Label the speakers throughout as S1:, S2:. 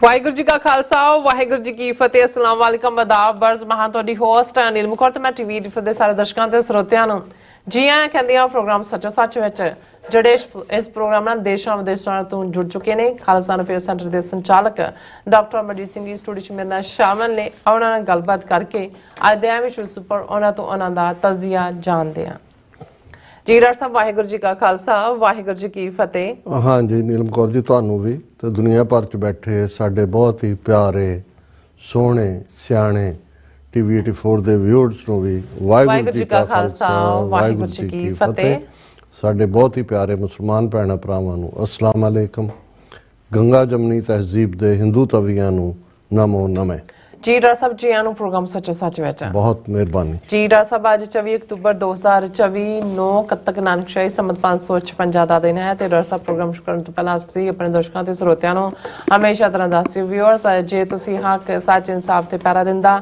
S1: ਵਾਹਿਗੁਰੂ ਜੀ ਕਾ ਖਾਲਸਾ ਵਾਹਿਗੁਰੂ ਜੀ ਕੀ ਫਤਿਹ। अस्सलाम वालेकुम आदाब बर्ज महा ਤੁਹਾਡੀ ਹੋਸਟ ਅਨਿਲ ਮੁਖਰ ਤੇ ਮੈਂ ਟੀਵੀ ਦੇ ਸਾਰੇ ਦਰਸ਼ਕਾਂ ਤੇ ਸਰੋਤਿਆਂ ਨੂੰ ਜੀ ਆਇਆਂ ਕਹਿੰਦੀ ਆ ਪ੍ਰੋਗਰਾਮ ਸੱਚੋ ਸੱਚ ਵਿੱਚ ਜਿਹੜੇ ਇਸ ਪ੍ਰੋਗਰਾਮ ਨਾਲ ਦੇਸ਼ਾਂ ਵਿਦੇਸ਼ਾਂ ਤੋਂ ਜੁੜ ਚੁੱਕੇ ਨੇ ਖਾਲਸਾ ਅਫੇਅਰ ਸੈਂਟਰ ਦੇ ਸੰਚਾਲਕ ਡਾਕਟਰ ਅਮਰਜੀਤ ਸਿੰਘ ਜੀ ਸਟੂਡੀਓ 'ਚ ਮੇਰੇ ਨਾਲ ਸ਼ਾਮਲ ਨੇ। ਉਹਨਾਂ ਨਾਲ ਗੱਲਬਾਤ ਕਰਕੇ ਅੱਜ ਦੇ ਵਿਸ਼ੇ ਉੱਪਰ ਉਹਨਾਂ ਤੋਂ ਉਹਨਾਂ ਦਾ ਤਜ਼ੀਆ ਜਾਣਦੇ ਹਾਂ। जी डॉक्टर साहब वाहिगुरू जी का खालसा वाहिगुरू जी की फतेह।
S2: हाँ जी नीलम कौर जी ਤੁਹਾਨੂੰ ਵੀ ਤੇ ਦੁਨੀਆ ਭਰ ਚ ਬੈਠੇ ਸਾਡੇ ਬਹੁਤ ਹੀ ਪਿਆਰੇ ਸੋਹਣੇ ਸਿਆਣੇ ਟੀਵੀ 84 ਦੇ ਵਿਊਅਰਸ ਨੂੰ ਵੀ ਵਾਹਿਗੁਰੂ ਜੀ ਕਾ ਖਾਲਸਾ ਵਾਹਿਗੁਰੂ ਜੀ ਕੀ ਫਤਿਹ। ਸਾਡੇ ਬਹੁਤ ਹੀ ਪਿਆਰੇ ਮੁਸਲਮਾਨ ਭੈਣਾਂ ਭਰਾਵਾਂ ਨੂੰ ਅਸਲਾਮ ਅਲੈਕਮ। ਗੰਗਾ ਜਮਨੀ ਤਹਿਜ਼ੀਬ ਦੇ ਹਿੰਦੂ ਤਵੀਆਂ ਨੂੰ ਨਮੋ ਨਮੇ।
S1: जी डॉक्टर साहब जी आनू प्रोग्राम सचो सच विच
S2: बहुत मेहरबानी
S1: जी डॉक्टर साहब। आज 24 अक्तूबर 2024 9 कत्तक नानकशाही संमत 556 ਦਾ ਦਿਨ ਹੈ ਤੇ ਡਾਕਟਰ ਸਾਹਿਬ ਪ੍ਰੋਗਰਾਮ ਸ਼ੁਰੂ ਕਰਨ ਤੋਂ ਪਹਿਲਾਂ ਤੁਸੀਂ ਆਪਣੇ ਦਰਸ਼ਕਾਂ ਤੇ ਸਰੋਤਿਆਂ ਨੂੰ ਹਮੇਸ਼ਾ ਤਰ੍ਹਾਂ ਦੱਸਿਓ ਵਿਊਅਰਸ ਜੇ ਤੁਸੀਂ ਹੱਕ ਸੱਚ ਇਨਸਾਫ ਤੇ ਪੈਰਾ ਦਿੰਦਾ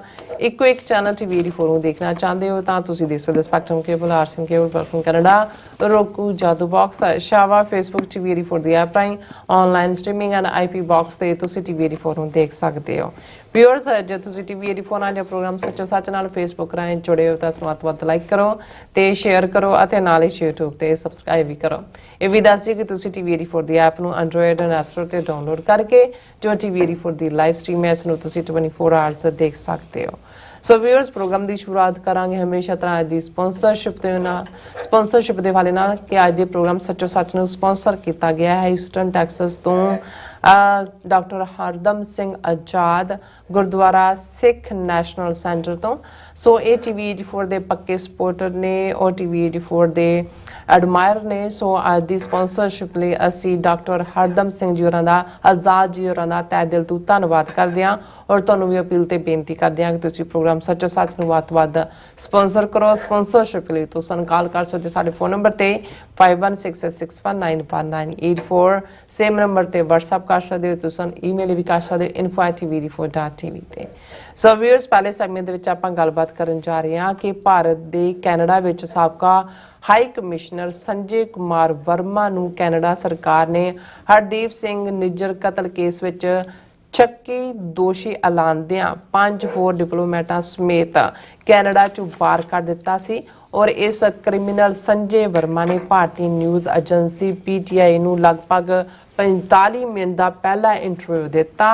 S1: ਇੱਕੋ ਇੱਕ ਚੈਨਲ ਟੀਵੀ 84 ਨੂੰ ਦੇਖਣਾ ਚਾਹੁੰਦੇ ਹੋ ਤਾਂ ਤੁਸੀਂ ਦੇਖ ਸਕਦੇ ਹੋ spectrum cable RCN cable platform Canada roku Jadoo box ਸ਼ਾਵਾ ਫੇਸਬੁੱਕ ਟੀਵੀ 84 ਦੀ ਐਪ ਰਾਹੀਂ online streaming and IP box ਤੇ ਤੁਸੀਂ ਟੀਵੀ 84 ਨੂੰ ਦੇਖ ਸਕਦੇ ਹੋ। ਵਿਊਅਰਸ ਜੇ ਤੁਸੀਂ ਟੀਵੀ 84 ਨਾਲ ਜਾਂ ਪ੍ਰੋਗਰਾਮ ਸੱਚੋ ਸੱਚ ਨਾਲ ਫੇਸਬੁੱਕ ਰਾਹੀਂ ਜੁੜੇ ਹੋ ਤਾਂ ਵੱਧ ਤੋਂ ਵੱਧ ਲਾਈਕ ਕਰੋ ਤੇ ਸ਼ੇਅਰ ਕਰੋ ਅਤੇ ਨਾਲ ਹੀ YouTube ਤੇ ਸਬਸਕ੍ਰਾਈਬ ਵੀ ਕਰੋ। ਇਹ ਵੀ ਦੱਸ ਦਿਓ ਕਿ ਤੁਸੀਂ ਟੀਵੀ 84 ਦੀ ਐਪ ਨੂੰ ਐਂਡਰੋਇਡ ਅਤੇ ਐਪਲ ਤੇ ਡਾਊਨਲੋਡ ਕਰਕੇ ਜੋ ਟੀਵੀ 84 ਦੀ ਲਾਈਵ ਸਟ੍ਰੀਮ ਹੈ ਇਸ ਨੂੰ ਤੁਸੀਂ 24 ਆਵਰਸ ਦੇਖ ਸਕਦੇ ਹੋ। ਸੋ ਵਿਊਅਰਸ ਪ੍ਰੋਗਰਾਮ ਦੀ ਸ਼ੁਰੂਆਤ ਕਰਾਂਗੇ ਹਮੇਸ਼ਾ ਤਰ੍ਹਾਂ ਦੀ ਸਪਾਂਸਰਸ਼ਿਪ ਦੇ ਵਾਲੇ ਨਾਲ ਕਿ ਅੱਜ ਦੇ ਪ੍ਰੋਗਰਾਮ ਸੱਚੋ ਸੱਚ ਨੂੰ ਸਪਾਂਸਰ ਕੀਤਾ ਗਿਆ ਹੈ ਹਿਊਸਟਨ ਟੈਕਸਸ ਤੋਂ ਡਾਕਟਰ ਹਰਦਮ ਸਿੰਘ ਆਜ਼ਾਦ ਗੁਰਦੁਆਰਾ ਸਿੱਖ ਨੈਸ਼ਨਲ ਸੈਂਟਰ ਤੋਂ। ਸੋ ਇਹ ਟੀਵੀ 84 ਦੇ ਪੱਕੇ ਸਪੋਰਟਰ ਨੇ ਔਰ ਟੀਵੀ 84 ਦੇ ਐਡਮਾਇਰ ਨੇ। ਸੋ ਅੱਜ ਦੀ ਸਪਾਂਸਰਸ਼ਿਪ ਲਈ ਅਸੀਂ ਡਾਕਟਰ ਹਰਦਮ ਸਿੰਘ ਜੀ ਹੋਰਾਂ ਦਾ ਆਜ਼ਾਦ ਜੀ ਹੋਰਾਂ ਦਾ ਤਹਿ ਦਿਲ ਤੋਂ ਧੰਨਵਾਦ ਕਰਦੇ ਹਾਂ ਔਰ ਤੁਹਾਨੂੰ ਵੀ ਅਪੀਲ ਤੇ ਬੇਨਤੀ ਕਰਦੇ ਹਾਂ ਕਿ ਤੁਸੀਂ ਪ੍ਰੋਗਰਾਮ ਸੱਚੋ ਸੱਚ ਨੂੰ ਵੱਧ ਤੋਂ ਵੱਧ ਸਪਾਂਸਰ ਕਰੋ। ਸਪਾਂਸਰਸ਼ਿਪ ਲਈ ਤੁਸੀਂ ਸਾਨੂੰ ਕਾਲ ਕਰ ਸਕਦੇ ਸਾਡੇ ਫੋਨ ਨੰਬਰ ਤੇ 5166619584 ਸੇਮ ਨੰਬਰ ਤੇ WhatsApp ਕਰ ਸਕਦੇ ਹੋ। ਤੁਸੀਂ ਈਮੇਲ ਵੀ ਕਰ ਸਕਦੇ ਹੋ info@tv84.tv ਤੇ। ਸੋ ਵਿਊਅਰਸ ਪਹਿਲੇ ਸੈਗਮੈਂਟ ਦੇ ਵਿੱਚ ਆਪਾਂ ਗੱਲਬਾਤ ਕਰਨ ਜਾ ਰਹੇ ਹਾਂ ਕਿ ਭਾਰਤ ਦੇ ਕੈਨੇਡਾ ਵਿੱਚ ਸਾਬਕਾ ਹਾਈ ਕਮਿਸ਼ਨਰ ਸੰਜੇ ਕੁਮਾਰ ਵਰਮਾ ਨੂੰ ਕੈਨੇਡਾ ਸਰਕਾਰ ਨੇ ਹਰਦੀਪ ਸਿੰਘ ਨਿੱਜਰ ਕਤਲ ਕੇਸ ਵਿੱਚ ਚੱਕੀ ਦੋਸ਼ੀ ਐਲਾਨਦਿਆਂ 5 ਹੋਰ ਡਿਪਲੋਮੈਟਾਂ ਸਮੇਤ ਕੈਨੇਡਾ ਚੋਂ ਬਾਹਰ ਕੱਢ ਦਿੱਤਾ ਸੀ ਔਰ ਇਸ ਕ੍ਰਿਮੀਨਲ ਸੰਜੇ ਵਰਮਾ ਨੇ ਭਾਰਤੀ ਨਿਊਜ਼ ਏਜੰਸੀ PTI ਨੂੰ ਲਗਭਗ 45 ਮਿੰਟ ਦਾ ਪਹਿਲਾ ਇੰਟਰਵਿਊ ਦਿੱਤਾ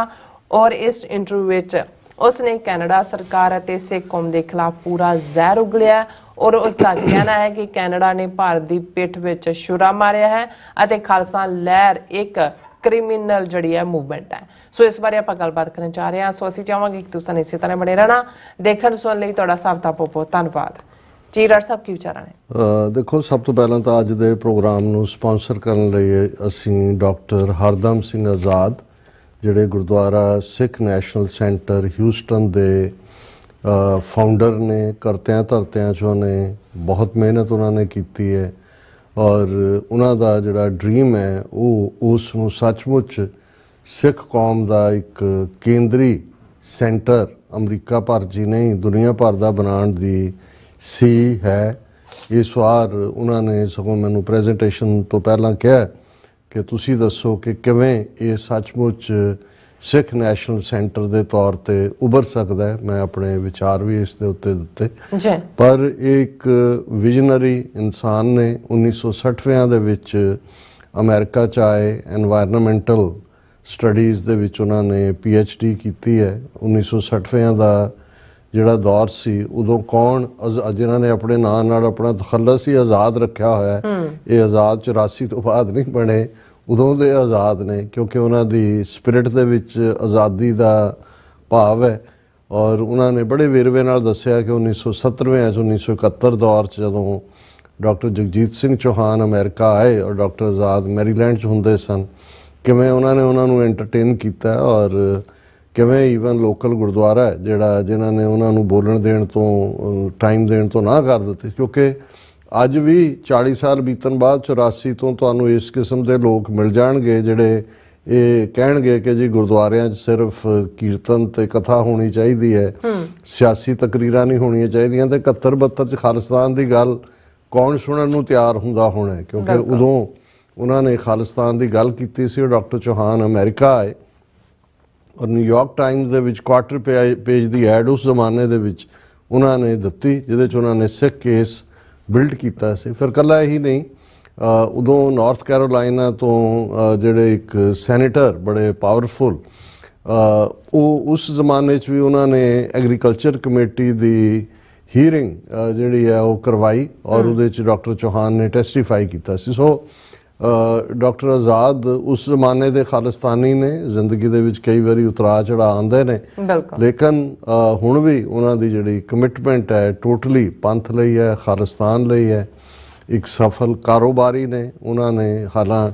S1: ਔਰ ਇਸ ਇੰਟਰਵਿਊ ਵਿੱਚ ਉਸਨੇ ਕੈਨੇਡਾ ਸਰਕਾਰ ਅਤੇ ਸਿੱਖ ਕੌਮ ਦੇ ਖਿਲਾਫ ਪੂਰਾ ਜ਼ਹਿਰ ਉਗਲਿਆ ਔਰ ਉਸ ਦਾ ਕਹਿਣਾ ਹੈ ਕਿ ਕੈਨੇਡਾ ਨੇ ਭਾਰਤ ਦੀ ਪਿੱਠ ਵਿੱਚ ਛੁਰਾ ਮਾਰਿਆ ਹੈ ਅਤੇ ਖਾਲਸਾ ਲਹਿਰ ਇੱਕ ਕ੍ਰਿਮੀਨਲ ਜਿਹੜੀ ਹੈ ਮੂਵਮੈਂਟ ਹੈ। ਸੋ ਇਸ ਬਾਰੇ ਆਪਾਂ ਗੱਲਬਾਤ ਕਰਨ ਜਾ ਰਹੇ ਹਾਂ। ਸੋ ਅਸੀਂ ਚਾਹਾਂਗੇ ਕਿ ਤੁਸੀਂ ਇਸੇ ਤਰ੍ਹਾਂ ਬਣੇ ਰਹਿਣਾ ਦੇਖਣ ਸੁਣਨ ਲਈ ਤੁਹਾਡਾ ਸਭ ਦਾ ਬਹੁਤ ਬਹੁਤ ਧੰਨਵਾਦ। ਜੀ ਡਾਕਟਰ ਸਾਹਿਬ ਕੀ ਵਿਚਾਰਾਂ ਨੇ?
S2: ਦੇਖੋ ਸਭ ਤੋਂ ਪਹਿਲਾਂ ਤਾਂ ਅੱਜ ਦੇ ਪ੍ਰੋਗਰਾਮ ਨੂੰ ਸਪਾਂਸਰ ਕਰਨ ਲਈ ਅਸੀਂ ਡਾਕਟਰ ਹਰਦਮ ਸਿੰਘ ਆਜ਼ਾਦ ਜਿਹੜੇ ਗੁਰਦੁਆਰਾ ਸਿੱਖ ਨੈਸ਼ਨਲ ਸੈਂਟਰ ਹਿਊਸਟਨ ਦੇ ਫਾਊਂਡਰ ਨੇ ਕਰਤਿਆਂ ਧਰਤਿਆਂ ਚੋਂ ਨੇ ਬਹੁਤ ਮਿਹਨਤ ਉਹਨਾਂ ਨੇ ਕੀਤੀ ਹੈ ਔਰ ਉਹਨਾਂ ਦਾ ਜਿਹੜਾ ਡ੍ਰੀਮ ਹੈ ਉਹ ਉਸ ਨੂੰ ਸੱਚਮੁੱਚ ਸਿੱਖ ਕੌਮ ਦਾ ਇੱਕ ਕੇਂਦਰੀ ਸੈਂਟਰ ਅਮਰੀਕਾ ਭਰ ਜੀ ਨਹੀਂ ਦੁਨੀਆ ਭਰ ਦਾ ਬਣਾਉਣ ਦੀ ਸੀ ਹੈ। ਇਸ ਵਾਰ ਉਹਨਾਂ ਨੇ ਸਗੋਂ ਮੈਨੂੰ ਪ੍ਰੈਜੈਂਟੇਸ਼ਨ ਤੋਂ ਪਹਿਲਾਂ ਕਿਹਾ ਕਿ ਤੁਸੀਂ ਦੱਸੋ ਕਿ ਕਿਵੇਂ ਇਹ ਸੱਚਮੁੱਚ ਸਿੱਖ ਨੈਸ਼ਨਲ ਸੈਂਟਰ ਦੇ ਤੌਰ ਤੇ ਉਭਰ ਸਕਦਾ ਹੈ। ਮੈਂ ਆਪਣੇ ਵਿਚਾਰ ਵੀ ਇਸ ਦੇ ਉੱਤੇ ਦਿੱਤੇ ਪਰ ਇੱਕ ਵਿਜ਼ਨਰੀ ਇਨਸਾਨ ਨੇ 1960ਵਿਆਂ ਦੇ ਵਿੱਚ ਅਮਰੀਕਾ 'ਚ ਆਏ ਐਨਵਾਇਰਨਮੈਂਟਲ ਸਟੱਡੀਜ਼ ਦੇ ਵਿੱਚ ਉਹਨਾਂ ਨੇ PhD ਕੀਤੀ ਹੈ। 1960ਵਿਆਂ ਦਾ ਜਿਹੜਾ ਦੌਰ ਸੀ ਉਦੋਂ ਕੌਣ ਜਿਨ੍ਹਾਂ ਨੇ ਆਪਣੇ ਨਾਂ ਨਾਲ ਆਪਣਾ ਤਖੱਲਸ ਹੀ ਆਜ਼ਾਦ ਰੱਖਿਆ ਹੋਇਆ ਇਹ ਆਜ਼ਾਦ 84 ਤੋਂ ਬਾਅਦ ਨਹੀਂ ਬਣੇ ਉਦੋਂ ਦੇ ਆਜ਼ਾਦ ਨੇ ਕਿਉਂਕਿ ਉਹਨਾਂ ਦੀ ਸਪਿਰਿਟ ਦੇ ਵਿੱਚ ਆਜ਼ਾਦੀ ਦਾ ਭਾਵ ਹੈ ਔਰ ਉਹਨਾਂ ਨੇ ਬੜੇ ਵੇਰਵੇ ਨਾਲ ਦੱਸਿਆ ਕਿ 1970ਵਿਆਂ 'ਚ 1971 ਦੌਰ 'ਚ ਜਦੋਂ ਡਾਕਟਰ ਜਗਜੀਤ ਸਿੰਘ ਚੌਹਾਨ ਅਮਰੀਕਾ ਆਏ ਔਰ ਡਾਕਟਰ ਆਜ਼ਾਦ ਮੈਰੀਲੈਂਡ 'ਚ ਹੁੰਦੇ ਸਨ ਕਿਵੇਂ ਉਹਨਾਂ ਨੇ ਉਹਨਾਂ ਨੂੰ ਐਂਟਰਟੇਨ ਕੀਤਾ ਔਰ ਕਿਵੇਂ ਈਵਨ ਲੋਕਲ ਗੁਰਦੁਆਰਾ ਜਿਹੜਾ ਜਿਨ੍ਹਾਂ ਨੇ ਉਹਨਾਂ ਨੂੰ ਬੋਲਣ ਦੇਣ ਤੋਂ ਟਾਈਮ ਦੇਣ ਤੋਂ ਨਾ ਕਰ ਦਿੱਤੀ ਕਿਉਂਕਿ ਅੱਜ ਵੀ 40 ਸਾਲ ਬੀਤਣ ਬਾਅਦ 84 ਤੋਂ ਤੁਹਾਨੂੰ ਇਸ ਕਿਸਮ ਦੇ ਲੋਕ ਮਿਲ ਜਾਣਗੇ ਜਿਹੜੇ ਇਹ ਕਹਿਣਗੇ ਕਿ ਜੀ ਗੁਰਦੁਆਰਿਆਂ 'ਚ ਸਿਰਫ ਕੀਰਤਨ ਤੇ ਕਥਾ ਹੋਣੀ ਚਾਹੀਦੀ ਹੈ ਸਿਆਸੀ ਤਕਰੀਰਾਂ ਨਹੀਂ ਹੋਣੀਆਂ ਚਾਹੀਦੀਆਂ ਤੇ 71-72 'ਚ ਖਾਲਿਸਤਾਨ ਦੀ ਗੱਲ ਕੌਣ ਸੁਣਨ ਨੂੰ ਤਿਆਰ ਹੁੰਦਾ ਹੋਣਾ ਕਿਉਂਕਿ ਉਦੋਂ ਉਹਨਾਂ ਨੇ ਖਾਲਿਸਤਾਨ ਦੀ ਗੱਲ ਕੀਤੀ ਸੀ। ਡਾਕਟਰ ਚੌਹਾਨ ਅਮਰੀਕਾ ਆਏ ਔਰ ਨਿਊਯਾਰਕ ਟਾਈਮਜ਼ ਦੇ ਵਿੱਚ ਕੁਆਰਟਰ ਪੇਜ ਦੀ ਐਡ ਉਸ ਜ਼ਮਾਨੇ ਦੇ ਵਿੱਚ ਉਹਨਾਂ ਨੇ ਦਿੱਤੀ, ਜਿਹਦੇ 'ਚ ਉਹਨਾਂ ਨੇ ਸਿੱਖ ਕੇਸ ਬਿਲਡ ਕੀਤਾ ਸੀ। ਫਿਰ ਇਕੱਲਾ ਇਹੀ ਨਹੀਂ, ਉਦੋਂ ਨਾਰਥ ਕੈਰੋਲਾਈਨਾ ਤੋਂ ਜਿਹੜੇ ਇੱਕ ਸੈਨੇਟਰ ਬੜੇ ਪਾਵਰਫੁਲ, ਉਹ ਉਸ ਜ਼ਮਾਨੇ 'ਚ ਵੀ ਉਹਨਾਂ ਨੇ ਐਗਰੀਕਲਚਰ ਕਮੇਟੀ ਦੀ ਹੀਅਰਿੰਗ ਜਿਹੜੀ ਹੈ ਉਹ ਕਰਵਾਈ ਔਰ ਉਹਦੇ 'ਚ ਡਾਕਟਰ ਚੌਹਾਨ ਨੇ ਟੈਸਟੀਫਾਈ ਕੀਤਾ ਸੀ। ਸੋ ਡਾਕਟਰ ਆਜ਼ਾਦ ਉਸ ਜ਼ਮਾਨੇ ਦੇ ਖਾਲਿਸਤਾਨੀ ਨੇ, ਜ਼ਿੰਦਗੀ ਦੇ ਵਿੱਚ ਕਈ ਵਾਰੀ ਉਤਰਾਅ ਚੜ੍ਹਾਅ ਆਉਂਦੇ ਨੇ, ਲੇਕਿਨ ਹੁਣ ਵੀ ਉਹਨਾਂ ਦੀ ਜਿਹੜੀ ਕਮਿਟਮੈਂਟ ਹੈ ਟੋਟਲੀ ਪੰਥ ਲਈ ਹੈ, ਖਾਲਿਸਤਾਨ ਲਈ ਹੈ। ਇੱਕ ਸਫਲ ਕਾਰੋਬਾਰੀ ਨੇ, ਉਹਨਾਂ ਨੇ ਹਾਲਾਂ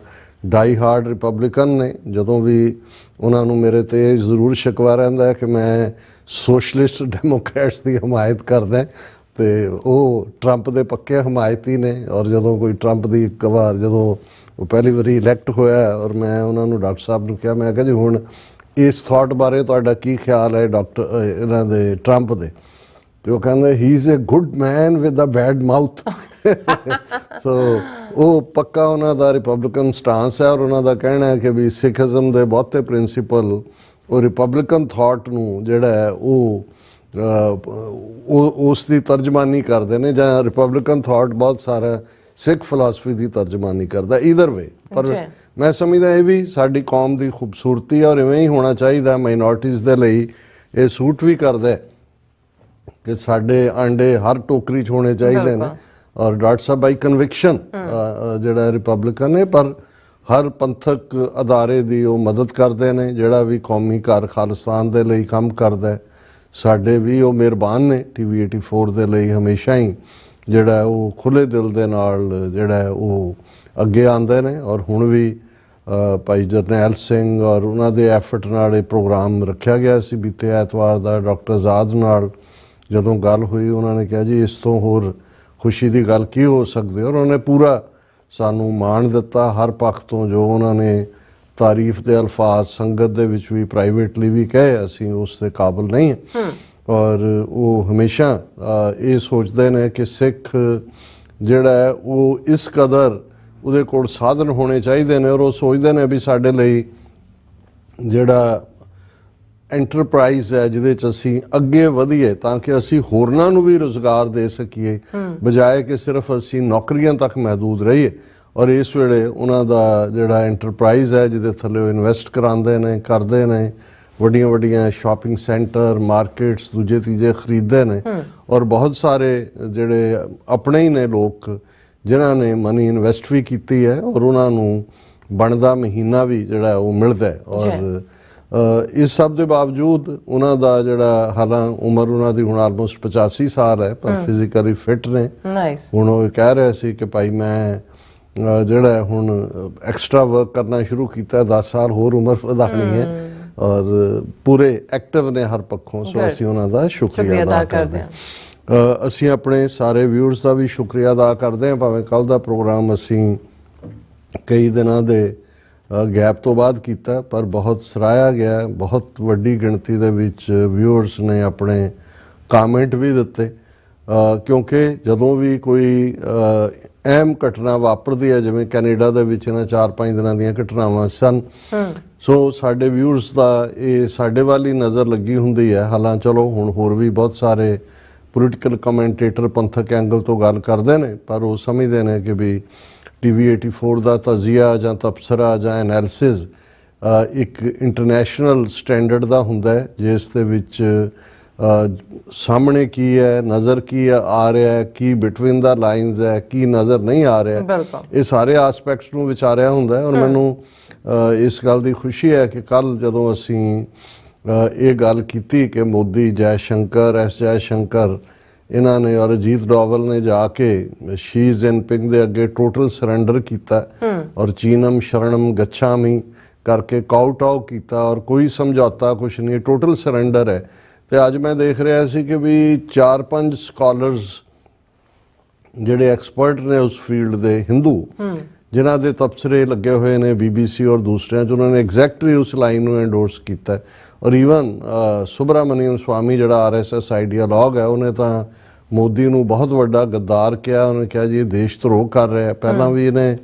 S2: ਡਾਈ ਹਾਰਡ ਰਿਪਬਲਿਕਨ ਨੇ। ਜਦੋਂ ਵੀ ਉਹਨਾਂ ਨੂੰ ਮੇਰੇ ਤੇ ਜ਼ਰੂਰ ਸ਼ਿਕਵਾ ਰਹਿੰਦਾ ਹੈ ਕਿ ਮੈਂ ਸੋਸ਼ਲਿਸਟ ਡੈਮੋਕ੍ਰੈਟਸ ਦੀ ਹਮਾਇਤ ਕਰਦਾ, ਤੇ ਉਹ ਟਰੰਪ ਦੇ ਪੱਕੇ ਹਮਾਇਤੀ ਨੇ। ਔਰ ਜਦੋਂ ਕੋਈ ਟਰੰਪ ਦੀ ਇੱਕ ਵਾਰ ਜਦੋਂ ਉਹ ਪਹਿਲੀ ਵਾਰੀ ਇਲੈਕਟ ਹੋਇਆ ਔਰ ਮੈਂ ਉਹਨਾਂ ਨੂੰ ਡਾਕਟਰ ਸਾਹਿਬ ਨੂੰ ਕਿਹਾ, ਮੈਂ ਕਿਹਾ ਜੀ ਹੁਣ ਇਸ ਥਾਟ ਬਾਰੇ ਤੁਹਾਡਾ ਕੀ ਖਿਆਲ ਹੈ ਇਹਨਾਂ ਦੇ ਟਰੰਪ ਦੇ? ਤੇ ਉਹ ਕਹਿੰਦੇ he is a good man with a bad mouth. So ਉਹ ਪੱਕਾ ਉਹਨਾਂ ਦਾ ਰਿਪਬਲਿਕਨ ਸਟਾਂਸ ਹੈ ਔਰ ਉਹਨਾਂ ਦਾ ਕਹਿਣਾ ਹੈ ਕਿ ਵੀ ਸਿੱਖੀਜ਼ਮ ਦੇ ਬਹੁਤੇ ਪ੍ਰਿੰਸੀਪਲ ਉਹ ਰਿਪਬਲਿਕਨ ਥਾਟ ਨੂੰ ਜਿਹੜਾ ਹੈ ਉਹ ਉਸ ਦੀ ਤਰਜਮਾਨੀ ਕਰਦੇ ਨੇ, ਜਾਂ ਰਿਪਬਲਿਕਨ ਥਾਟ ਬਹੁਤ ਸਾਰਾ ਸਿੱਖ ਫਿਲਾਸਫੀ ਦੀ ਤਰਜਮਾਨੀ ਕਰਦਾ। ਈਦਰ ਵੇ, ਪਰ ਮੈਂ ਸਮਝਦਾ ਇਹ ਵੀ ਸਾਡੀ ਕੌਮ ਦੀ ਖੂਬਸੂਰਤੀ ਹੈ ਔਰ ਇਵੇਂ ਹੀ ਹੋਣਾ ਚਾਹੀਦਾ। ਮਾਈਨੋਰਟੀਜ਼ ਦੇ ਲਈ ਇਹ ਸੂਟ ਵੀ ਕਰਦਾ ਕਿ ਸਾਡੇ ਆਂਡੇ ਹਰ ਟੋਕਰੀ 'ਚ ਹੋਣੇ ਚਾਹੀਦੇ ਨੇ। ਔਰ ਡਾਕਟਰ ਸਾਹਿਬ ਬਾਈ ਕਨਵਿਕਸ਼ਨ ਜਿਹੜਾ ਰਿਪਬਲਿਕਨ ਨੇ, ਪਰ ਹਰ ਪੰਥਕ ਅਦਾਰੇ ਦੀ ਉਹ ਮਦਦ ਕਰਦੇ ਨੇ, ਜਿਹੜਾ ਵੀ ਕੌਮੀ ਘਰ ਖਾਲਿਸਤਾਨ ਦੇ ਲਈ ਕੰਮ ਕਰਦਾ। ਸਾਡੇ ਵੀ ਉਹ ਮਿਹਰਬਾਨ ਨੇ TV 84 ਦੇ ਲਈ ਹਮੇਸ਼ਾ ਹੀ ਜਿਹੜਾ ਉਹ ਖੁੱਲ੍ਹੇ ਦਿਲ ਦੇ ਨਾਲ ਜਿਹੜਾ ਉਹ ਅੱਗੇ ਆਉਂਦੇ ਨੇ। ਔਰ ਹੁਣ ਵੀ ਭਾਈ ਜਰਨੈਲ ਸਿੰਘ ਔਰ ਉਹਨਾਂ ਦੇ ਐਫਰਟ ਨਾਲ ਇਹ ਪ੍ਰੋਗਰਾਮ ਰੱਖਿਆ ਗਿਆ ਸੀ ਬੀਤੇ ਐਤਵਾਰ ਦਾ। ਡਾਕਟਰ ਆਜ਼ਾਦ ਨਾਲ ਜਦੋਂ ਗੱਲ ਹੋਈ, ਉਹਨਾਂ ਨੇ ਕਿਹਾ ਜੀ ਇਸ ਤੋਂ ਹੋਰ ਖੁਸ਼ੀ ਦੀ ਗੱਲ ਕੀ ਹੋ ਸਕਦੀ। ਔਰ ਉਹਨੇ ਪੂਰਾ ਸਾਨੂੰ ਮਾਣ ਦਿੱਤਾ ਹਰ ਪੱਖ ਤੋਂ, ਜੋ ਉਹਨਾਂ ਨੇ ਤਾਰੀਫ ਦੇ ਅਲਫਾਜ਼ ਸੰਗਤ ਦੇ ਵਿੱਚ ਵੀ ਪ੍ਰਾਈਵੇਟਲੀ ਵੀ ਕਹੇ, ਅਸੀਂ ਉਸ ਦੇ ਕਾਬਿਲ ਨਹੀਂ ਹਾਂ। ਔਰ ਉਹ ਹਮੇਸ਼ਾ ਇਹ ਸੋਚਦੇ ਨੇ ਕਿ ਸਿੱਖ ਜਿਹੜਾ ਹੈ ਉਹ ਇਸ ਕਦਰ ਉਹਦੇ ਕੋਲ ਸਾਧਨ ਹੋਣੇ ਚਾਹੀਦੇ ਨੇ, ਔਰ ਉਹ ਸੋਚਦੇ ਨੇ ਵੀ ਸਾਡੇ ਲਈ ਜਿਹੜਾ ਐਂਟਰਪ੍ਰਾਈਜ਼ ਹੈ ਜਿਹਦੇ 'ਚ ਅਸੀਂ ਅੱਗੇ ਵਧੀਏ ਤਾਂ ਕਿ ਅਸੀਂ ਹੋਰਨਾਂ ਨੂੰ ਵੀ ਰੁਜ਼ਗਾਰ ਦੇ ਸਕੀਏ, ਬਜਾਏ ਕਿ ਸਿਰਫ ਅਸੀਂ ਨੌਕਰੀਆਂ ਤੱਕ ਮਹਿਦੂਦ ਰਹੀਏ। ਔਰ ਇਸ ਵੇਲੇ ਉਹਨਾਂ ਦਾ ਜਿਹੜਾ ਐਂਟਰਪ੍ਰਾਈਜ਼ ਹੈ ਜਿਹਦੇ ਥੱਲੇ ਉਹ ਇਨਵੈਸਟ ਕਰਾਉਂਦੇ ਨੇ, ਕਰਦੇ ਨੇ, ਵੱਡੀਆਂ ਵੱਡੀਆਂ ਸ਼ਾਪਿੰਗ ਸੈਂਟਰ, ਮਾਰਕੀਟਸ ਦੂਜੇ ਤੀਜੇ ਖਰੀਦਦੇ ਨੇ। ਔਰ ਬਹੁਤ ਸਾਰੇ ਜਿਹੜੇ ਆਪਣੇ ਹੀ ਨੇ ਲੋਕ ਜਿਨ੍ਹਾਂ ਨੇ ਮਨੀ ਇਨਵੈਸਟ ਵੀ ਕੀਤੀ ਹੈ ਔਰ ਉਹਨਾਂ ਨੂੰ ਬਣਦਾ ਮਹੀਨਾ ਵੀ ਜਿਹੜਾ ਉਹ ਮਿਲਦਾ। ਔਰ ਇਸ ਸਭ ਦੇ ਬਾਵਜੂਦ ਉਹਨਾਂ ਦਾ ਜਿਹੜਾ ਹਾਲਾਂ ਉਮਰ ਉਹਨਾਂ ਦੀ ਹੁਣ ਆਲਮੋਸਟ 85 ਸਾਲ ਹੈ, ਪਰ ਫਿਜ਼ੀਕਲੀ ਫਿਟ ਨੇ। ਹੁਣ ਉਹ ਕਹਿ ਰਹੇ ਸੀ ਕਿ ਭਾਈ ਮੈਂ ਜਿਹੜਾ ਹੁਣ ਐਕਸਟਰਾ ਵਰਕ ਕਰਨਾ ਸ਼ੁਰੂ ਕੀਤਾ, 10 ਸਾਲ ਹੋਰ ਉਮਰ ਵਧਾਉਣੀ ਹੈ, ਔਰ ਪੂਰੇ ਐਕਟਿਵ ਨੇ ਹਰ ਪੱਖੋਂ। ਸੋ ਅਸੀਂ ਉਹਨਾਂ ਦਾ ਸ਼ੁਕਰੀਆ ਅਦਾ ਕਰਦੇ ਹਾਂ। ਅਸੀਂ ਆਪਣੇ ਸਾਰੇ ਵਿਊਅਰਸ ਦਾ ਵੀ ਸ਼ੁਕਰੀਆ ਅਦਾ ਕਰਦੇ ਹਾਂ। ਭਾਵੇਂ ਕੱਲ੍ਹ ਦਾ ਪ੍ਰੋਗਰਾਮ ਅਸੀਂ ਕਈ ਦਿਨਾਂ ਦੇ ਗੈਪ ਤੋਂ ਬਾਅਦ ਕੀਤਾ, ਪਰ ਬਹੁਤ ਸਰਾਹਿਆ ਗਿਆ। ਬਹੁਤ ਵੱਡੀ ਗਿਣਤੀ ਦੇ ਵਿੱਚ ਵਿਊਅਰਸ ਨੇ ਆਪਣੇ ਕਾਮੈਂਟ ਵੀ ਦਿੱਤੇ, ਕਿਉਂਕਿ ਜਦੋਂ ਵੀ ਕੋਈ ਅਹਿਮ ਘਟਨਾ ਵਾਪਰਦੀ ਹੈ, ਜਿਵੇਂ ਕੈਨੇਡਾ ਦੇ ਵਿੱਚ ਇਹਨਾਂ 4-5 ਦਿਨਾਂ ਦੀਆਂ ਘਟਨਾਵਾਂ ਸਨ, ਸੋ ਸਾਡੇ ਵਿਊਅਰਸ ਦਾ ਇਹ ਸਾਡੇ ਵੱਲ ਹੀ ਨਜ਼ਰ ਲੱਗੀ ਹੁੰਦੀ ਹੈ। ਹਾਲਾਂ ਚਲੋ ਹੁਣ ਹੋਰ ਵੀ ਬਹੁਤ ਸਾਰੇ ਪੋਲੀਟੀਕਲ ਕਮੈਂਟੇਟਰ ਪੰਥਕ ਐਂਗਲ ਤੋਂ ਗੱਲ ਕਰਦੇ ਨੇ, ਪਰ ਉਹ ਸਮਝਦੇ ਨੇ ਕਿ ਵੀ TV 84 ਦਾ ਤਜ਼ੀਆ ਜਾਂ ਤਬਸਰਾ ਜਾਂ ਐਨਾਲਿਸਿਸ ਇੱਕ ਇੰਟਰਨੈਸ਼ਨਲ ਸਟੈਂਡਰਡ ਦਾ ਹੁੰਦਾ ਹੈ, ਜਿਸ ਦੇ ਵਿੱਚ ਸਾਹਮਣੇ ਕੀ ਹੈ, ਨਜ਼ਰ ਕੀ ਆ ਰਿਹਾ ਹੈ, ਕੀ ਬਿਟਵੀਨ ਦਾ ਲਾਈਨਸ ਹੈ, ਕੀ ਨਜ਼ਰ ਨਹੀਂ ਆ ਰਿਹਾ, ਇਹ ਸਾਰੇ ਆਸਪੈਕਟਸ ਨੂੰ ਵਿਚਾਰਿਆ ਹੁੰਦਾ ਹੈ। ਔਰ ਮੈਨੂੰ ਇਸ ਗੱਲ ਦੀ ਖੁਸ਼ੀ ਹੈ ਕਿ ਕੱਲ੍ਹ ਜਦੋਂ ਅਸੀਂ ਇਹ ਗੱਲ ਕੀਤੀ ਕਿ ਮੋਦੀ ਜੈ ਸ਼ੰਕਰ, ਜੈ ਸ਼ੰਕਰ ਇਹਨਾਂ ਨੇ ਔਰ ਅਜੀਤ ਡੋਵਲ ਨੇ ਜਾ ਕੇ ਸ਼ੀ ਜਿਨਪਿੰਗ ਦੇ ਅੱਗੇ ਟੋਟਲ ਸਰੈਂਡਰ ਕੀਤਾ ਔਰ ਚੀਨਮ ਸ਼ਰਣਮ ਗੱਛਾਮੀ ਕਰਕੇ ਕਾਊਟ ਆਊਟ ਕੀਤਾ, ਔਰ ਕੋਈ ਸਮਝੌਤਾ ਕੁਛ ਨਹੀਂ, ਟੋਟਲ ਸਰੈਂਡਰ ਹੈ। ਤੇ ਅੱਜ ਮੈਂ ਦੇਖ ਰਿਹਾ ਸੀ ਕਿ ਵੀ 4-5 ਸਕਾਲਰਸ ਜਿਹੜੇ ਐਕਸਪਰਟ ਨੇ ਉਸ ਫੀਲਡ ਦੇ, ਹਿੰਦੂ, ਜਿਨ੍ਹਾਂ ਦੇ ਤਬਸਰੇ ਲੱਗੇ ਹੋਏ ਨੇ BBC ਔਰ ਦੂਸਰਿਆਂ 'ਚ, ਉਹਨਾਂ ਨੇ ਐਗਜ਼ੈਕਟਲੀ ਉਸ ਲਾਈਨ ਨੂੰ ਐਂਡੋਰਸ ਕੀਤਾ। ਔਰ ਈਵਨ ਸੁਬਰਾਮਨੀਅਮ ਸਵਾਮੀ ਜਿਹੜਾ RSS ਆਈਡੀਆਲੌਗ ਹੈ, ਉਹਨੇ ਤਾਂ ਮੋਦੀ ਨੂੰ ਬਹੁਤ ਵੱਡਾ ਗੱਦਾਰ ਕਿਹਾ। ਉਹਨੇ ਕਿਹਾ ਜੀ ਇਹ ਦੇਸ਼ ਧਰੋਹ ਕਰ ਰਿਹਾ, ਪਹਿਲਾਂ ਵੀ ਇਹਨੇ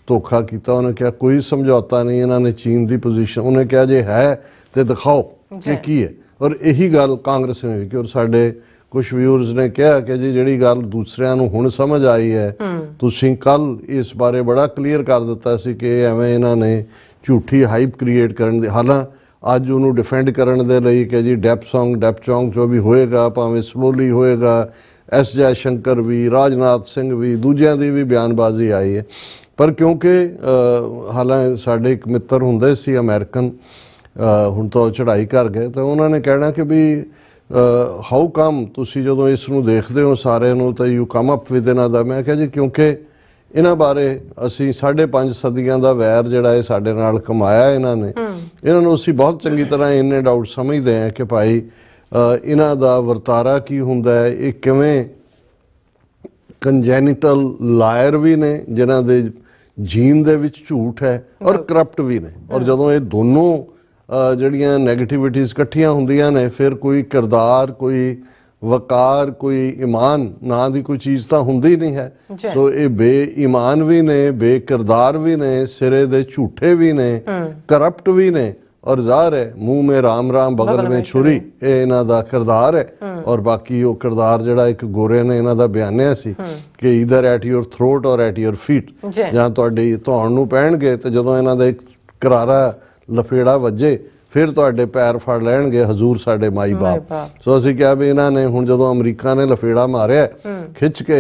S2: ਧੋਖਾ ਕੀਤਾ। ਉਹਨੇ ਕਿਹਾ ਕੋਈ ਸਮਝੌਤਾ ਨਹੀਂ, ਇਹਨਾਂ ਨੇ ਚੀਨ ਦੀ ਪੋਜੀਸ਼ਨ, ਉਹਨੇ ਕਿਹਾ ਜੇ ਹੈ ਤੇ ਦਿਖਾਓ ਕਿ ਕੀ ਹੈ। ਔਰ ਇਹੀ ਗੱਲ ਕਾਂਗਰਸ ਨੇ ਵੀ ਕਿ ਔਰ ਸਾਡੇ ਕੁਛ ਵਿਊਅਰਸ ਨੇ ਕਿਹਾ ਕਿ ਜੀ ਜਿਹੜੀ ਗੱਲ ਦੂਸਰਿਆਂ ਨੂੰ ਹੁਣ ਸਮਝ ਆਈ ਹੈ, ਤੁਸੀਂ ਕੱਲ ਇਸ ਬਾਰੇ ਬੜਾ ਕਲੀਅਰ ਕਰ ਦਿੱਤਾ ਸੀ ਕਿ ਐਵੇਂ ਇਹਨਾਂ ਨੇ ਝੂਠੀ ਹਾਈਪ ਕ੍ਰੀਏਟ ਕਰਨ ਦੇ, ਹਾਲਾਂ ਅੱਜ ਉਹਨੂੰ ਡਿਫੈਂਡ ਕਰਨ ਦੇ ਲਈ ਕਿ ਜੀ ਡੈਪਚੌਂਗ ਜੋ ਵੀ ਹੋਏਗਾ ਭਾਵੇਂ ਸਲੋਲੀ ਹੋਏਗਾ, ਐਸ ਜੈ ਸ਼ੰਕਰ ਵੀ, ਰਾਜਨਾਥ ਸਿੰਘ ਵੀ, ਦੂਜਿਆਂ ਦੀ ਵੀ ਬਿਆਨਬਾਜ਼ੀ ਆਈ ਹੈ। ਪਰ ਕਿਉਂਕਿ ਹਾਲਾਂ ਸਾਡੇ ਇੱਕ ਮਿੱਤਰ ਹੁੰਦੇ ਸੀ ਅਮਰੀਕਨ, ਹੁਣ ਤਾਂ ਚੜ੍ਹਾਈ ਕਰ ਗਏ, ਤਾਂ ਉਹਨਾਂ ਨੇ ਕਹਿਣਾ ਕਿ ਵੀ ਹਾਊ ਕਮ ਤੁਸੀਂ ਜਦੋਂ ਇਸ ਨੂੰ ਦੇਖਦੇ ਹੋ ਸਾਰਿਆਂ ਨੂੰ ਤਾਂ ਯੂ ਕਮ ਅਪ ਵਿਦ ਇਹਨਾਂ ਦਾ। ਮੈਂ ਕਿਹਾ ਜੀ ਕਿਉਂਕਿ ਇਹਨਾਂ ਬਾਰੇ ਅਸੀਂ 5.5 ਸਦੀਆਂ ਦਾ ਵੈਰ ਜਿਹੜਾ ਇਹ ਸਾਡੇ ਨਾਲ ਕਮਾਇਆ ਇਹਨਾਂ ਨੇ, ਇਹਨਾਂ ਨੂੰ ਅਸੀਂ ਬਹੁਤ ਚੰਗੀ ਤਰ੍ਹਾਂ ਇੰਨੇ ਡਾਊਟ ਸਮਝਦੇ ਹਾਂ ਕਿ ਭਾਈ ਇਹਨਾਂ ਦਾ ਵਰਤਾਰਾ ਕੀ ਹੁੰਦਾ ਹੈ, ਇਹ ਕਿਵੇਂ ਕੰਜੈਨੀਟਲ ਲਾਇਰ ਵੀ ਨੇ ਜਿਨ੍ਹਾਂ ਦੇ ਜੀਨ ਦੇ ਵਿੱਚ ਝੂਠ ਹੈ ਔਰ ਕਰਪਟ ਵੀ ਨੇ। ਔਰ ਜਦੋਂ ਇਹ ਦੋਨੋਂ ਜਿਹੜੀਆਂ ਨੈਗੇਟਿਵਿਟੀਜ਼ ਇਕੱਠੀਆਂ ਹੁੰਦੀਆਂ ਨੇ ਫਿਰ ਕੋਈ ਕਿਰਦਾਰ, ਕੋਈ ਵਕਾਰ, ਕੋਈ ਈਮਾਨ ਨਾਂ ਦੀ ਕੋਈ ਚੀਜ਼ ਤਾਂ ਹੁੰਦੀ ਨਹੀਂ ਹੈ। ਸੋ ਇਹ ਬੇਈਮਾਨ ਵੀ ਨੇ, ਬੇਕਿਰਦਾਰ ਵੀ ਨੇ, ਸਿਰੇ ਦੇ ਝੂਠੇ ਵੀ ਨੇ, ਕਰਪਟ ਵੀ ਨੇ। ਔਰ ਜ਼ਾਹਰ ਹੈ ਮੂੰਹ ਮੇ ਰਾਮ ਰਾਮ ਬਗਲ ਮੇ ਛੁਰੀ, ਇਹ ਇਹਨਾਂ ਦਾ ਕਿਰਦਾਰ ਹੈ। ਔਰ ਬਾਕੀ ਉਹ ਕਿਰਦਾਰ ਜਿਹੜਾ ਇੱਕ ਗੋਰੇ ਨੇ ਇਹਨਾਂ ਦਾ ਬਿਆਨਿਆ ਸੀ ਕਿ ਈਦਰ ਐਟ ਯੂਰ ਥਰੋਟ ਔਰ ਐਟ ਯੂਰ ਫੀਟ, ਜਾਂ ਤੁਹਾਡੀ ਧੌਣ ਨੂੰ ਪੈਣਗੇ ਤੇ ਜਦੋਂ ਇਹਨਾਂ ਦਾ ਇੱਕ ਕਰਾਰਾ ਲਫੇੜਾ ਵੱਜੇ ਫਿਰ ਤੁਹਾਡੇ ਪੈਰ ਫੜ ਲੈਣਗੇ ਹਜ਼ੂਰ ਸਾਡੇ ਮਾਈ ਬਾਪ। ਸੋ ਅਸੀਂ ਕਿਹਾ ਵੀ ਇਹਨਾਂ ਨੇ ਹੁਣ ਜਦੋਂ ਅਮਰੀਕਾ ਨੇ ਲਫੇੜਾ ਮਾਰਿਆ ਖਿੱਚ ਕੇ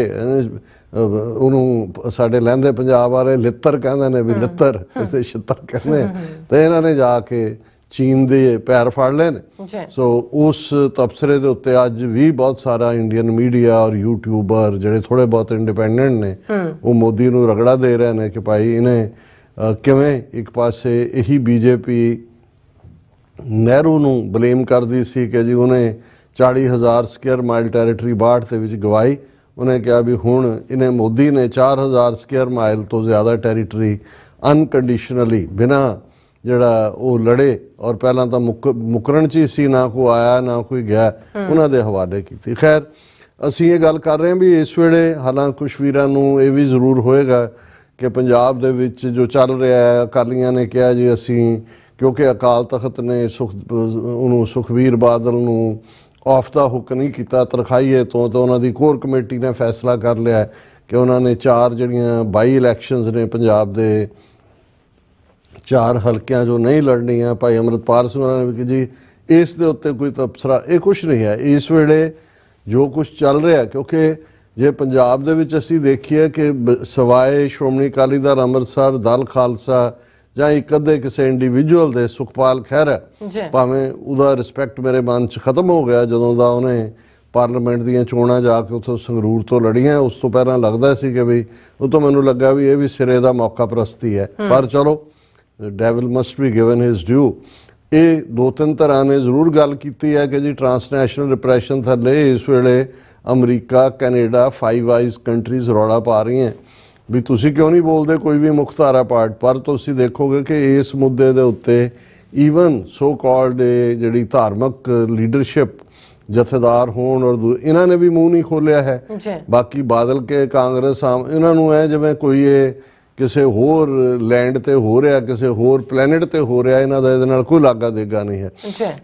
S2: ਉਹਨੂੰ, ਸਾਡੇ ਲਹਿੰਦੇ ਪੰਜਾਬ ਵਾਲੇ ਲਿੱਤਰ ਕਹਿੰਦੇ ਨੇ ਵੀ ਲਿੱਤਰ, ਕਿਸੇ ਛਿੱਤਰ ਕਹਿੰਦੇ, ਤੇ ਇਹਨਾਂ ਨੇ ਜਾ ਕੇ ਚੀਨ ਦੇ ਪੈਰ ਫੜ ਲਏ ਨੇ। ਸੋ ਉਸ ਤਬਸਰੇ ਦੇ ਉੱਤੇ ਅੱਜ ਵੀ ਬਹੁਤ ਸਾਰਾ ਇੰਡੀਅਨ ਮੀਡੀਆ ਔਰ ਯੂਟਿਊਬਰ ਜਿਹੜੇ ਥੋੜੇ ਬਹੁਤ ਇੰਡੀਪੈਂਡੈਂਟ ਨੇ ਉਹ ਮੋਦੀ ਨੂੰ ਰਗੜਾ ਦੇ ਰਹੇ ਨੇ ਕਿ ਭਾਈ ਇਹਨੇ ਕਿਵੇਂ ਇੱਕ ਪਾਸੇ ਇਹੀ ਬੀਜੇਪੀ ਨਹਿਰੂ ਨੂੰ ਬਲੇਮ ਕਰਦੀ ਸੀ ਕਿ ਜੀ ਉਹਨੇ 40,000 ਸਕੁਅਰ ਮਾਈਲ ਟੈਰੀਟਰੀ 62 ਦੇ ਵਿੱਚ ਗਵਾਈ। ਉਹਨੇ ਕਿਹਾ ਵੀ ਹੁਣ ਇਹਨੇ ਮੋਦੀ ਨੇ 4,000 ਸਕੁਅਰ ਮਾਈਲ ਤੋਂ ਜ਼ਿਆਦਾ ਟੈਰੀਟਰੀ ਅਨਕੰਡੀਸ਼ਨਲੀ ਬਿਨਾਂ ਜਿਹੜਾ ਉਹ ਲੜੇ ਔਰ ਪਹਿਲਾਂ ਤਾਂ ਮੁਕਰਨ 'ਚ ਹੀ ਸੀ, ਨਾ ਕੋਈ ਆਇਆ ਨਾ ਕੋਈ ਗਿਆ, ਉਹਨਾਂ ਦੇ ਹਵਾਲੇ ਕੀਤੀ। ਖੈਰ ਅਸੀਂ ਇਹ ਗੱਲ ਕਰ ਰਹੇ ਹਾਂ ਵੀ ਇਸ ਵੇਲੇ ਹਾਲਾਂਕਿ ਕੁਛ ਵੀਰਾਂ ਨੂੰ ਇਹ ਵੀ ਜ਼ਰੂਰ ਹੋਏਗਾ ਕਿ ਪੰਜਾਬ ਦੇ ਵਿੱਚ ਜੋ ਚੱਲ ਰਿਹਾ ਹੈ, ਅਕਾਲੀਆਂ ਨੇ ਕਿਹਾ ਜੀ ਅਸੀਂ, ਕਿਉਂਕਿ ਅਕਾਲ ਤਖਤ ਨੇ ਉਹਨੂੰ ਸੁਖਬੀਰ ਬਾਦਲ ਨੂੰ ਆਫ ਦਾ ਹੁੱਕ ਨਹੀਂ ਕੀਤਾ ਤਰਖਾਈਏ ਤੋਂ, ਤਾਂ ਉਹਨਾਂ ਦੀ ਕੋਰ ਕਮੇਟੀ ਨੇ ਫੈਸਲਾ ਕਰ ਲਿਆ ਕਿ ਉਹਨਾਂ ਨੇ 4 ਜਿਹੜੀਆਂ ਬਾਈ ਇਲੈਕਸ਼ਨਸ ਨੇ ਪੰਜਾਬ ਦੇ 4 ਹਲਕਿਆਂ 'ਚੋਂ ਨਹੀਂ ਲੜਨੀਆਂ। ਭਾਈ ਅੰਮ੍ਰਿਤਪਾਲ ਸਿੰਘ ਉਹਨਾਂ ਨੇ ਵੀ ਕਿ ਜੀ ਇਸ ਦੇ ਉੱਤੇ ਕੋਈ ਤਬਸਰਾ, ਇਹ ਕੁਛ ਨਹੀਂ ਹੈ ਇਸ ਵੇਲੇ ਜੋ ਕੁਛ ਚੱਲ ਰਿਹਾ। ਕਿਉਂਕਿ ਜੇ ਪੰਜਾਬ ਦੇ ਵਿੱਚ ਅਸੀਂ ਦੇਖੀਏ ਕਿ ਸਵਾਏ ਸ਼੍ਰੋਮਣੀ ਅਕਾਲੀ ਦਲ ਅੰਮ੍ਰਿਤਸਰ, ਦਲ ਖਾਲਸਾ ਜਾਂ ਇੱਕ ਅੱਧੇ ਕਿਸੇ ਇੰਡੀਵਿਜੂਅਲ ਦੇ, ਸੁਖਪਾਲ ਖਹਿਰਾ ਭਾਵੇਂ ਉਹਦਾ ਰਿਸਪੈਕਟ ਮੇਰੇ ਮਨ 'ਚ ਖਤਮ ਹੋ ਗਿਆ ਜਦੋਂ ਦਾ ਉਹਨੇ ਪਾਰਲੀਮੈਂਟ ਦੀਆਂ ਚੋਣਾਂ ਜਾ ਕੇ ਉੱਥੋਂ ਸੰਗਰੂਰ ਤੋਂ ਲੜੀਆਂ। ਉਸ ਤੋਂ ਪਹਿਲਾਂ ਲੱਗਦਾ ਸੀ ਕਿ ਵੀ ਉਹ ਤੋਂ ਮੈਨੂੰ ਲੱਗਾ ਵੀ ਇਹ ਵੀ ਸਿਰੇ ਦਾ ਮੌਕਾ ਪ੍ਰਸਤੀ ਹੈ, ਪਰ ਚਲੋ devil must be given his due. ਇਹ 2-3 ਤਰ੍ਹਾਂ ਨੇ ਜ਼ਰੂਰ ਗੱਲ ਕੀਤੀ ਹੈ ਕਿ ਜੀ ਟਰਾਂਸਨੈਸ਼ਨਲ ਰਿਪਰੈਸ਼ਨ ਥੱਲੇ ਇਸ ਵੇਲੇ ਅਮਰੀਕਾ, ਕੈਨੇਡਾ, 5 ਆਈਜ਼ ਕੰਟਰੀਜ਼ ਰੌਲਾ ਪਾ ਰਹੀਆਂ ਵੀ ਤੁਸੀਂ ਕਿਉਂ ਨਹੀਂ ਬੋਲਦੇ ਕੋਈ ਵੀ ਮੁੱਖ ਧਾਰਾ ਪਾਰਟ। ਪਰ ਤੁਸੀਂ ਦੇਖੋਗੇ ਕਿ ਇਸ ਮੁੱਦੇ ਦੇ ਉੱਤੇ ਈਵਨ ਸੋ ਕਾਲਡ ਜਿਹੜੀ ਧਾਰਮਿਕ ਲੀਡਰਸ਼ਿਪ ਜਥੇਦਾਰ ਹੋਣ ਔਰ ਇਹਨਾਂ ਨੇ ਵੀ ਮੂੰਹ ਨਹੀਂ ਖੋਲਿਆ ਹੈ। ਬਾਕੀ ਬਾਦਲ ਕੇ ਕਾਂਗਰਸ ਇਹਨਾਂ ਨੂੰ ਹੈ ਜਿਵੇਂ ਕੋਈ ਇਹ ਕਿਸੇ ਹੋਰ ਲੈਂਡ ਤੇ ਹੋ ਰਿਹਾ, ਕਿਸੇ ਹੋਰ ਪਲੈਨਟ ਤੇ ਹੋ ਰਿਹਾ, ਇਹਨਾਂ ਦਾ ਇਹਦੇ ਨਾਲ ਕੋਈ ਲਾਗਾ ਦੇਗਾ ਨਹੀਂ ਹੈ।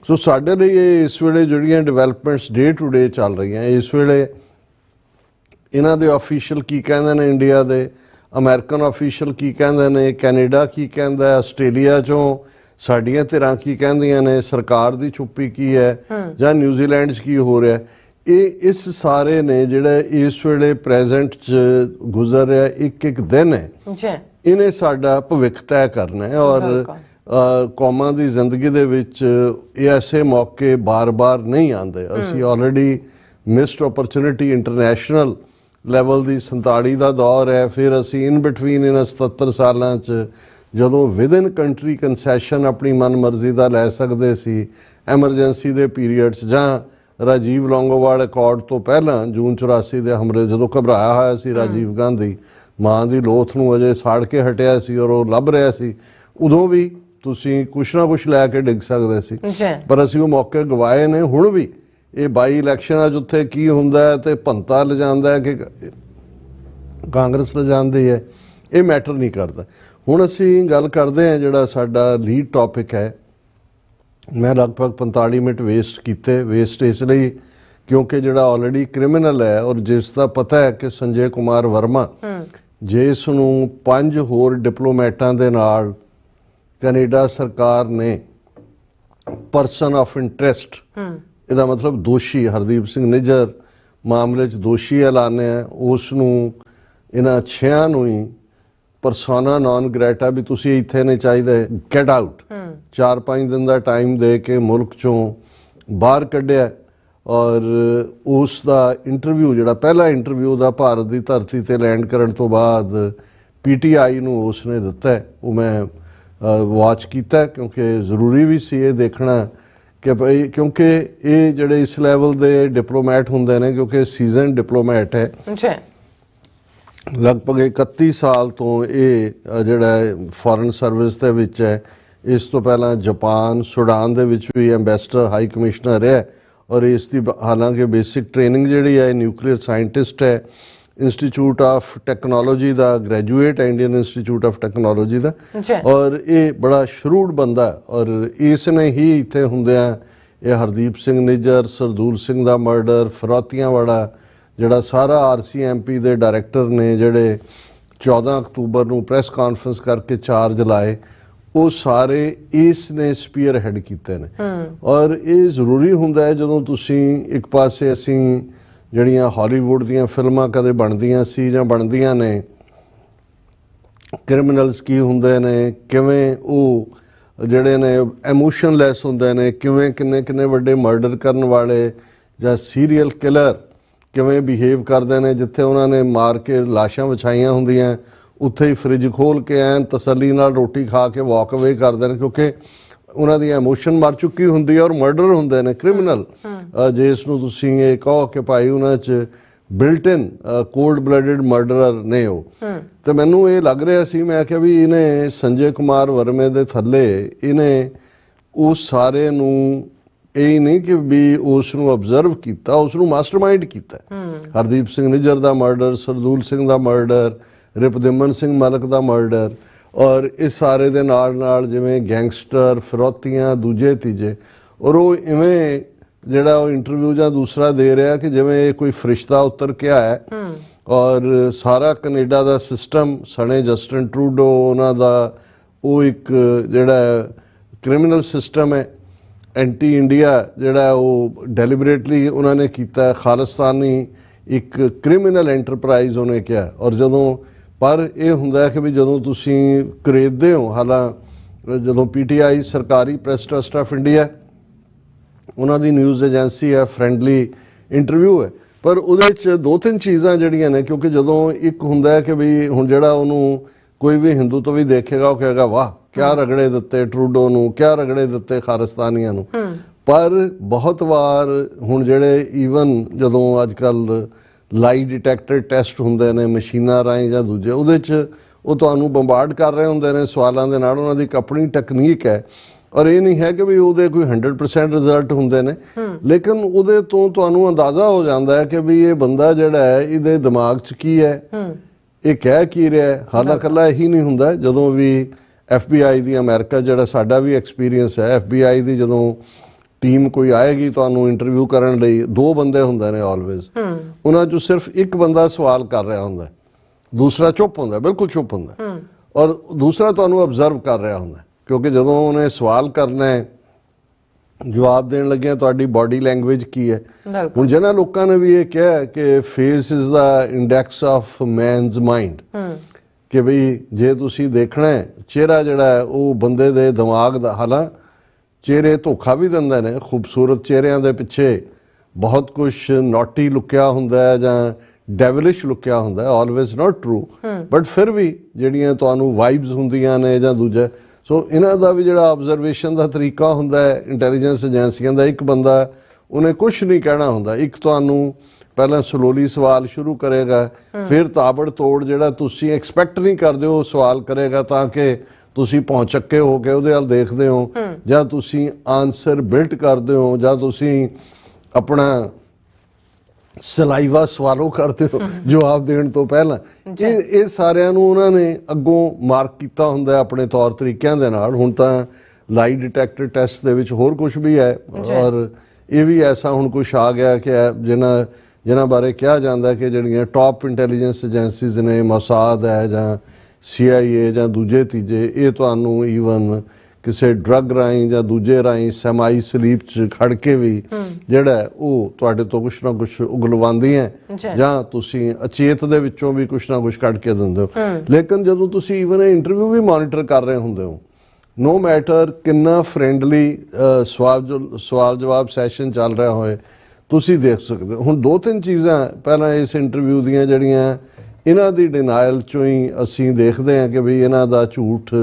S2: ਸੋ ਸਾਡੇ ਲਈ ਇਹ ਇਸ ਵੇਲੇ ਜਿਹੜੀਆਂ ਡਿਵੈਲਪਮੈਂਟਸ ਡੇ ਟੂ ਡੇ ਚੱਲ ਰਹੀਆਂ, ਇਸ ਵੇਲੇ ਇਹਨਾਂ ਦੇ ਆਫੀਸ਼ੀਅਲ ਕੀ ਕਹਿੰਦੇ ਨੇ, ਇੰਡੀਆ ਦੇ ਅਮਰੀਕਨ ਆਫੀਸ਼ੀਅਲ ਕੀ ਕਹਿੰਦੇ ਨੇ, ਕੈਨੇਡਾ ਕੀ ਕਹਿੰਦਾ, ਆਸਟ੍ਰੇਲੀਆ 'ਚੋਂ ਸਾਡੀਆਂ ਧਿਰਾਂ ਕੀ ਕਹਿੰਦੀਆਂ ਨੇ, ਸਰਕਾਰ ਦੀ ਚੁੱਪੀ ਕੀ ਹੈ, ਜਾਂ ਨਿਊਜ਼ੀਲੈਂਡ 'ਚ ਕੀ ਹੋ ਰਿਹਾ, ਇਹ ਇਸ ਸਾਰੇ ਨੇ ਜਿਹੜੇ ਇਸ ਵੇਲੇ ਪ੍ਰੈਜ਼ੈਂਟ 'ਚ ਗੁਜ਼ਰ ਰਿਹਾ ਇੱਕ ਦਿਨ ਹੈ, ਇਹਨੇ ਸਾਡਾ ਭਵਿੱਖ ਤੈਅ ਕਰਨਾ ਹੈ। ਔਰ ਕੌਮਾਂ ਦੀ ਜ਼ਿੰਦਗੀ ਦੇ ਵਿੱਚ ਐਸੇ ਮੌਕੇ ਬਾਰ-ਬਾਰ ਨਹੀਂ ਆਉਂਦੇ। ਅਸੀਂ already missed opportunity international level ਦੀ 47 ਦਾ ਦੌਰ ਹੈ, ਫਿਰ ਅਸੀਂ ਇਨ ਬਿਟਵੀਨ ਇਹਨਾਂ 77 ਸਾਲਾਂ 'ਚ ਜਦੋਂ ਵਿਦਨ ਕੰਟਰੀ ਕੰਸੈਸ਼ਨ ਆਪਣੀ ਮਨਮਰਜ਼ੀ ਦਾ ਲੈ ਸਕਦੇ ਸੀ ਐਮਰਜੈਂਸੀ ਦੇ ਪੀਰੀਅਡ 'ਚ, ਜਾਂ ਰਾਜੀਵ ਲੌਂਗੋਵਾਲ ਅਕੋਰਡ ਤੋਂ ਪਹਿਲਾਂ ਜੂਨ 84 ਦੇ ਹਮਲੇ ਜਦੋਂ ਘਬਰਾਇਆ ਹੋਇਆ ਸੀ ਰਾਜੀਵ ਗਾਂਧੀ, ਮਾਂ ਦੀ ਲੋਥ ਨੂੰ ਅਜੇ ਸਾੜ ਕੇ ਹਟਿਆ ਸੀ ਔਰ ਉਹ ਲੱਭ ਰਿਹਾ ਸੀ, ਉਦੋਂ ਵੀ ਤੁਸੀਂ ਕੁਛ ਨਾ ਕੁਛ ਲੈ ਕੇ ਡਿੱਗ ਸਕਦੇ ਸੀ, ਪਰ ਅਸੀਂ ਉਹ ਮੌਕੇ ਗਵਾਏ ਨੇ। ਹੁਣ ਵੀ ਇਹ 22 ਇਲੈਕਸ਼ਨਾਂ 'ਚ ਉੱਥੇ ਕੀ ਹੁੰਦਾ ਹੈ ਤੇ ਭੰਤਾ ਲਿਜਾਂਦਾ ਹੈ ਕਿ ਕਾਂਗਰਸ ਲਿਜਾਂਦੀ ਹੈ, ਇਹ ਮੈਟਰ ਨਹੀਂ ਕਰਦਾ। ਹੁਣ ਅਸੀਂ ਗੱਲ ਕਰਦੇ ਹਾਂ ਜਿਹੜਾ ਸਾਡਾ ਲੀਡ ਟੌਪਿਕ ਹੈ मैं लगभग 45 मिनट वेस्ट किए। वेस्ट इसलिए क्योंकि जिहड़ा ऑलरेडी क्रिमिनल है और जिसका पता है कि संजय कुमार वर्मा जिस नूं 5 होर डिप्लोमैटां दे नाल कनेडा सरकार ने परसन ऑफ इंटरेस्ट, ਇਹਦਾ मतलब दोषी हरदीप सिंह निज्जर मामले 'ਚ दोषी ऐलानिया, उस नूं इन्हां 6 नूं ही परसोना नॉन ग्रैटा भी तुसी इत्थे नहीं चाहिए, गेट आउट 4-5 दिन का टाइम दे के मुल्क चों बाहर कढ़िया। और उसका इंटरव्यू जिहड़ा पहला इंटरव्यू दा भारत की धरती ते लैंड करन तो बाद PTI नूं उसने दिता है, वो मैं वॉच किया क्योंकि जरूरी भी सी ये देखना कि भाई क्योंकि ये जिहड़े इस लैवल के डिप्लोमैट हुंदे ने, क्योंकि सीजन डिप्लोमैट है, लगभग 31 साल तो ये जिहड़ा फॉरेन सर्विस दे विच है। इस तो पहला जापान सूडान दे विच भी एंबेसडर हाई कमिश्नर है और इसकी हालांकि बेसिक ट्रेनिंग जिहड़ी है न्यूक्लीयर साइंटिस्ट है, इंस्टीट्यूट ऑफ टैक्नोलॉजी का ग्रैजुएट है, इंडियन इंस्टीट्यूट ऑफ टैक्नोलॉजी का, और ये बड़ा शरूड़ बंदा है। और इसने ही इत्थे हुंदियां ये हरदीप सिंह निज्जर, सरदूल सिंह का मर्डर, फिरौतियां वाला जिहड़ा सारा RCMP के डायरैक्टर ने जिहड़े 14 अक्तूबर नूं प्रैस कॉन्फ्रेंस करके चार्ज लाए, वो सारे इसने स्पीयर हैड कीते ने। और ये जरूरी हुंदा है जदों तुसीं एक पासे असीं जिहड़ियां हॉलीवुड दीयां फिल्मां कदे बनदियां सी जां बनदियां ने, क्रिमिनल्स की हुंदे ने, किवें वो जिहड़े ने एमोशनलैस हुंदे ने, किवें किन्ने किन्ने वड्डे मर्डर करन वाले जां सीरीयल किलर किवें बिहेव करते हैं, जिथे उन्होंने मार के लाशां विछाइयां होंदियां उत्थे ही फ्रिज खोल के ऐन तसल्ली नाल रोटी खा के वॉक अवे करते हैं, क्योंकि उन्हों दी इमोशन मर चुकी होंदी है और मर्डर होंदे ने क्रिमिनल। जिस नूं तुसीं ये कहो कि भाई उन्हां च built in cold blooded murderer ने हो, तो मैनूं ये लग रहा सी, मैं आख्या भी इन्हें संजय कुमार वर्मे दे थल्ले इन्हें उस सारे नूं यही नहीं कि भी उसनूं ऑबजर्व किया, उसनूं मास्टरमाइंड किया। हरदीप सिंह निज्जर का मर्डर, सरदूल सिंह का मर्डर, रिपदिमन सिंह मलक का मर्डर, और इस सारे दे नाल नाल जिवें गैंगस्टर, फिरौतियां दूजे तीजे, और वो इवें जिहड़ा इंटरव्यू जां दूसरा दे रहा कि जिवें कोई फरिश्ता उतर के आया और सारा कनेडा का सिस्टम सने जस्टिन ट्रूडो उन्हां दा वो एक जिहड़ा क्रिमिनल सिस्टम है, एंटी इंडिया जिहड़ा वो डेलीबरेटली उन्होंने किया, खालिस्तानी एक क्रिमिनल एंटरप्राइज उन्हें किया। और जदों पर यह हुंदा है कि भी जदों तुसीं खरीदते हो, हालां जदों PTI सरकारी प्रैस ट्रस्ट ऑफ इंडिया उन्हों दी न्यूज़ एजेंसी है, फ्रेंडली इंटरव्यू है, पर उहदे च 2-3 चीज़ां जिहड़ियां ने, क्योंकि जदों एक हुंदा है कि भी हुण जिहड़ा उहनूं कोई भी हिंदू तो भी देखेगा वो कहेगा वाह क्या रगड़े दिते ट्रूडो नूं, क्या रगड़े दिते खालिस्तानियां नूं। पर बहुत वार हुण जिहड़े ईवन जदों अजकल लाई डिटैक्टर टेस्ट हुंदे ने मशीनां राहीं जां दूजे, उहदे च वो तुहानूं बंबार्ड कर रहे हुंदे ने सवालां दे नाल, उन्हां दी इक अपनी टैकनीक है। और ये नहीं है कि भी उहदे कोई 100% रिजल्ट हुंदे ने, लेकिन उहदे तो तुहानूं अंदाजा हो जांदा है कि भी ये बंदा जिहड़ा है इहदे दिमाग च की है, ये कह की रहा है। हालांकि कल्ला यही नहीं हुंदा, जदों भी FBI दी अमेरिका जिहड़ा साडा भी एक्सपीरियंस है, FBI दी जदों टीम कोई आएगी तुहानूं इंटरव्यू करन लई, 2 बंदे हुंदे ने ऑलवेज, उन्हां चों सिर्फ एक बंदा सवाल कर रहा हुंदा, दूसरा चुप हुंदा, बिल्कुल चुप हुंदा, और दूसरा तुहानूं ऑबजर्व कर रहा हुंदा, क्योंकि जदों उन्हें सवाल करना है जवाब देन लगे तुहाडी बॉडी लैंग्वेज की है। हुण जिन्हां लोकां ने भी ये कहा कि face is the index of minus mind, कि बई जे तुसी देखना है चेहरा जिहड़ा है वो बंदे दे दिमाग दा, हालां चेहरे धोखा भी दिंदे ने, खूबसूरत चेहरिਆਂ दे पिछे बहुत कुछ नॉटी लुकिया हुंदा है जां डेविलिश लुकिया हुंदा है, ऑलवेज नॉट ट्रू, बट फिर भी जिहड़ियां तुहानूं वाइब्स हुंदियां ने जां दूजा, सो इन्हां दा भी जिहड़ा ऑबजरवेशन दा तरीका हुंदा है इंटैलीजेंस एजेंसियां दा, एक बंदा उन्हें कुछ नहीं कहना हुंदा, एक तुहानूं पहला स्लोली सवाल शुरू करेगा, फिर ताबड़ तोड़ जिहड़ा तुसी एक्सपैक्ट नहीं करदे हो सवाल करेगा, ताकि तुसी पहुंचके हो के उहदे हल देखदे हो, जां तुसी आंसर बिल्ट करदे हो, जां तुसी अपना सलाइवा सवालो करते हो जवाब देने तो पहला। ये सारिਆਂ ਨੂੰ ਉਹਨਾਂ ਨੇ ਅੱਗੋਂ ਮਾਰਕ ਕੀਤਾ ਹੁੰਦਾ ਆਪਣੇ ਤੌਰ ਤਰੀਕਿਆਂ ਦੇ ਨਾਲ। ਹੁਣ ਤਾਂ ਲਾਈ ਡਿਟੈਕਟਰ ਟੈਸਟ ਦੇ ਵਿੱਚ ਹੋਰ ਕੁਝ ਵੀ ਹੈ ਔਰ ਇਹ ਵੀ ਐਸਾ ਹੁਣ ਕੁਝ ਆ ਗਿਆ ਕਿ ਜਿਨ੍ਹਾਂ ਬਾਰੇ ਕਿਹਾ ਜਾਂਦਾ ਕਿ ਜਿਹੜੀਆਂ ਟੌਪ ਇੰਟੈਲੀਜੈਂਸ ਏਜੰਸੀਜ਼ ਨੇ, ਮੋਸਾਦ ਹੈ ਜਾਂ CIA ਜਾਂ ਦੂਜੇ ਤੀਜੇ, ਇਹ ਤੁਹਾਨੂੰ ਈਵਨ ਕਿਸੇ ਡਰੱਗ ਰਾਹੀਂ ਜਾਂ ਦੂਜੇ ਰਾਹੀਂ ਸੈਮਾਈ ਸਲੀਪ 'ਚ ਖੜ ਕੇ ਵੀ ਜਿਹੜਾ ਉਹ ਤੁਹਾਡੇ ਤੋਂ ਕੁਛ ਨਾ ਕੁਛ ਉਗਲਵਾਉਂਦੀਆਂ ਜਾਂ ਤੁਸੀਂ ਅਚੇਤ ਦੇ ਵਿੱਚੋਂ ਵੀ ਕੁਛ ਨਾ ਕੁਛ ਕੱਢ ਕੇ ਦਿੰਦੇ ਹੋ। ਲੇਕਿਨ ਜਦੋਂ ਤੁਸੀਂ ਈਵਨ ਇਹ ਇੰਟਰਵਿਊ ਵੀ ਮੋਨੀਟਰ ਕਰ ਰਹੇ ਹੁੰਦੇ ਹੋ, ਨੋ ਮੈਟਰ ਕਿੰਨਾ ਫਰੈਂਡਲੀ ਸਵਾਲ ਜਵਾਬ ਸੈਸ਼ਨ ਚੱਲ ਰਿਹਾ ਹੋਏ, ਤੁਸੀਂ ਦੇਖ ਸਕਦੇ ਹੋ। ਹੁਣ 2-3 ਚੀਜ਼ਾਂ ਪਹਿਲਾਂ ਇਸ ਇੰਟਰਵਿਊ ਦੀਆਂ ਜਿਹੜੀਆਂ ਇਹਨਾਂ ਦੀ ਡਿਨਾਇਲ 'ਚੋਂ ਹੀ ਅਸੀਂ ਦੇਖਦੇ ਹਾਂ ਕਿ ਵੀ ਇਹਨਾਂ ਦਾ ਝੂਠ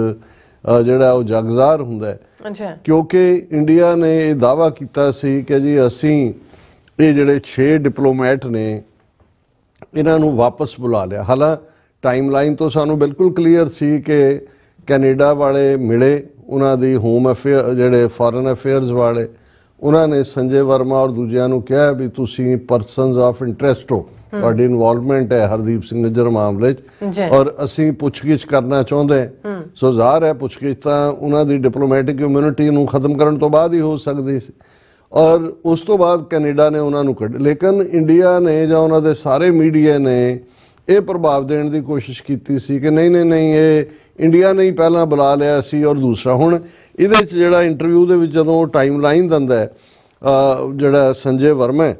S2: ਜਿਹੜਾ ਉਹ ਜਗਜ਼ਾਰ ਹੁੰਦਾ ਹੈ। ਕਿਉਂਕਿ ਇੰਡੀਆ ਨੇ ਇਹ ਦਾਅਵਾ ਕੀਤਾ ਸੀ ਕਿ ਜੀ ਅਸੀਂ ਇਹ ਜਿਹੜੇ 6 ਡਿਪਲੋਮੈਟ ਨੇ ਇਹਨਾਂ ਨੂੰ ਵਾਪਸ ਬੁਲਾ ਲਿਆ। ਹਾਲਾਂ ਟਾਈਮਲਾਈਨ ਤੋਂ ਸਾਨੂੰ ਬਿਲਕੁਲ ਕਲੀਅਰ ਸੀ ਕਿ ਕੈਨੇਡਾ ਵਾਲੇ ਮਿਲੇ, ਉਹਨਾਂ ਦੀ ਹੋਮ ਅਫੇਅਰ ਜਿਹੜੇ ਫੋਰਨ ਅਫੇਅਰਸ ਵਾਲੇ, ਉਹਨਾਂ ਨੇ ਸੰਜੇ ਵਰਮਾ ਔਰ ਦੂਜਿਆਂ ਨੂੰ ਕਿਹਾ ਵੀ ਤੁਸੀਂ ਪਰਸਨਸ ਆਫ ਇੰਟਰਸਟ ਹੋ, ਤੁਹਾਡੀ ਇਨਵੋਲਵਮੈਂਟ ਹੈ ਹਰਦੀਪ ਸਿੰਘ ਨਿੱਜਰ ਮਾਮਲੇ 'ਚ ਔਰ ਅਸੀਂ ਪੁੱਛਗਿੱਛ ਕਰਨਾ ਚਾਹੁੰਦੇ। ਸੋ ਜ਼ਾਹਰ ਹੈ ਪੁੱਛਗਿੱਛ ਤਾਂ ਉਹਨਾਂ ਦੀ ਡਿਪਲੋਮੈਟਿਕ ਇਮਿਊਨਿਟੀ ਨੂੰ ਖਤਮ ਕਰਨ ਤੋਂ ਬਾਅਦ ਹੀ ਹੋ ਸਕਦੀ ਸੀ ਔਰ ਉਸ ਤੋਂ ਬਾਅਦ ਕੈਨੇਡਾ ਨੇ ਉਹਨਾਂ ਨੂੰ ਕੱਢ। ਲੇਕਿਨ ਇੰਡੀਆ ਨੇ ਜਾਂ ਉਹਨਾਂ ਦੇ ਸਾਰੇ ਮੀਡੀਆ ਨੇ ਇਹ ਪ੍ਰਭਾਵ ਦੇਣ ਦੀ ਕੋਸ਼ਿਸ਼ ਕੀਤੀ ਸੀ ਕਿ ਨਹੀਂ ਇਹ ਇੰਡੀਆ ਨੇ ਹੀ ਪਹਿਲਾਂ ਬੁਲਾ ਲਿਆ ਸੀ। ਔਰ ਦੂਸਰਾ ਹੁਣ ਇਹਦੇ 'ਚ ਜਿਹੜਾ ਇੰਟਰਵਿਊ ਦੇ ਵਿੱਚ ਜਦੋਂ ਟਾਈਮ ਲਾਈਨ ਦਿੰਦਾ ਹੈ ਜਿਹੜਾ ਸੰਜੇ ਵਰਮਾ,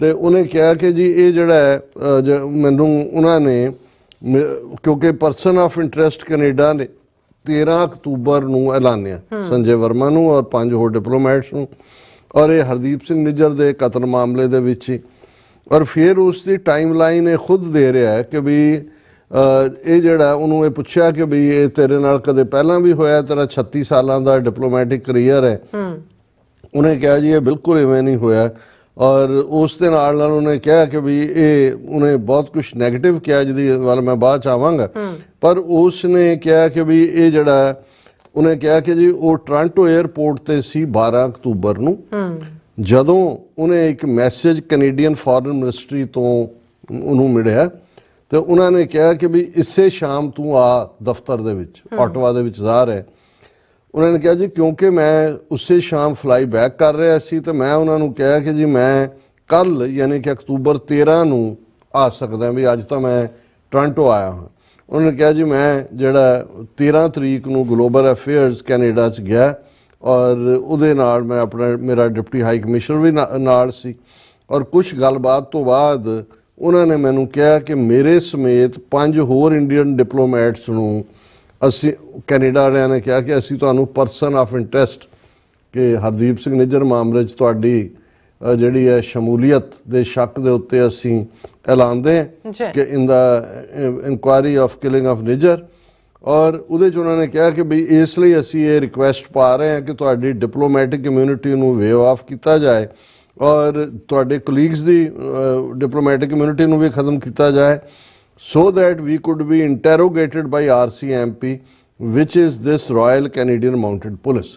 S2: ਤੇ ਉਹਨੇ ਕਿਹਾ ਕਿ ਜੀ ਇਹ ਜਿਹੜਾ ਮੈਨੂੰ ਉਹਨਾਂ ਨੇ ਕਿਉਂਕਿ ਪਰਸਨ ਆਫ ਇੰਟਰਸਟ ਕੈਨੇਡਾ ਨੇ 13 ਅਕਤੂਬਰ ਨੂੰ ਐਲਾਨਿਆ ਸੰਜੇ ਵਰਮਾ ਨੂੰ ਔਰ 5 ਹੋਰ ਡਿਪਲੋਮੈਟਸ ਨੂੰ, ਔਰ ਇਹ ਹਰਦੀਪ ਸਿੰਘ ਨਿੱਜਰ ਦੇ ਕਤਲ ਮਾਮਲੇ ਦੇ ਵਿੱਚ ਹੀ। ਔਰ ਫਿਰ ਉਸ ਦੀ ਟਾਈਮ ਲਾਈਨ ਇਹ ਖੁਦ ਦੇ ਰਿਹਾ ਹੈ ਕਿ ਵੀ ਇਹ ਜਿਹੜਾ ਉਹਨੂੰ ਇਹ ਪੁੱਛਿਆ ਕਿ ਵੀ ਇਹ ਤੇਰੇ ਨਾਲ ਕਦੇ ਪਹਿਲਾਂ ਵੀ ਹੋਇਆ, ਤੇਰਾ 36 ਸਾਲਾਂ ਦਾ ਡਿਪਲੋਮੈਟਿਕ ਕਰੀਅਰ ਹੈ। ਉਹਨੇ ਕਿਹਾ ਜੀ ਇਹ ਬਿਲਕੁਲ ਇਵੇਂ ਨਹੀਂ ਹੋਇਆ ਔਰ ਉਸ ਦੇ ਨਾਲ ਉਹਨੇ ਕਿਹਾ ਕਿ ਵੀ ਇਹ ਉਹਨੇ ਬਹੁਤ ਕੁਝ ਨੈਗੇਟਿਵ ਕਿਹਾ ਜਿਹਦੀ ਵੱਲ ਮੈਂ ਬਾਅਦ 'ਚ ਆਵਾਂਗਾ, ਪਰ ਉਸ ਨੇ ਕਿਹਾ ਕਿ ਵੀ ਇਹ ਜਿਹੜਾ ਉਹਨੇ ਕਿਹਾ ਕਿ ਜੀ ਉਹ ਟੋਰਾਂਟੋ 에ਅਰਪੋਰਟ ਤੇ ਸੀ 12 ਅਕਤੂਬਰ ਨੂੰ, ਜਦੋਂ ਉਹਨੇ ਇੱਕ ਮੈਸੇਜ ਕੈਨੇਡੀਅਨ ਫੋਰਨ ਮਿਨਿਸਟਰੀ ਤੋਂ ਉਹਨੂੰ ਮਿਲਿਆ ਤੇ ਉਹਨਾਂ ਨੇ ਕਿਹਾ ਕਿ ਵੀ ਇਸੇ ਸ਼ਾਮ ਤੂੰ ਆ ਦਫ਼ਤਰ ਦੇ ਵਿੱਚ, ਆਟਵਾ ਦੇ ਵਿੱਚ ਜ਼ਾਹਰ ਹੈ। ਉਹਨਾਂ ਨੇ ਕਿਹਾ ਜੀ ਕਿਉਂਕਿ ਮੈਂ ਉਸੇ ਸ਼ਾਮ ਫਲਾਈ ਬੈਕ ਕਰ ਰਿਹਾ ਸੀ ਤੇ ਮੈਂ ਉਹਨਾਂ ਨੂੰ ਕਿਹਾ ਕਿ ਜੀ ਮੈਂ ਕੱਲ ਯਾਨੀ ਕਿ ਅਕਤੂਬਰ 13 ਨੂੰ ਆ ਸਕਦਾ ਵੀ ਅੱਜ ਤਾਂ ਮੈਂ ਟੋਰਾਂਟੋ ਆਇਆ ਹਾਂ। ਉਹਨਾਂ ਨੇ ਕਿਹਾ ਜੀ ਮੈਂ ਜਿਹੜਾ 13 ਤਰੀਕ ਨੂੰ ਗਲੋਬਲ ਅਫੇਅਰਸ ਕੈਨੇਡਾ 'ਚ ਗਿਆ ਔਰ ਉਹਦੇ ਨਾਲ ਮੈਂ ਮੇਰਾ ਡਿਪਟੀ ਹਾਈ ਕਮਿਸ਼ਨਰ ਵੀ ਨਾਲ ਸੀ ਔਰ ਕੁਝ ਗੱਲਬਾਤ ਤੋਂ ਬਾਅਦ ਉਹਨਾਂ ਨੇ ਮੈਨੂੰ ਕਿਹਾ ਕਿ ਮੇਰੇ ਸਮੇਤ 5 ਹੋਰ ਇੰਡੀਅਨ ਡਿਪਲੋਮੈਟਸ ਨੂੰ ਅਸੀਂ ਕੈਨੇਡਾ ਵਾਲਿਆਂ ਨੇ ਕਿਹਾ ਕਿ ਅਸੀਂ ਤੁਹਾਨੂੰ ਪਰਸਨ ਆਫ ਇੰਟਰਸਟ ਕਿ ਹਰਦੀਪ ਸਿੰਘ ਨਿੱਜਰ ਮਾਮਲੇ 'ਚ ਤੁਹਾਡੀ ਜਿਹੜੀ ਹੈ ਸ਼ਮੂਲੀਅਤ ਦੇ ਸ਼ੱਕ ਦੇ ਉੱਤੇ ਅਸੀਂ ਐਲਾਨਦੇ ਹਾਂ ਕਿ in the inquiry of killing of Nijjar. ਔਰ ਉਹਦੇ 'ਚ ਉਹਨਾਂ ਨੇ ਕਿਹਾ ਕਿ ਵੀ ਇਸ ਲਈ ਅਸੀਂ ਇਹ ਰਿਕੁਐਸਟ ਪਾ ਰਹੇ ਹਾਂ ਕਿ ਤੁਹਾਡੀ ਡਿਪਲੋਮੈਟਿਕ ਇਮਿਊਨਿਟੀ ਨੂੰ ਵੇਵ ਆਫ ਕੀਤਾ ਜਾਏ ਔਰ ਤੁਹਾਡੇ ਕੋਲੀਗਸ ਦੀ ਡਿਪਲੋਮੈਟਿਕ ਇਮਿਊਨਿਟੀ ਨੂੰ ਵੀ ਖਤਮ ਕੀਤਾ ਜਾਏ so that we could be interrogated by RCMP, which is this Royal Canadian Mounted Police.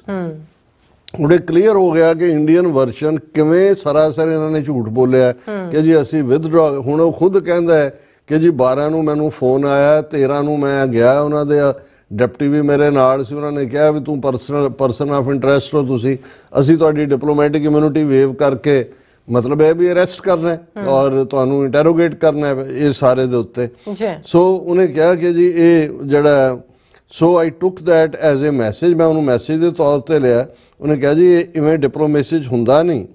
S2: ਉਹਦੇ ਕਲੀਅਰ ਹੋ ਗਿਆ ਕਿ ਇੰਡੀਅਨ ਵਰਸ਼ਨ ਕਿਵੇਂ ਸਰਾਸਰ ਇਹਨਾਂ ਨੇ ਝੂਠ ਬੋਲਿਆ ਕਿ ਜੀ ਅਸੀਂ ਵਿਦਡਰਾ। ਹੁਣ ਉਹ ਖੁਦ ਕਹਿੰਦਾ ਹੈ ਕਿ ਜੀ 12 ਨੂੰ ਮੈਨੂੰ ਫੋਨ ਆਇਆ, 13 ਨੂੰ ਮੈਂ ਗਿਆ, ਉਹਨਾਂ ਦੇ ਡਿਪਟੀ ਵੀ ਮੇਰੇ ਨਾਲ ਸੀ, ਉਹਨਾਂ ਨੇ ਕਿਹਾ ਵੀ ਤੂੰ ਪਰਸਨ ਆਫ ਇੰਟਰਸਟ ਹੋ, ਅਸੀਂ ਤੁਹਾਡੀ ਡਿਪਲੋਮੈਟਿਕ ਇਮਿਊਨਿਟੀ ਵੇਵ ਕਰਕੇ ਮਤਲਬ ਇਹ ਵੀ ਅਰੈਸਟ ਕਰਨਾ ਹੈ ਔਰ ਤੁਹਾਨੂੰ ਇੰਟਰੋਗੇਟ ਕਰਨਾ ਹੈ ਇਹ ਸਾਰੇ ਦੇ ਉੱਤੇ। ਸੋ ਉਹਨੇ ਕਿਹਾ ਕਿ ਜੀ ਇਹ ਜਿਹੜਾ ਸੋ ਆਈ ਟੁੱਕ ਦੈਟ ਐਜ਼ ਅ ਮੈਸੇਜ, ਮੈਂ ਉਹਨੂੰ ਮੈਸੇਜ ਦੇ ਤੌਰ ਤੇ ਲਿਆ। ਉਹਨੇ ਕਿਹਾ ਜੀ ਇਹ ਇਵੇਂ ਡਿਪਲੋਮੇਸੀ ਹੁੰਦਾ ਨਹੀਂ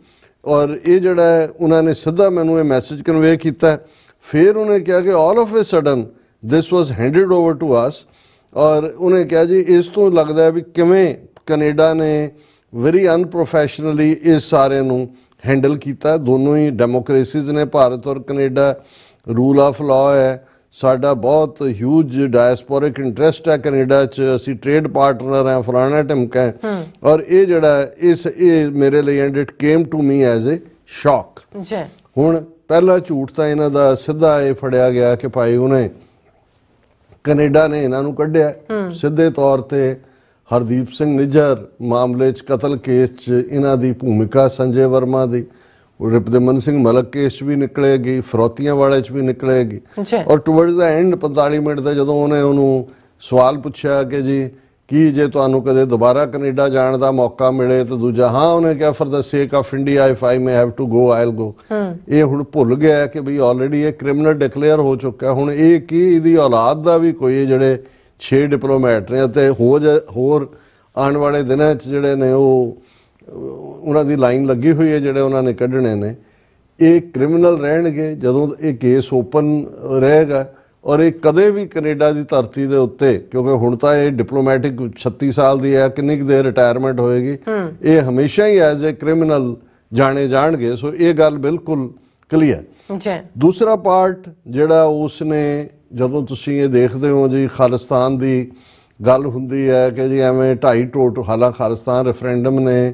S2: ਔਰ ਇਹ ਜਿਹੜਾ ਉਹਨਾਂ ਨੇ ਸਿੱਧਾ ਮੈਨੂੰ ਇਹ ਮੈਸੇਜ ਕਨਵੇ ਕੀਤਾ। ਫਿਰ ਉਹਨੇ ਕਿਹਾ ਕਿ all of a sudden this was handed over to us ਔਰ ਉਹਨੇ ਕਿਹਾ ਜੀ ਇਸ ਤੋਂ ਲੱਗਦਾ ਵੀ ਕਿਵੇਂ ਕੈਨੇਡਾ ਨੇ ਵੈਰੀ ਅਨਪ੍ਰੋਫੈਸ਼ਨਲੀ ਇਸ ਸਾਰੇ ਨੂੰ ਹੈਂਡਲ ਕੀਤਾ। ਦੋਨੋਂ ਹੀ ਡੈਮੋਕ੍ਰੇਸੀਜ਼ ਨੇ, ਭਾਰਤ ਔਰ ਕੈਨੇਡਾ, ਰੂਲ ਆਫ ਲਾਅ ਹੈ, ਸਾਡਾ ਬਹੁਤ ਹਿਊਜ ਡਾਇਸਪੋਰਿਕ ਇੰਟਰਸਟ ਹੈ ਕੈਨੇਡਾ 'ਚ, ਅਸੀਂ ਟ੍ਰੇਡ ਪਾਰਟਨਰ ਹਾਂ, ਫਲਾਣਾ ਢਮਕਾ ਹੈ ਔਰ ਇਹ ਜਿਹੜਾ ਇਹ ਮੇਰੇ ਲਈ and it came to me as a shock. ਹੁਣ ਪਹਿਲਾ ਝੂਠ ਤਾਂ ਇਹਨਾਂ ਦਾ ਸਿੱਧਾ ਇਹ ਫੜਿਆ ਗਿਆ ਕਿ ਭਾਈ ਉਹਨੇ ਕੈਨੇਡਾ ਨੇ ਇਹਨਾਂ ਨੂੰ ਕੱਢਿਆ ਸਿੱਧੇ ਤੌਰ ਤੇ। ਹਰਦੀਪ ਸਿੰਘ ਨਿੱਜਰ ਮਾਮਲੇ 'ਚ ਕਤਲ ਕੇਸ 'ਚ ਇਹਨਾਂ ਦੀ ਭੂਮਿਕਾ ਸੰਜੇ ਵਰਮਾ ਦੀ, ਰਿਪਦਮਨ ਸਿੰਘ ਮਲਕ ਕੇਸ 'ਚ ਵੀ ਨਿਕਲੇਗੀ, ਫਰੋਤੀਆਂ ਵਾਲੇ 'ਚ ਵੀ ਨਿਕਲੇਗੀ। ਔਰ ਟੁਵਰਡਸ ਦਾ ਐਂਡ 45 ਮਿੰਟ ਦਾ ਜਦੋਂ ਉਹਨੇ ਉਹਨੂੰ ਸਵਾਲ ਪੁੱਛਿਆ ਕਿ ਜੀ ਕਿ ਜੇ ਤੁਹਾਨੂੰ ਕਦੇ ਦੁਬਾਰਾ ਕੈਨੇਡਾ ਜਾਣ ਦਾ ਮੌਕਾ ਮਿਲੇ ਤਾਂ ਦੂਜਾ ਹਾਂ ਉਹਨੇ ਕਿਹਾ for the sake of India if I may have to go I'll go. ਇਹ ਹੁਣ ਭੁੱਲ ਗਿਆ ਕਿ ਵੀ ਆਲਰੇਡੀ ਇਹ ਕ੍ਰਿਮੀਨਲ ਡਿਕਲੇਅਰ ਹੋ ਚੁੱਕਾ। ਹੁਣ ਇਹ ਕੀ ਇਹਦੀ ਔਲਾਦ ਦਾ ਵੀ ਕੋਈ ਜਿਹੜੇ 6 ਡਿਪਲੋਮੈਟ ਨੇ ਅਤੇ ਹੋਰ ਆਉਣ ਵਾਲੇ ਦਿਨਾਂ 'ਚ ਜਿਹੜੇ ਨੇ ਉਹਨਾਂ ਦੀ ਲਾਈਨ ਲੱਗੀ ਹੋਈ ਹੈ ਜਿਹੜੇ ਉਹਨਾਂ ਨੇ ਕੱਢਣੇ ਨੇ, ਇਹ ਕ੍ਰਿਮੀਨਲ ਰਹਿਣਗੇ ਜਦੋਂ ਇਹ ਕੇਸ ਓਪਨ ਰਹੇਗਾ। ਔਰ ਇਹ ਕਦੇ ਵੀ ਕੈਨੇਡਾ ਦੀ ਧਰਤੀ ਦੇ ਉੱਤੇ, ਕਿਉਂਕਿ ਹੁਣ ਤਾਂ ਇਹ ਡਿਪਲੋਮੈਟਿਕ 36 ਸਾਲ ਦੀ ਹੈ, ਕਿੰਨੀ ਕੁ ਦੇਰ ਰਿਟਾਇਰਮੈਂਟ ਹੋਏਗੀ, ਇਹ ਹਮੇਸ਼ਾ ਹੀ ਐਜ਼ ਏ ਕ੍ਰਿਮੀਨਲ ਜਾਣੇ ਜਾਣਗੇ। ਸੋ ਇਹ ਗੱਲ ਬਿਲਕੁਲ ਕਲੀਅਰ। ਦੂਸਰਾ ਪਾਰਟ ਜਿਹੜਾ ਉਸਨੇ, ਜਦੋਂ ਤੁਸੀਂ ਇਹ ਦੇਖਦੇ ਹੋ ਜੀ ਖਾਲਿਸਤਾਨ ਦੀ ਗੱਲ ਹੁੰਦੀ ਹੈ ਕਿ ਜੀ ਐਵੇਂ 2.5 ਟੋਟ, ਹਾਲਾਂਕਿ ਖਾਲਿਸਤਾਨ ਰੈਫਰੈਂਡਮ ਨੇ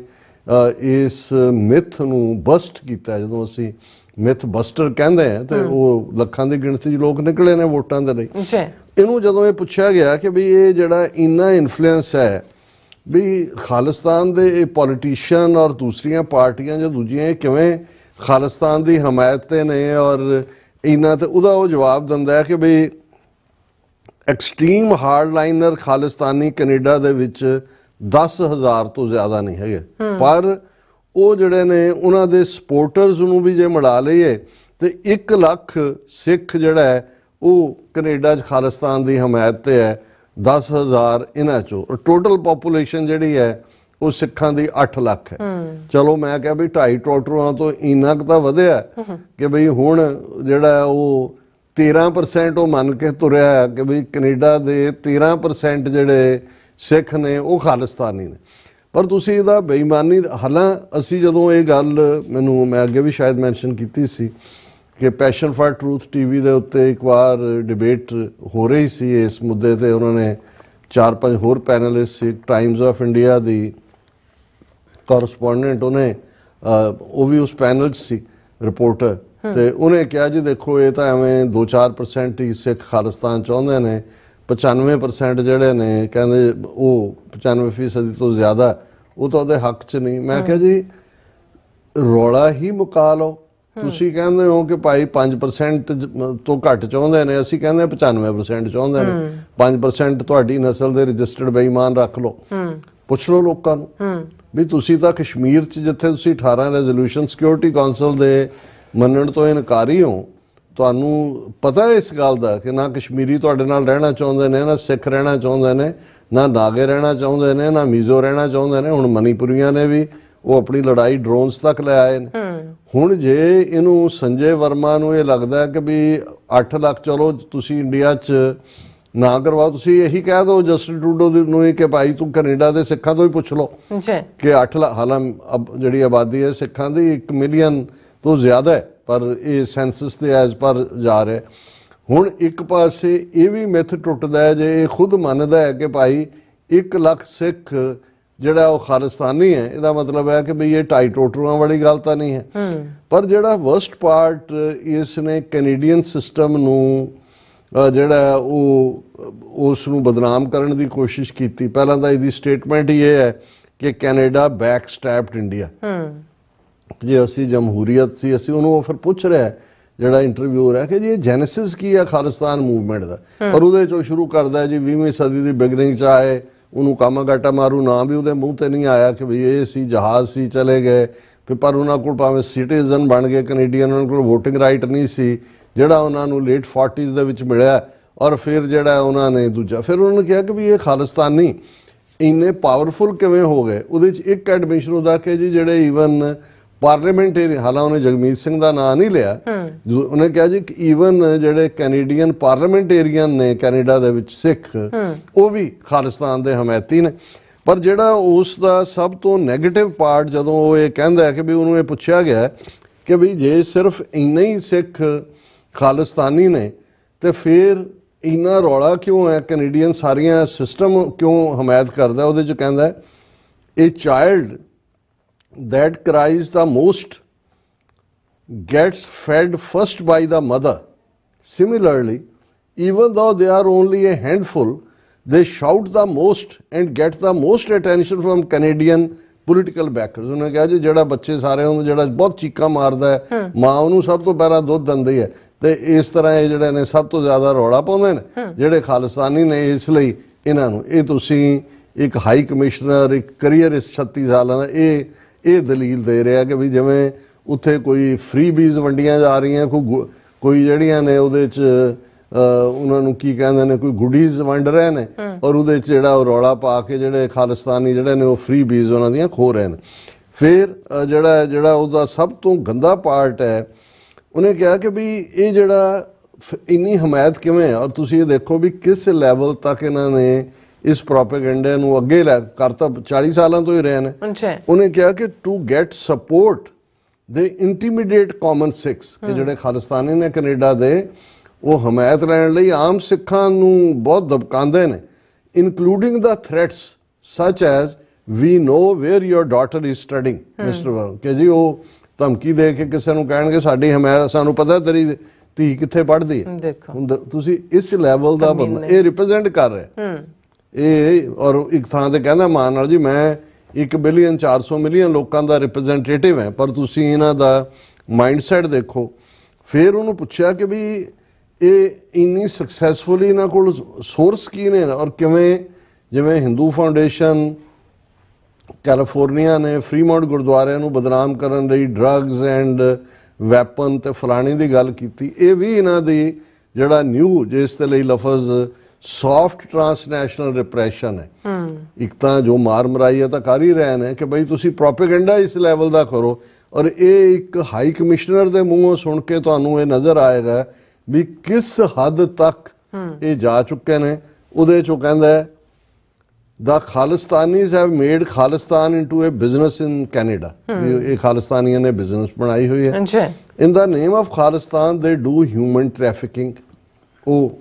S2: ਇਸ ਮਿਥ ਨੂੰ ਬਸਟ ਕੀਤਾ। ਜਦੋਂ ਅਸੀਂ ਮਿਥ ਬਸਟਰ ਕਹਿੰਦੇ ਆ ਤੇ ਉਹ ਲੱਖਾਂ ਦੀ ਗਿਣਤੀ 'ਚ ਲੋਕ ਨਿਕਲੇ ਨੇ ਵੋਟਾਂ ਦੇ ਲਈ। ਇਹਨੂੰ ਜਦੋਂ ਇਹ ਪੁੱਛਿਆ ਗਿਆ ਕਿ ਵੀ ਇਹ ਜਿਹੜਾ ਇੰਨਾ ਇਨਫਲੂਐਂਸ ਹੈ ਵੀ ਖਾਲਿਸਤਾਨ ਦੇ ਇਹ ਪੋਲੀਟੀਸ਼ੀਅਨ ਔਰ ਦੂਸਰੀਆਂ ਪਾਰਟੀਆਂ ਜੋ ਦੂਜੀਆਂ, ਇਹ ਕਿਵੇਂ ਖਾਲਿਸਤਾਨ ਦੀ ਹਮਾਇਤ ਤੇ ਨੇ ਔਰ ਇੰਨਾ, ਤੇ ਉਹਦਾ ਉਹ ਜਵਾਬ ਦਿੰਦਾ ਹੈ ਕਿ ਵੀ ਐਕਸਟ੍ਰੀਮ ਹਾਰਡਲਾਈਨਰ ਖਾਲਿਸਤਾਨੀ ਕੈਨੇਡਾ ਦੇ ਵਿੱਚ 10,000 ਤੋਂ ਜ਼ਿਆਦਾ ਨਹੀਂ ਹੈਗੇ, ਪਰ ਉਹ ਜਿਹੜੇ ਨੇ ਉਹਨਾਂ ਦੇ ਸਪੋਰਟਰਸ ਨੂੰ ਵੀ ਜੇ ਮਿਲਾ ਲਈਏ ਤੇ 1 ਲੱਖ ਸਿੱਖ ਜਿਹੜਾ ਹੈ ਉਹ ਕੈਨੇਡਾ 'ਚ ਖਾਲਿਸਤਾਨ ਦੀ ਹਮਾਇਤ ਤੇ ਹੈ। 10,000 ਇਹਨਾਂ 'ਚੋਂ ਟੋਟਲ ਪਾਪੂਲੇਸ਼ਨ ਜਿਹੜੀ ਹੈ ਉਹ ਸਿੱਖਾਂ ਦੀ 8 ਲੱਖ ਹੈ। ਚਲੋ ਮੈਂ ਕਿਹਾ ਵੀ 2.5 ਟੋਟਲਾਂ ਤੋਂ ਇੰਨਾ ਕੁ ਤਾਂ ਵਧਿਆ ਕਿ ਬਈ ਹੁਣ ਜਿਹੜਾ ਉਹ 13% ਉਹ ਮੰਨ ਕੇ ਤੁਰਿਆ ਹੈ ਕਿ ਬਈ ਕੈਨੇਡਾ ਦੇ 13% ਜਿਹੜੇ ਸਿੱਖ ਨੇ ਉਹ ਖਾਲਿਸਤਾਨੀ ਨੇ। ਪਰ ਤੁਸੀਂ ਇਹਦਾ ਬੇਈਮਾਨੀ, ਹਾਲਾਂ ਅਸੀਂ ਜਦੋਂ ਇਹ ਗੱਲ, ਮੈਂ ਅੱਗੇ ਵੀ ਸ਼ਾਇਦ ਮੈਂਸ਼ਨ ਕੀਤੀ ਸੀ ਕਿ ਪੈਸ਼ਨ ਫਾਰ ਟਰੂਥ ਟੀਵੀ ਦੇ ਉੱਤੇ ਇੱਕ ਵਾਰ ਡਿਬੇਟ ਹੋ ਰਹੀ ਸੀ ਇਸ ਮੁੱਦੇ ਤੇ। ਉਹਨਾਂ ਨੇ 4-5 ਹੋਰ panellist C, Times of India the correspondent ਉਹ ਵੀ ਉਸ ਪੈਨਲ 'ਚ ਸੀ, ਰਿਪੋਰਟਰ, ਤੇ ਉਹਨੇ ਕਿਹਾ ਜੀ ਦੇਖੋ ਇਹ ਤਾਂ ਐਵੇਂ 2-4% ਹੀ ਸਿੱਖ ਖਾਲਿਸਤਾਨ ਚਾਹੁੰਦੇ ਨੇ, 95% ਜਿਹੜੇ ਨੇ ਕਹਿੰਦੇ ਉਹ 95% ਤੋਂ ਜ਼ਿਆਦਾ ਉਹ ਤਾਂ ਉਹਦੇ ਹੱਕ 'ਚ ਨਹੀਂ। ਮੈਂ ਕਿਹਾ ਜੀ ਰੌਲਾ ਹੀ ਮੁਕਾ ਲਓ। ਤੁਸੀਂ ਕਹਿੰਦੇ ਹੋ ਕਿ ਭਾਈ 5% ਤੋਂ ਘੱਟ ਚਾਹੁੰਦੇ ਨੇ, ਅਸੀਂ ਕਹਿੰਦੇ 95% ਚਾਹੁੰਦੇ ਨੇ। 5% ਤੁਹਾਡੀ ਨਸਲ ਦੇ ਰਜਿਸਟਰਡ ਬੇਈਮਾਨ ਰੱਖ ਲਓ, ਪੁੱਛ ਲਓ ਲੋਕਾਂ ਨੂੰ ਵੀ ਤੁਸੀਂ ਤਾਂ ਕਸ਼ਮੀਰ 'ਚ ਜਿੱਥੇ ਤੁਸੀਂ 18 ਰੈਜ਼ੋਲੂਸ਼ਨ ਸਿਕਿਉਰਿਟੀ ਕੌਂਸਲ ਦੇ ਮੰਨਣ ਤੋਂ ਇਨਕਾਰੀ ਹੋ, ਤੁਹਾਨੂੰ ਪਤਾ ਹੈ ਇਸ ਗੱਲ ਦਾ ਕਿ ਨਾ ਕਸ਼ਮੀਰੀ ਤੁਹਾਡੇ ਨਾਲ ਰਹਿਣਾ ਚਾਹੁੰਦੇ ਨੇ, ਨਾ ਸਿੱਖ ਰਹਿਣਾ ਚਾਹੁੰਦੇ ਨੇ, ਨਾ ਨਾਗੇ ਰਹਿਣਾ ਚਾਹੁੰਦੇ ਨੇ, ਨਾ ਮੀਜ਼ੋ ਰਹਿਣਾ ਚਾਹੁੰਦੇ ਨੇ। ਹੁਣ ਮਨੀਪੁਰੀਆਂ ਨੇ ਵੀ ਉਹ ਆਪਣੀ ਲੜਾਈ ਡਰੋਨਸ ਤੱਕ ਲੈ ਆਏ ਨੇ। ਹੁਣ ਜੇ ਇਹਨੂੰ ਸੰਜੇ ਵਰਮਾ ਨੂੰ ਇਹ ਲੱਗਦਾ ਕਿ ਵੀ 8 ਲੱਖ ਚਲੋ ਤੁਸੀਂ ਇੰਡੀਆ 'ਚ ਨਾ ਕਰਵਾਓ, ਤੁਸੀਂ ਇਹੀ ਕਹਿ ਦਿਓ ਜਸਟਿਨ ਟਰੂਡੋ ਨੂੰ ਕਿ ਭਾਈ ਤੂੰ ਕੈਨੇਡਾ ਦੇ ਸਿੱਖਾਂ ਤੋਂ ਹੀ ਪੁੱਛ ਲਓ ਕਿ 8 ਲੱਖ, ਹਾਲਾਂਕਿ ਜਿਹੜੀ ਆਬਾਦੀ ਹੈ ਸਿੱਖਾਂ ਦੀ 1 ਮਿਲੀਅਨ ਤੋਂ ਜ਼ਿਆਦਾ ਹੈ, ਪਰ ਇਹ ਸੈਂਸਸ ਦੇ ਐਜ਼ ਪਰ ਜਾ ਰਿਹਾ। ਹੁਣ ਇੱਕ ਪਾਸੇ ਇਹ ਵੀ ਮਿਥ ਟੁੱਟਦਾ ਹੈ ਜੇ ਇਹ ਖੁਦ ਮੰਨਦਾ ਹੈ ਕਿ ਭਾਈ 1 ਲੱਖ ਸਿੱਖ ਜਿਹੜਾ ਉਹ ਖਾਲਿਸਤਾਨੀ ਹੈ, ਇਹਦਾ ਮਤਲਬ ਹੈ ਕਿ ਬਈ ਇਹ 2.5 ਟੋਟਲਾਂ ਵਾਲੀ ਗੱਲ ਤਾਂ ਨਹੀਂ ਹੈ। ਪਰ ਜਿਹੜਾ ਵਰਸਟ ਪਾਰਟ ਇਸ ਨੇ ਕੈਨੇਡੀਅਨ ਸਿਸਟਮ ਨੂੰ ਜਿਹੜਾ ਉਹ ਉਸ ਨੂੰ ਬਦਨਾਮ ਕਰਨ ਦੀ ਕੋਸ਼ਿਸ਼ ਕੀਤੀ। ਪਹਿਲਾਂ ਤਾਂ ਇਹਦੀ ਸਟੇਟਮੈਂਟ ਹੀ ਇਹ ਹੈ ਕਿ ਕੈਨੇਡਾ ਬੈਕ ਸਟੈਪਡ ਇੰਡੀਆ। ਜੇ ਅਸੀਂ ਜਮਹੂਰੀਅਤ ਸੀ, ਅਸੀਂ ਉਹਨੂੰ ਫਿਰ ਪੁੱਛ ਰਿਹਾ ਜਿਹੜਾ ਇੰਟਰਵਿਊਅਰ ਹੈ ਕਿ ਜੀ ਇਹ ਜੈਨੇਸਿਸ ਕੀ ਹੈ ਖਾਲਿਸਤਾਨ ਮੂਵਮੈਂਟ ਦਾ, ਪਰ ਉਹਦੇ ਚੋਂ ਸ਼ੁਰੂ ਕਰਦਾ ਜੀ 20ਵੀਂ ਸਦੀ ਦੀ ਬਿਗਨਿੰਗ 'ਚ ਆਏ, ਉਹਨੂੰ ਕਾਮਾਗਾਟਾ ਮਾਰੂ ਨਾਂ ਵੀ ਉਹਦੇ ਮੂੰਹ ਤੇ ਨਹੀਂ ਆਇਆ ਕਿ ਵੀ ਇਹ ਸੀ, ਜਹਾਜ਼ ਸੀ, ਚਲੇ ਗਏ। ਫਿਰ ਪਰ ਉਹਨਾਂ ਕੋਲ ਭਾਵੇਂ ਸਿਟੀਜ਼ਨ ਬਣ ਗਏ ਕੈਨੇਡੀਅਨ, ਉਹਨਾਂ ਕੋਲ ਵੋਟਿੰਗ ਰਾਈਟ ਨਹੀਂ ਸੀ ਜਿਹੜਾ ਉਹਨਾਂ ਨੂੰ ਲੇਟ 40s ਦੇ ਵਿੱਚ ਮਿਲਿਆ। ਔਰ ਫਿਰ ਜਿਹੜਾ ਉਹਨਾਂ ਨੇ ਦੂਜਾ, ਫਿਰ ਉਹਨਾਂ ਨੇ ਕਿਹਾ ਕਿ ਵੀ ਇਹ ਖਾਲਿਸਤਾਨੀ ਇੰਨੇ ਪਾਵਰਫੁਲ ਕਿਵੇਂ ਹੋ ਗਏ। ਉਹਦੇ 'ਚ ਇੱਕ ਐਡਮਿਸ਼ਨ ਉਹਦਾ ਕਿ ਜੀ ਜਿਹੜੇ ਈਵਨ ਪਾਰਲੀਮੈਂਟੇਰੀਅਨ, ਹਾਲਾਂ ਉਹਨੇ ਜਗਮੀਤ ਸਿੰਘ ਦਾ ਨਾਂ ਨਹੀਂ ਲਿਆ, ਉਹਨੇ ਕਿਹਾ ਜੀ ਕਿ ਈਵਨ ਜਿਹੜੇ ਕੈਨੇਡੀਅਨ ਪਾਰਲੀਮੈਂਟੇਰੀਅਨ ਨੇ ਕੈਨੇਡਾ ਦੇ ਵਿੱਚ ਸਿੱਖ, ਉਹ ਵੀ ਖਾਲਿਸਤਾਨ ਦੇ ਹਮਾਇਤੀ ਨੇ। ਪਰ ਜਿਹੜਾ ਉਸ ਦਾ ਸਭ ਤੋਂ ਨੈਗੇਟਿਵ ਪਾਰਟ, ਜਦੋਂ ਉਹ ਇਹ ਕਹਿੰਦਾ ਹੈ ਕਿ ਵੀ ਉਹਨੂੰ ਇਹ ਪੁੱਛਿਆ ਗਿਆ ਕਿ ਵੀ ਜੇ ਸਿਰਫ ਇੰਨੇ ਹੀ ਸਿੱਖ ਖਾਲਿਸਤਾਨੀ ਨੇ ਤੇ ਫਿਰ ਇੰਨਾ ਰੌਲਾ ਕਿਉਂ ਹੈ, ਕੈਨੇਡੀਅਨ ਸਾਰੀਆਂ ਸਿਸਟਮ ਕਿਉਂ ਹਮਾਇਤ ਕਰਦਾ। ਉਹਦੇ 'ਚ ਕਹਿੰਦਾ ਇਹ child that cries the most gets fed first by the mother. Similarly, even though they are only a handful, they shout the most and get the most attention from Canadian political backers. ਉਹਨੇ ਕਿਹਾ ਜੀ ਜਿਹੜਾ ਬੱਚੇ ਸਾਰੇ ਉਹਨੂੰ ਜਿਹੜਾ ਬਹੁਤ ਚੀਕਾਂ ਮਾਰਦਾ ਹੈ, ਮਾਂ ਉਹਨੂੰ ਸਭ ਤੋਂ ਪਹਿਲਾਂ ਦੁੱਧ ਦਿੰਦੀ ਹੈ, ਤੇ ਇਸ ਤਰ੍ਹਾਂ ਇਹ ਜਿਹੜੇ ਨੇ ਸਭ ਤੋਂ ਜ਼ਿਆਦਾ ਰੌਲਾ ਪਾਉਂਦੇ ਨੇ ਜਿਹੜੇ ਖਾਲਿਸਤਾਨੀ ਨੇ। ਇਸ ਲਈ ਇਹਨਾਂ ਨੂੰ ਇਹ ਤੁਸੀਂ ਇੱਕ ਹਾਈ ਕਮਿਸ਼ਨਰ, ਇੱਕ ਕਰੀਅਰਿਸਟ 36 ਸਾਲਾਂ ਦਾ ਇਹ ਦਲੀਲ ਦੇ ਰਿਹਾ ਕਿ ਵੀ ਜਿਵੇਂ ਉੱਥੇ ਕੋਈ ਫ੍ਰੀ ਬੀਜ਼ ਵੰਡੀਆਂ ਜਾ ਰਹੀਆਂ, ਕੋਈ ਜਿਹੜੀਆਂ ਨੇ ਉਹਦੇ 'ਚ ਉਹਨਾਂ ਨੂੰ ਕੀ ਕਹਿੰਦੇ ਨੇ, ਕੋਈ ਗੁੱਡੀਜ਼ ਵੰਡ ਰਹੇ ਨੇ ਔਰ ਉਹਦੇ 'ਚ ਜਿਹੜਾ ਉਹ ਰੌਲਾ ਪਾ ਕੇ ਜਿਹੜੇ ਖਾਲਿਸਤਾਨੀ ਜਿਹੜੇ ਨੇ ਉਹ ਫ੍ਰੀ ਬੀਜ਼ ਉਹਨਾਂ ਦੀਆਂ ਖੋ ਰਹੇ ਨੇ। ਫਿਰ ਜਿਹੜਾ ਉਹਦਾ ਸਭ ਤੋਂ ਗੰਦਾ ਪਾਰਟ ਹੈ, ਉਹਨੇ ਕਿਹਾ ਕਿ ਵੀ ਇਹ ਜਿਹੜਾ ਇੰਨੀ ਹਮਾਇਤ ਕਿਵੇਂ ਹੈ, ਔਰ ਤੁਸੀਂ ਇਹ ਦੇਖੋ ਵੀ ਕਿਸ ਲੈਵਲ ਤੱਕ ਇਹਨਾਂ ਨੇ ਇਸ ਪ੍ਰੋਪੇਗੈਂਡਾ ਨੂੰ ਅੱਗੇ ਲੈ ਕਰ ਤਾਂ 40 ਸਾਲਾਂ ਤੋਂ ਹੀ ਰਹੇ ਨੇ। ਉਹਨੇ ਕਿਹਾ ਕਿ ਟੂ ਗੈਟ ਸਪੋਰਟ ਦੇ ਇੰਟੀਮੀਡੀਏਟ ਕਾਮਨ ਸਿੱਖਸ, ਕਿ ਜਿਹੜੇ ਖਾਲਿਸਤਾਨੀ ਨੇ ਕੈਨੇਡਾ ਦੇ, ਉਹ ਹਮਾਇਤ ਲੈਣ ਲਈ ਆਮ ਸਿੱਖਾਂ ਨੂੰ ਬਹੁਤ ਦਬਕਾਉਂਦੇ ਨੇ, including the threats such as we know where your daughter is studying Mr Verma, ਕਿ ਜੀ ਉਹ ਧਮਕੀ ਦੇ ਕੇ ਕਿਸੇ ਨੂੰ ਕਹਿਣਗੇ ਸਾਡੀ ਹਮਾਇਤ, ਸਾਨੂੰ ਪਤਾ ਤੇਰੀ ਧੀ ਕਿੱਥੇ ਪੜ੍ਹਦੀ ਹੈ। ਤੁਸੀਂ ਇਸ ਲੈਵਲ ਦਾ ਬੰਦਾ ਇਹ ਰਿਪਰੈਜ਼ੈਂਟ ਕਰ ਰਿਹਾ ਇਹ, ਔਰ ਇੱਕ ਥਾਂ ਤੇ ਕਹਿੰਦਾ ਮਾਨ ਨਾਲ ਜੀ ਮੈਂ 1 ਬਿਲੀਅਨ 400 ਮਿਲੀਅਨ ਲੋਕਾਂ ਦਾ ਰਿਪਰੈਜ਼ੈਂਟੇਟਿਵ ਹੈ, ਪਰ ਤੁਸੀਂ ਇਹਨਾਂ ਦਾ ਮਾਈਂਡਸੈਟ ਦੇਖੋ। ਫਿਰ ਉਹਨੂੰ ਪੁੱਛਿਆ ਕਿ ਵੀ ਇਹ ਇੰਨੀ ਸਕਸੈਸਫੁਲੀ ਇਹਨਾਂ ਕੋਲ ਸੋਰਸ ਕੀ ਨੇ ਔਰ ਕਿਵੇਂ, ਜਿਵੇਂ ਹਿੰਦੂ ਫਾਊਂਡੇਸ਼ਨ ਕੈਲੀਫੋਰਨੀਆ ਨੇ ਫਰੀਮੌਂਟ ਗੁਰਦੁਆਰਿਆਂ ਨੂੰ ਬਦਨਾਮ ਕਰਨ ਲਈ ਡਰੱਗਸ ਐਂਡ ਵੈਪਨ ਤੇ ਫਲਾਣੀ ਦੀ ਗੱਲ ਕੀਤੀ, ਇਹ ਵੀ ਇਹਨਾਂ ਦੀ ਜਿਹੜਾ ਨਿਊ ਜਿਸ ਦੇ ਲਈ ਲਫ਼ਜ਼ ਸੌਫਟ ਟ੍ਰਾਂਸਨੈਸ਼ਨਲ ਰਿਪਰੈਸ਼ਨ ਹੈ। ਇੱਕ ਤਾਂ ਜੋ ਮਾਰ ਮਰਾਈ ਹੈ ਤਾਂ ਕਰ ਹੀ ਰਹੇ ਨੇ ਕਿ ਬਈ ਤੁਸੀਂ ਪ੍ਰੋਪੇਗੈਂਡਾ ਇਸ ਲੈਵਲ ਦਾ ਕਰੋ, ਔਰ ਇਹ ਇੱਕ ਹਾਈ ਕਮਿਸ਼ਨਰ ਦੇ ਮੂੰਹੋਂ ਸੁਣ ਕੇ ਤੁਹਾਨੂੰ ਇਹ ਨਜ਼ਰ ਆਏਗਾ ਵੀ ਕਿਸ ਹੱਦ ਤੱਕ ਇਹ ਜਾ ਚੁੱਕੇ ਨੇ। ਉਹਦੇ ਚੋਂ ਕਹਿੰਦਾ The Khalistanis have made Khalistan into a business in Canada. ਇਹ ਖਾਲਿਸਤਾਨੀਆਂ ਨੇ ਬਿਜ਼ਨਸ ਬਣਾਈ ਹੋਈ ਹੈ। In the name of Khalistan they do human trafficking. ਉਹ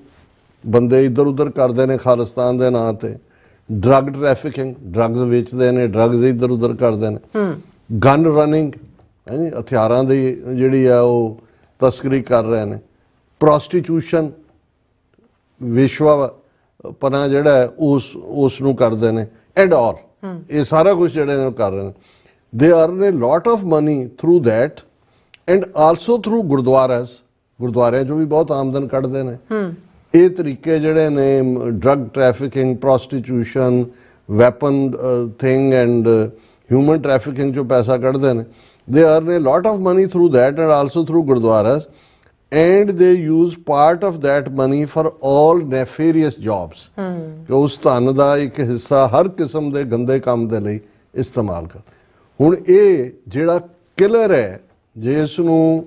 S2: ਬੰਦੇ ਇੱਧਰ ਉੱਧਰ ਕਰਦੇ ਨੇ ਖਾਲਿਸਤਾਨ ਦੇ ਨਾਂ ਤੇ। ਡਰੱਗ ਟ੍ਰੈਫਿਕਿੰਗ, ਡਰੱਗਸ ਵੇਚਦੇ ਨੇ, ਡਰੱਗਸ ਇੱਧਰ ਉੱਧਰ ਕਰਦੇ ਨੇ। ਗਨ ਰਨਿੰਗ, ਹਥਿਆਰਾਂ ਦੀ ਜਿਹੜੀ ਆ ਉਹ ਤਸਕਰੀ ਕਰ ਰਹੇ ਨੇ। ਪ੍ਰੋਸਟੀਟਿਊਸ਼ਨ, ਵਿਸ਼ਵਾ ਪਨਾ ਜਿਹੜਾ ਹੈ ਉਸ ਨੂੰ ਕਰਦੇ ਨੇ। ਐਂਡ ਆਲ ਇਹ ਸਾਰਾ ਕੁਝ ਜਿਹੜੇ ਨੇ ਉਹ ਕਰ ਰਹੇ ਨੇ। They earn a lot of money through that and also through ਗੁਰਦੁਆਰਿਆਂ ਚੋਂ ਵੀ ਬਹੁਤ ਆਮਦਨ ਕੱਢਦੇ ਨੇ। ਇਹ ਤਰੀਕੇ ਜਿਹੜੇ ਨੇ drug trafficking, prostitution, weapon thing and human trafficking ਚੋਂ ਪੈਸਾ ਕੱਢਦੇ ਨੇ। They earn a lot of money through that and also through gurdwaras and they use part of that money for all nefarious jobs. ਕਿ ਉਸ ਧਨ ਦਾ ਇੱਕ ਹਿੱਸਾ ਹਰ ਕਿਸਮ ਦੇ ਗੰਦੇ ਕੰਮ ਦੇ ਲਈ ਇਸਤੇਮਾਲ ਕਰ। ਹੁਣ ਇਹ ਜਿਹੜਾ ਕਿਲਰ ਹੈ, ਜੇ ਇਸ ਨੂੰ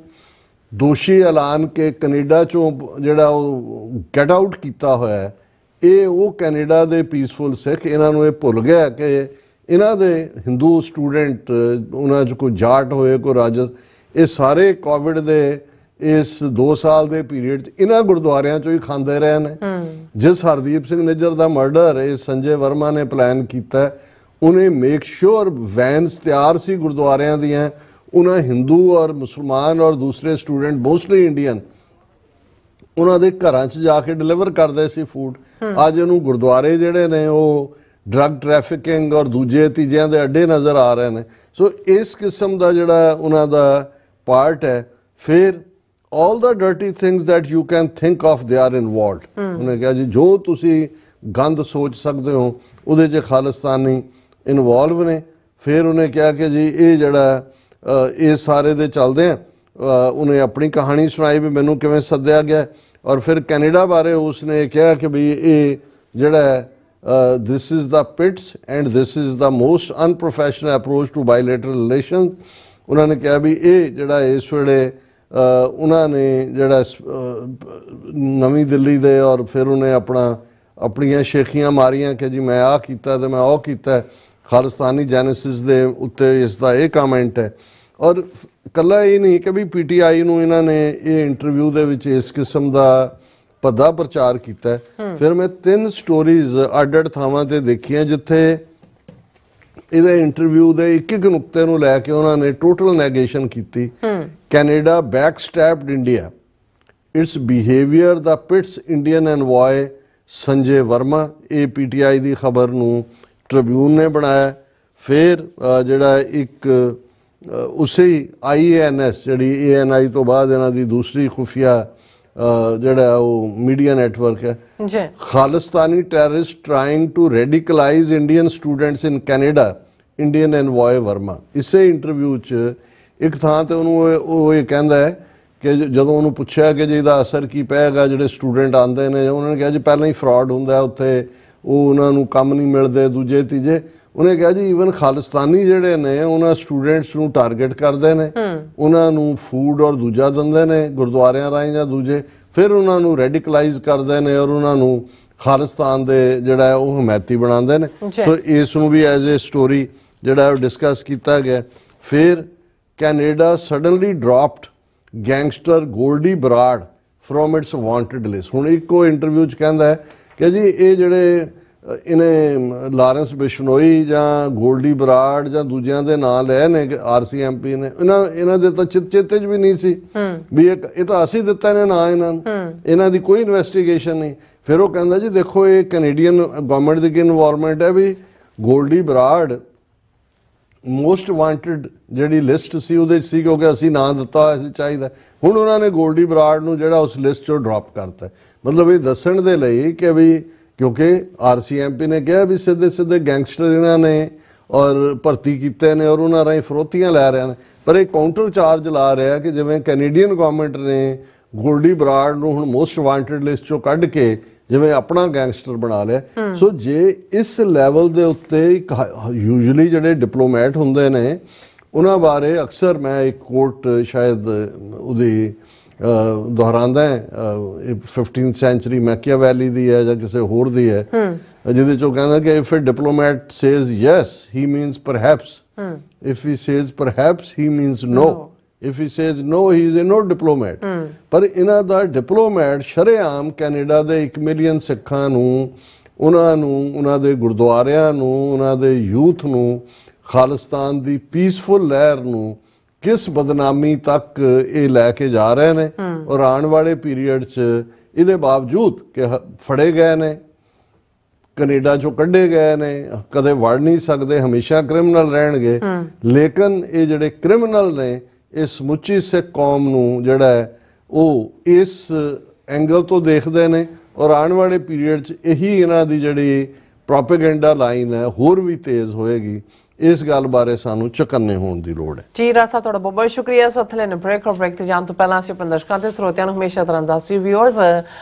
S2: ਦੋਸ਼ੀ ਐਲਾਨ ਕੇ ਕੈਨੇਡਾ ਚੋਂ ਜਿਹੜਾ ਉਹ ਗੈਟ ਆਊਟ ਕੀਤਾ ਹੋਇਆ ਹੈ, ਇਹ ਉਹ ਕੈਨੇਡਾ ਦੇ ਪੀਸਫੁਲ ਸਿੱਖ, ਇਹਨਾਂ ਨੂੰ ਇਹ ਭੁੱਲ ਗਿਆ ਕਿ ਇਹਨਾਂ ਦੇ ਹਿੰਦੂ ਸਟੂਡੈਂਟ, ਉਹਨਾਂ 'ਚ ਕੋਈ ਜਾਟ ਹੋਏ, ਕੋਈ ਰਾਜਸ, ਇਹ ਸਾਰੇ ਕੋਵਿਡ ਦੇ ਇਸ 2 ਸਾਲ ਦੇ ਪੀਰੀਅਡ 'ਚ ਇਹਨਾਂ ਗੁਰਦੁਆਰਿਆਂ 'ਚੋਂ ਹੀ ਖਾਂਦੇ ਰਹੇ ਨੇ। ਜਿਸ ਹਰਦੀਪ ਸਿੰਘ ਨਿੱਜਰ ਦਾ ਮਰਡਰ ਇਹ ਸੰਜੇ ਵਰਮਾ ਨੇ ਪਲਾਨ ਕੀਤਾ, ਉਹਨੇ ਮੇਕ ਸ਼ੋਰ ਵੈਨਸ ਤਿਆਰ ਸੀ ਗੁਰਦੁਆਰਿਆਂ ਦੀਆਂ, ਉਹਨਾਂ ਹਿੰਦੂ ਔਰ ਮੁਸਲਮਾਨ ਔਰ ਦੂਸਰੇ ਸਟੂਡੈਂਟ ਮੋਸਟਲੀ ਇੰਡੀਅਨ ਉਹਨਾਂ ਦੇ ਘਰਾਂ 'ਚ ਜਾ ਕੇ ਡਿਲੀਵਰ ਕਰਦੇ ਸੀ ਫੂਡ। ਅੱਜ ਇਹਨੂੰ ਗੁਰਦੁਆਰੇ ਜਿਹੜੇ ਨੇ ਉਹ ਡਰੱਗ ਟ੍ਰੈਫਿਕਿੰਗ ਔਰ ਦੂਜੇ ਤੀਜਿਆਂ ਦੇ ਅੱਡੇ ਨਜ਼ਰ ਆ ਰਹੇ ਨੇ। ਸੋ ਇਸ ਕਿਸਮ ਦਾ ਜਿਹੜਾ ਉਹਨਾਂ ਦਾ ਪਾਰਟ ਹੈ। ਫਿਰ all the dirty things that you can think of they are involved. ਉਹਨੇ ਕਿਹਾ ਜੀ ਜੋ ਤੁਸੀਂ ਗੰਦ ਸੋਚ ਸਕਦੇ ਹੋ ਉਹਦੇ 'ਚ ਖਾਲਿਸਤਾਨੀ ਇਨਵੋਲਵ ਨੇ। ਫਿਰ ਉਹਨੇ ਕਿਹਾ ਕਿ ਜੀ ਇਹ ਜਿਹੜਾ ਇਹ ਸਾਰੇ ਦੇ ਚੱਲਦੇ ਆ, ਉਹਨੇ ਆਪਣੀ ਕਹਾਣੀ ਸੁਣਾਈ ਵੀ ਮੈਨੂੰ ਕਿਵੇਂ ਸੱਦਿਆ ਗਿਆ। ਔਰ ਫਿਰ ਕੈਨੇਡਾ ਬਾਰੇ ਉਸਨੇ ਕਿਹਾ ਕਿ ਵੀ ਇਹ ਜਿਹੜਾ this is the pits and this is the most unprofessional approach to bilateral relations. ਉਹਨਾਂ ਨੇ ਕਿਹਾ ਵੀ ਇਹ ਜਿਹੜਾ ਇਸ ਵੇਲੇ ਉਹਨਾਂ ਨੇ ਜਿਹੜਾ ਨਵੀਂ ਦਿੱਲੀ ਦੇ, ਔਰ ਫਿਰ ਉਹਨੇ ਆਪਣੀਆਂ ਸ਼ੇਖੀਆਂ ਮਾਰੀਆਂ ਕਿ ਜੀ ਮੈਂ ਆਹ ਕੀਤਾ ਤੇ ਮੈਂ ਉਹ ਕੀਤਾ। ਖਾਲਿਸਤਾਨੀ ਜੈਨੇਸਿਸ ਦੇ ਉੱਤੇ ਇਸ ਦਾ ਇਹ ਕਮੈਂਟ ਹੈ। ਔਰ ਇਕੱਲਾ ਇਹ ਨਹੀਂ ਕਿ ਵੀ PTI ਨੂੰ ਇਹਨਾਂ ਨੇ ਇਹ ਇੰਟਰਵਿਊ ਦੇ ਵਿੱਚ ਇਸ ਕਿਸਮ ਦਾ ਭੱਦਾ ਪ੍ਰਚਾਰ ਕੀਤਾ। ਫਿਰ ਮੈਂ 3 ਸਟੋਰੀਜ਼ ਅੱਡ-ਅੱਡ ਥਾਵਾਂ ਤੇ ਦੇਖੀਆਂ ਜਿੱਥੇ ਇਹਦੇ ਇੰਟਰਵਿਊ ਦੇ ਇੱਕ ਨੁਕਤੇ ਨੂੰ ਲੈ ਕੇ ਉਹਨਾਂ ਨੇ ਟੋਟਲ ਨੈਗੇਸ਼ਨ ਕੀਤੀ। Canada backstabbed India, its behaviour the pits Indian envoy Sanjay Verma. ਇਹ PTI ਦੀ ਖਬਰ ਨੂੰ ਟ੍ਰਿਬਿਊਨ ਨੇ ਬਣਾਇਆ। ਫਿਰ ਜਿਹੜਾ ਇੱਕ ਉਸੇ IANS ਜਿਹੜੀ ANI ਤੋਂ ਬਾਅਦ ਇਹਨਾਂ ਦੀ ਦੂਸਰੀ ਖੁਫੀਆ ਜਿਹੜਾ ਉਹ ਮੀਡੀਆ ਨੈਟਵਰਕ ਹੈ
S1: ਜੀ
S2: Khalistani terrorist trying to radicalise Indian students in Canada Indian envoy Verma. ਇਸੇ ਇੰਟਰਵਿਊ 'ਚ ਇੱਕ ਥਾਂ ਤੇ ਉਹਨੂੰ ਉਹ ਇਹ ਕਹਿੰਦਾ ਹੈ ਕਿ ਜਦੋਂ ਉਹਨੂੰ ਪੁੱਛਿਆ ਕਿ ਜੀ ਇਹਦਾ ਅਸਰ ਕੀ ਪਏਗਾ ਜਿਹੜੇ ਸਟੂਡੈਂਟ ਆਉਂਦੇ ਨੇ, ਉਹਨਾਂ ਨੇ ਕਿਹਾ ਜੀ ਪਹਿਲਾਂ ਹੀ ਫਰਾਡ ਹੁੰਦਾ ਉੱਥੇ, ਉਹ ਉਹਨਾਂ ਨੂੰ ਕੰਮ ਨਹੀਂ ਮਿਲਦੇ, ਦੂਜੇ ਤੀਜੇ। ਉਹਨੇ ਕਿਹਾ ਜੀ ਈਵਨ ਖਾਲਿਸਤਾਨੀ ਜਿਹੜੇ ਨੇ ਉਹਨਾਂ ਸਟੂਡੈਂਟਸ ਨੂੰ ਟਾਰਗੇਟ ਕਰਦੇ ਨੇ, ਉਹਨਾਂ ਨੂੰ ਫੂਡ ਔਰ ਦੂਜਾ ਦਿੰਦੇ ਨੇ ਗੁਰਦੁਆਰਿਆਂ ਰਾਹੀਂ ਜਾਂ ਦੂਜੇ, ਫਿਰ ਉਹਨਾਂ ਨੂੰ ਰੈਡੀਕਲਾਈਜ਼ ਕਰਦੇ ਨੇ ਔਰ ਉਹਨਾਂ ਨੂੰ ਖਾਲਿਸਤਾਨ ਦੇ ਜਿਹੜਾ ਹੈ ਉਹ ਹਮਾਇਤੀ ਬਣਾਉਂਦੇ ਨੇ। ਸੋ ਇਸ ਨੂੰ ਵੀ ਐਜ਼ ਏ ਸਟੋਰੀ ਜਿਹੜਾ ਉਹ ਡਿਸਕਸ ਕੀਤਾ ਗਿਆ। ਫਿਰ Canada suddenly dropped gangster Goldy Brar from its wanted list. ਹੁਣ ਇੱਕੋ ਇੰਟਰਵਿਊ 'ਚ ਕਹਿੰਦਾ ਹੈ ਕਿ ਜੀ ਇਹ ਜਿਹੜੇ ਇਹਨੇ ਲਾਰੈਂਸ ਬਿਸ਼ਨੋਈ ਜਾਂ ਗੋਲਡੀ ਬਰਾੜ ਜਾਂ ਦੂਜਿਆਂ ਦੇ ਨਾਂ ਲਏ ਨੇ RCMP ਨੇ, ਇਹਨਾਂ ਦੇ ਤਾਂ ਚੇਤੇ 'ਚ ਵੀ ਨਹੀਂ ਸੀ ਵੀ ਇਹ ਤਾਂ ਅਸੀਂ ਦਿੱਤਾ ਨੇ ਨਾਂ ਇਹਨਾਂ ਨੂੰ, ਇਹਨਾਂ ਦੀ ਕੋਈ ਇਨਵੈਸਟੀਗੇਸ਼ਨ ਨਹੀਂ। ਫਿਰ ਉਹ ਕਹਿੰਦਾ ਜੀ ਦੇਖੋ ਇਹ ਕੈਨੇਡੀਅਨ ਗਵਰਨਮੈਂਟ ਦੀ ਇਨਵੋਲਵਮੈਂਟ ਹੈ ਵੀ ਗੋਲਡੀ ਬਰਾੜ ਮੋਸਟ ਵਾਂਟਡ ਜਿਹੜੀ ਲਿਸਟ ਸੀ ਉਹਦੇ 'ਚ ਸੀ ਕਿਉਂਕਿ ਅਸੀਂ ਨਾਂ ਦਿੱਤਾ ਹੋਇਆ ਸੀ ਚਾਹੀਦਾ। ਹੁਣ ਉਹਨਾਂ ਨੇ ਗੋਲਡੀ ਬਰਾੜ ਨੂੰ ਜਿਹੜਾ ਉਸ ਲਿਸਟ 'ਚੋਂ ਡ੍ਰੌਪ ਕਰਤਾ। ਮਤਲਬ ਇਹ ਦੱਸਣ ਦੇ ਲਈ ਕਿ ਵੀ ਕਿਉਂਕਿ RCMP ਨੇ ਕਿਹਾ ਵੀ ਸਿੱਧੇ ਸਿੱਧੇ ਗੈਂਗਸਟਰ ਇਹਨਾਂ ਨੇ ਔਰ ਭਰਤੀ ਕੀਤੇ ਨੇ ਔਰ ਉਹਨਾਂ ਰਾਹੀਂ ਫਰੋਤੀਆਂ ਲੈ ਰਹੇ ਨੇ, ਪਰ ਇਹ ਕਾਊਂਟਰ ਚਾਰਜ ਲਾ ਰਿਹਾ ਕਿ ਜਿਵੇਂ ਕੈਨੇਡੀਅਨ ਗਵਰਨਮੈਂਟ ਨੇ ਗੋਲਡੀ ਬਰਾੜ ਨੂੰ ਹੁਣ ਮੋਸਟ ਵਾਂਟਡ ਲਿਸਟ 'ਚੋਂ ਕੱਢ ਕੇ ਜਿਵੇਂ ਆਪਣਾ ਗੈਂਗਸਟਰ ਬਣਾ ਲਿਆ। ਸੋ ਜੇ ਇਸ ਲੈਵਲ ਦੇ ਉੱਤੇ ਯੂਜੂਅਲੀ ਜਿਹੜੇ ਡਿਪਲੋਮੈਟ ਹੁੰਦੇ ਨੇ ਉਹਨਾਂ ਬਾਰੇ ਅਕਸਰ ਮੈਂ ਇੱਕ ਕੋਟ ਸ਼ਾਇਦ ਉਹਦੀ ਦੁਹਰਾਉਂਦਾ 15th ਸੈਂਚਰੀ ਮੈਕੀਆਵੈਲੀ ਦੀ ਹੈ ਜਾਂ ਕਿਸੇ ਹੋਰ ਦੀ ਹੈ, ਜਿਹਦੇ 'ਚ ਉਹ ਕਹਿੰਦਾ ਕਿ if a diplomat says yes he means perhaps, if he says perhaps he means no, if he says no he is a no diplomat। ਪਰ ਇਹਨਾਂ ਦਾ ਡਿਪਲੋਮੈਟ ਸ਼ਰੇਆਮ ਕੈਨੇਡਾ ਦੇ 1 ਮਿਲੀਅਨ ਸਿੱਖਾਂ ਨੂੰ, ਉਹਨਾਂ ਦੇ ਗੁਰਦੁਆਰਿਆਂ ਨੂੰ, ਉਹਨਾਂ ਦੇ ਯੂਥ ਨੂੰ, ਖਾਲਿਸਤਾਨ ਦੀ ਪੀਸਫੁਲ ਲਹਿਰ ਨੂੰ ਕਿਸ ਬਦਨਾਮੀ ਤੱਕ ਇਹ ਲੈ ਕੇ ਜਾ ਰਹੇ ਨੇ। ਔਰ ਆਉਣ ਵਾਲੇ ਪੀਰੀਅਡ 'ਚ ਇਹਦੇ ਬਾਵਜੂਦ ਕਿ ਫੜੇ ਗਏ ਨੇ, ਕੈਨੇਡਾ 'ਚੋਂ ਕੱਢੇ ਗਏ ਨੇ, ਕਦੇ ਵੜ ਨਹੀਂ ਸਕਦੇ, ਹਮੇਸ਼ਾ ਕ੍ਰਿਮੀਨਲ ਰਹਿਣਗੇ, ਲੇਕਿਨ ਇਹ ਜਿਹੜੇ ਕ੍ਰਿਮੀਨਲ ਨੇ ਇਹ ਸਮੁੱਚੀ ਸਿੱਖ ਕੌਮ ਨੂੰ ਜਿਹੜਾ ਹੈ ਉਹ ਇਸ ਐਂਗਲ ਤੋਂ ਦੇਖਦੇ ਨੇ ਔਰ ਆਉਣ ਵਾਲੇ ਪੀਰੀਅਡ 'ਚ ਇਹੀ ਇਹਨਾਂ ਦੀ ਜਿਹੜੀ ਪ੍ਰੋਪੇਗੈਂਡਾ ਲਾਈਨ ਹੈ ਹੋਰ ਵੀ ਤੇਜ਼ ਹੋਏਗੀ। ਇਸ ਗੱਲ ਬਾਰੇ ਸਾਨੂੰ ਚਕੰਨੇ ਹੋਣ ਦੀ ਲੋੜ ਹੈ।
S1: ਜੀ ਰਾਸਾ ਤੁਹਾਡਾ ਬਹੁਤ ਬਹੁਤ ਸ਼ੁਕਰੀਆ। ਸੋ ਥਲੇ ਨੇ ਬ੍ਰੇਕ ਤੇ ਜਾਣ ਤੋਂ ਪਹਿਲਾਂ ਅਸੀਂ ਆਪਣੇ ਦਰਸ਼ਕਾਂ ਤੇ ਸਰੋਤਿਆਂ ਨੂੰ ਹਮੇਸ਼ਾ ਤਰ੍ਹਾਂ ਦੱਸੀ ਵਿਊਅਰਸ,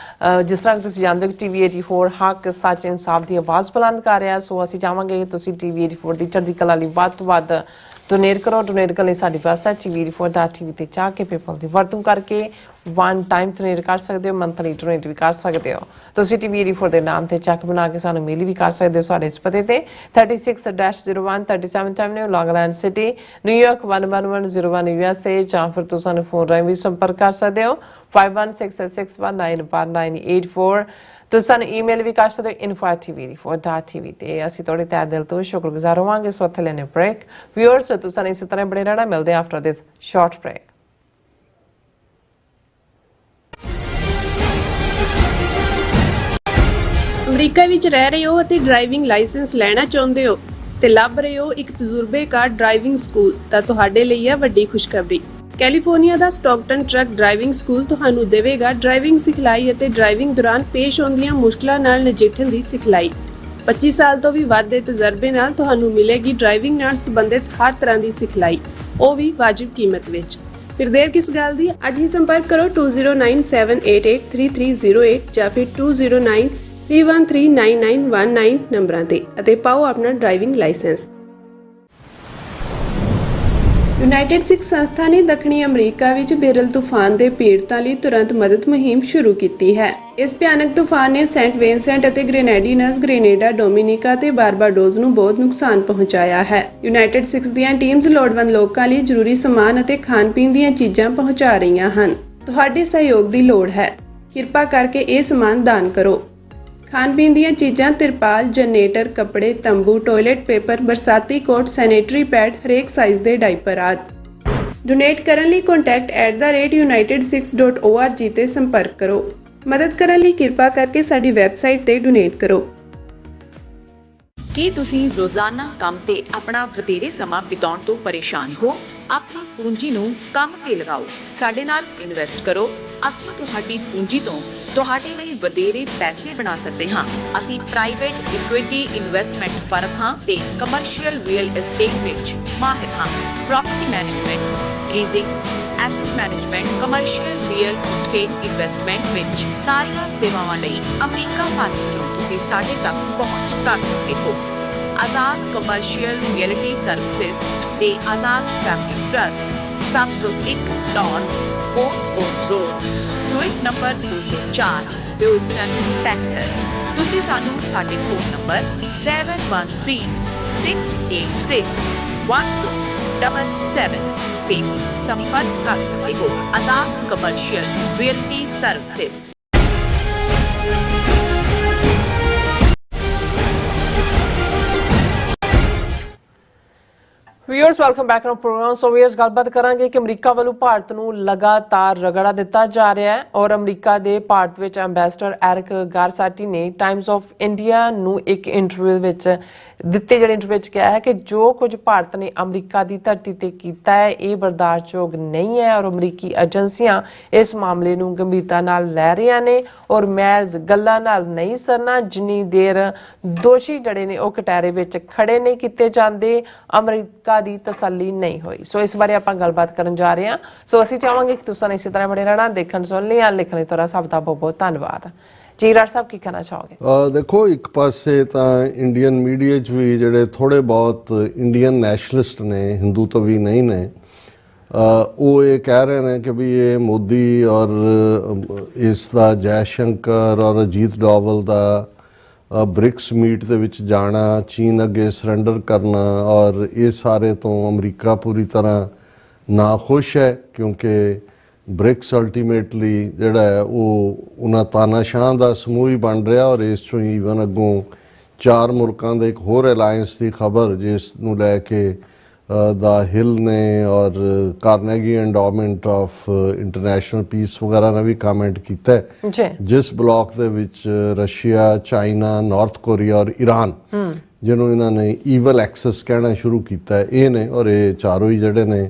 S1: ਜਿਸ ਤਰ੍ਹਾਂ ਤੁਸੀਂ ਜਾਣਦੇ ਹੋ ਕਿ TV 84 ਹੱਕ ਸੱਚ ਇਨਸਾਫ ਦੀ ਆਵਾਜ਼ ਬੁਲੰਦ ਕਰ ਰਿਹਾ। ਸੋ ਅਸੀਂ ਚਾਹਾਂਗੇ ਕਿ ਤੁਸੀਂ TV 84 ਦੀ ਚੜ੍ਹਦੀ ਕਲਾ ਲਈ ਵੱਧ ਤੋਂ ਵੱਧ ਡੋਨੇਟ ਕਰੋ। ਡੋਨੇਟ ਕਰਨ ਲਈ ਸਾਡੀ ਵੈਬਸਾਈਟ TV84.tv ਤੇ ਜਾ ਕੇ ਪੇਪਲ ਦੀ ਵਰਤੋਂ ਕਰਕੇ ਵਨ ਟਾਈਮ ਡੋਨੇਟ ਕਰ ਸਕਦੇ ਹੋ, ਮੰਥਲੀ ਡੋਨੇਟ ਵੀ ਕਰ ਸਕਦੇ ਹੋ। ਤੁਸੀਂ TV84 ਦੇ ਨਾਮ ਤੇ ਚੈੱਕ ਬਣਾ ਕੇ ਸਾਨੂੰ ਮੇਲ ਵੀ ਕਰ ਸਕਦੇ ਹੋ ਸਾਡੇ ਇਸ ਪਤੇ ਤੇ 36-01 37 ਐਵਨਿਊ ਲੌਂਗ ਆਈਲੈਂਡ ਸਿਟੀ ਨਿਊਯਾਰਕ 11101 USA, ਜਾਂ ਫਿਰ ਤੁਸੀਂ ਸਾਨੂੰ ਫੋਨ ਰਾਹੀਂ ਵੀ ਸੰਪਰਕ ਕਰ ਸਕਦੇ ਹੋ 5166191984। ਤੁਸੀਂ ਸਾਨੂੰ ਈਮੇਲ ਵੀ ਕਰ ਸਕਦੇ ਹੋ info@tv84.tv ਤੇ। ਅਸੀਂ ਤੁਹਾਡੇ ਤਹਿ ਦਿਲ ਤੋਂ ਸ਼ੁਕਰਗੁਜ਼ਾਰ ਹੋਵਾਂਗੇ। ਸੋ ਇੱਥੇ ਲੈਣੇ ਬ੍ਰੇਕ ਵਿਊਅਰਸ, ਤੁਸੀਂ ਇਸੇ ਤਰ੍ਹਾਂ ਬਣੇ ਰਹਿਣਾ। ਮਿਲਦੇ after this short break.
S3: America ਵਿੱਚ ਰਹਿ ਰਹੇ ਹੋ ਅਤੇ ਡਰਾਈਵਿੰਗ ਲਾਇਸੈਂਸ ਲੈਣਾ ਚਾਹੁੰਦੇ ਹੋ ਤੇ ਲੱਭ ਰਹੇ ਹੋ ਇੱਕ ਤਜਰਬੇਕਾਰ ਡਰਾਈਵਿੰਗ ਸਕੂਲ, ਤਾਂ ਤੁਹਾਡੇ ਲਈ ਹੈ ਵੱਡੀ ਖੁਸ਼ਖਬਰੀ। ਕੈਲੀਫੋਰਨੀਆ ਦਾ ਸਟਾਕਟਨ ਟਰੱਕ ਡਰਾਈਵਿੰਗ ਸਕੂਲ ਤੁਹਾਨੂੰ ਦੇਵੇਗਾ ਡਰਾਈਵਿੰਗ ਸਿਖਲਾਈ ਅਤੇ ਡਰਾਈਵਿੰਗ ਦੌਰਾਨ ਪੇਸ਼ ਆਉਂਦੀਆਂ ਮੁਸ਼ਕਲਾਂ ਨਾਲ ਨਜਿੱਠਣ ਦੀ ਸਿਖਲਾਈ। 25 ਸਾਲ ਤੋਂ ਵੀ ਵੱਧ ਦੇ ਤਜਰਬੇ ਨਾਲ ਤੁਹਾਨੂੰ ਮਿਲੇਗੀ ਡਰਾਈਵਿੰਗ ਨਾਲ ਸੰਬੰਧਿਤ ਹਰ ਤਰ੍ਹਾਂ ਦੀ ਸਿਖਲਾਈ, ਉਹ ਵੀ ਵਾਜਿਬ ਕੀਮਤ ਵਿੱਚ। ਫਿਰ ਦੇਰ ਕਿਸ ਗੱਲ ਦੀ, ਅੱਜ ਹੀ ਸੰਪਰਕ ਕਰੋ 2097883308 ਜਾਂ ਫਿਰ 2093139919 ਨੰਬਰਾਂ ਤੇ ਅਤੇ ਪਾਓ ਆਪਣਾ ਡਰਾਈਵਿੰਗ ਲਾਇਸੈਂਸ। ਯੂਨਾਈਟਿਡ ਸਿੱਖ ਸੰਸਥਾ ਨੇ ਦੱਖਣੀ ਅਮਰੀਕਾ ਵਿੱਚ ਬੇਰਲ ਤੂਫਾਨ ਦੇ ਪੀੜਤਾਂ ਲਈ ਤੁਰੰਤ ਮਦਦ ਮੁਹਿੰਮ ਸ਼ੁਰੂ ਕੀਤੀ ਹੈ। ਇਸ ਭਿਆਨਕ ਤੂਫਾਨ ਨੇ ਸੈਂਟ ਵਿੰਸੈਂਟ ਅਤੇ ਗ੍ਰੇਨੇਡੀਨਸ, ਗ੍ਰੇਨੇਡਾ, ਡੋਮਿਨਿਕਾ ਤੇ ਬਾਰਬਾਡੋਸ ਨੂੰ ਬਹੁਤ ਨੁਕਸਾਨ ਪਹੁੰਚਾਇਆ ਹੈ। ਯੂਨਾਈਟਿਡ ਸਿੱਖ ਦੀਆਂ ਟੀਮਜ਼ ਲੋੜਵੰਦ ਲੋਕਾਂ ਲਈ ਜ਼ਰੂਰੀ ਸਮਾਨ ਅਤੇ ਖਾਣ-ਪੀਣ ਦੀਆਂ ਚੀਜ਼ਾਂ ਪਹੁੰਚਾ ਰਹੀਆਂ ਹਨ। ਤੁਹਾਡੇ ਸਹਿਯੋਗ ਦੀ ਲੋੜ ਹੈ। ਕਿਰਪਾ ਕਰਕੇ ਇਹ ਸਮਾਨ ਦਾਨ ਕਰੋ। ਖਾਣ-ਪੀਣ ਦੀਆਂ ਚੀਜ਼ਾਂ, ਤਿਰਪਾਲ, ਜਨਰੇਟਰ, ਕੱਪੜੇ, ਤੰਬੂ, ਟਾਇਲਟ ਪੇਪਰ, ਬਰਸਾਤੀ ਕੋਟ, ਸੈਨੇਟਰੀ ਪੈਡ, ਹਰੇਕ ਸਾਈਜ਼ ਦੇ ਡਾਈਪਰ ਆਦਿ। ਡੋਨੇਟ ਕਰਨ ਲਈ contact@united6.org ਤੇ ਸੰਪਰਕ ਕਰੋ। ਮਦਦ ਕਰਨ ਲਈ ਕਿਰਪਾ ਕਰਕੇ ਸਾਡੀ ਵੈਬਸਾਈਟ ਤੇ ਡੋਨੇਟ ਕਰੋ।
S4: ਕੀ ਤੁਸੀਂ ਰੋਜ਼ਾਨਾ ਕੰਮ ਤੇ ਆਪਣਾ ਵਧੇਰੇ ਸਮਾਂ ਬਿਤਾਉਣ ਤੋਂ ਪਰੇਸ਼ਾਨ ਹੋ? ਆਪਣੀ ਪੂੰਜੀ ਨੂੰ ਕੰਮ ਤੇ ਲਗਾਓ, ਸਾਡੇ ਨਾਲ ਇਨਵੈਸਟ ਕਰੋ। ਅਸੀਂ ਤੁਹਾਡੀ ਪੂੰਜੀ ਤੋਂ ਤੁਹਾਡੇ ਲਈ ਵਧੇਰੇ ਪੈਸੇ ਬਣਾ ਸਕਦੇ ਹਾਂ। ਅਸੀਂ ਪ੍ਰਾਈਵੇਟ ਇਕੁਇਟੀ ਇਨਵੈਸਟਮੈਂਟ ਫਰਮ ਹਾਂ ਤੇ ਕਮਰਸ਼ੀਅਲ ਰੀਅਲ ਏਸਟੇਟ ਵਿੱਚ ਮਾਹਿਰ ਹਾਂ। Property management, leasing, asset management, commercial real estate investment ਵਿੱਚ ਸਾਰੀਆਂ ਸੇਵਾਵਾਂ ਲਈ ਅਮਰੀਕਾ ਭਰ ਵਿੱਚੋਂ ਤੁਸੀਂ ਸਾਡੇ ਤੱਕ ਪਹੁੰਚ ਕਰ ਸਕਦੇ ਹੋ। ਆਜ਼ਾਦ ਕਮਰਸ਼ੀਅਲ ਰੀਅਲਟੀ ਸਰਵਿਸਿਜ਼ ਤੇ Azad family trust 701 Don Coast road, suite number 204, Houston, Texas. ਤੁਸੀਂ ਸਾਨੂੰ ਸਾਡੇ ਫੋਨ ਨੰਬਰ 7136861277 ਤੇ ਸੰਪਰਕ ਕਰ ਸਕਦੇ ਹੋ। Azad commercial realty services.
S1: Viewers welcome back to program. So viewers ਗੱਲਬਾਤ ਕਰਾਂਗੇ ਕਿ ਅਮਰੀਕਾ ਵੱਲੋਂ ਭਾਰਤ ਨੂੰ ਲਗਾਤਾਰ ਰਗੜਾ ਦਿੱਤਾ ਜਾ ਰਿਹਾ ਹੈ ਔਰ ਅਮਰੀਕਾ ਦੇ ਭਾਰਤ ਵਿੱਚ ਐਂਬੈਸਡਰ ਐਰਿਕ ਗਾਰਸਾਟੀ ਨੇ ਟਾਈਮਸ ਆਫ ਇੰਡੀਆ ਨੂੰ ਇੱਕ ਇੰਟਰਵਿਊ ਵਿੱਚ ਵਿੱਚ ਕਿਹਾ ਹੈ ਕਿ ਜੋ ਕੁਝ ਭਾਰਤ ਨੇ ਅਮਰੀਕਾ ਦੀ ਧਰਤੀ ਤੇ ਕੀਤਾ ਹੈ ਇਹ ਬਰਦਾਸ਼ਤਯੋਗ ਨਹੀਂ ਹੈ ਔਰ ਅਮਰੀਕੀ ਏਜੰਸੀਆਂ ਇਸ ਮਾਮਲੇ ਨੂੰ ਗੰਭੀਰਤਾ ਨਾਲ ਲੈ ਰਹੀਆਂ ਨੇ ਔਰ ਮੈਂ ਗੱਲਾਂ ਨਾਲ ਨਹੀਂ ਸਰਨਾ ਜਿੰਨੀ ਦੇਰ ਦੋਸ਼ੀ ਜਿਹੜੇ ਨੇ ਉਹ ਕਟਹਿਰੇ ਵਿੱਚ ਖੜੇ ਨਹੀਂ ਕੀਤੇ ਜਾਂਦੇ ਅਮਰੀਕਾ ਦੀ ਤਸੱਲੀ ਨਹੀਂ ਹੋਈ। ਸੋ ਇਸ ਬਾਰੇ ਆਪਾਂ ਗੱਲਬਾਤ ਕਰਨ ਜਾ ਰਹੇ ਹਾਂ। ਸੋ ਅਸੀਂ ਚਾਹਾਂਗੇ ਕਿ ਤੁਸੀਂ ਇਸੇ ਤਰ੍ਹਾਂ ਬਣੇ ਰਹਿਣਾ, ਦੇਖਣ ਸੁਣ ਲਈ ਲਿਖਣ ਲਈ ਤੁਹਾਡਾ ਸਭ ਦਾ ਬਹੁਤ ਬਹੁਤ ਧੰਨਵਾਦ। ਜੀ ਰਾਜ ਸਾਹਿਬ ਕੀ ਕਹਿਣਾ ਚਾਹੋਗੇ?
S2: ਦੇਖੋ, ਇੱਕ ਪਾਸੇ ਤਾਂ ਇੰਡੀਅਨ ਮੀਡੀਆ 'ਚ ਵੀ ਜਿਹੜੇ ਥੋੜ੍ਹੇ ਬਹੁਤ ਇੰਡੀਅਨ ਨੈਸ਼ਨਲਿਸਟ ਨੇ, ਹਿੰਦੂਤਵੀ ਨਹੀਂ ਨੇ, ਉਹ ਇਹ ਕਹਿ ਰਹੇ ਨੇ ਕਿ ਵੀ ਇਹ ਮੋਦੀ ਔਰ ਇਸ ਦਾ ਜੈ ਸ਼ੰਕਰ ਔਰ ਅਜੀਤ ਡੋਵਲ ਦਾ ਬ੍ਰਿਕਸ ਮੀਟ ਦੇ ਵਿੱਚ ਜਾਣਾ, ਚੀਨ ਅੱਗੇ ਸਰੈਂਡਰ ਕਰਨਾ ਔਰ ਇਹ ਸਾਰੇ ਤੋਂ ਅਮਰੀਕਾ ਪੂਰੀ ਤਰ੍ਹਾਂ ਨਾਖੁਸ਼ ਹੈ ਕਿਉਂਕਿ ਬ੍ਰਿਕਸ ਅਲਟੀਮੇਟਲੀ ਜਿਹੜਾ ਹੈ ਉਹ ਉਹਨਾਂ ਤਾਨਾਸ਼ਾਹਾਂ ਦਾ ਸਮੂਹ ਹੀ ਬਣ ਰਿਹਾ ਔਰ ਇਸ 'ਚੋਂ ਈਵਨ ਅੱਗੋਂ 4 ਮੁਲਕਾਂ ਦੇ ਇੱਕ ਹੋਰ ਅਲਾਇੰਸ ਦੀ ਖਬਰ ਜਿਸ ਨੂੰ ਲੈ ਕੇ ਦਾ ਹਿਲ ਨੇ ਔਰ Carnegie endowment of international piece ਵਗੈਰਾ ਨੇ ਵੀ ਕਮੈਂਟ ਕੀਤਾ ਜਿਸ ਬਲਾਕ ਦੇ ਵਿੱਚ ਰਸ਼ੀਆ, ਚਾਈਨਾ, ਨਾਰਥ ਕੋਰੀਆ ਔਰ ਈਰਾਨ ਜਿਹਨੂੰ ਇਹਨਾਂ ਨੇ ਈਵਲ ਐਕਸੈਸ ਕਹਿਣਾ ਸ਼ੁਰੂ ਕੀਤਾ ਹੈ, ਇਹ ਨੇ ਔਰ ਇਹ ਚਾਰੋਂ ਹੀ ਜਿਹੜੇ ਨੇ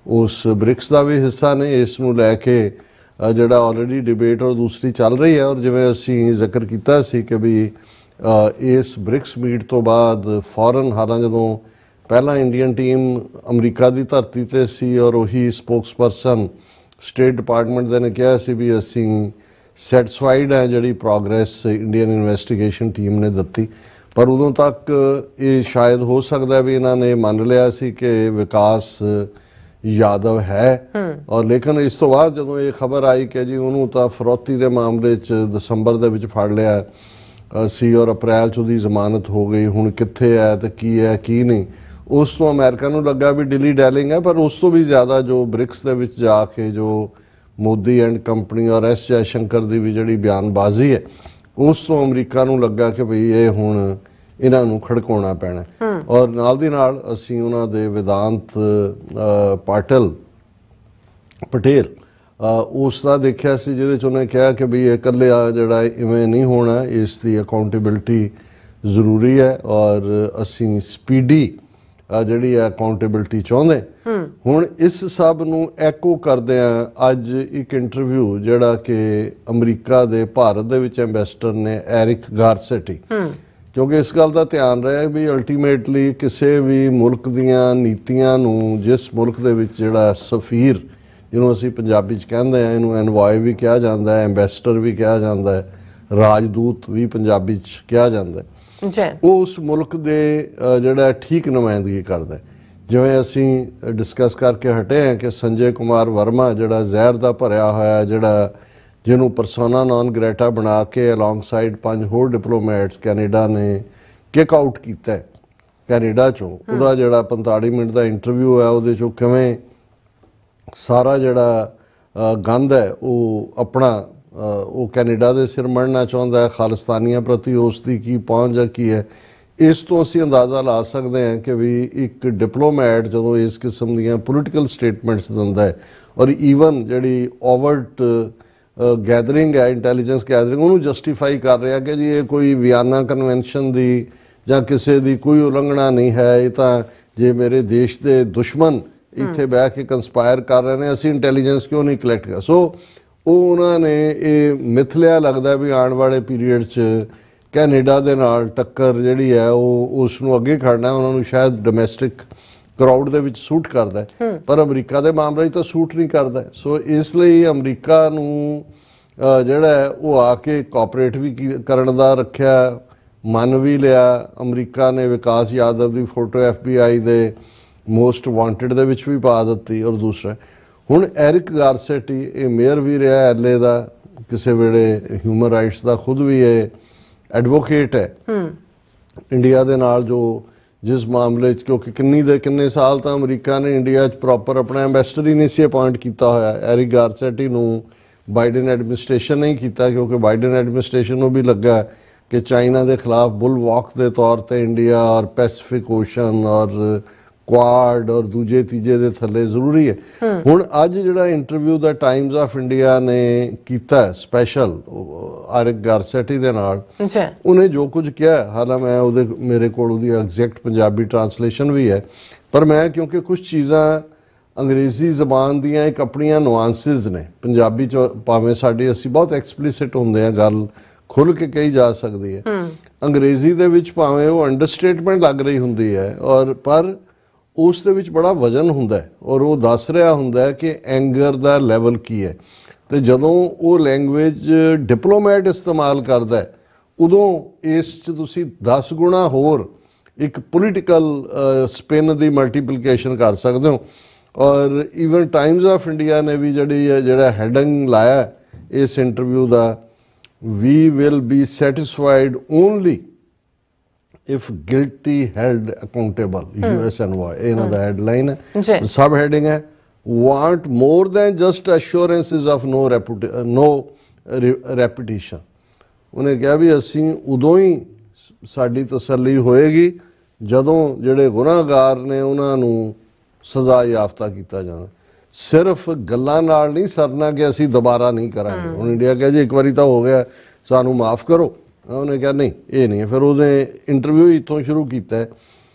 S2: ਉਸ ਬ੍ਰਿਕਸ ਦਾ ਵੀ ਹਿੱਸਾ ਨੇ। ਇਸ ਨੂੰ ਲੈ ਕੇ ਜਿਹੜਾ ਆਲਰੇਡੀ ਡਿਬੇਟ ਔਰ ਦੂਸਰੀ ਚੱਲ ਰਹੀ ਹੈ ਔਰ ਜਿਵੇਂ ਅਸੀਂ ਜ਼ਿਕਰ ਕੀਤਾ ਸੀ ਕਿ ਵੀ ਇਸ ਬ੍ਰਿਕਸ ਮੀਟ ਤੋਂ ਬਾਅਦ ਫੌਰਨ ਹਾਲਾਂ ਜਦੋਂ ਪਹਿਲਾਂ ਇੰਡੀਅਨ ਟੀਮ ਅਮਰੀਕਾ ਦੀ ਧਰਤੀ ਤੇ ਸੀ ਔਰ ਉਹੀ ਸਪੋਕਸਪਰਸਨ ਸਟੇਟ ਡਿਪਾਰਟਮੈਂਟ ਦੇ ਨੇ ਕਿਹਾ ਸੀ ਵੀ ਅਸੀਂ ਸੈਟਿਸਫਾਈਡ ਹੈ ਜਿਹੜੀ ਪ੍ਰੋਗਰੈਸ ਇੰਡੀਅਨ ਇਨਵੈਸਟੀਗੇਸ਼ਨ ਟੀਮ ਨੇ ਦਿੱਤੀ, ਪਰ ਉਦੋਂ ਤੱਕ ਇਹ ਸ਼ਾਇਦ ਹੋ ਸਕਦਾ ਵੀ ਇਹਨਾਂ ਨੇ ਮੰਨ ਲਿਆ ਸੀ ਕਿ ਵਿਕਾਸ ਯਾਦਵ ਹੈ ਔਰ ਲੇਕਿਨ ਇਸ ਤੋਂ ਬਾਅਦ ਜਦੋਂ ਇਹ ਖਬਰ ਆਈ ਕਿ ਜੀ ਉਹਨੂੰ ਤਾਂ ਫਰੌਤੀ ਦੇ ਮਾਮਲੇ 'ਚ ਦਸੰਬਰ ਦੇ ਵਿੱਚ ਫੜ ਲਿਆ ਸੀ ਔਰ ਅਪ੍ਰੈਲ 'ਚ ਉਹਦੀ ਜ਼ਮਾਨਤ ਹੋ ਗਈ, ਹੁਣ ਕਿੱਥੇ ਹੈ ਤੇ ਕੀ ਹੈ ਕੀ ਨਹੀਂ, ਉਸ ਤੋਂ ਅਮਰੀਕਾ ਨੂੰ ਲੱਗਾ ਵੀ ਡਿਲੀ ਡੈਲਿੰਗ ਹੈ। ਪਰ ਉਸ ਤੋਂ ਵੀ ਜ਼ਿਆਦਾ ਜੋ ਬ੍ਰਿਕਸ ਦੇ ਵਿੱਚ ਜਾ ਕੇ ਜੋ ਮੋਦੀ ਐਂਡ ਕੰਪਨੀ ਔਰ ਐਸ ਜੈ ਸ਼ੰਕਰ ਦੀ ਵੀ ਜਿਹੜੀ ਬਿਆਨਬਾਜ਼ੀ ਹੈ ਉਸ ਤੋਂ ਅਮਰੀਕਾ ਨੂੰ ਲੱਗਾ ਕਿ ਭਈ ਇਹ ਹੁਣ ਇਹਨਾਂ ਨੂੰ ਖੜਕਾਉਣਾ ਪੈਣਾ ਔਰ ਨਾਲ ਦੀ ਨਾਲ ਅਸੀਂ ਉਹਨਾਂ ਦੇ ਵਿਦਾਂਤ ਪਟੇਲ ਉਸ ਦਾ ਦੇਖਿਆ ਸੀ ਜਿਹਦੇ 'ਚ ਉਹਨੇ ਕਿਹਾ ਕਿ ਵੀ ਇਹ ਇਕੱਲਿਆ ਜਿਹੜਾ ਇਵੇਂ ਨਹੀਂ ਹੋਣਾ, ਇਸ ਦੀ ਅਕਾਊਂਟੇਬਿਲਟੀ ਜ਼ਰੂਰੀ ਹੈ ਔਰ ਅਸੀਂ ਸਪੀਡੀ ਜਿਹੜੀ ਹੈ ਅਕਾਊਂਟੇਬਿਲਟੀ ਚਾਹੁੰਦੇ। ਹੁਣ ਇਸ ਸਭ ਨੂੰ ਐਕੋ ਕਰਦਿਆਂ ਅੱਜ ਇੱਕ ਇੰਟਰਵਿਊ ਜਿਹੜਾ ਕਿ ਅਮਰੀਕਾ ਦੇ ਭਾਰਤ ਦੇ ਵਿੱਚ ਐਂਬੈਸਡਰ ਨੇ ਐਰਿਕ ਗਾਰਸੈਟੀ, ਕਿਉਂਕਿ ਇਸ ਗੱਲ ਦਾ ਧਿਆਨ ਰਿਹਾ ਵੀ ਅਲਟੀਮੇਟਲੀ ਕਿਸੇ ਵੀ ਮੁਲਕ ਦੀਆਂ ਨੀਤੀਆਂ ਨੂੰ ਜਿਸ ਮੁਲਕ ਦੇ ਵਿੱਚ ਜਿਹੜਾ ਸਫੀਰ ਜਿਹਨੂੰ ਅਸੀਂ ਪੰਜਾਬੀ 'ਚ ਕਹਿੰਦੇ ਹਾਂ, ਇਹਨੂੰ ਐਨਵਾਏ ਵੀ ਕਿਹਾ ਜਾਂਦਾ ਹੈ, ਐਂਬੈਸਡਰ ਵੀ ਕਿਹਾ ਜਾਂਦਾ ਹੈ, ਰਾਜਦੂਤ ਵੀ ਪੰਜਾਬੀ 'ਚ ਕਿਹਾ ਜਾਂਦਾ ਹੈ, ਉਹ ਉਸ ਮੁਲਕ ਦੇ ਜਿਹੜਾ ਠੀਕ ਨੁਮਾਇੰਦਗੀ ਕਰਦਾ। ਜਿਵੇਂ ਅਸੀਂ ਡਿਸਕਸ ਕਰਕੇ ਹਟੇ ਹਾਂ ਕਿ ਸੰਜੇ ਕੁਮਾਰ ਵਰਮਾ ਜਿਹੜਾ ਜ਼ਹਿਰ ਦਾ ਭਰਿਆ ਹੋਇਆ ਜਿਹੜਾ ਜਿਹਨੂੰ ਪਰਸੋਨਾ ਨੌਨ ਗ੍ਰੇਟਾ ਬਣਾ ਕੇ ਅਲੋਂਗਸਾਈਡ 5 ਹੋਰ ਡਿਪਲੋਮੈਟਸ ਕੈਨੇਡਾ ਨੇ ਕਿਕ ਆਊਟ ਕੀਤਾ ਕੈਨੇਡਾ 'ਚੋਂ, ਉਹਦਾ ਜਿਹੜਾ 45 ਮਿੰਟ ਦਾ ਇੰਟਰਵਿਊ ਹੈ ਉਹਦੇ 'ਚੋਂ ਕਿਵੇਂ ਸਾਰਾ ਜਿਹੜਾ ਗੰਦ ਹੈ ਉਹ ਆਪਣਾ ਉਹ ਕੈਨੇਡਾ ਦੇ ਸਿਰ ਮੜਨਾ ਚਾਹੁੰਦਾ ਹੈ, ਖਾਲਿਸਤਾਨੀਆਂ ਪ੍ਰਤੀ ਉਸ ਦੀ ਕੀ ਪਹੁੰਚ ਜਾਂ ਕੀ ਹੈ, ਇਸ ਤੋਂ ਅਸੀਂ ਅੰਦਾਜ਼ਾ ਲਾ ਸਕਦੇ ਹਾਂ ਕਿ ਵੀ ਇੱਕ ਡਿਪਲੋਮੈਟ ਜਦੋਂ ਇਸ ਕਿਸਮ ਦੀਆਂ ਪੋਲੀਟੀਕਲ ਸਟੇਟਮੈਂਟਸ ਦਿੰਦਾ ਹੈ ਔਰ ਈਵਨ ਜਿਹੜੀ ਓਵਰਟ ਗੈਦਰਿੰਗ ਹੈ ਇੰਟੈਲੀਜੈਂਸ ਗੈਦਰਿੰਗ ਉਹਨੂੰ ਜਸਟੀਫਾਈ ਕਰ ਰਿਹਾ ਕਿ ਜੀ ਇਹ ਕੋਈ ਵਿਆਨਾ ਕਨਵੈਨਸ਼ਨ ਦੀ ਜਾਂ ਕਿਸੇ ਦੀ ਕੋਈ ਉਲੰਘਣਾ ਨਹੀਂ ਹੈ, ਇਹ ਤਾਂ ਜੇ ਮੇਰੇ ਦੇਸ਼ ਦੇ ਦੁਸ਼ਮਣ ਇੱਥੇ ਬਹਿ ਕੇ ਕੰਸਪਾਇਰ ਕਰ ਰਹੇ ਨੇ, ਅਸੀਂ ਇੰਟੈਲੀਜੈਂਸ ਕਿਉਂ ਨਹੀਂ ਕਲੈਕਟ ਕਰ। ਸੋ ਉਹ ਉਹਨਾਂ ਨੇ ਇਹ ਮਿਥ ਲਿਆ ਲੱਗਦਾ ਵੀ ਆਉਣ ਵਾਲੇ ਪੀਰੀਅਡ 'ਚ ਕੈਨੇਡਾ ਦੇ ਨਾਲ ਟੱਕਰ ਜਿਹੜੀ ਹੈ ਉਹ ਉਸ ਨੂੰ ਅੱਗੇ ਖੜਨਾ, ਉਹਨਾਂ ਨੂੰ ਸ਼ਾਇਦ ਡੋਮੈਸਟਿਕ ਕਰਾਊਡ ਦੇ ਵਿੱਚ ਸੂਟ ਕਰਦਾ ਪਰ ਅਮਰੀਕਾ ਦੇ ਮਾਮਲੇ 'ਚ ਤਾਂ ਸੂਟ ਨਹੀਂ ਕਰਦਾ। ਸੋ ਇਸ ਲਈ ਅਮਰੀਕਾ ਨੂੰ ਜਿਹੜਾ ਹੈ ਉਹ ਆ ਕੇ ਕੋਆਪਰੇਟ ਵੀ ਕਰਨ ਦਾ ਰੱਖਿਆ, ਮੰਨ ਵੀ ਲਿਆ। ਅਮਰੀਕਾ ਨੇ ਵਿਕਾਸ ਯਾਦਵ ਦੀ ਫੋਟੋ FBI ਦੇ ਮੋਸਟ ਵਾਂਟਡ ਦੇ ਵਿੱਚ ਵੀ ਪਾ ਦਿੱਤੀ। ਔਰ ਦੂਸਰਾ ਹੁਣ ਐਰਿਕ ਗਾਰਸੈਟੀ, ਇਹ ਮੇਅਰ ਵੀ ਰਿਹਾ LA ਦਾ, ਕਿਸੇ ਵੇਲੇ ਹਿਊਮਨ ਰਾਈਟਸ ਦਾ ਖੁਦ ਵੀ ਇਹ ਐਡਵੋਕੇਟ ਹੈ ਇੰਡੀਆ ਦੇ ਨਾਲ, ਜੋ ਜਿਸ ਮਾਮਲੇ 'ਚ, ਕਿਉਂਕਿ ਕਿੰਨੇ ਸਾਲ ਤਾਂ ਅਮਰੀਕਾ ਨੇ ਇੰਡੀਆ 'ਚ ਪ੍ਰੋਪਰ ਆਪਣਾ ਐਂਬੈਸਡਰ ਹੀ ਨਹੀਂ ਸੀ ਅਪਾਇੰਟ ਕੀਤਾ ਹੋਇਆ। ਐਰਿਕ ਗਾਰਸੈਟੀ ਨੂੰ ਬਾਈਡਨ ਐਡਮਿਨਿਸਟ੍ਰੇਸ਼ਨ ਨਹੀਂ ਕੀਤਾ, ਕਿਉਂਕਿ ਬਾਈਡਨ ਐਡਮਿਨਿਸਟ੍ਰੇਸ਼ਨ ਨੂੰ ਵੀ ਲੱਗਾ ਕਿ ਚਾਈਨਾ ਦੇ ਖਿਲਾਫ ਬੁਲ ਵਾਕ ਦੇ ਤੌਰ ਤੇ ਇੰਡੀਆ ਔਰ ਪੈਸੀਫਿਕ ਓਸ਼ਨ ਔਰ ਕੁਆਡ ਔਰ ਦੂਜੇ ਤੀਜੇ ਦੇ ਥੱਲੇ ਜ਼ਰੂਰੀ ਹੈ। ਹੁਣ ਅੱਜ ਜਿਹੜਾ interview the Times of India ਨੇ ਕੀਤਾ ਸਪੈਸ਼ਲ ਐਰਿਕ ਗਾਰਸੈਟੀ ਦੇ ਨਾਲ, ਉਹਨੇ ਜੋ ਕੁਝ ਕਿਹਾ, ਹਾਲਾਂਕਿ ਮੇਰੇ ਕੋਲ ਉਹਦੀ ਐਗਜ਼ੈਕਟ ਪੰਜਾਬੀ ਟਰਾਂਸਲੇਸ਼ਨ ਵੀ ਹੈ, ਪਰ ਮੈਂ ਕਿਉਂਕਿ ਕੁਝ ਚੀਜ਼ਾਂ ਅੰਗਰੇਜ਼ੀ ਜ਼ਬਾਨ ਦੀਆਂ ਇੱਕ ਆਪਣੀਆਂ ਨੁਆਂਸਿਸ ਨੇ, ਪੰਜਾਬੀ 'ਚ ਭਾਵੇਂ ਅਸੀਂ ਬਹੁਤ ਐਕਸਪਲਿਸਿਟ ਹੁੰਦੇ ਆ, ਗੱਲ ਖੁੱਲ੍ਹ ਕੇ ਕਹੀ ਜਾ ਸਕਦੀ ਹੈ, ਅੰਗਰੇਜ਼ੀ ਦੇ ਵਿੱਚ ਭਾਵੇਂ ਉਹ ਅੰਡਰਸਟੇਟਮੈਂਟ ਲੱਗ ਰਹੀ ਹੁੰਦੀ ਹੈ ਔਰ ਪਰ ਉਸ ਦੇ ਵਿੱਚ ਬੜਾ ਵਜ਼ਨ ਹੁੰਦਾ ਔਰ ਉਹ ਦੱਸ ਰਿਹਾ ਹੁੰਦਾ ਕਿ ਐਂਗਰ ਦਾ ਲੈਵਲ ਕੀ ਹੈ। ਤੇ ਜਦੋਂ ਉਹ ਲੈਂਗੁਏਜ ਡਿਪਲੋਮੈਟ ਇਸਤੇਮਾਲ ਕਰਦਾ ਉਦੋਂ ਇਸ 'ਚ ਤੁਸੀਂ 10 ਗੁਣਾ ਹੋਰ ਇੱਕ ਪੋਲੀਟੀਕਲ ਸਪਿਨ ਦੀ ਮਲਟੀਪਲੀਕੇਸ਼ਨ ਕਰ ਸਕਦੇ ਹੋ। ਔਰ ਈਵਨ ਟਾਈਮਜ਼ ਆਫ ਇੰਡੀਆ ਨੇ ਵੀ ਜਿਹੜਾ ਹੈਡਿੰਗ ਲਾਇਆ ਇਸ ਇੰਟਰਵਿਊ ਦਾ, we will be satisfied only if guilty held accountable, USNY, ਇਹਨਾਂ ਦਾ ਹੈਡਲਾਈਨ ਹੈ। ਸਬ ਹੈਡਿੰਗ ਹੈ want more than just assurances of no repetition। ਉਹਨੇ ਕਿਹਾ ਵੀ ਅਸੀਂ ਉਦੋਂ ਹੀ ਸਾਡੀ ਤਸੱਲੀ ਹੋਏਗੀ ਜਦੋਂ ਜਿਹੜੇ ਗੁਨਾਹਗਾਰ ਨੇ ਉਹਨਾਂ ਨੂੰ ਸਜ਼ਾ ਯਾਫਤਾ ਕੀਤਾ ਜਾਣਾ। ਸਿਰਫ ਗੱਲਾਂ ਨਾਲ ਨਹੀਂ ਸਰਨਾ ਕਿ ਅਸੀਂ ਦੁਬਾਰਾ ਨਹੀਂ ਕਰਾਂਗੇ। ਹੁਣ ਇੰਡੀਆ ਕਹੇ ਜੀ ਇੱਕ ਵਾਰੀ ਤਾਂ ਹੋ ਗਿਆ, ਸਾਨੂੰ ਮਾਫ ਕਰੋ, ਉਹਨੇ ਕਿਹਾ ਨਹੀਂ ਇਹ ਨਹੀਂ ਹੈ। ਫਿਰ ਉਹਨੇ ਇੰਟਰਵਿਊ ਇੱਥੋਂ ਸ਼ੁਰੂ ਕੀਤਾ,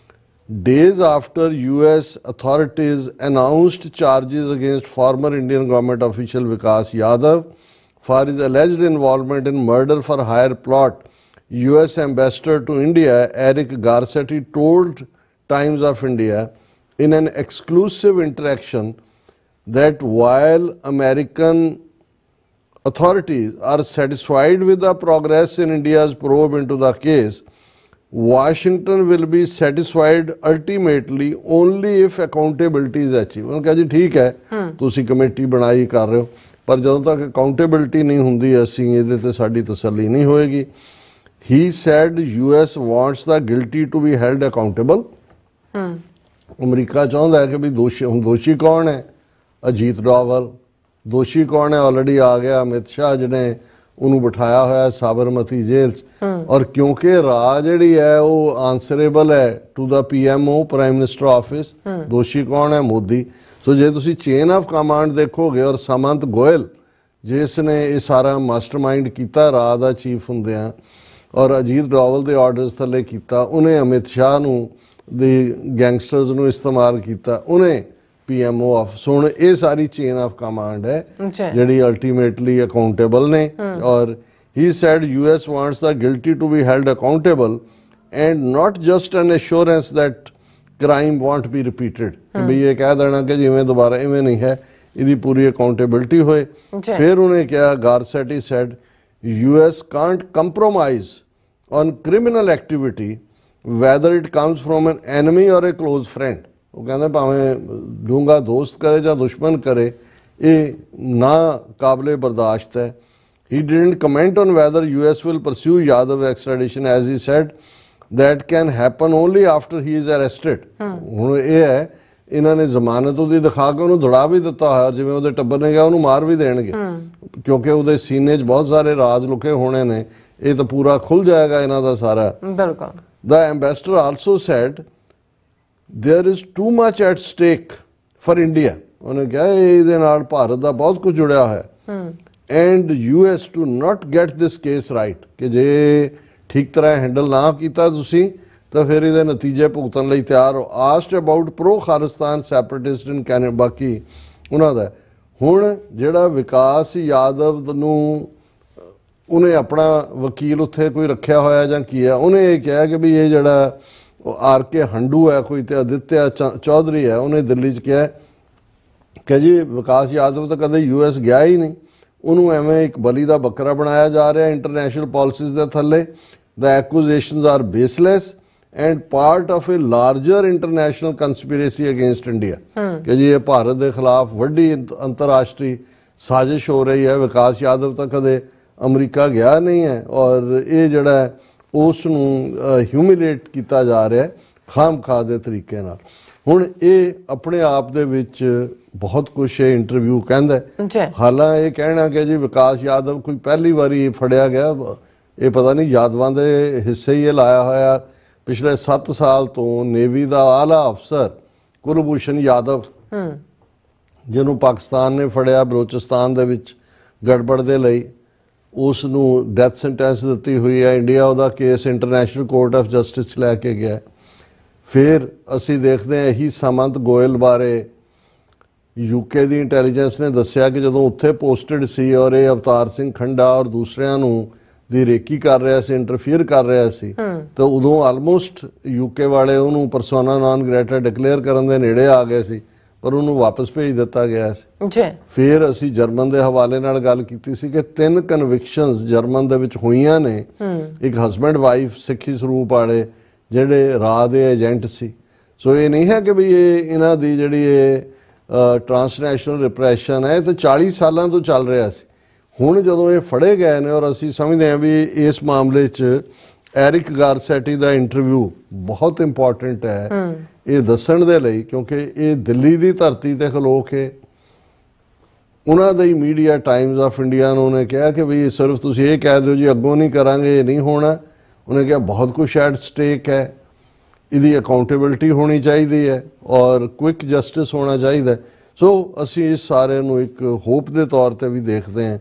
S2: days after US authorities announced charges against former Indian government official Vikas Yadav for his alleged involvement in murder for hire plot, US ambassador to India Eric Garcetti told Times of India in an exclusive interaction that while American authorities are satisfied with the progress in India's probe into the case, Washington will be satisfied ultimately only if accountability is achieved। उन्होंने कहा जी ठीक है तुसी committee बनाई कर रहे हो, पर ਜਦੋਂ तक accountability नहीं ਹੁੰਦੀ ਅਸੀਂ ਇਹਦੇ ਤੇ ਸਾਡੀ ਤਸੱਲੀ ਨਹੀਂ ਹੋਏਗੀ। He said US wants the guilty to be held accountable। America ਚਾਹੁੰਦਾ ਹੈ ਕਿ ਵੀ ਦੋਸ਼ੀ ਕੌਣ ਹੈ? ਅਜੀਤ ਡੋਵਲ। ਦੋਸ਼ੀ ਕੌਣ ਹੈ? ਆਲਰੇਡੀ ਆ ਗਿਆ ਅਮਿਤ ਸ਼ਾਹ ਜਿਹਨੇ ਉਹਨੂੰ ਬਿਠਾਇਆ ਹੋਇਆ ਸਾਬਰਮਤੀ ਜੇਲ੍ਹ 'ਚ। ਔਰ ਕਿਉਂਕਿ ਰਾਹ ਜਿਹੜੀ ਹੈ ਉਹ ਆਨਸਰੇਬਲ ਹੈ to the PMO, prime minister office. ਦੋਸ਼ੀ ਕੌਣ ਹੈ? ਮੋਦੀ। ਸੋ ਜੇ ਤੁਸੀਂ ਚੇਨ ਆਫ ਕਮਾਂਡ ਦੇਖੋਗੇ ਔਰ ਸਮੰਤ ਗੋਇਲ ਜਿਸ ਨੇ ਇਹ ਸਾਰਾ ਮਾਸਟਰਮਾਈਂਡ ਕੀਤਾ ਰਾਹ ਦਾ ਚੀਫ ਹੁੰਦਿਆਂ ਔਰ ਅਜੀਤ ਡੋਵਲ ਦੇ ਆਰਡਰਸ ਥੱਲੇ ਕੀਤਾ, ਉਹਨੇ ਅਮਿਤ ਸ਼ਾਹ ਨੂੰ ਦੀ ਗੈਂਗਸਟਰਸ ਨੂੰ ਇਸਤੇਮਾਲ ਕੀਤਾ, ਉਹਨੇ PMO ਆਫਿਸ। ਹੁਣ ਇਹ ਸਾਰੀ ਚੇਨ ਆਫ ਕਮਾਂਡ ਹੈ ਜਿਹੜੀ ਅਲਟੀਮੇਟਲੀ ਅਕਾਊਂਟੇਬਲ ਨੇ। ਔਰ he said US wants the guilty to be held accountable and not just an assurance that crime won't be repeated, ਕਿ ਵੀ ਇਹ ਕਹਿ ਦੇਣਾ ਕਿ ਜਿਵੇਂ ਦੁਬਾਰਾ ਇਵੇਂ ਨਹੀਂ ਹੈ, ਇਹਦੀ ਪੂਰੀ ਅਕਾਊਂਟੇਬਿਲਟੀ ਹੋਏ। ਫਿਰ ਉਹਨੇ ਕਿਹਾ, ਗਾਰਸੈਟੀ said US can't compromise on criminal activity whether it comes from an enemy or a close friend। ਉਹ ਕਹਿੰਦਾ ਭਾਵੇਂ ਡੂੰਘਾ ਦੋਸਤ ਕਰੇ ਜਾਂ ਦੁਸ਼ਮਣ ਕਰੇ, ਇਹ ਨਾ ਕਾਬਲੇ ਬਰਦਾਸ਼ਤ ਹੈ। He didn't comment on whether US will pursue Yadav extradition, as he said that can happen only after he is arrested। ਹੁਣ ਇਹ ਹੈ ਇਹਨਾਂ ਨੇ ਜ਼ਮਾਨਤ ਉਹਦੀ ਦਿਖਾ ਕੇ ਉਹਨੂੰ ਦੜਾ ਵੀ ਦਿੱਤਾ ਹੋਇਆ, ਜਿਵੇਂ ਉਹਦੇ ਟੱਬਰ ਨੇ ਕਿਹਾ ਉਹਨੂੰ ਮਾਰ ਵੀ ਦੇਣਗੇ ਕਿਉਂਕਿ ਉਹਦੇ ਸੀਨੇ 'ਚ ਬਹੁਤ ਸਾਰੇ ਰਾਜ ਲੁਕੇ ਹੋਣੇ ਨੇ। ਇਹ ਤਾਂ ਪੂਰਾ ਖੁੱਲ ਜਾਏਗਾ ਇਹਨਾਂ ਦਾ ਸਾਰਾ। ਬਿਲਕੁਲ। The ambassador also said there is too much at stake for India। ਉਹਨੇ ਕਿਹਾ ਇਹਦੇ ਨਾਲ ਭਾਰਤ ਦਾ ਬਹੁਤ ਕੁਝ ਜੁੜਿਆ ਹੋਇਆ and US to not get this case right, ਕਿ ਜੇ ਠੀਕ ਤਰ੍ਹਾਂ ਹੈਂਡਲ ਨਾ ਕੀਤਾ ਤੁਸੀਂ ਤਾਂ ਫਿਰ ਇਹਦੇ ਨਤੀਜੇ ਭੁਗਤਣ ਲਈ ਤਿਆਰ ਹੋ। Asked about pro Khalistan separatist in Canada, ਬਾਕੀ ਉਹਨਾਂ ਦਾ। ਹੁਣ ਜਿਹੜਾ ਵਿਕਾਸ ਯਾਦਵ ਨੂੰ ਉਹਨੇ ਆਪਣਾ ਵਕੀਲ ਉੱਥੇ ਕੋਈ ਰੱਖਿਆ ਹੋਇਆ ਜਾਂ ਕੀ ਹੈ, ਉਹਨੇ ਇਹ ਕਿਹਾ ਕਿ ਵੀ ਇਹ ਜਿਹੜਾ ਆਰ.ਕੇ. ਹੰਡੂ ਹੈ ਕੋਈ ਤੇ ਅਦਿੱਤਿਆ ਚੌਧਰੀ ਹੈ, ਉਹਨੇ ਦਿੱਲੀ 'ਚ ਕਿਹਾ ਕਿ ਜੀ ਵਿਕਾਸ ਯਾਦਵ ਤਾਂ ਕਦੇ US ਗਿਆ ਹੀ ਨਹੀਂ, ਉਹਨੂੰ ਐਵੇਂ ਇੱਕ ਬਲੀ ਦਾ ਬੱਕਰਾ ਬਣਾਇਆ ਜਾ ਰਿਹਾ ਇੰਟਰਨੈਸ਼ਨਲ ਪਾਲਿਸੀਜ਼ ਦੇ ਥੱਲੇ। The accusations are baseless and part of a larger international conspiracy against India, ਕਿ ਜੀ ਇਹ ਭਾਰਤ ਦੇ ਖਿਲਾਫ ਵੱਡੀ ਅੰਤਰਰਾਸ਼ਟਰੀ ਸਾਜ਼ਿਸ਼ ਹੋ ਰਹੀ ਹੈ। ਵਿਕਾਸ ਯਾਦਵ ਤਾਂ ਕਦੇ ਅਮਰੀਕਾ ਗਿਆ ਨਹੀਂ ਹੈ ਔਰ ਇਹ ਜਿਹੜਾ ਉਸ ਨੂੰ ਹਿਊਮਿਲੇਟ ਕੀਤਾ ਜਾ ਰਿਹਾ ਖਾਮ ਖਾ ਦੇ ਤਰੀਕੇ ਨਾਲ। ਹੁਣ ਇਹ ਆਪਣੇ ਆਪ ਦੇ ਵਿੱਚ ਬਹੁਤ ਕੁਛ ਇਹ ਇੰਟਰਵਿਊ ਕਹਿੰਦਾ ਹੈ। ਹਾਲਾਂ ਇਹ ਕਹਿਣਾ ਕਿ ਜੀ ਵਿਕਾਸ ਯਾਦਵ ਕੋਈ ਪਹਿਲੀ ਵਾਰੀ ਫੜਿਆ ਗਿਆ, ਇਹ ਪਤਾ ਨਹੀਂ ਯਾਦਵਾਂ ਦੇ ਹਿੱਸੇ ਹੀ ਇਹ ਲਾਇਆ ਹੋਇਆ। ਪਿਛਲੇ 7 ਸਾਲ ਤੋਂ ਨੇਵੀ ਦਾ ਆਲਾ ਅਫਸਰ ਕੁਲਭੂਸ਼ਣ ਯਾਦਵ, ਜਿਹਨੂੰ ਪਾਕਿਸਤਾਨ ਨੇ ਫੜਿਆ ਬਲੋਚਿਸਤਾਨ ਦੇ ਵਿੱਚ ਗੜਬੜ ਦੇ ਲਈ, ਉਸ ਨੂੰ ਡੈਥ ਸੈਂਟੈਂਸ ਦਿੱਤੀ ਹੋਈ ਹੈ। ਇੰਡੀਆ ਉਹਦਾ case international court of justice 'ਚ ਲੈ ਕੇ ਗਿਆ। ਫਿਰ ਅਸੀਂ ਦੇਖਦੇ ਹਾਂ ਇਹੀ ਸਾਮੰਤ ਗੋਇਲ ਬਾਰੇ UK ਦੀ ਇੰਟੈਲੀਜੈਂਸ ਨੇ ਦੱਸਿਆ ਕਿ ਜਦੋਂ ਉੱਥੇ ਪੋਸਟਡ ਸੀ ਔਰ ਇਹ ਅਵਤਾਰ ਸਿੰਘ ਖੰਡਾ ਔਰ ਦੂਸਰਿਆਂ ਨੂੰ ਦੀ ਰੇਕੀ ਕਰ ਰਿਹਾ ਸੀ, ਇੰਟਰਫੀਅਰ ਕਰ ਰਿਹਾ ਸੀ, ਤਾਂ ਉਦੋਂ ਆਲਮੋਸਟ UK ਵਾਲੇ ਉਹਨੂੰ ਪਰਸੋਨਾ ਨਾਨ ਗ੍ਰੇਟਾ ਡਿਕਲੇਅਰ ਕਰਨ ਦੇ ਨੇੜੇ ਆ ਗਏ ਸੀ, ਪਰ ਉਹਨੂੰ ਵਾਪਸ ਭੇਜ ਦਿੱਤਾ ਗਿਆ ਸੀ। ਫਿਰ ਅਸੀਂ ਜਰਮਨ ਦੇ ਹਵਾਲੇ ਨਾਲ ਗੱਲ ਕੀਤੀ ਸੀ ਕਿ 3 ਕਨਵਿਕਸ਼ਨਸ ਜਰਮਨ ਦੇ ਵਿੱਚ ਹੋਈਆਂ ਨੇ। ਇੱਕ ਹਸਬੈਂਡ ਵਾਈਫ ਸਿੱਖੀ ਸਰੂਪ ਵਾਲੇ ਜਿਹੜੇ ਰਾਹ ਦੇ ਏਜੰਟ ਸੀ। ਸੋ ਇਹ ਨਹੀਂ ਹੈ ਕਿ ਵੀ ਇਹ ਇਹਨਾਂ ਦੀ ਜਿਹੜੀ ਇਹ ਟਰਾਂਸਨੈਸ਼ਨਲ ਰਿਪਰੈਸ਼ਨ ਹੈ, ਇਹ ਤਾਂ 40 ਸਾਲਾਂ ਤੋਂ ਚੱਲ ਰਿਹਾ ਸੀ। ਹੁਣ ਜਦੋਂ ਇਹ ਫੜੇ ਗਏ ਨੇ ਔਰ ਅਸੀਂ ਸਮਝਦੇ ਹਾਂ ਵੀ ਇਸ ਮਾਮਲੇ 'ਚ ਐਰਿਕ ਗਾਰਸੈਟੀ ਦਾ ਇੰਟਰਵਿਊ ਬਹੁਤ ਇੰਪੋਰਟੈਂਟ ਹੈ ਇਹ ਦੱਸਣ ਦੇ ਲਈ, ਕਿਉਂਕਿ ਇਹ ਦਿੱਲੀ ਦੀ ਧਰਤੀ ਤੇ ਖਲੋ ਕੇ ਉਹਨਾਂ ਦਾ ਹੀ ਮੀਡੀਆ ਟਾਈਮਜ਼ ਆਫ ਇੰਡੀਆ ਨੂੰ ਉਹਨੇ ਕਿਹਾ ਕਿ ਵੀ ਸਿਰਫ ਤੁਸੀਂ ਇਹ ਕਹਿ ਦਿਓ ਜੀ ਅੱਗੋਂ ਨਹੀਂ ਕਰਾਂਗੇ, ਇਹ ਨਹੀਂ ਹੋਣਾ। ਉਹਨੇ ਕਿਹਾ ਬਹੁਤ ਕੁਛ ਐਟ ਸਟੇਕ ਹੈ, ਇਹਦੀ ਅਕਾਊਂਟੇਬਿਲਿਟੀ ਹੋਣੀ ਚਾਹੀਦੀ ਹੈ ਔਰ ਕੁਇਕ ਜਸਟਿਸ ਹੋਣਾ ਚਾਹੀਦਾ। ਸੋ ਅਸੀਂ ਇਸ ਸਾਰੇ ਨੂੰ ਇੱਕ ਹੋਪ ਦੇ ਤੌਰ ਤੇ ਵੀ ਦੇਖਦੇ ਹਾਂ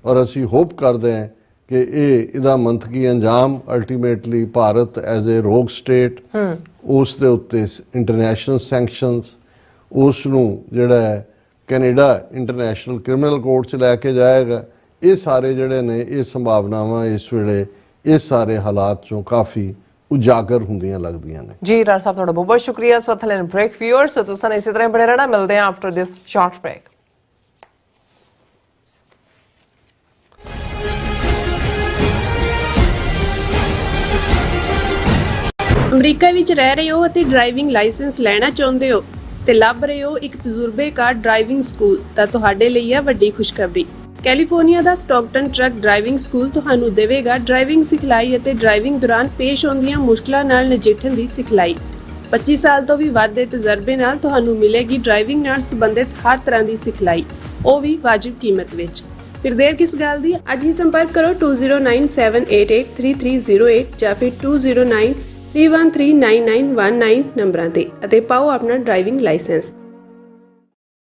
S2: ਔਰ ਅਸੀਂ ਹੋਪ ਕਰਦੇ ਹਾਂ ਕਿ ਇਹਦਾ ਮੰਤਕੀ ਅੰਜਾਮ ਅਲਟੀਮੇਟਲੀ ਭਾਰਤ ਐਜ਼ ਏ ਰੋਗ ਸਟੇਟ ਉਸ ਦੇ ਉੱਤੇ ਇੰਟਰਨੈਸ਼ਨਲ ਸੈਂਕਸ਼ਨਸ, ਉਸ ਨੂੰ ਜਿਹੜਾ ਹੈ ਕੈਨੇਡਾ ਇੰਟਰਨੈਸ਼ਨਲ ਕ੍ਰਿਮੀਨਲ ਕੋਰਟ 'ਚ ਲੈ ਕੇ ਜਾਏਗਾ। ਇਹ ਸਾਰੇ ਜਿਹੜੇ ਨੇ ਇਹ ਸੰਭਾਵਨਾਵਾਂ ਇਸ ਵੇਲੇ ਇਸ ਸਾਰੇ ਹਾਲਾਤ 'ਚੋਂ ਕਾਫੀ ਉਜਾਗਰ ਹੁੰਦੀਆਂ ਲੱਗਦੀਆਂ ਨੇ।
S1: ਜੀ ਰਾਜ ਸਾਹਿਬ ਤੁਹਾਡਾ ਬਹੁਤ ਬਹੁਤ ਸ਼ੁਕਰੀਆ। ਸੋ ਥਲੇ ਬ੍ਰੇਕ ਵਿਊਅਰਸ ਤੁਸੀਂ ਇਸੇ ਤਰ੍ਹਾਂ ਬਣੇ ਰਹਿਣਾ, ਮਿਲਦੇ ਹਾਂ after this short break.
S3: America ਵਿੱਚ ਰਹਿ ਰਹੇ ਹੋ ਅਤੇ ਡਰਾਈਵਿੰਗ ਲਾਇਸੈਂਸ ਲੈਣਾ ਚਾਹੁੰਦੇ ਹੋ ਤੇ ਲੱਭ ਰਹੇ ਹੋ ਇੱਕ ਤਜਰਬੇਕਾਰ ਡਰਾਈਵਿੰਗ ਸਕੂਲ, ਤਾਂ ਤੁਹਾਡੇ ਲਈ ਹੈ ਵੱਡੀ ਖੁਸ਼ਖਬਰੀ। ਕੈਲੀਫੋਰਨੀਆ ਦਾ ਸਟਾਕਟਨ ਟਰੱਕ ਡਰਾਈਵਿੰਗ ਸਕੂਲ ਤੁਹਾਨੂੰ ਦੇਵੇਗਾ ਡਰਾਈਵਿੰਗ ਸਿਖਲਾਈ ਅਤੇ ਡਰਾਈਵਿੰਗ ਦੌਰਾਨ ਪੇਸ਼ ਆਉਂਦੀਆਂ ਮੁਸ਼ਕਲਾਂ ਨਾਲ ਨਜਿੱਠਣ ਦੀ ਸਿਖਲਾਈ। 25 ਸਾਲ ਤੋਂ ਵੀ ਵੱਧ ਦੇ ਤਜਰਬੇ ਨਾਲ ਤੁਹਾਨੂੰ ਮਿਲੇਗੀ ਡਰਾਈਵਿੰਗ ਨਾਲ ਸੰਬੰਧਿਤ ਹਰ ਤਰ੍ਹਾਂ ਦੀ ਸਿਖਲਾਈ, ਉਹ ਵੀ ਵਾਜਿਬ ਕੀਮਤ ਵਿੱਚ। ਫਿਰ ਦੇਰ ਕਿਸ ਗੱਲ ਦੀ, ਅੱਜ ਹੀ ਸੰਪਰਕ ਕਰੋ 2097883308 ਜਾਂ ਫਿਰ 2093139919 ਨੰਬਰਾਂ ਤੇ ਅਤੇ ਪਾਓ ਆਪਣਾ ਡਰਾਈਵਿੰਗ ਲਾਇਸੈਂਸ।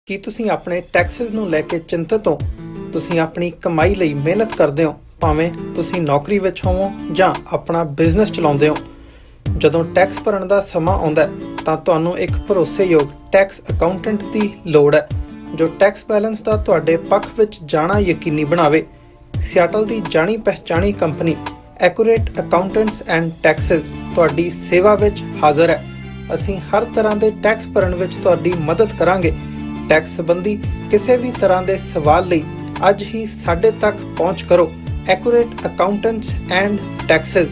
S5: ਕੀ ਤੁਸੀਂ ਆਪਣੇ ਟੈਕਸਸ ਨੂੰ ਲੈ ਕੇ ਚਿੰਤਤ ਹੋ? ਤੁਸੀਂ ਆਪਣੀ ਕਮਾਈ ਲਈ ਮਿਹਨਤ ਕਰਦੇ ਹੋ, ਭਾਵੇਂ ਤੁਸੀਂ ਨੌਕਰੀ ਵਿੱਚ ਹੋਵੋ ਜਾਂ ਆਪਣਾ ਬਿਜ਼ਨਸ ਚਲਾਉਂਦੇ ਹੋ। ਜਦੋਂ ਟੈਕਸ ਭਰਨ ਦਾ ਸਮਾਂ ਆਉਂਦਾ ਹੈ ਤਾਂ ਤੁਹਾਨੂੰ ਇੱਕ ਭਰੋਸੇਯੋਗ ਟੈਕਸ ਅਕਾਊਂਟੈਂਟ ਦੀ ਲੋੜ ਹੈ ਜੋ ਟੈਕਸ ਬੈਲੈਂਸ ਦਾ ਤੁਹਾਡੇ ਪੱਖ ਵਿੱਚ ਜਾਣਾ ਯਕੀਨੀ ਬਣਾਵੇ। ਸਿਆਟਲ ਦੀ ਜਾਣੀ ਪਛਾਣੀ company accurate accountants and taxes ਤੁਹਾਡੀ ਸੇਵਾ ਵਿੱਚ ਹਾਜ਼ਰ ਹੈ। ਅਸੀਂ ਹਰ ਤਰ੍ਹਾਂ ਦੇ ਟੈਕਸ ਭਰਨ ਵਿੱਚ ਤੁਹਾਡੀ ਮਦਦ ਕਰਾਂਗੇ। ਟੈਕਸ ਸੰਬੰਧੀ ਕਿਸੇ ਵੀ ਤਰ੍ਹਾਂ ਦੇ ਸਵਾਲ ਲਈ ਅੱਜ ਹੀ ਸਾਡੇ ਤੱਕ ਪਹੁੰਚ ਕਰੋ। Accurate accountants and taxes.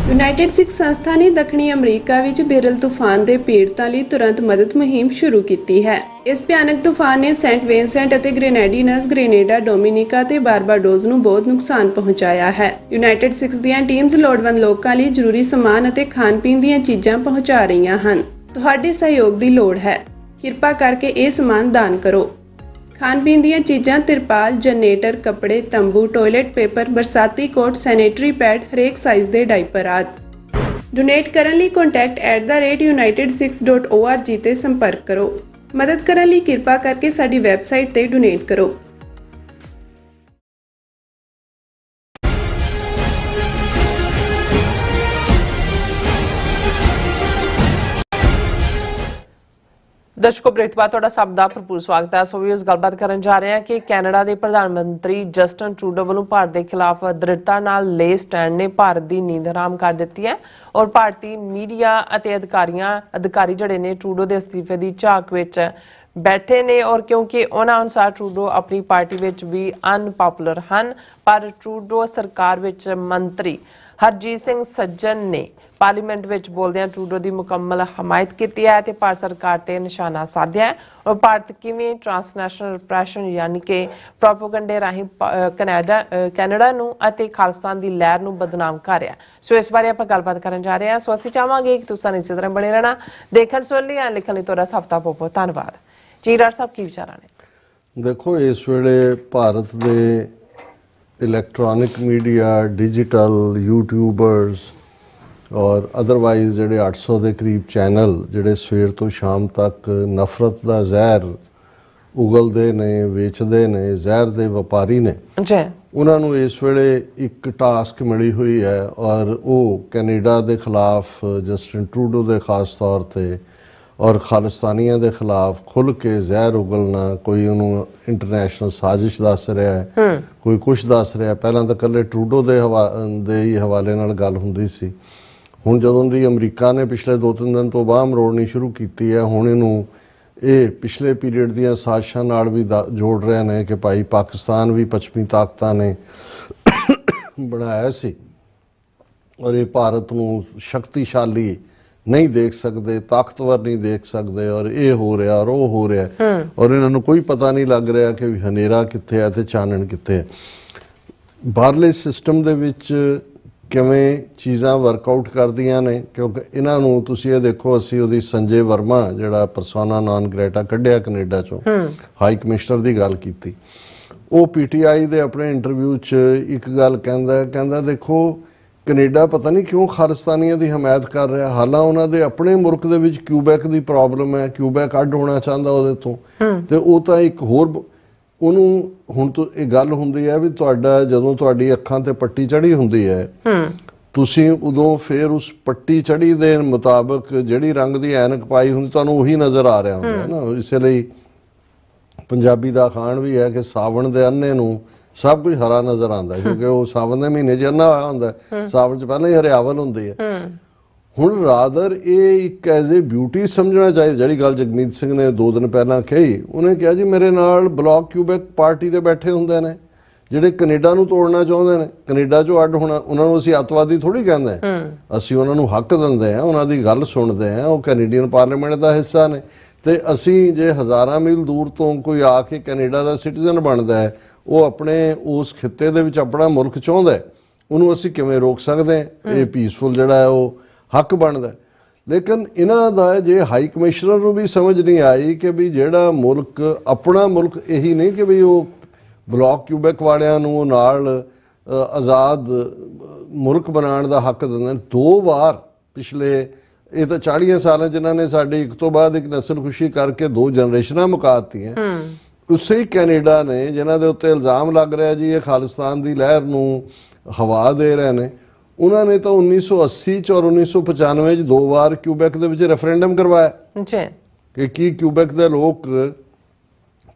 S3: United Sikh ਸੰਸਥਾ ਨੇ ਦੱਖਣੀ ਅਮਰੀਕਾ ਵਿੱਚ ਬੇਰਲ ਤੂਫਾਨ ਦੇ ਪੀੜਤਾਂ ਲਈ ਤੁਰੰਤ ਮਦਦ ਮੁਹਿੰਮ ਸ਼ੁਰੂ ਕੀਤੀ ਹੈ। ਇਸ ਭਿਆਨਕ ਤੂਫਾਨ ਨੇ ਸੈਂਟ ਵਿੰਸੈਂਟ ਅਤੇ ਗ੍ਰੇਨੇਡੀਨਸ, ਗ੍ਰੇਨੇਡਾ, ਡੋਮਿਨਿਕਾ ਤੇ ਬਾਰਬਾਡੋਸ ਨੂੰ ਬਹੁਤ ਨੁਕਸਾਨ ਪਹੁੰਚਾਇਆ ਹੈ। ਯੂਨਾਈਟਿਡ ਸਿੱਖ ਦੀਆਂ ਟੀਮਜ਼ ਲੋੜਵੰਦ ਲੋਕਾਂ ਲਈ ਜ਼ਰੂਰੀ ਸਮਾਨ ਅਤੇ ਖਾਣ-ਪੀਣ ਦੀਆਂ ਚੀਜ਼ਾਂ ਪਹੁੰਚਾ ਰਹੀਆਂ ਹਨ। ਤੁਹਾਡੇ ਸਹਿਯੋਗ ਦੀ ਲੋੜ ਹੈ। ਕਿਰਪਾ ਕਰਕੇ ਇਹ ਸਮਾਨ ਦਾਨ ਕਰੋ। ਖਾਣ-ਪੀਣ ਦੀਆਂ ਚੀਜ਼ਾਂ, ਤਿਰਪਾਲ, ਜਨਰੇਟਰ, ਕੱਪੜੇ, ਤੰਬੂ, ਟਾਇਲਟ ਪੇਪਰ, ਬਰਸਾਤੀ ਕੋਟ, ਸੈਨੇਟਰੀ ਪੈਡ, ਹਰੇਕ ਸਾਈਜ਼ ਦੇ ਡਾਈਪਰ ਆਦਿ। ਡੋਨੇਟ ਕਰਨ ਲਈ contact@united6.org ਤੇ ਸੰਪਰਕ ਕਰੋ। ਮਦਦ ਕਰਨ ਲਈ ਕਿਰਪਾ ਕਰਕੇ ਸਾਡੀ ਵੈਬਸਾਈਟ ਤੇ ਡੋਨੇਟ ਕਰੋ।
S1: ਦਰਸ਼ਕੋ ਬ੍ਰੇਕ ਬਾਅਦ ਤੁਹਾਡਾ ਸਭ ਦਾ ਭਰਪੂਰ ਸਵਾਗਤ ਹੈ। ਸੋ ਵੀ ਇਸ ਗੱਲਬਾਤ ਕਰਨ ਜਾ ਰਹੇ ਹਾਂ ਕਿ ਕੈਨੇਡਾ ਦੇ ਪ੍ਰਧਾਨ ਮੰਤਰੀ ਜਸਟਨ ਟਰੂਡੋ ਵੱਲੋਂ ਭਾਰਤ ਦੇ ਖਿਲਾਫ ਦ੍ਰਿੜਤਾ ਨਾਲ ਲਏ ਸਟੈਂਡ ਨੇ ਭਾਰਤ ਦੀ ਨੀਂਦ ਹਰਾਮ ਕਰ ਦਿੱਤੀ ਹੈ ਔਰ ਭਾਰਤੀ ਮੀਡੀਆ ਅਤੇ ਅਧਿਕਾਰੀ ਜਿਹੜੇ ਨੇ ਟਰੂਡੋ ਦੇ ਅਸਤੀਫੇ ਦੀ ਝਾਕ ਵਿੱਚ ਬੈਠੇ ਨੇ ਔਰ ਕਿਉਂਕਿ ਉਹਨਾਂ ਅਨੁਸਾਰ ਟਰੂਡੋ ਆਪਣੀ ਪਾਰਟੀ ਵਿੱਚ ਵੀ ਅਨਪਪੂਲਰ ਹਨ, ਪਰ ਟਰੂਡੋ ਸਰਕਾਰ ਵਿੱਚ ਮੰਤਰੀ ਹਰਜੀਤ ਸਿੰਘ ਸੱਜਣ ਨੇ ਪਾਰਲੀਮੈਂਟ ਵਿੱਚ ਬੋਲਦਿਆਂ ਟਰੂਡੋ ਦੀ ਮੁਕੰਮਲ ਹਮਾਇਤ ਕੀਤੀ ਹੈ ਤੇ ਭਾਰਤ ਸਰਕਾਰ ਤੇ ਨਿਸ਼ਾਨਾ ਸਾਧਿਆ ਹੈ ਔਰ ਭਾਰਤ ਕਿਵੇਂ ਟ੍ਰਾਂਸਨੈਸ਼ਨਲ ਰਿਪਰੈਸ਼ਨ ਯਾਨੀ ਕਿ ਪ੍ਰੋਪੇਗੈਂਡੇ ਰਾਹੀਂ ਕੈਨੇਡਾ ਨੂੰ ਅਤੇ ਖਾਲਿਸਤਾਨ ਦੀ ਲਹਿਰ ਨੂੰ ਬਦਨਾਮ ਕਰ ਰਿਹਾ। ਸੋ ਇਸ ਬਾਰੇ ਆਪਾਂ ਗੱਲਬਾਤ ਕਰਨ ਜਾ ਰਹੇ ਹਾਂ। ਸੋ ਅਸੀਂ ਚਾਹਾਂਗੇ ਕਿ ਤੁਸੀਂ ਇਸੇ ਤਰ੍ਹਾਂ ਬਣੇ ਰਹਿਣਾ, ਦੇਖਣ ਸੁਣ ਲਈ ਲਿਖਣ ਲਈ ਤੁਹਾਡਾ ਸਭ ਦਾ ਬਹੁਤ ਧੰਨਵਾਦ ਜੀ। ਡਾਕਟਰ ਸਾਹਿਬ ਕੀ ਵਿਚਾਰਾਂ ਨੇ?
S2: ਦੇਖੋ, ਇਸ ਵੇਲੇ ਭਾਰਤ ਦੇ ਇਲੈਕਟ੍ਰੋਨਿਕ ਮੀਡੀਆ, ਡਿਜੀਟਲ ਯੂਟਿਊਬਰਸ ਔਰ ਅਦਰਵਾਈਜ਼ ਜਿਹੜੇ 800 ਦੇ ਕਰੀਬ ਚੈਨਲ ਜਿਹੜੇ ਸਵੇਰ ਤੋਂ ਸ਼ਾਮ ਤੱਕ ਨਫ਼ਰਤ ਦਾ ਜ਼ਹਿਰ ਉਗਲਦੇ ਨੇ, ਵੇਚਦੇ ਨੇ, ਜ਼ਹਿਰ ਦੇ ਵਪਾਰੀ ਨੇ
S1: ਜੀ,
S2: ਉਹਨਾਂ ਨੂੰ ਇਸ ਵੇਲੇ ਇੱਕ ਟਾਸਕ ਮਿਲੀ ਹੋਈ ਹੈ ਔਰ ਉਹ ਕੈਨੇਡਾ ਦੇ ਖਿਲਾਫ ਜਸਟਿਨ ਟਰੂਡੋ ਦੇ ਖਾਸ ਤੌਰ ਤੇ ਔਰ ਖਾਲਿਸਤਾਨੀਆਂ ਦੇ ਖਿਲਾਫ ਖੁੱਲ੍ਹ ਕੇ ਜ਼ਹਿਰ ਉਗਲਣਾ। ਕੋਈ ਉਹਨੂੰ ਇੰਟਰਨੈਸ਼ਨਲ ਸਾਜ਼ਿਸ਼ ਦੱਸ ਰਿਹਾ ਹੈ, ਕੋਈ ਕੁਛ ਦੱਸ ਰਿਹਾ। ਪਹਿਲਾਂ ਤਾਂ ਇਕੱਲੇ ਟਰੂਡੋ ਦੇ ਹੀ ਹਵਾਲੇ ਨਾਲ ਗੱਲ ਹੁੰਦੀ ਸੀ। ਹੁਣ ਜਦੋਂ ਦੀ ਅਮਰੀਕਾ ਨੇ ਪਿਛਲੇ 2-3 ਦਿਨ ਤੋਂ ਬਾਅਦ ਮਰੋੜਨੀ ਸ਼ੁਰੂ ਕੀਤੀ ਹੈ, ਹੁਣ ਇਹਨੂੰ ਇਹ ਪਿਛਲੇ ਪੀਰੀਅਡ ਦੀਆਂ ਸਾਜ਼ਿਸ਼ਾਂ ਨਾਲ ਵੀ ਜੋੜ ਰਹੇ ਨੇ ਕਿ ਭਾਈ ਪਾਕਿਸਤਾਨ ਵੀ ਪੱਛਮੀ ਤਾਕਤਾਂ ਨੇ ਬਣਾਇਆ ਸੀ ਔਰ ਇਹ ਭਾਰਤ ਨੂੰ ਸ਼ਕਤੀਸ਼ਾਲੀ ਨਹੀਂ ਦੇਖ ਸਕਦੇ, ਤਾਕਤਵਰ ਨਹੀਂ ਦੇਖ ਸਕਦੇ ਔਰ ਇਹ ਹੋ ਰਿਹਾ ਔਰ ਉਹ ਹੋ ਰਿਹਾ ਔਰ ਇਹਨਾਂ ਨੂੰ ਕੋਈ ਪਤਾ ਨਹੀਂ ਲੱਗ ਰਿਹਾ ਕਿ ਹਨੇਰਾ ਕਿੱਥੇ ਹੈ ਤੇ ਚਾਨਣ ਕਿੱਥੇ ਹੈ। ਬਾਹਰਲੇ ਸਿਸਟਮ ਦੇ ਵਿੱਚ ਕਿਵੇਂ ਚੀਜ਼ਾਂ ਵਰਕਆਊਟ ਕਰਦੀਆਂ ਨੇ, ਕਿਉਂਕਿ ਇਹਨਾਂ ਨੂੰ ਤੁਸੀਂ ਇਹ ਦੇਖੋ, ਅਸੀਂ ਉਹਦੀ ਸੰਜੇ ਵਰਮਾ ਜਿਹੜਾ ਪਰਸੋਨਾ ਨਾਨ ਗ੍ਰੇਟਾ ਕੱਢਿਆ ਕੈਨੇਡਾ ਚੋਂ, ਹਾਈ ਕਮਿਸ਼ਨਰ ਦੀ ਗੱਲ ਕੀਤੀ। ਉਹ ਪੀਟੀਆਈ ਦੇ ਆਪਣੇ ਇੰਟਰਵਿਊ 'ਚ ਇੱਕ ਗੱਲ ਕਹਿੰਦਾ ਦੇਖੋ ਕੈਨੇਡਾ ਪਤਾ ਨਹੀਂ ਕਿਉਂ ਖਾਲਿਸਤਾਨੀਆਂ ਦੀ ਹਮਾਇਤ ਕਰ ਰਿਹਾ, ਹਾਲਾਂ ਉਹਨਾਂ ਦੇ ਆਪਣੇ ਮੁਲਕ ਦੇ ਵਿੱਚ ਕਿਊਬੈਕ ਦੀ ਪ੍ਰੋਬਲਮ ਹੈ, ਕਿਊਬੈਕ ਅੱਡ ਹੋਣਾ ਚਾਹੁੰਦਾ ਉਹਦੇ ਤੋਂ, ਤੇ ਉਹ ਤਾਂ ਇੱਕ ਹੋਰ ਉਹਨੂੰ ਹੁਣ ਤੋਂ ਇਹ ਗੱਲ ਹੁੰਦੀ ਹੈ ਵੀ ਤੁਹਾਡਾ ਜਦੋਂ ਤੁਹਾਡੀ ਅੱਖਾਂ ਤੇ ਪੱਟੀ ਚੜੀ ਹੁੰਦੀ ਹੈ ਤੁਸੀਂ ਉਦੋਂ ਫਿਰ ਉਸ ਪੱਟੀ ਚੜੀ ਦੇ ਮੁਤਾਬਕ ਜਿਹੜੀ ਰੰਗ ਦੀ ਐਨਕ ਪਾਈ ਹੁੰਦੀ ਤੁਹਾਨੂੰ ਉਹੀ ਨਜ਼ਰ ਆ ਰਿਹਾ ਹੁੰਦਾ ਹੈ ਨਾ। ਇਸੇ ਲਈ ਪੰਜਾਬੀ ਦਾ ਅਖਾਣ ਵੀ ਹੈ ਕਿ ਸਾਵਣ ਦੇ ਅੰਨੇ ਨੂੰ ਸਭ ਕੁਝ ਹਰਾ ਨਜ਼ਰ ਆਉਂਦਾ, ਕਿਉਂਕਿ ਉਹ ਸਾਵਣ ਦੇ ਮਹੀਨੇ 'ਚ ਅੰਨਾ ਹੋਇਆ ਹੁੰਦਾ, ਸਾਵਣ 'ਚ ਪਹਿਲਾਂ ਹੀ ਹਰਿਆਵਲ ਹੁੰਦੀ ਹੈ। ਹੁਣ ਰਾਦਰ ਇਹ ਇੱਕ ਐਜ਼ ਏ ਬਿਊਟੀ ਸਮਝਣਾ ਚਾਹੀਦਾ। ਜਿਹੜੀ ਗੱਲ ਜਗਮੀਤ ਸਿੰਘ ਨੇ 2 ਦਿਨ ਪਹਿਲਾਂ ਕਹੀ, ਉਹਨੇ ਕਿਹਾ ਜੀ ਮੇਰੇ ਨਾਲ ਬਲੌਕ ਕਿਊਬੈਕ ਪਾਰਟੀ ਦੇ ਬੈਠੇ ਹੁੰਦੇ ਨੇ ਜਿਹੜੇ ਕੈਨੇਡਾ ਨੂੰ ਤੋੜਨਾ ਚਾਹੁੰਦੇ ਨੇ, ਕੈਨੇਡਾ 'ਚੋਂ ਅੱਡ ਹੋਣਾ। ਉਹਨਾਂ ਨੂੰ ਅਸੀਂ ਅੱਤਵਾਦੀ ਥੋੜ੍ਹੀ ਕਹਿੰਦੇ ਹਾਂ, ਅਸੀਂ ਉਹਨਾਂ ਨੂੰ ਹੱਕ ਦਿੰਦੇ ਹਾਂ, ਉਹਨਾਂ ਦੀ ਗੱਲ ਸੁਣਦੇ ਹਾਂ, ਉਹ ਕੈਨੇਡੀਅਨ ਪਾਰਲੀਮੈਂਟ ਦਾ ਹਿੱਸਾ ਨੇ। ਤੇ ਅਸੀਂ ਜੇ ਹਜ਼ਾਰਾਂ ਮੀਲ ਦੂਰ ਤੋਂ ਕੋਈ ਆ ਕੇ ਕੈਨੇਡਾ ਦਾ ਸਿਟੀਜ਼ਨ ਬਣਦਾ ਹੈ, ਉਹ ਆਪਣੇ ਉਸ ਖਿੱਤੇ ਦੇ ਵਿੱਚ ਆਪਣਾ ਮੁਲਕ ਚਾਹੁੰਦਾ ਹੈ, ਉਹਨੂੰ ਅਸੀਂ ਕਿਵੇਂ ਰੋਕ ਸਕਦੇ ਹਾਂ? ਇਹ ਪੀਸਫੁਲ ਜਿਹੜਾ ਹੈ ਉਹ ਹੱਕ ਬਣਦਾ। ਲੇਕਿਨ ਇਹਨਾਂ ਦਾ ਜੇ ਹਾਈ ਕਮਿਸ਼ਨਰ ਨੂੰ ਵੀ ਸਮਝ ਨਹੀਂ ਆਈ ਕਿ ਵੀ ਜਿਹੜਾ ਮੁਲਕ ਆਪਣਾ ਮੁਲਕ ਇਹੀ ਨਹੀਂ ਕਿ ਵੀ ਉਹ ਬਲੌਕ ਕਿਊਬੈਕ ਵਾਲਿਆਂ ਨੂੰ ਨਾਲ ਆਜ਼ਾਦ ਮੁਲਕ ਬਣਾਉਣ ਦਾ ਹੱਕ ਦਿੰਦੇ ਨੇ। 2 ਵਾਰ ਪਿਛਲੇ ਇਹ ਤਾਂ 40 ਸਾਲਾਂ ਜਿਨ੍ਹਾਂ ਨੇ ਸਾਡੀ ਇੱਕ ਤੋਂ ਬਾਅਦ ਇੱਕ ਨਸਲਖੁਸ਼ੀ ਕਰਕੇ 2 ਜਨਰੇਸ਼ਨਾਂ ਮੁਕਾਤੀਆਂ। ਉਸੇ ਹੀ ਕੈਨੇਡਾ ਨੇ ਜਿਨ੍ਹਾਂ ਦੇ ਉੱਤੇ ਇਲਜ਼ਾਮ ਲੱਗ ਰਿਹਾ ਜੀ ਇਹ ਖਾਲਿਸਤਾਨ ਦੀ ਲਹਿਰ ਨੂੰ ਹਵਾ ਦੇ ਰਹੇ ਨੇ, ਉਹਨਾਂ ਨੇ ਤਾਂ 1980 ਚ ਔਰ 1995 ਚ 2 ਵਾਰ ਕਿਊਬੈਕ ਦੇ ਵਿੱਚ ਰੈਫਰੈਂਡਮ ਕਰਵਾਇਆ ਕਿ ਕੀ ਕਿਊਬੈਕ ਦੇ ਲੋਕ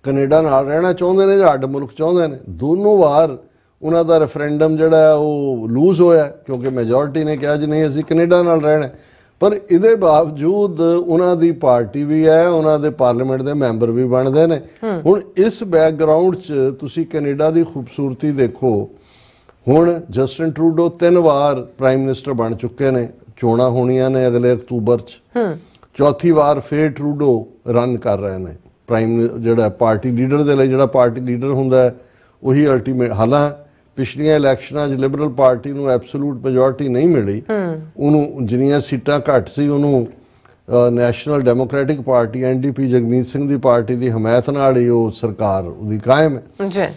S2: ਕੈਨੇਡਾ ਨਾਲ ਰਹਿਣਾ ਚਾਹੁੰਦੇ ਨੇ ਜਾਂ ਅੱਡ ਮੁਲਕ ਚਾਹੁੰਦੇ ਨੇ। ਦੋਨੋਂ ਵਾਰ ਉਹਨਾਂ ਦਾ ਰੈਫਰੈਂਡਮ ਜਿਹੜਾ ਉਹ ਲੂਜ਼ ਹੋਇਆ ਕਿਉਂਕਿ ਮੈਜੋਰਿਟੀ ਨੇ ਕਿਹਾ ਜੀ ਨਹੀਂ ਅਸੀਂ ਕੈਨੇਡਾ ਨਾਲ ਰਹਿਣਾ। ਪਰ ਇਹਦੇ ਬਾਵਜੂਦ ਉਹਨਾਂ ਦੀ ਪਾਰਟੀ ਵੀ ਹੈ, ਉਹਨਾਂ ਦੇ ਪਾਰਲੀਮੈਂਟ ਦੇ ਮੈਂਬਰ ਵੀ ਬਣਦੇ ਨੇ। ਹੁਣ ਇਸ ਬੈਕਗਰਾਉਂਡ 'ਚ ਤੁਸੀਂ ਕੈਨੇਡਾ ਦੀ ਖੂਬਸੂਰਤੀ ਦੇਖੋ। ਹੁਣ ਜਸਟਿਨ ਟਰੂਡੋ 3 ਵਾਰ ਪ੍ਰਾਈਮ ਮਿਨਿਸਟਰ ਬਣ ਚੁੱਕੇ ਨੇ, ਚੋਣਾਂ ਹੋਣੀਆਂ ਨੇ ਅਗਲੇ ਅਕਤੂਬਰ 'ਚ। ਚੌਥੀ ਵਾਰ ਫੇਰ ਟਰੂਡੋ ਰਨ ਕਰ ਰਹੇ ਨੇ ਪ੍ਰਾਈਮ ਜਿਹੜਾ ਪਾਰਟੀ ਲੀਡਰ ਦੇ ਲਈ। ਜਿਹੜਾ ਪਾਰਟੀ ਲੀਡਰ ਹੁੰਦਾ ਉਹੀ ਅਲਟੀਮੇਟ। ਹਾਲਾਂ ਪਿਛਲੀਆਂ ਇਲੈਕਸ਼ਨਾਂ 'ਚ ਲਿਬਰਲ ਪਾਰਟੀ ਨੂੰ ਐਬਸੋਲੂਟ ਮੈਜੋਰਿਟੀ ਨਹੀਂ ਮਿਲੀ, ਉਹਨੂੰ ਜਿੰਨੀਆਂ ਸੀਟਾਂ ਘੱਟ ਸੀ ਉਹਨੂੰ national democratic party NDP Jagmeet Singh ਦੀ ਪਾਰਟੀ ਦੀ ਹਮਾਇਤ ਨਾਲ ਹੀ ਉਹ ਸਰਕਾਰ ਉਹਦੀ ਕਾਇਮ ਹੈ।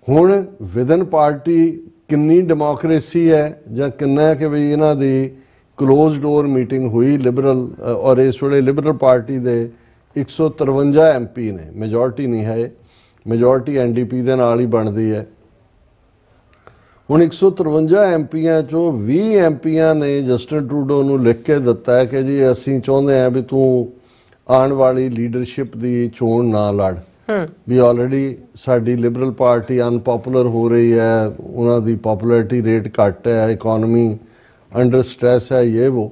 S2: ਹੁਣ ਵਿਦਨ ਪਾਰਟੀ ਕਿੰਨੀ ਡੈਮੋਕ੍ਰੇਸੀ ਹੈ ਜਾਂ ਕਿੰਨਾ ਕਿ ਵੀ ਇਹਨਾਂ ਦੀ ਕਲੋਜ਼ ਡੋਰ ਮੀਟਿੰਗ ਹੋਈ ਲਿਬਰਲ ਔਰ ਇਸ ਵੇਲੇ ਲਿਬਰਲ ਪਾਰਟੀ ਦੇ 153 MP ਨੇ, ਮੈਜੋਰਿਟੀ ਨਹੀਂ ਹੈ, ਮੈਜੋਰਿਟੀ NDP ਦੇ ਨਾਲ ਹੀ ਬਣਦੀ ਹੈ। ਹੁਣ 153 MPਆਂ ਚੋਂ 20 MPਆਂ ਨੇ ਜਸਟਿਨ ਟਰੂਡੋ ਨੂੰ ਲਿਖ ਕੇ ਦਿੱਤਾ ਹੈ ਕਿ ਜੀ ਅਸੀਂ ਚਾਹੁੰਦੇ ਹਾਂ ਵੀ ਤੂੰ ਆਉਣ ਵਾਲੀ ਲੀਡਰਸ਼ਿਪ ਦੀ ਚੋਣ ਨਾ ਲੜ ਵੀ ਆਲਰੇਡੀ ਸਾਡੀ ਲਿਬਰਲ ਪਾਰਟੀ ਅਨਪੋਪੂਲਰ ਹੋ ਰਹੀ ਹੈ, ਉਹਨਾਂ ਦੀ ਪੋਪੂਲੈਰਿਟੀ ਰੇਟ ਘੱਟ ਹੈ, ਇਕਨੋਮੀ ਅੰਡਰ ਸਟ੍ਰੈਸ ਹੈ, ਇਹ ਉਹ।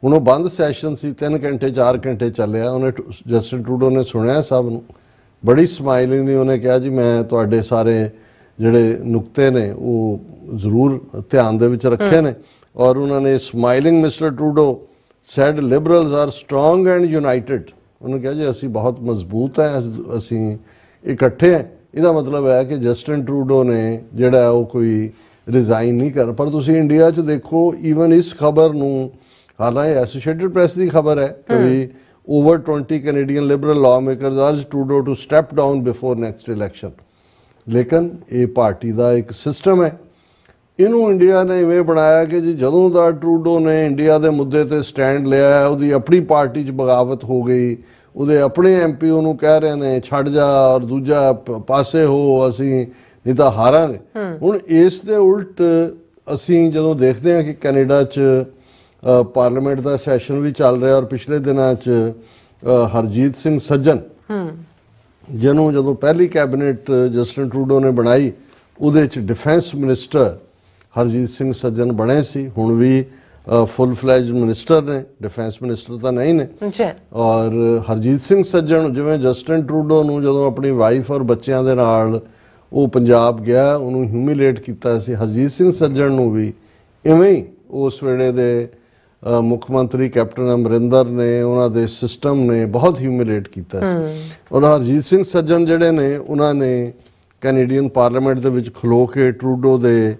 S2: ਹੁਣ ਉਹ ਬੰਦ ਸੈਸ਼ਨ ਸੀ, 3 ਘੰਟੇ 4 ਘੰਟੇ ਚੱਲਿਆ। ਉਹਨੇ ਜਸਟਿਨ ਟਰੂਡੋ ਨੇ ਸੁਣਿਆ ਸਭ ਨੂੰ, ਬੜੀ ਸਮਾਈਲਿੰਗ ਦੀ ਉਹਨੇ ਕਿਹਾ ਜੀ ਮੈਂ ਤੁਹਾਡੇ ਸਾਰੇ ਜਿਹੜੇ ਨੁਕਤੇ ਨੇ ਉਹ ਜ਼ਰੂਰ ਧਿਆਨ ਦੇ ਵਿੱਚ ਰੱਖੇ ਨੇ। ਔਰ ਉਹਨਾਂ ਨੇ smiling Mr Trudeau said liberals are strong and united. ਉਹਨੇ ਕਿਹਾ ਜੀ ਅਸੀਂ ਬਹੁਤ ਮਜ਼ਬੂਤ ਹੈ, ਅਸੀਂ ਇਕੱਠੇ ਹਾਂ। ਇਹਦਾ ਮਤਲਬ ਹੈ ਕਿ ਜਸਟਿਨ ਟਰੂਡੋ ਨੇ ਜਿਹੜਾ ਉਹ ਕੋਈ ਰਿਜ਼ਾਈਨ ਨਹੀਂ ਕਰ। ਪਰ ਤੁਸੀਂ ਇੰਡੀਆ 'ਚ ਦੇਖੋ, ਈਵਨ ਇਸ ਖਬਰ ਨੂੰ, ਹਾਲਾਂਕਿ ਐਸੋਸੀਏਟਿਡ ਪ੍ਰੈਸ ਦੀ ਖਬਰ ਹੈ ਕਿ ਵੀ over 20 Canadian liberal lawmakers urged Trudeau to step down before next election। ਲੇਕਿਨ ਇਹ ਪਾਰਟੀ ਦਾ ਇੱਕ ਸਿਸਟਮ ਹੈ। ਇਹਨੂੰ ਇੰਡੀਆ ਨੇ ਇਵੇਂ ਬਣਾਇਆ ਕਿ ਜੀ ਜਦੋਂ ਦਾ ਟਰੂਡੋ ਨੇ ਇੰਡੀਆ ਦੇ ਮੁੱਦੇ ਤੇ ਸਟੈਂਡ ਲਿਆ, ਉਹਦੀ ਆਪਣੀ ਪਾਰਟੀ 'ਚ ਬਗਾਵਤ ਹੋ ਗਈ, ਉਹਦੇ ਆਪਣੇ ਐਮਪੀ ਉਹਨੂੰ ਕਹਿ ਰਹੇ ਨੇ ਛੱਡ ਜਾ ਔਰ ਦੂਜਾ ਪਾਸੇ ਹੋ, ਅਸੀਂ ਨਹੀਂ ਤਾਂ ਹਾਰਾਂਗੇ। ਹੁਣ ਇਸ ਦੇ ਉਲਟ ਅਸੀਂ ਜਦੋਂ ਦੇਖਦੇ ਹਾਂ ਕਿ ਕੈਨੇਡਾ 'ਚ ਪਾਰਲੀਮੈਂਟ ਦਾ ਸੈਸ਼ਨ ਵੀ ਚੱਲ ਰਿਹਾ ਔਰ ਪਿਛਲੇ ਦਿਨਾਂ 'ਚ ਹਰਜੀਤ ਸਿੰਘ ਸੱਜਣ ਜਿਹਨੂੰ ਜਦੋਂ ਪਹਿਲੀ ਕੈਬਨਿਟ ਜਸਟਿਨ ਟਰੂਡੋ ਨੇ ਬਣਾਈ ਉਹਦੇ 'ਚ ਡਿਫੈਂਸ ਮਿਨਿਸਟਰ ਹਰਜੀਤ ਸਿੰਘ ਸੱਜਣ ਬਣੇ ਸੀ। ਹੁਣ ਵੀ ਫੁੱਲ ਫਲੈਜ ਮਿਨਿਸਟਰ ਨੇ, ਡਿਫੈਂਸ ਮਿਨਿਸਟਰ ਤਾਂ ਨਹੀਂ ਨੇ। ਔਰ ਹਰਜੀਤ ਸਿੰਘ ਸੱਜਣ ਜਿਵੇਂ ਜਸਟਿਨ ਟਰੂਡੋ ਨੂੰ ਜਦੋਂ ਆਪਣੀ ਵਾਈਫ ਔਰ ਬੱਚਿਆਂ ਦੇ ਨਾਲ ਉਹ ਪੰਜਾਬ ਗਿਆ, ਉਹਨੂੰ ਹਿਊਮਿਲੇਟ ਕੀਤਾ ਸੀ, ਹਰਜੀਤ ਸਿੰਘ ਸੱਜਣ ਨੂੰ ਵੀ ਇਵੇਂ ਹੀ ਉਸ ਵੇਲੇ ਦੇ ਮੁੱਖ ਮੰਤਰੀ ਕੈਪਟਨ ਅਮਰਿੰਦਰ ਨੇ, ਉਹਨਾਂ ਦੇ ਸਿਸਟਮ ਨੇ ਬਹੁਤ ਹਿਊਮਿਲੇਟ ਕੀਤਾ ਸੀ। ਔਰ ਹਰਜੀਤ ਸਿੰਘ ਸੱਜਣ ਜਿਹੜੇ ਨੇ ਉਹਨਾਂ ਨੇ ਕੈਨੇਡੀਅਨ ਪਾਰਲੀਮੈਂਟ ਦੇ ਵਿੱਚ ਖਲੋ ਕੇ ਟਰੂਡੋ ਦੇ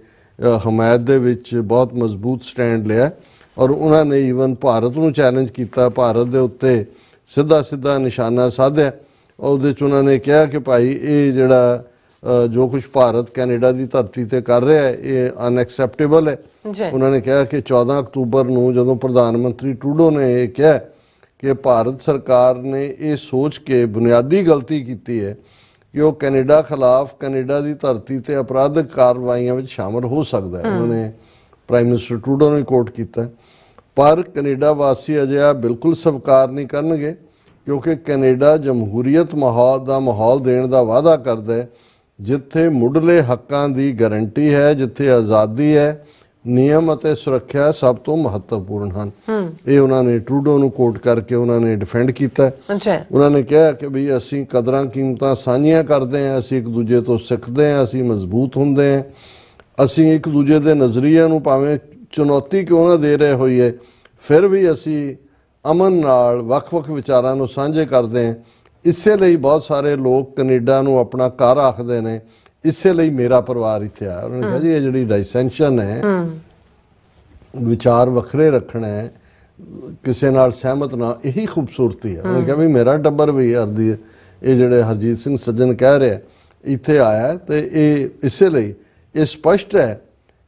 S2: ਹਮਾਇਤ ਦੇ ਵਿੱਚ ਬਹੁਤ ਮਜ਼ਬੂਤ ਸਟੈਂਡ ਲਿਆ। ਔਰ ਉਹਨਾਂ ਨੇ ਈਵਨ ਭਾਰਤ ਨੂੰ ਚੈਲੰਜ ਕੀਤਾ, ਭਾਰਤ ਦੇ ਉੱਤੇ ਸਿੱਧਾ ਨਿਸ਼ਾਨਾ ਸਾਧਿਆ। ਉਹਦੇ 'ਚ ਉਹਨਾਂ ਨੇ ਕਿਹਾ ਕਿ ਭਾਈ ਇਹ ਜਿਹੜਾ ਜੋ ਕੁਝ ਭਾਰਤ ਕੈਨੇਡਾ ਦੀ ਧਰਤੀ ਤੇ ਕਰ ਰਿਹਾ ਹੈ ਇਹ ਅਨਐਕਸੈਪਟੇਬਲ ਹੈ। ਉਹਨਾਂ ਨੇ ਕਿਹਾ ਕਿ 14 ਅਕਤੂਬਰ ਨੂੰ ਜਦੋਂ ਪ੍ਰਧਾਨ ਮੰਤਰੀ ਟਰੂਡੋ ਨੇ ਇਹ ਕਿਹਾ ਕਿ ਭਾਰਤ ਸਰਕਾਰ ਨੇ ਇਹ ਸੋਚ ਕੇ ਬੁਨਿਆਦੀ ਗਲਤੀ ਕੀਤੀ ਹੈ ਕਿ ਉਹ ਕੈਨੇਡਾ ਖਿਲਾਫ ਕੈਨੇਡਾ ਦੀ ਧਰਤੀ ਤੇ ਅਪਰਾਧਿਕ ਕਾਰਵਾਈਆਂ ਵਿੱਚ ਸ਼ਾਮਲ ਹੋ ਸਕਦਾ ਹੈ। ਉਹਨਾਂ ਨੇ ਪ੍ਰਾਈਮ ਮਿਨਿਸਟਰ ਟਰੂਡੋ ਨੇ ਕੋਟ ਕੀਤਾ। ਪਰ ਕੈਨੇਡਾ ਵਾਸੀ ਅਜਿਹਾ ਬਿਲਕੁਲ ਸਵੀਕਾਰ ਨਹੀਂ ਕਰਨਗੇ ਕਿਉਂਕਿ ਕੈਨੇਡਾ ਜਮਹੂਰੀਅਤ ਦਾ ਮਾਹੌਲ ਦੇਣ ਦਾ ਵਾਅਦਾ ਕਰਦਾ ਹੈ ਜਿੱਥੇ ਮੁੱਢਲੇ ਹੱਕਾਂ ਦੀ ਗਾਰੰਟੀ ਹੈ, ਜਿੱਥੇ ਆਜ਼ਾਦੀ ਹੈ, ਨਿਯਮ ਅਤੇ ਸੁਰੱਖਿਆ ਸਭ ਤੋਂ ਮਹੱਤਵਪੂਰਨ ਹਨ। ਇਹ ਉਹਨਾਂ ਨੇ ਟਰੂਡੋ ਨੂੰ ਕੋਟ ਕਰਕੇ ਉਹਨਾਂ ਨੇ ਡਿਫੈਂਡ ਕੀਤਾ। ਉਹਨਾਂ ਨੇ ਕਿਹਾ ਕਿ ਵੀ ਅਸੀਂ ਕਦਰਾਂ ਕੀਮਤਾਂ ਸਾਂਝੀਆਂ ਕਰਦੇ ਹਾਂ, ਅਸੀਂ ਇੱਕ ਦੂਜੇ ਤੋਂ ਸਿੱਖਦੇ ਹਾਂ, ਅਸੀਂ ਮਜ਼ਬੂਤ ਹੁੰਦੇ ਹਾਂ, ਅਸੀਂ ਇੱਕ ਦੂਜੇ ਦੇ ਨਜ਼ਰੀਏ ਨੂੰ ਭਾਵੇਂ ਚੁਣੌਤੀ ਕਿਉਂ ਨਾ ਦੇ ਰਹੇ ਹੋਈਏ ਫਿਰ ਵੀ ਅਸੀਂ ਅਮਨ ਨਾਲ ਵੱਖ-ਵੱਖ ਵਿਚਾਰਾਂ ਨੂੰ ਸਾਂਝੇ ਕਰਦੇ ਹਾਂ। ਇਸੇ ਲਈ ਬਹੁਤ ਸਾਰੇ ਲੋਕ ਕੈਨੇਡਾ ਨੂੰ ਆਪਣਾ ਘਰ ਆਖਦੇ ਨੇ, ਇਸੇ ਲਈ ਮੇਰਾ ਪਰਿਵਾਰ ਇੱਥੇ ਆਇਆ। ਉਹਨਾਂ ਨੇ ਕਿਹਾ ਜੀ ਇਹ ਜਿਹੜੀ ਡਾਇਸੈਂਸ਼ਨ ਹੈ, ਵਿਚਾਰ ਵੱਖਰੇ ਰੱਖਣਾ ਹੈ, ਕਿਸੇ ਨਾਲ ਸਹਿਮਤ ਨਾ, ਇਹੀ ਖੂਬਸੂਰਤੀ ਹੈ। ਉਹਨਾਂ ਨੇ ਕਿਹਾ ਵੀ ਮੇਰਾ ਟੱਬਰ ਵੀ ਅਰਦੀ ਇਹ ਜਿਹੜੇ ਹਰਜੀਤ ਸਿੰਘ ਸੱਜਣ ਕਹਿ ਰਿਹਾ ਇੱਥੇ ਆਇਆ ਤੇ ਇਹ ਇਸੇ ਲਈ ਇਹ ਸਪਸ਼ਟ ਹੈ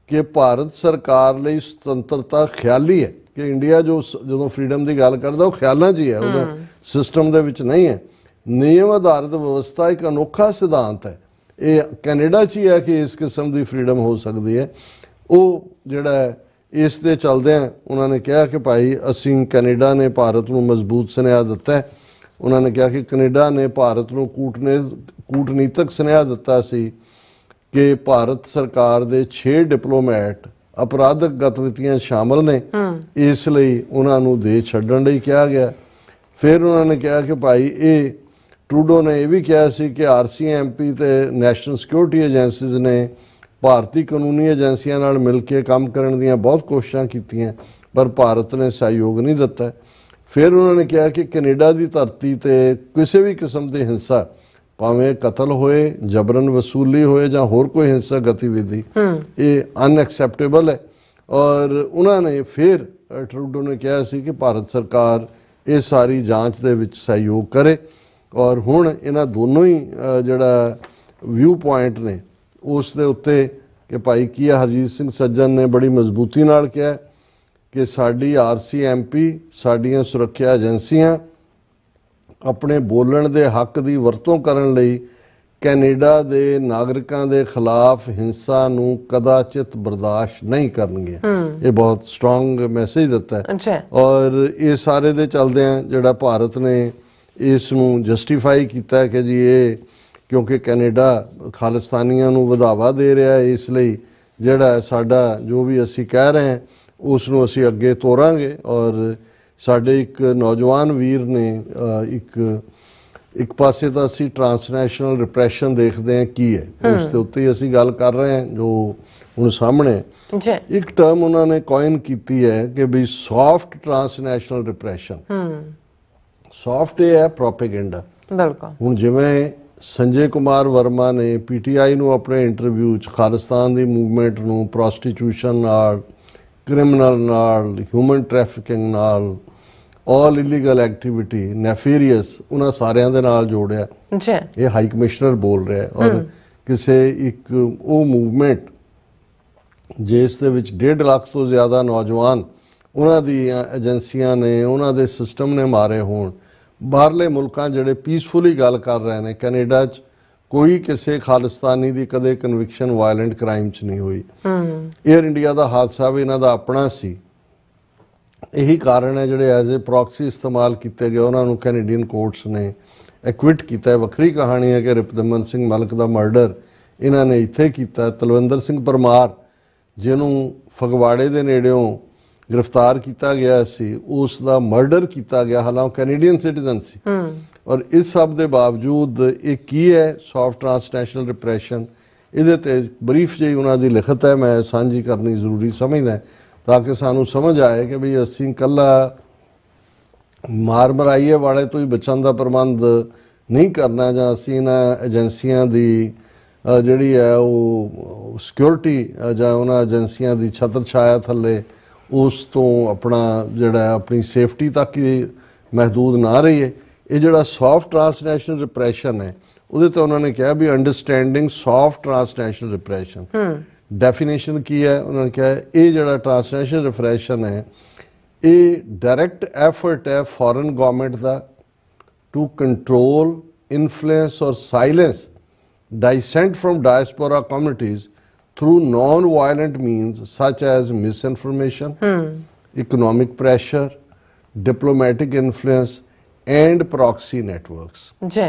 S2: ਕਿ ਭਾਰਤ ਸਰਕਾਰ ਲਈ ਸੁਤੰਤਰਤਾ ਖਿਆਲੀ ਹੈ ਕਿ ਇੰਡੀਆ ਜੋ ਜਦੋਂ ਫਰੀडम ਦੀ ਗੱਲ ਕਰਦਾ ਉਹ ਖਿਆਲਾਂ 'ਚ ਹੀ ਹੈ, ਉਹਦੇ ਸਿਸਟਮ ਦੇ ਵਿੱਚ ਨਹੀਂ ਹੈ। ਨਿਯਮ ਆਧਾਰਿਤ ਵਿਵਸਥਾ ਇੱਕ ਅਨੋਖਾ ਸਿਧਾਂਤ ਹੈ। ਇਹ ਕੈਨੇਡਾ 'ਚ ਹੀ ਹੈ ਕਿ ਇਸ ਕਿਸਮ ਦੀ ਫਰੀडम ਹੋ ਸਕਦੀ ਹੈ। ਉਹ ਜਿਹੜਾ ਇਸ ਦੇ ਚੱਲਦਿਆਂ ਉਹਨਾਂ ਨੇ ਕਿਹਾ ਕਿ ਭਾਈ ਅਸੀਂ ਕੈਨੇਡਾ ਨੇ ਭਾਰਤ ਨੂੰ ਮਜ਼ਬੂਤ ਸੁਨੇਹਾ ਦਿੱਤਾ ਹੈ। ਉਹਨਾਂ ਨੇ ਕਿਹਾ ਕਿ ਕੈਨੇਡਾ ਨੇ ਭਾਰਤ ਨੂੰ ਕੂਟਨੀਤਕ ਸੁਨੇਹਾ ਦਿੱਤਾ ਸੀ ਕਿ ਭਾਰਤ ਸਰਕਾਰ ਦੇ 6 ਡਿਪਲੋਮੈਟ ਅਪਰਾਧਿਕ ਗਤੀਵਿਧੀਆਂ ਸ਼ਾਮਲ ਨੇ, ਇਸ ਲਈ ਉਹਨਾਂ ਨੂੰ ਦੇਸ਼ ਛੱਡਣ ਲਈ ਕਿਹਾ ਗਿਆ। ਫਿਰ ਉਹਨਾਂ ਨੇ ਕਿਹਾ ਕਿ ਭਾਈ ਇਹ ਟਰੂਡੋ ਨੇ ਇਹ ਵੀ ਕਿਹਾ ਸੀ ਕਿ RCMP ਤੇ ਨੈਸ਼ਨਲ ਸਿਕਿਉਰਿਟੀ ਏਜੰਸੀਜ਼ ਨੇ ਭਾਰਤੀ ਕਾਨੂੰਨੀ ਏਜੰਸੀਆਂ ਨਾਲ ਮਿਲ ਕੇ ਕੰਮ ਕਰਨ ਦੀਆਂ ਬਹੁਤ ਕੋਸ਼ਿਸ਼ਾਂ ਕੀਤੀਆਂ ਪਰ ਭਾਰਤ ਨੇ ਸਹਿਯੋਗ ਨਹੀਂ ਦਿੱਤਾ। ਫਿਰ ਉਹਨਾਂ ਨੇ ਕਿਹਾ ਕਿ ਕੈਨੇਡਾ ਦੀ ਧਰਤੀ ਤੇ ਕਿਸੇ ਵੀ ਕਿਸਮ ਦੀ ਹਿੰਸਾ, ਭਾਵੇਂ ਕਤਲ ਹੋਏ, ਜਬਰਨ ਵਸੂਲੀ ਹੋਏ ਜਾਂ ਹੋਰ ਕੋਈ ਹਿੰਸਕ ਗਤੀਵਿਧੀ, ਇਹ ਅਨਐਕਸੈਪਟੇਬਲ ਹੈ। ਔਰ ਉਹਨਾਂ ਨੇ ਫਿਰ ਟਰੂਡੋ ਨੇ ਕਿਹਾ ਸੀ ਕਿ ਭਾਰਤ ਸਰਕਾਰ ਇਹ ਸਾਰੀ ਜਾਂਚ ਦੇ ਵਿੱਚ ਸਹਿਯੋਗ ਕਰੇ। ਔਰ ਹੁਣ ਇਹਨਾਂ ਦੋਨੋਂ ਹੀ ਜਿਹੜਾ ਵਿਊ ਪੁਆਇੰਟ ਨੇ ਉਸ ਦੇ ਉੱਤੇ ਕਿ ਭਾਈ ਕੀ ਹਰਜੀਤ ਸਿੰਘ ਸੱਜਣ ਨੇ ਬੜੀ ਮਜ਼ਬੂਤੀ ਨਾਲ ਕਿਹਾ ਕਿ ਸਾਡੀ RCMP, ਸਾਡੀਆਂ ਸੁਰੱਖਿਆ ਏਜੰਸੀਆਂ ਆਪਣੇ ਬੋਲਣ ਦੇ ਹੱਕ ਦੀ ਵਰਤੋਂ ਕਰਨ ਲਈ ਕੈਨੇਡਾ ਦੇ ਨਾਗਰਿਕਾਂ ਦੇ ਖਿਲਾਫ ਹਿੰਸਾ ਨੂੰ ਕਦਾਚਿਤ ਬਰਦਾਸ਼ਤ ਨਹੀਂ ਕਰਨਗੇ। ਇਹ ਬਹੁਤ ਸਟਰੋਂਗ ਮੈਸੇਜ ਦਿੱਤਾ ਹੈ। ਔਰ ਇਹ ਸਾਰੇ ਦੇ ਚੱਲਦਿਆਂ ਜਿਹੜਾ ਭਾਰਤ ਨੇ ਇਸ ਨੂੰ ਜਸਟੀਫਾਈ ਕੀਤਾ ਕਿ ਜੀ ਇਹ ਕਿਉਂਕਿ ਕੈਨੇਡਾ ਖਾਲਿਸਤਾਨੀਆਂ ਨੂੰ ਵਧਾਵਾ ਦੇ ਰਿਹਾ ਹੈ, ਇਸ ਲਈ ਜਿਹੜਾ ਸਾਡਾ ਜੋ ਵੀ ਅਸੀਂ ਕਹਿ ਰਹੇ ਹਾਂ ਉਸ ਨੂੰ ਅਸੀਂ ਅੱਗੇ ਤੋਰਾਂਗੇ। ਔਰ ਸਾਡੇ ਇੱਕ ਨੌਜਵਾਨ ਵੀਰ ਨੇ ਇੱਕ ਪਾਸੇ ਤਾਂ ਅਸੀਂ ਟਰਾਂਸਨੈਸ਼ਨਲ ਰਿਪਰੈਸ਼ਨ ਦੇਖਦੇ ਹਾਂ ਕੀ ਹੈ, ਉਸ ਦੇ ਉੱਤੇ ਹੀ ਅਸੀਂ ਗੱਲ ਕਰ ਰਹੇ ਹਾਂ ਜੋ ਹੁਣ ਸਾਹਮਣੇ। ਇੱਕ ਟਰਮ ਉਹਨਾਂ ਨੇ ਕੋਇਨ ਕੀਤੀ ਹੈ ਕਿ ਵੀ ਸੌਫਟ ਟਰਾਂਸਨੈਸ਼ਨਲ ਰਿਪਰੈਸ਼ਨ। ਸੌਫਟ ਇਹ ਹੈ ਪ੍ਰੋਪੇਗੈਂਡਾ।
S1: ਬਿਲਕੁਲ। ਹੁਣ
S2: ਜਿਵੇਂ ਸੰਜੇ ਕੁਮਾਰ ਵਰਮਾ ਨੇ ਪੀਟੀਆਈ ਨੂੰ ਆਪਣੇ ਇੰਟਰਵਿਊ 'ਚ ਖਾਲਿਸਤਾਨ ਦੀ ਮੂਵਮੈਂਟ ਨੂੰ ਪ੍ਰੋਸਟੀਟਿਊਸ਼ਨ ਨਾਲ, ਕ੍ਰਿਮੀਨਲ ਨਾਲ, ਹਿਊਮਨ ਟ੍ਰੈਫਿਕਿੰਗ ਨਾਲ, ਆਲ ਇਲੀਗਲ ਐਕਟੀਵਿਟੀ, ਨੈਫੇਰੀਅਸ, ਉਹਨਾਂ ਸਾਰਿਆਂ ਦੇ ਨਾਲ ਜੋੜਿਆ। ਇਹ ਹਾਈ ਕਮਿਸ਼ਨਰ ਬੋਲ ਰਿਹਾ। ਔਰ ਕਿਸੇ ਇੱਕ ਉਹ ਮੂਵਮੈਂਟ ਜਿਸ ਦੇ ਵਿੱਚ 1.5 ਲੱਖ ਤੋਂ ਜ਼ਿਆਦਾ ਨੌਜਵਾਨ ਉਹਨਾਂ ਦੀਆਂ ਏਜੰਸੀਆਂ ਨੇ, ਉਹਨਾਂ ਦੇ ਸਿਸਟਮ ਨੇ ਮਾਰੇ ਹੋਣ। ਬਾਹਰਲੇ ਮੁਲਕਾਂ ਜਿਹੜੇ ਪੀਸਫੁਲੀ ਗੱਲ ਕਰ ਰਹੇ ਨੇ, ਕੈਨੇਡਾ 'ਚ ਕੋਈ ਕਿਸੇ ਖਾਲਿਸਤਾਨੀ ਦੀ ਕਦੇ ਕਨਵਿਕਸ਼ਨ ਵਾਇਲੈਂਟ ਕ੍ਰਾਈਮ 'ਚ ਨਹੀਂ ਹੋਈ। ਏਅਰ ਇੰਡੀਆ ਦਾ ਹਾਦਸਾ ਵੀ ਇਹਨਾਂ ਦਾ ਆਪਣਾ ਸੀ। ਇਹੀ ਕਾਰਨ ਹੈ ਜਿਹੜੇ ਐਜ਼ ਏ ਪ੍ਰੋਕਸੀ ਇਸਤੇਮਾਲ ਕੀਤੇ ਗਏ, ਉਹਨਾਂ ਨੂੰ ਕੈਨੇਡੀਅਨ ਕੋਰਟਸ ਨੇ ਐਕਵਿਟ ਕੀਤਾ। ਵੱਖਰੀ ਕਹਾਣੀ ਹੈ ਕਿ ਰਿਪਦਮਨ ਸਿੰਘ ਮਲਕ ਦਾ ਮਰਡਰ ਇਹਨਾਂ ਨੇ ਇੱਥੇ ਕੀਤਾ। ਤਲਵਿੰਦਰ ਸਿੰਘ ਪਰਮਾਰ ਜਿਹਨੂੰ ਫਗਵਾੜੇ ਦੇ ਨੇੜਿਓਂ ਗ੍ਰਿਫਤਾਰ ਕੀਤਾ ਗਿਆ ਸੀ, ਉਸ ਦਾ ਮਰਡਰ ਕੀਤਾ ਗਿਆ, ਹਾਲਾਂਕਿ ਕੈਨੇਡੀਅਨ ਸਿਟੀਜ਼ਨ ਸੀ। ਔਰ ਇਸ ਸਭ ਦੇ ਬਾਵਜੂਦ ਇਹ ਕੀ ਹੈ ਸੌਫਟ ਟਰਾਂਸਨੈਸ਼ਨਲ ਰਿਪਰੈਸ਼ਨ, ਇਹਦੇ ਤੇ ਬਰੀਫ ਜਿਹੀ ਉਹਨਾਂ ਦੀ ਲਿਖਤ ਹੈ, ਮੈਂ ਸਾਂਝੀ ਕਰਨੀ ਜ਼ਰੂਰੀ ਸਮਝਦਾ ਤਾਂ ਕਿ ਸਾਨੂੰ ਸਮਝ ਆਏ ਕਿ ਵੀ ਅਸੀਂ ਇਕੱਲਾ ਮਾਰ ਮਰਾਈਏ ਵਾਲੇ ਤੋਂ ਹੀ ਬਚਣ ਦਾ ਪ੍ਰਬੰਧ ਨਹੀਂ ਕਰਨਾ, ਜਾਂ ਅਸੀਂ ਇਹਨਾਂ ਏਜੰਸੀਆਂ ਦੀ ਜਿਹੜੀ ਹੈ ਉਹ ਸਿਕਿਉਰਿਟੀ ਜਾਂ ਉਹਨਾਂ ਏਜੰਸੀਆਂ ਦੀ ਛਤਰ ਛਾਇਆ ਥੱਲੇ ਉਸ ਤੋਂ ਆਪਣਾ ਜਿਹੜਾ ਆਪਣੀ ਸੇਫਟੀ ਤੱਕ ਹੀ ਮਹਿਦੂਦ ਨਾ ਰਹੀਏ। ਇਹ ਜਿਹੜਾ ਸੌਫਟ ਟਰਾਂਸਨੈਸ਼ਨਲ ਰਿਪਰੈਸ਼ਨ ਹੈ ਉਹਦੇ ਤੇ ਉਹਨਾਂ ਨੇ ਕਿਹਾ ਵੀ understanding soft transnational repression. Definition ਕੀ ਹੈ? ਉਹਨਾਂ ਨੇ ਕਿਹਾ ਇਹ ਜਿਹੜਾ ਟਰਾਂਸਨੈਸ਼ਨਲ ਰਿਪਰੈਸ਼ਨ ਹੈ ਇਹ ਡਾਇਰੈਕਟ ਐਫਰਟ ਹੈ ਫੋਰਨ ਗਵਰਨਮੈਂਟ ਦਾ ਟੂ ਕੰਟਰੋਲ, ਇਨਫਲੂਐਂਸ ਔਰ silence dissent from diaspora communities through non-violent means such as misinformation, economic pressure, diplomatic influence and proxy networks।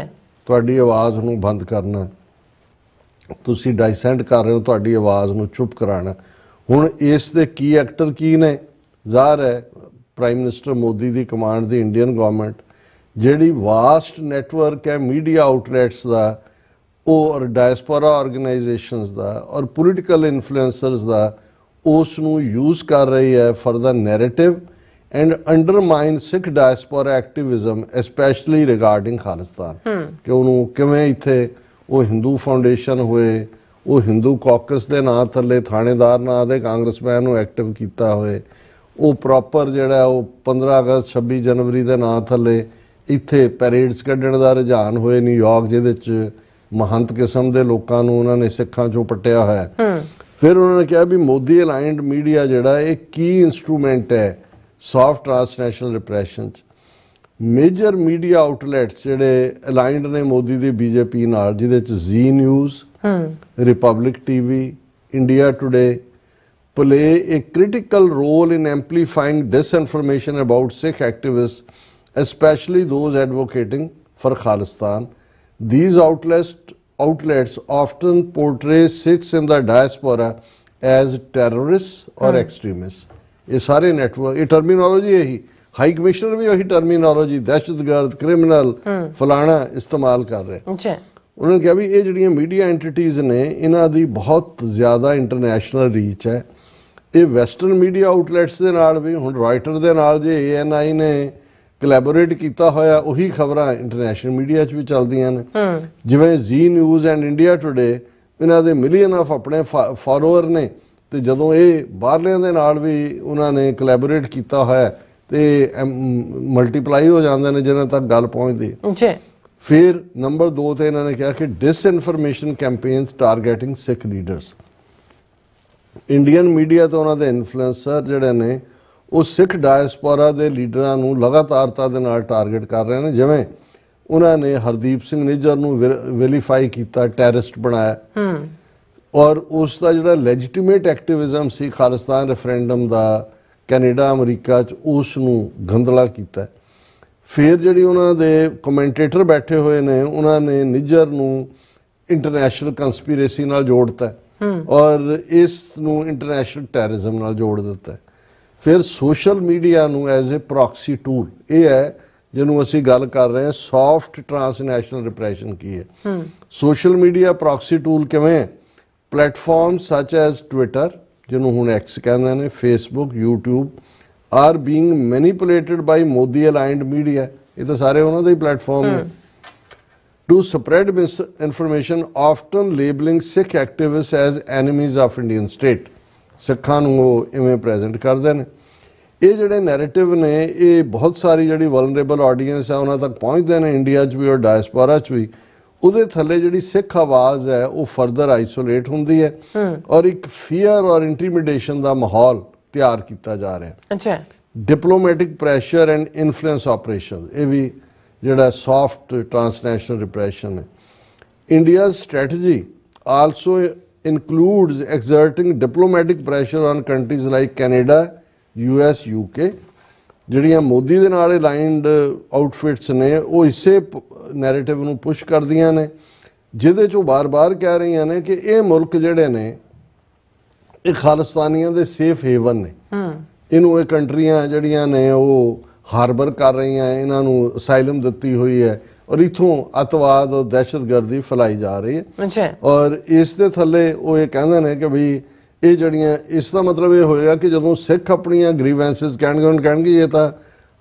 S2: ਤੁਹਾਡੀ ਆਵਾਜ਼ ਨੂੰ ਬੰਦ ਕਰਨਾ, ਤੁਸੀਂ ਡਾਈਸੈਂਟ ਕਰ ਰਹੇ ਹੋ, ਤੁਹਾਡੀ ਆਵਾਜ਼ ਨੂੰ ਚੁੱਪ ਕਰਾਣਾ। ਹੁਣ ਇਸ ਦੇ ਕੀ ਐਕਟਰ ਕੀ ਨੇ? ਜ਼ਾਹਰ ਹੈ ਪ੍ਰਾਈਮ ਮਿਨਿਸਟਰ ਮੋਦੀ ਦੀ ਕਮਾਂਡ ਦੀ ਇੰਡੀਅਨ ਗਵਰਨਮੈਂਟ ਜਿਹੜੀ ਵਾਸਟ ਨੈਟਵਰਕ ਹੈ ਮੀਡੀਆ ਆਊਟਲੈਟਸ ਦਾ ਔਰ ਡਾਇਸਪੋਰਾ ਆਰਗੇਨਾਈਜੇਸ਼ਨਸ ਦਾ ਔਰ ਪੋਲੀਟੀਕਲ ਇਨਫਲੂਐਂਸਰਸ ਦਾ, ਉਸ ਨੂੰ ਯੂਜ਼ ਕਰ ਰਹੀ ਹੈ for the narrative and undermine Sikh diaspora activism especially regarding Khalistan. ਕਿ ਉਹਨੂੰ ਕਿਵੇਂ ਇੱਥੇ ਉਹ ਹਿੰਦੂ ਫਾਊਂਡੇਸ਼ਨ ਹੋਏ, ਉਹ ਹਿੰਦੂ ਕਾਕਸ ਦੇ ਨਾਂ ਥੱਲੇ ਥਾਣੇਦਾਰ ਨਾਂ ਦੇ ਕਾਂਗਰਸਮੈਨ ਨੂੰ ਐਕਟਿਵ ਕੀਤਾ ਹੋਏ, ਉਹ ਪ੍ਰੋਪਰ ਜਿਹੜਾ ਉਹ 15 ਅਗਸਤ 26 ਜਨਵਰੀ ਦੇ ਨਾਂ ਥੱਲੇ ਇੱਥੇ ਪੈਰੇਡਸ ਕੱਢਣ ਦਾ ਰੁਝਾਨ ਹੋਏ ਨਿਊਯਾਰਕ, ਜਿਹਦੇ 'ਚ ਮਹੰਤ ਕਿਸਮ ਦੇ ਲੋਕਾਂ ਨੂੰ ਉਹਨਾਂ ਨੇ ਸਿੱਖਾਂ 'ਚੋਂ ਪੱਟਿਆ ਹੋਇਆ। ਫਿਰ ਉਹਨਾਂ ਨੇ ਕਿਹਾ ਵੀ ਮੋਦੀ ਅਲਾਈਨਡ ਮੀਡੀਆ ਜਿਹੜਾ ਇਹ ਕੀ ਇੰਸਟਰੂਮੈਂਟ ਹੈ ਸੌਫਟ ਟਰਾਂਸਨੈਸ਼ਨਲ ਰਿਪਰੈਸ਼ਨ 'ਚ। ਮੇਜਰ ਮੀਡੀਆ ਆਊਟਲੈਟਸ ਜਿਹੜੇ ਅਲਾਈਨਡ ਨੇ ਮੋਦੀ ਦੀ ਬੀਜੇਪੀ ਨਾਲ, ਜਿਹਦੇ 'ਚ Zee News, Republic TV, India Today play a critical role in amplifying disinformation about Sikh activists, especially those advocating for Khalistan. These outlets often portray Sikhs in the diaspora as terrorists or extremists. ये सारे network, ये terminology यही, high commissioner भी वही terminology दहशतगर्द, criminal, फलाना इस्तेमाल कर रहे हैं। उन्होंने कहा भी ये ਜਿਹੜੀਆਂ मीडिया एंटिटीज़ ने इन्हां दी बहुत ज़्यादा इंटरनेशनल रीच है। ਇਹ ਵੈਸਟਰਨ ਮੀਡੀਆ ਆਊਟਲੈਟਸ ਦੇ ਨਾਲ ਵੀ, ਹੁਣ ਰਾਇਟਰ ਦੇ ਨਾਲ ਜੇ ANI ਨੇ ਕੋਲੈਬੋਰੇਟ ਕੀਤਾ ਹੋਇਆ, ਉਹੀ ਖਬਰਾਂ ਇੰਟਰਨੈਸ਼ਨਲ ਮੀਡੀਆ 'ਚ ਵੀ ਚੱਲਦੀਆਂ ਨੇ। ਜਿਵੇਂ ਜ਼ੀ ਨਿਊਜ਼ ਐਂਡ ਇੰਡੀਆ ਟੁਡੇ, ਇਹਨਾਂ ਦੇ ਮਿਲੀਅਨ ਆਫ ਆਪਣੇ ਫਾਲੋਅਰ ਨੇ, ਤੇ ਜਦੋਂ ਇਹ ਬਾਹਰਲਿਆਂ ਦੇ ਨਾਲ ਵੀ ਉਹਨਾਂ ਨੇ ਕੋਲੈਬੋਰੇਟ ਕੀਤਾ ਹੋਇਆ ਤੇ ਮਲਟੀਪਲਾਈ ਹੋ ਜਾਂਦੇ ਨੇ ਜਿਹਨਾਂ ਤੱਕ ਗੱਲ ਪਹੁੰਚਦੀ ਹੈ। ਫਿਰ ਨੰਬਰ 2 ਤੇ ਇਹਨਾਂ ਨੇ ਕਿਹਾ ਕਿ ਡਿਸਇਨਫੋਰਮੇਸ਼ਨ ਕੈਂਪੇਨਸ ਟਾਰਗੇਟਿੰਗ ਸਿੱਖ ਲੀਡਰਸ। ਇੰਡੀਅਨ ਮੀਡੀਆ ਤੋਂ ਉਹਨਾਂ ਦੇ ਇਨਫਲੂਐਂਸਰ ਜਿਹੜੇ ਨੇ ਉਹ ਸਿੱਖ ਡਾਇਸਪੋਰਾ ਦੇ ਲੀਡਰਾਂ ਨੂੰ ਲਗਾਤਾਰਤਾ ਦੇ ਨਾਲ ਟਾਰਗੇਟ ਕਰ ਰਹੇ ਨੇ। ਜਿਵੇਂ ਉਹਨਾਂ ਨੇ ਹਰਦੀਪ ਸਿੰਘ ਨਿੱਜਰ ਨੂੰ ਵੈਰੀਫਾਈ ਕੀਤਾ, ਟੈਰਰਿਸਟ ਬਣਾਇਆ, ਔਰ ਉਸ ਦਾ ਜਿਹੜਾ ਲੈਜੀਟੀਮੇਟ ਐਕਟਿਵਿਜ਼ਮ ਸੀ ਖਾਲਿਸਤਾਨ ਰੈਫਰੈਂਡਮ ਦਾ ਕੈਨੇਡਾ ਅਮਰੀਕਾ 'ਚ, ਉਸ ਨੂੰ ਗੰਦਲਾ ਕੀਤਾ। ਫਿਰ ਜਿਹੜੀ ਉਹਨਾਂ ਦੇ ਕਮੈਂਟੇਟਰ ਬੈਠੇ ਹੋਏ ਨੇ ਉਹਨਾਂ ਨੇ ਨਿੱਜਰ ਨੂੰ ਇੰਟਰਨੈਸ਼ਨਲ ਕੰਸਪੀਰੇਸੀ ਨਾਲ ਜੋੜਤਾ ਔਰ ਇਸ ਨੂੰ ਇੰਟਰਨੈਸ਼ਨਲ ਟੈਰਰਿਜ਼ਮ ਨਾਲ ਜੋੜ ਦਿੱਤਾ ਹੈ। ਫਿਰ ਸੋਸ਼ਲ ਮੀਡੀਆ ਨੂੰ ਐਜ਼ ਅ ਪ੍ਰੋਕਸੀ ਟੂਲ, ਇਹ ਹੈ ਜਿਹਨੂੰ ਅਸੀਂ ਗੱਲ ਕਰ ਰਹੇ ਹਾਂ ਸੌਫਟ ਟ੍ਰਾਂਸਨੈਸ਼ਨਲ ਰਿਪਰੈਸ਼ਨ ਕੀ ਹੈ। ਸੋਸ਼ਲ ਮੀਡੀਆ ਪ੍ਰੋਕਸੀ ਟੂਲ ਕਿਵੇਂ ਹੈ? ਪਲੇਟਫਾਰਮ ਸੱਚ ਐਜ਼ ਟਵਿੱਟਰ, ਜਿਹਨੂੰ ਹੁਣ ਐਕਸ ਕਹਿੰਦੇ ਨੇ, Facebook, YouTube are being manipulated by Modi aligned media, ਇਹ ਤਾਂ ਸਾਰੇ ਉਹਨਾਂ ਦੇ ਹੀ ਪਲੇਟਫਾਰਮ ਨੇ, to spread misinformation, often labeling Sikh activists as enemies of Indian state. ਸਿੱਖਾਂ ਨੂੰ ਉਹ ਇਵੇਂ ਪ੍ਰੈਜ਼ੈਂਟ ਕਰਦੇ ਨੇ। ਇਹ ਜਿਹੜੇ ਨੈਰੇਟਿਵ ਨੇ ਇਹ ਬਹੁਤ ਸਾਰੀ ਜਿਹੜੀ ਵਲਨਰੇਬਲ ਆਡੀਅנס ਹੈ ਉਹਨਾਂ ਤੱਕ ਪਹੁੰਚਦੇ ਨੇ, ਇੰਡੀਆ 'ਚ ਵੀ ਔਰ ਡਾਇਸਪੋਰਾ 'ਚ ਵੀ। ਉਹਦੇ ਥੱਲੇ ਜਿਹੜੀ ਸਿੱਖ ਆਵਾਜ਼ ਹੈ ਉਹ ਫਰਦਰ ਆਈਸੋਲੇਟ ਹੁੰਦੀ ਹੈ ਔਰ ਇੱਕ ਫੀਅਰ ਔਰ ਇੰਟੀਮੀਡੇਸ਼ਨ ਦਾ ਮਾਹੌਲ ਤਿਆਰ ਕੀਤਾ ਜਾ ਰਿਹਾ।
S1: ਅੱਛਾ,
S2: diplomatic pressure and influence operation, ਇਹ ਵੀ ਜਿਹੜਾ ਸੌਫਟ ਟ੍ਰਾਂਸਨੈਸ਼ਨਲ ਰਿਪਰੈਸ਼ਨ ਹੈ। India's strategy also includes exerting diplomatic pressure on countries like Canada, US, UK, ਜਿਹੜੀਆਂ ਮੋਦੀ ਦੇ ਨਾਲ ਅਲਾਈਨਡ ਆਊਟਫਿਟਸ ਨੇ ਉਹ ਇਸੇ ਨੈਰੇਟਿਵ ਨੂੰ ਪੁਸ਼ ਕਰਦੀਆਂ ਨੇ, ਜਿਹਦੇ 'ਚ ਉਹ ਬਾਰ-ਬਾਰ ਕਹਿ ਰਹੀਆਂ ਨੇ ਕਿ ਇਹ ਮੁਲਕ ਜਿਹੜੇ ਨੇ ਇਹ ਖਾਲਿਸਤਾਨੀਆਂ ਦੇ ਸੇਫ ਹੇਵਨ ਨੇ। ਇਹਨੂੰ ਇਹ ਕੰਟਰੀਆਂ ਜਿਹੜੀਆਂ ਨੇ ਉਹ ਹਾਰਬਰ ਕਰ ਰਹੀਆਂ, ਇਹਨਾਂ ਨੂੰ ਅਸਾਈਲਮ ਦਿੱਤੀ ਹੋਈ ਹੈ ਔਰ ਇਥੋਂ ਅਤਵਾਦ ਔਰ ਦਹਿਸ਼ਤਗਰਦੀ ਫੈਲਾਈ ਜਾ ਰਹੀ ਹੈ। ਔਰ ਇਸ ਦੇ ਥੱਲੇ ਉਹ ਇਹ ਕਹਿੰਦੇ ਨੇ ਕਿ ਵੀ ਇਹ ਜਿਹੜੀਆਂ, ਇਸ ਦਾ ਮਤਲਬ ਇਹ ਹੋਏਗਾ ਕਿ ਜਦੋਂ ਸਿੱਖ ਆਪਣੀਆਂ ਗ੍ਰੀਵੈਂਸਿਸ ਕਹਿਣਗੇ ਇਹ ਤਾਂ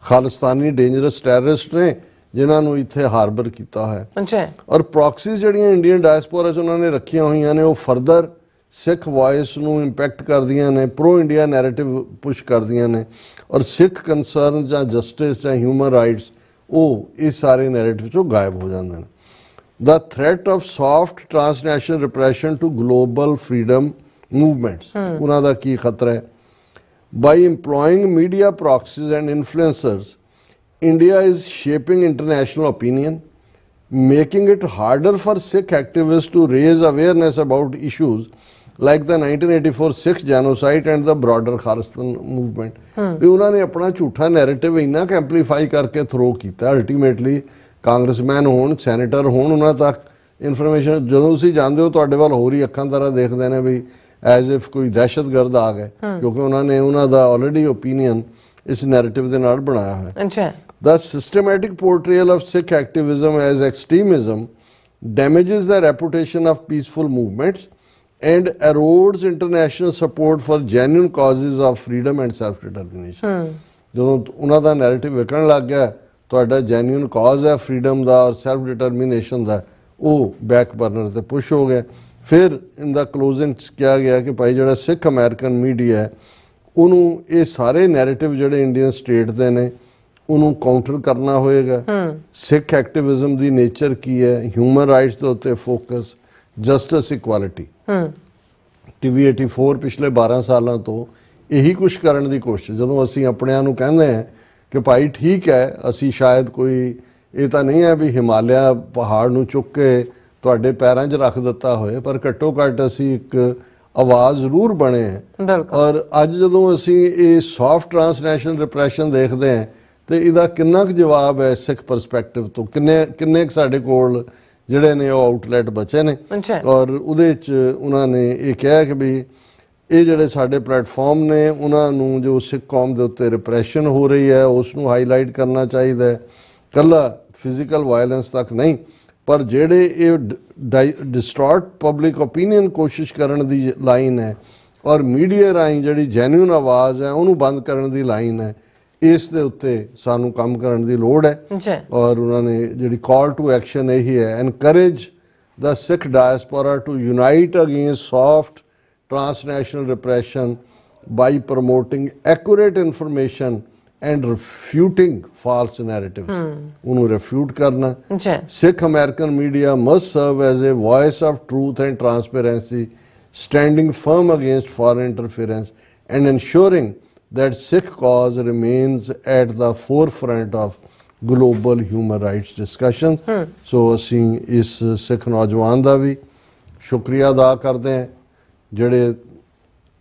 S2: ਖਾਲਿਸਤਾਨੀ ਡੇਂਜਰਸ ਟੈਰਰਿਸਟ ਨੇ ਜਿਨ੍ਹਾਂ ਨੂੰ ਇੱਥੇ ਹਾਰਬਰ ਕੀਤਾ ਹੈ। ਔਰ ਪ੍ਰੋਕਸੀਜ਼ ਜਿਹੜੀਆਂ ਇੰਡੀਅਨ ਡਾਇਸਪੋਰਾ 'ਚ ਉਹਨਾਂ ਨੇ ਰੱਖੀਆਂ ਹੋਈਆਂ ਨੇ ਉਹ ਫਰਦਰ ਸਿੱਖ ਵੌਇਸ ਨੂੰ ਇੰਪੈਕਟ ਕਰਦੀਆਂ ਨੇ, ਪ੍ਰੋ ਇੰਡੀਆ ਨੈਰੇਟਿਵ ਪੁਸ਼ ਕਰਦੀਆਂ ਨੇ ਔਰ ਸਿੱਖ ਕੰਸਰਨ ਜਾਂ ਜਸਟਿਸ ਜਾਂ ਹਿਊਮਨ ਰਾਈਟਸ ਉਹ ਇਸ ਸਾਰੇ ਨੈਰੇਟਿਵ 'ਚੋਂ ਗਾਇਬ ਹੋ ਜਾਂਦੇ ਨੇ। The threat of soft transnational repression to global freedom movements, ਉਹਨਾਂ ਦਾ ਕੀ ਖਤਰਾ ਹੈ? By employing media proxies and influencers, India is shaping international opinion, making it harder for Sikh activists to raise awareness about issues like the 1984 Sikh genocide and the broader Khalistan movement. ਵੀ ਉਹਨਾਂ ਨੇ ਆਪਣਾ ਝੂਠਾ narrative ਇੰਨਾ ਕਿ ਐਂਪਲੀਫਾਈ ਕਰਕੇ throw ਕੀਤਾ। Ultimately congressman ਹੋਣ, senator ਹੋਣ, ਉਹਨਾਂ ਤੱਕ ਇਨਫੋਰਮੇਸ਼ਨ ਜਦੋਂ ਤੁਸੀਂ ਜਾਂਦੇ ਹੋ ਤੁਹਾਡੇ ਵੱਲ ਹੋਰ ਹੀ ਅੱਖਾਂ ਤਰ੍ਹਾਂ ਦੇਖਦੇ ਨੇ ਵੀ ਐਜ਼ ਇਫ ਕੋਈ ਦਹਿਸ਼ਤਗਰਦ ਆ ਗਏ, ਕਿਉਂਕਿ ਉਹਨਾਂ ਨੇ ਉਹਨਾਂ ਦਾ ਆਲਰੇਡੀ ਓਪੀਨੀਅਨ ਇਸ ਨੈਰੇਟਿਵ ਦੇ ਨਾਲ ਬਣਾਇਆ ਹੋਇਆ। The systematic portrayal of Sikh activism as extremism damages the reputation of peaceful movements and erodes international support for genuine causes of freedom and self-determination. ਜਦੋਂ ਉਹਨਾਂ ਦਾ ਨੈਰੇਟਿਵ ਵਿਕਣ ਲੱਗ ਗਿਆ ਤੁਹਾਡਾ ਜੈਨੂਇਨ ਕਾਜ਼ ਹੈ ਫਰੀडम ਦਾ ਔਰ ਸੈਲਫ ਡਿਟਰਮੀਨੇਸ਼ਨ ਦਾ, ਉਹ ਬੈਕ ਬਰਨਰ ਤੇ ਪੁਸ਼ ਹੋ ਗਿਆ। ਫਿਰ ਇਨ ਦਾ ਕਲੋਜ਼ਿੰਗ 'ਚ ਕਿਹਾ ਗਿਆ ਕਿ ਭਾਈ ਜਿਹੜਾ ਸਿੱਖ ਅਮਰੀਕਨ ਮੀਡੀਆ ਹੈ ਉਹਨੂੰ ਇਹ ਸਾਰੇ ਨੈਰੇਟਿਵ ਜਿਹੜੇ ਇੰਡੀਅਨ ਸਟੇਟ ਦੇ ਨੇ ਉਹਨੂੰ ਕਾਊਂਟਰ ਕਰਨਾ ਹੋਏਗਾ। ਸਿੱਖ ਐਕਟਿਵਿਜ਼ਮ ਦੀ ਨੇਚਰ ਕੀ ਹੈ, ਹਿਊਮਨ ਰਾਈਟਸ ਦੇ ਉੱਤੇ ਫੋਕਸ, ਜਸਟਿਸ, ਇਕੁਐਲਿਟੀ। TV 84 ਪਿਛਲੇ 12 ਸਾਲਾਂ ਤੋਂ ਇਹੀ ਕੁਛ ਕਰਨ ਦੀ ਕੋਸ਼ਿਸ਼। ਜਦੋਂ ਅਸੀਂ ਆਪਣਿਆਂ ਨੂੰ ਕਹਿੰਦੇ ਹਾਂ ਕਿ ਭਾਈ ਠੀਕ ਹੈ ਅਸੀਂ ਸ਼ਾਇਦ ਕੋਈ ਇਹ ਤਾਂ ਨਹੀਂ ਹੈ ਵੀ ਹਿਮਾਲਿਆ ਪਹਾੜ ਨੂੰ ਚੁੱਕ ਕੇ ਤੁਹਾਡੇ ਪੈਰਾਂ 'ਚ ਰੱਖ ਦਿੱਤਾ ਹੋਏ, ਪਰ ਘੱਟੋ ਘੱਟ ਅਸੀਂ ਇੱਕ ਆਵਾਜ਼ ਜ਼ਰੂਰ ਬਣੇ ਹੈ। ਔਰ ਅੱਜ ਜਦੋਂ ਅਸੀਂ ਇਹ ਸੌਫਟ ਟ੍ਰਾਂਸਨੈਸ਼ਨਲ ਰਿਪਰੈਸ਼ਨ ਦੇਖਦੇ ਹਾਂ ਤੇ ਇਹਦਾ ਕਿੰਨਾ ਕੁ ਜਵਾਬ ਹੈ ਸਿੱਖ ਪਰਸਪੈਕਟਿਵ ਤੋਂ, ਕਿੰਨੇ ਕੁ ਸਾਡੇ ਕੋਲ ਜਿਹੜੇ ਨੇ ਉਹ ਆਊਟਲੈਟ ਬਚੇ ਨੇ। ਔਰ ਉਹਦੇ 'ਚ ਉਹਨਾਂ ਨੇ ਇਹ ਕਿਹਾ ਕਿ ਵੀ ਇਹ ਜਿਹੜੇ ਸਾਡੇ ਪਲੇਟਫਾਰਮ ਨੇ ਉਹਨਾਂ ਨੂੰ ਜੋ ਸਿੱਖ ਕੌਮ ਦੇ ਉੱਤੇ ਰਿਪਰੈਸ਼ਨ ਹੋ ਰਹੀ ਹੈ ਉਸ ਨੂੰ ਹਾਈਲਾਈਟ ਕਰਨਾ ਚਾਹੀਦਾ ਹੈ, ਕੱਲਾ ਫਿਜ਼ੀਕਲ ਵਾਇਲੈਂਸ ਤੱਕ ਨਹੀਂ, ਪਰ ਜਿਹੜੇ ਇਹ ਡਿਸਟੋਰਟ ਪਬਲਿਕ ਓਪੀਨੀਅਨ ਕੋਸ਼ਿਸ਼ ਕਰਨ ਦੀ ਲਾਈਨ ਹੈ ਔਰ ਮੀਡੀਆ ਰਾਹੀਂ ਜਿਹੜੀ ਜੈਨੂਇਨ ਆਵਾਜ਼ ਹੈ ਉਹਨੂੰ ਬੰਦ ਕਰਨ ਦੀ ਲਾਈਨ ਹੈ, ਇਸ ਦੇ ਉੱਤੇ ਸਾਨੂੰ ਕੰਮ ਕਰਨ ਦੀ ਲੋੜ ਹੈ। ਔਰ ਉਹਨਾਂ ਨੇ ਜਿਹੜੀ ਕਾਲ ਟੂ ਐਕਸ਼ਨ ਇਹੀ ਹੈ, encourage the Sikh diaspora to unite against soft transnational repression by promoting accurate information and refuting false narratives, ਉਹਨੂੰ ਰਿਫਿਊਟ ਕਰਨਾ। Sikh American media must serve as a voice of truth and transparency, standing firm against foreign interference and ensuring that Sikh cause remains at the forefront of global human rights discussions. So ਅਸੀਂ ਇਸ ਸਿੱਖ ਨੌਜਵਾਨ ਦਾ ਵੀ ਸ਼ੁਕਰੀਆ ਅਦਾ ਕਰਦੇ ਹਾਂ ਜਿਹੜੇ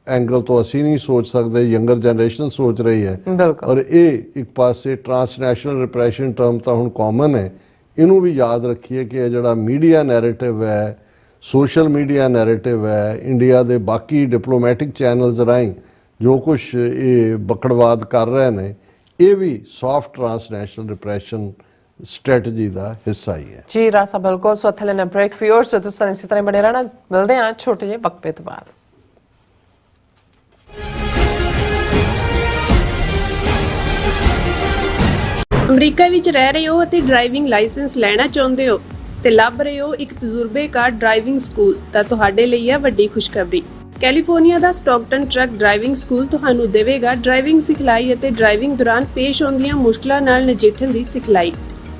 S2: angle तो असी नहीं सोच सकते, यंगर जनरेशन सोच रही है।
S1: बिल्कुल।
S2: और ये एक पासे ट्रांसनैशनल रिप्रैशन टर्म तो हुण कॉमन है, इनू भी याद रखिए कि जिहड़ा मीडिया नैरेटिव है, सोशल मीडिया नैरेटिव है, इंडिया के बाकी डिप्लोमैटिक चैनल्स राहीं जो कुछ ये बकड़वाद कर रहे हैं, ये भी सॉफ्ट ट्रांसनैशनल रिप्रैशन स्ट्रैटेजी का हिस्सा ही है।
S1: जी रासा बिल्कुल। सो इत्थे लेना ब्रेक व्यूअर्स, सो तुसीं इसी तरह बने रहना। मिलते हैं छोटे ਜਿਹੇ वक्फे तो बाद।
S3: ਅਮਰੀਕਾ ਵਿੱਚ ਰਹਿ ਰਹੇ ਹੋ ਅਤੇ ਡਰਾਈਵਿੰਗ ਲਾਇਸੈਂਸ ਲੈਣਾ ਚਾਹੁੰਦੇ ਹੋ ਤੇ ਲੱਭ ਰਹੇ ਹੋ ਇੱਕ ਤਜਰਬੇਕਾਰ ਡਰਾਈਵਿੰਗ ਸਕੂਲ, ਤਾਂ ਤੁਹਾਡੇ ਲਈ ਹੈ ਵੱਡੀ ਖੁਸ਼ਖਬਰੀ। ਕੈਲੀਫੋਰਨੀਆ ਦਾ ਸਟਾਕਟਨ ਟਰੱਕ ਡਰਾਈਵਿੰਗ ਸਕੂਲ ਤੁਹਾਨੂੰ ਦੇਵੇਗਾ ਡਰਾਈਵਿੰਗ ਸਿਖਲਾਈ ਅਤੇ ਡਰਾਈਵਿੰਗ ਦੌਰਾਨ ਪੇਸ਼ ਆਉਂਦੀਆਂ ਮੁਸ਼ਕਲਾਂ ਨਾਲ ਨਜਿੱਠਣ ਦੀ ਸਿਖਲਾਈ।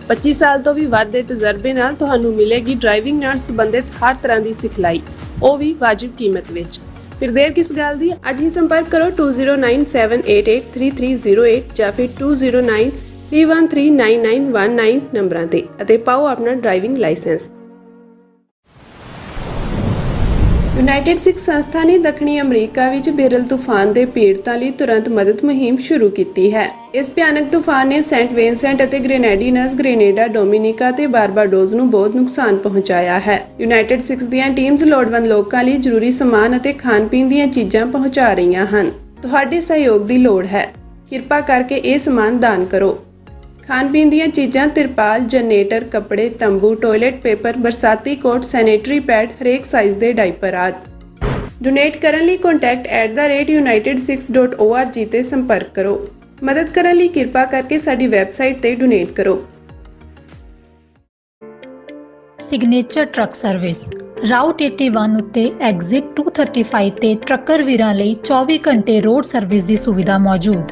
S3: 25 ਸਾਲ ਤੋਂ ਵੀ ਵੱਧ ਦੇ ਤਜਰਬੇ ਨਾਲ ਤੁਹਾਨੂੰ ਮਿਲੇਗੀ ਡਰਾਈਵਿੰਗ ਨਾਲ ਸੰਬੰਧਿਤ ਹਰ ਤਰ੍ਹਾਂ ਦੀ ਸਿਖਲਾਈ, ਉਹ ਵੀ ਵਾਜਿਬ ਕੀਮਤ ਵਿੱਚ। ਫਿਰ ਦੇਰ ਕਿਸ ਗੱਲ ਦੀ, ਅੱਜ ਹੀ ਸੰਪਰਕ ਕਰੋ 2097883308 ਜਾਂ ਫਿਰ 2093139919 ਨੰਬਰਾਂ ਤੇ ਅਤੇ ਪਾਓ ਆਪਣਾ ਡਰਾਈਵਿੰਗ ਲਾਇਸੈਂਸ। ਯੂਨਾਈਟਿਡ ਸਿੱਖ ਸੰਸਥਾ ਨੇ ਦੱਖਣੀ ਅਮਰੀਕਾ ਵਿੱਚ ਬੇਰਲ ਤੂਫਾਨ ਦੇ ਪੀੜਤਾਂ ਲਈ ਤੁਰੰਤ ਮਦਦ ਮੁਹਿੰਮ ਸ਼ੁਰੂ ਕੀਤੀ ਹੈ। ਇਸ ਭਿਆਨਕ ਤੂਫਾਨ ਨੇ ਸੈਂਟ ਵਿੰਸੈਂਟ ਅਤੇ ਗ੍ਰੇਨੇਡੀਨਸ, ਗ੍ਰੇਨੇਡਾ, ਡੋਮਿਨਿਕਾ ਤੇ ਬਾਰਬਾਡੋਸ ਨੂੰ ਬਹੁਤ ਨੁਕਸਾਨ ਪਹੁੰਚਾਇਆ ਹੈ। ਯੂਨਾਈਟਿਡ ਸਿੱਖ ਦੀਆਂ ਟੀਮਸ ਲੋੜਵੰਦ ਲੋਕਾਂ ਲਈ ਜ਼ਰੂਰੀ ਸਮਾਨ ਅਤੇ ਖਾਣ-ਪੀਣ ਦੀਆਂ ਚੀਜ਼ਾਂ ਪਹੁੰਚਾ ਰਹੀਆਂ ਹਨ। ਤੁਹਾਡੇ ਸਹਿਯੋਗ ਦੀ ਲੋੜ ਹੈ। ਕਿਰਪਾ ਕਰਕੇ ਇਹ ਸਮਾਨ ਦਾਨ ਕਰੋ। ਖਾਣ-ਪੀਣ ਦੀਆਂ ਚੀਜ਼ਾਂ, ਤਿਰਪਾਲ, ਜਨਰੇਟਰ, ਕੱਪੜੇ, ਤੰਬੂ, ਟਾਇਲਟ ਪੇਪਰ, ਬਰਸਾਤੀ ਕੋਟ, ਸੈਨੇਟਰੀ ਪੈਡ, ਹਰੇਕ ਸਾਈਜ਼ ਦੇ ਡਾਈਪਰ ਆਦਿ। ਡੋਨੇਟ ਕਰਨ ਲਈ contact@united6.org ਤੇ ਸੰਪਰਕ ਕਰੋ। ਮਦਦ ਕਰਨ ਲਈ ਕਿਰਪਾ ਕਰਕੇ ਸਾਡੀ ਵੈਬਸਾਈਟ ਤੇ ਡੋਨੇਟ ਕਰੋ।
S6: ਸਿਗਨੇਚਰ ਟਰੱਕ ਸਰਵਿਸ ਰਾਊਟ 81 ਉੱਤੇ ਐਗਜ਼ਿਟ 235 ਤੇ ਟਰੱਕਰ ਵੀਰਾਂ ਲਈ 24 ਘੰਟੇ ਰੋਡ ਸਰਵਿਸ ਦੀ ਸੁਵਿਧਾ ਮੌਜੂਦ।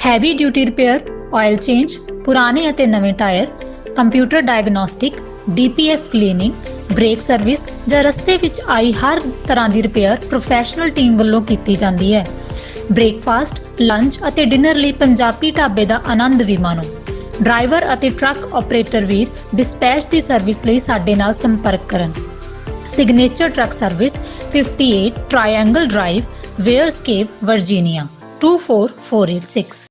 S6: Heavy duty repair, oil change, ਪੁਰਾਣੇ ਅਤੇ ਨਵੇਂ tyre, computer diagnostic, DPF cleaning, brake service ਜਾਂ ਰਸਤੇ ਵਿੱਚ ਆਈ ਹਰ ਤਰ੍ਹਾਂ ਦੀ ਰਿਪੇਅਰ ਪ੍ਰੋਫੈਸ਼ਨਲ ਟੀਮ ਵੱਲੋਂ ਕੀਤੀ ਜਾਂਦੀ ਹੈ। ਬ੍ਰੇਕਫਾਸਟ, ਲੰਚ ਅਤੇ ਡਿਨਰ ਲਈ ਪੰਜਾਬੀ ਢਾਬੇ ਦਾ ਆਨੰਦ ਵੀ ਮਾਣੋ। ਡਰਾਈਵਰ ਅਤੇ ਟਰੱਕ ਆਪਰੇਟਰ ਵੀਰ ਡਿਸਪੈਚ ਦੀ ਸਰਵਿਸ ਲਈ ਸਾਡੇ ਨਾਲ ਸੰਪਰਕ ਕਰਨ। Signature truck service 58 triangle drive, Weyers Cave, Virginia 24486।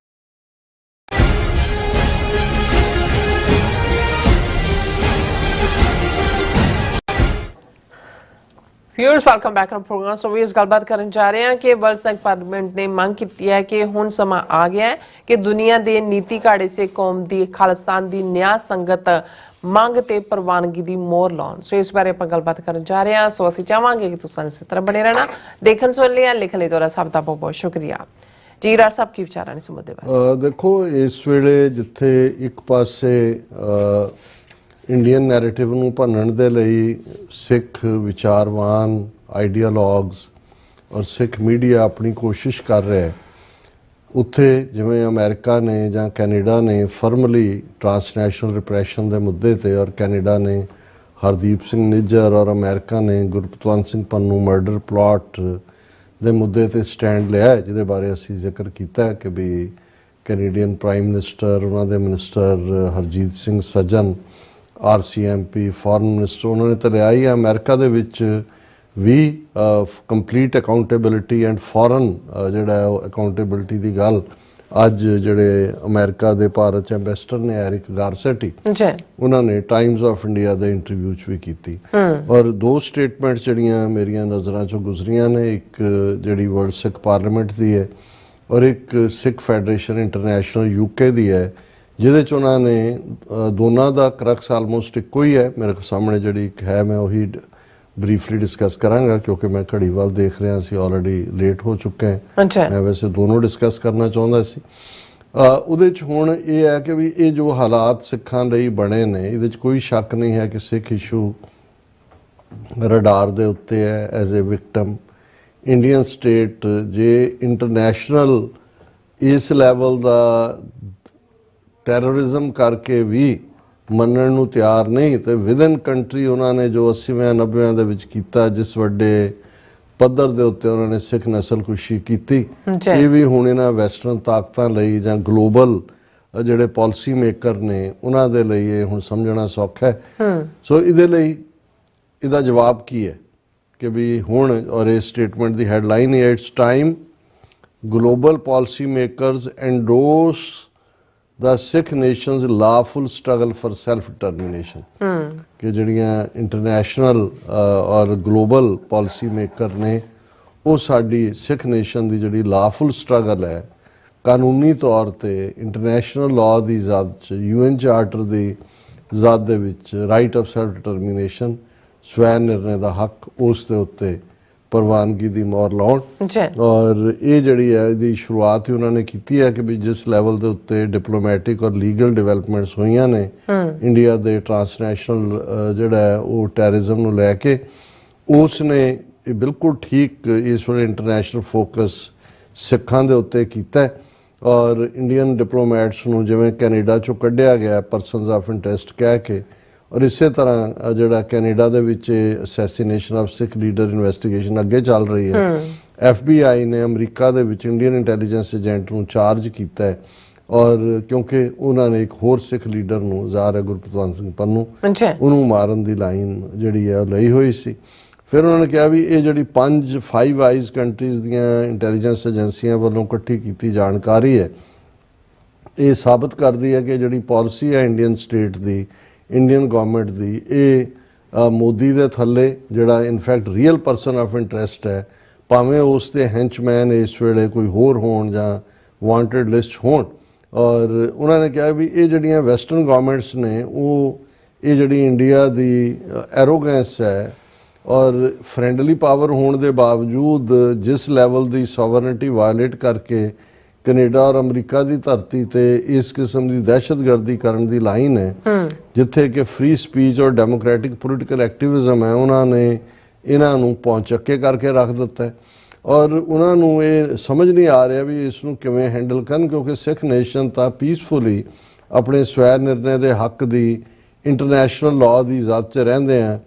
S1: Viewers welcome back on program. So भी इस गलबात करन जा रहे हैं कि वर्ल्ड संघ पार्लियामेंट ने मांग की है कि हुण समा आ गया है कि दुनिया के नीति घाड़े से कौम की खालिस्तान की न्याय संगत ਮੰਗ ਤੇ ਪ੍ਰਵਾਨਗੀ ਦੀ ਮੋਹਰ ਲਾਉਣ। ਸੋ ਇਸ ਬਾਰੇ ਆਪਾਂ ਗੱਲਬਾਤ ਕਰਨ ਜਾ ਰਹੇ ਹਾਂ। ਸੋ ਅਸੀਂ ਚਾਹਾਂਗੇ ਕਿ ਤੁਸੀਂ ਇਸੇ ਤਰ੍ਹਾਂ ਬਣੇ ਰਹਿਣਾ। ਦੇਖਣ ਸੁਣ ਲਿਆ, ਲਿਖਣ ਲਈ ਤੁਹਾਡਾ ਸਭ ਦਾ ਬਹੁਤ ਬਹੁਤ ਸ਼ੁਕਰੀਆ। ਜੀ ਰਾਜ ਸਾਹਿਬ ਕੀ ਵਿਚਾਰਾਂ ਨੇ ਇਸ ਮੁੱਦੇ ਬਾਰੇ?
S2: ਦੇਖੋ, ਇਸ ਵੇਲੇ ਜਿੱਥੇ ਇੱਕ ਪਾਸੇ ਇੰਡੀਅਨ ਨੈਰੇਟਿਵ ਨੂੰ ਭੰਨਣ ਦੇ ਲਈ ਸਿੱਖ ਵਿਚਾਰਵਾਨ, ਆਈਡੀਆਲੋਗਸ ਔਰ ਸਿੱਖ ਮੀਡੀਆ ਆਪਣੀ ਕੋਸ਼ਿਸ਼ ਕਰ ਰਿਹਾ ਹੈ, ਉੱਥੇ ਜਿਵੇਂ ਅਮਰੀਕਾ ਨੇ ਜਾਂ ਕੈਨੇਡਾ ਨੇ ਫਰਮਲੀ ਟਰਾਂਸਨੈਸ਼ਨਲ ਰਿਪਰੈਸ਼ਨ ਦੇ ਮੁੱਦੇ ਤੇ, ਔਰ ਕੈਨੇਡਾ ਨੇ ਹਰਦੀਪ ਸਿੰਘ ਨਿੱਜਰ ਔਰ ਅਮਰੀਕਾ ਨੇ ਗੁਰਪਤਵੰਤ ਸਿੰਘ ਪੰਨੂ ਮਰਡਰ ਪਲਾਟ ਦੇ ਮੁੱਦੇ ਤੇ ਸਟੈਂਡ ਲਿਆ ਹੈ, ਜਿਹਦੇ ਬਾਰੇ ਅਸੀਂ ਜ਼ਿਕਰ ਕੀਤਾ ਹੈ ਕਿ ਵੀ ਕੈਨੇਡੀਅਨ ਪ੍ਰਾਈਮ ਮਿਨਿਸਟਰ, ਉਹਨਾਂ ਦੇ ਮਿਨਿਸਟਰ ਹਰਜੀਤ ਸਿੰਘ ਸੱਜਣ, RCMP, ਫੋਰਨ ਮਿਨਿਸਟਰ, ਉਹਨਾਂ ਨੇ ਤਾਂ ਲਿਆ ਹੀ ਹੈ। ਅਮਰੀਕਾ ਦੇ ਵਿੱਚ ਵੀ ਕੰਪਲੀਟ ਅਕਾਊਂਟੇਬਿਲਿਟੀ ਐਂਡ ਫੋਰਨ ਜਿਹੜਾ ਉਹ ਅਕਾਊਂਟੇਬਿਲਿਟੀ ਦੀ ਗੱਲ ਅੱਜ ਜਿਹੜੇ ਅਮਰੀਕਾ ਦੇ ਭਾਰਤ 'ਚ ਐਂਬੈਸਡਰ ਨੇ ਐਰਿਕ ਗਾਰਸੈਟੀ, ਉਹਨਾਂ ਨੇ ਟਾਈਮਜ਼ ਆਫ ਇੰਡੀਆ ਦੇ ਇੰਟਰਵਿਊ 'ਚ ਵੀ ਕੀਤੀ। ਔਰ ਦੋ ਸਟੇਟਮੈਂਟਸ ਜਿਹੜੀਆਂ ਮੇਰੀਆਂ ਨਜ਼ਰਾਂ 'ਚੋਂ ਗੁਜ਼ਰੀਆਂ ਨੇ, ਇੱਕ ਜਿਹੜੀ ਵਰਲਡ ਸਿੱਖ ਪਾਰਲੀਮੈਂਟ ਦੀ ਹੈ ਔਰ ਇੱਕ ਸਿੱਖ ਫੈਡਰੇਸ਼ਨ ਇੰਟਰਨੈਸ਼ਨਲ UK ਦੀ ਹੈ, ਜਿਹਦੇ 'ਚ ਉਹਨਾਂ ਨੇ ਦੋਨਾਂ ਦਾ ਕਰਕਸ ਆਲਮੋਸਟ ਇੱਕੋ ਹੀ ਹੈ। ਮੇਰੇ ਸਾਹਮਣੇ ਜਿਹੜੀ ਇੱਕ ਹੈ, ਮੈਂ ਉਹੀ ਬਰੀਫਲੀ ਡਿਸਕਸ ਕਰਾਂਗਾ ਕਿਉਂਕਿ ਮੈਂ ਘੜੀ ਵੱਲ ਦੇਖ ਰਿਹਾ ਸੀ, ਆਲਰੇਡੀ ਲੇਟ ਹੋ ਚੁੱਕੇ ਹਾਂ। ਮੈਂ ਵੈਸੇ ਦੋਨੋਂ ਡਿਸਕਸ ਕਰਨਾ ਚਾਹੁੰਦਾ ਸੀ। ਉਹਦੇ 'ਚ ਹੁਣ ਇਹ ਹੈ ਕਿ ਵੀ ਇਹ ਜੋ ਹਾਲਾਤ ਸਿੱਖਾਂ ਲਈ ਬਣੇ ਨੇ, ਇਹਦੇ 'ਚ ਕੋਈ ਸ਼ੱਕ ਨਹੀਂ ਹੈ ਕਿ ਸਿੱਖ ਇਸ਼ੂ ਰਡਾਰ ਦੇ ਉੱਤੇ ਹੈ as a victim. Indian state ਜੇ ਇੰਟਰਨੈਸ਼ਨਲ ਇਸ ਲੈਵਲ ਦਾ ਟੈਰਰਿਜ਼ਮ ਕਰਕੇ ਵੀ ਮੰਨਣ ਨੂੰ ਤਿਆਰ ਨਹੀਂ, ਤੇ ਵਿਦਨ ਕੰਟਰੀ ਉਹਨਾਂ ਨੇ ਜੋ 80ਵੇਂ 90ਵੇਂ ਦੇ ਵਿੱਚ ਕੀਤਾ, ਜਿਸ ਵੱਡੇ ਪੱਧਰ ਦੇ ਉੱਤੇ ਉਹਨਾਂ ਨੇ ਸਿੱਖ ਨਸਲਕੁਸ਼ੀ ਕੀਤੀ, ਇਹ ਵੀ ਹੁਣ ਇਹਨਾਂ ਵੈਸਟਰਨ ਤਾਕਤਾਂ ਲਈ ਜਾਂ ਗਲੋਬਲ ਜਿਹੜੇ ਪਾਲਿਸੀ ਮੇਕਰ ਨੇ ਉਹਨਾਂ ਦੇ ਲਈ ਇਹ ਹੁਣ ਸਮਝਣਾ ਸੌਖਾ ਹੈ। ਸੋ ਇਹਦੇ ਲਈ ਇਹਦਾ ਜਵਾਬ ਕੀ ਹੈ कि भी हुण और इस स्टेटमेंट की हैडलाइन है it's time global policy makers endorse the Sikh Nations lawful struggle for self determination कि जड़ियाँ इंटरनेशनल और ग्लोबल पॉलिसी मेकर ने वो साडी सिख नेशन की जी लॉफुल स्ट्रगल है कानूनी तौर पर इंटरनेशनल लॉ की इजाजत UN चार्टर की इजाजत राइट ऑफ सैल्फ डिटर्मिनेशन स्वै निर्णय का हक उस दे उत्ते प्रवानगी की मोहर लाउण और ये जड़ी है इसकी शुरुआत ही उन्होंने की है कि भी जिस लैवल के उत्ते डिप्लोमैटिक और लीगल डिवेलपमेंट्स हुई ने इंडिया के ट्रांसनैशनल जोड़ा है वो टैरिज्म नूं लैके उसने बिल्कुल ठीक इस वे इंटरनेशनल फोकस सिखां दे उत्ते कीता है और इंडियन डिप्लोमैट्स नूं जिवें कैनेडा चों कढ़िया गया पर्सनस ऑफ इंटरस्ट कह के और इस तरह जोड़ा कैनेडा दे विच assassination of Sikh leader investigation अगे चल रही है FBI ने अमरीका दे विच इंडियन इंटैलीजेंस एजेंट नूं चार्ज किया है और क्योंकि उन्होंने एक होर सिख लीडर नूं ज़ाहिर है गुरपतवंत सिंह पन्नू उन्होंने मारन की लाइन जिहड़ी है लई हुई सी फिर उन्होंने कहा भी ये जी 5 आइज कंट्रीज़ दियां इंटैलीजेंस एजेंसियां वालों इकट्ठी की जानकारी है ये साबित करती है कि जी पॉलिसी है इंडियन स्टेट की इंडियन गवर्नमेंट की ये मोदी दे थल्ले जिहड़ा in fact real person of interest है भावें उसके हैंचमैन इस वेले कोई होर होण जां वांटेड लिस्ट होण और उन्होंने कहा भी ये जड़ियाँ वैसटर्न गवर्नमेंट्स ने वो ये जड़ी इंडिया की एरोगेंस है और फ्रेंडली पावर होने के बावजूद जिस लैवल की सॉवरनिटी वायलेट करके कनेडा और अमरीका की धरती ते इस किस्म की दहशतगर्दी करने की लाइन है जिथे कि फ्री स्पीच और डेमोक्रेटिक पोलिटिकल एक्टिविज्म है उन्होंने इन्हों पौचक्के करके रख दिता है और उन्होंने ये समझ नहीं आ रहा भी इसनों किवें हैंडल करन क्योंकि सिख नेशन तो पीसफुली अपने स्वै निर्णय के हक की इंटरनेशनल लॉ की इजाजत रहिंदे हैं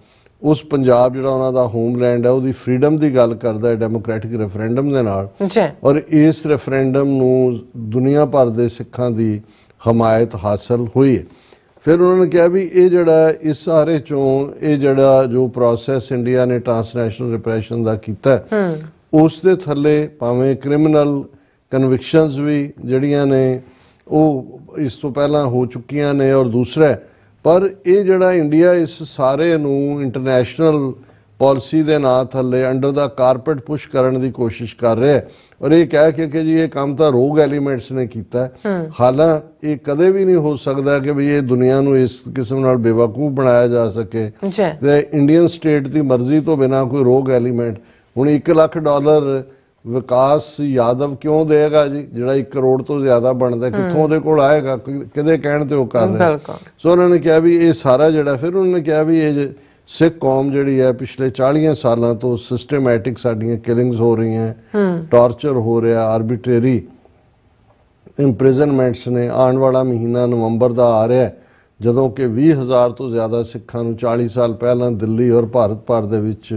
S2: उस पंजाब जिहड़ा उन्हां दा होमलैंड है उहदी फ्रीडम की गल करदा है डेमोक्रेटिक रेफरेंडम दे नाल और इस रेफरेंडम नूं दुनिया भर के सिखां की हमायत हासिल हुई है फिर उन्होंने कहा भी ये जड़ा इस सारे चों ये जड़ा जो प्रोसैस इंडिया ने ट्रांसनैशनल रिप्रैशन का कीता उस दे थल्ले भावें क्रिमिनल कन्विक्शनस भी जड़ियां ने वो इस तो पहला हो चुकियां ने और दूसरा पर ये जड़ा इंडिया इस सारे नूं इंटरनेशनल पॉलिसी के नाम थले अंडर द कारपेट पुश करने की कोशिश कर रहा है और ये कह के कि जी ये काम तो रोग एलीमेंट्स ने किया हालांकि ये कदे भी नहीं हो सकता कि भी ये दुनिया नूं इस किस्म नाल बेवकूफ बनाया जा सके ते इंडियन स्टेट की मर्जी तो बिना कोई रोग एलीमेंट हुण $1 लाख विकास यादव क्यों देगा जी जिहड़ा 1 करोड़ तो ज्यादा बनता कितों उहदे कोल आएगा किहदे कहण ते वो कर रहे सो उन्होंने कहा भी ये सारा जिहड़ा फिर उन्होंने कहा भी ये सिख कौम जिहड़ी है पिछले 40 सालों तो सिस्टमैटिक साडियां किलिंग्स हो रही हैं टॉर्चर हो रहा आर्बिट्रेरी इंप्रिजनमेंट्स ने आने वाला महीना नवंबर का आ रहा है जदों कि 20,000 तो ज़्यादा सिखां नूं 40 साल पहला दिल्ली और भारत भर दे विच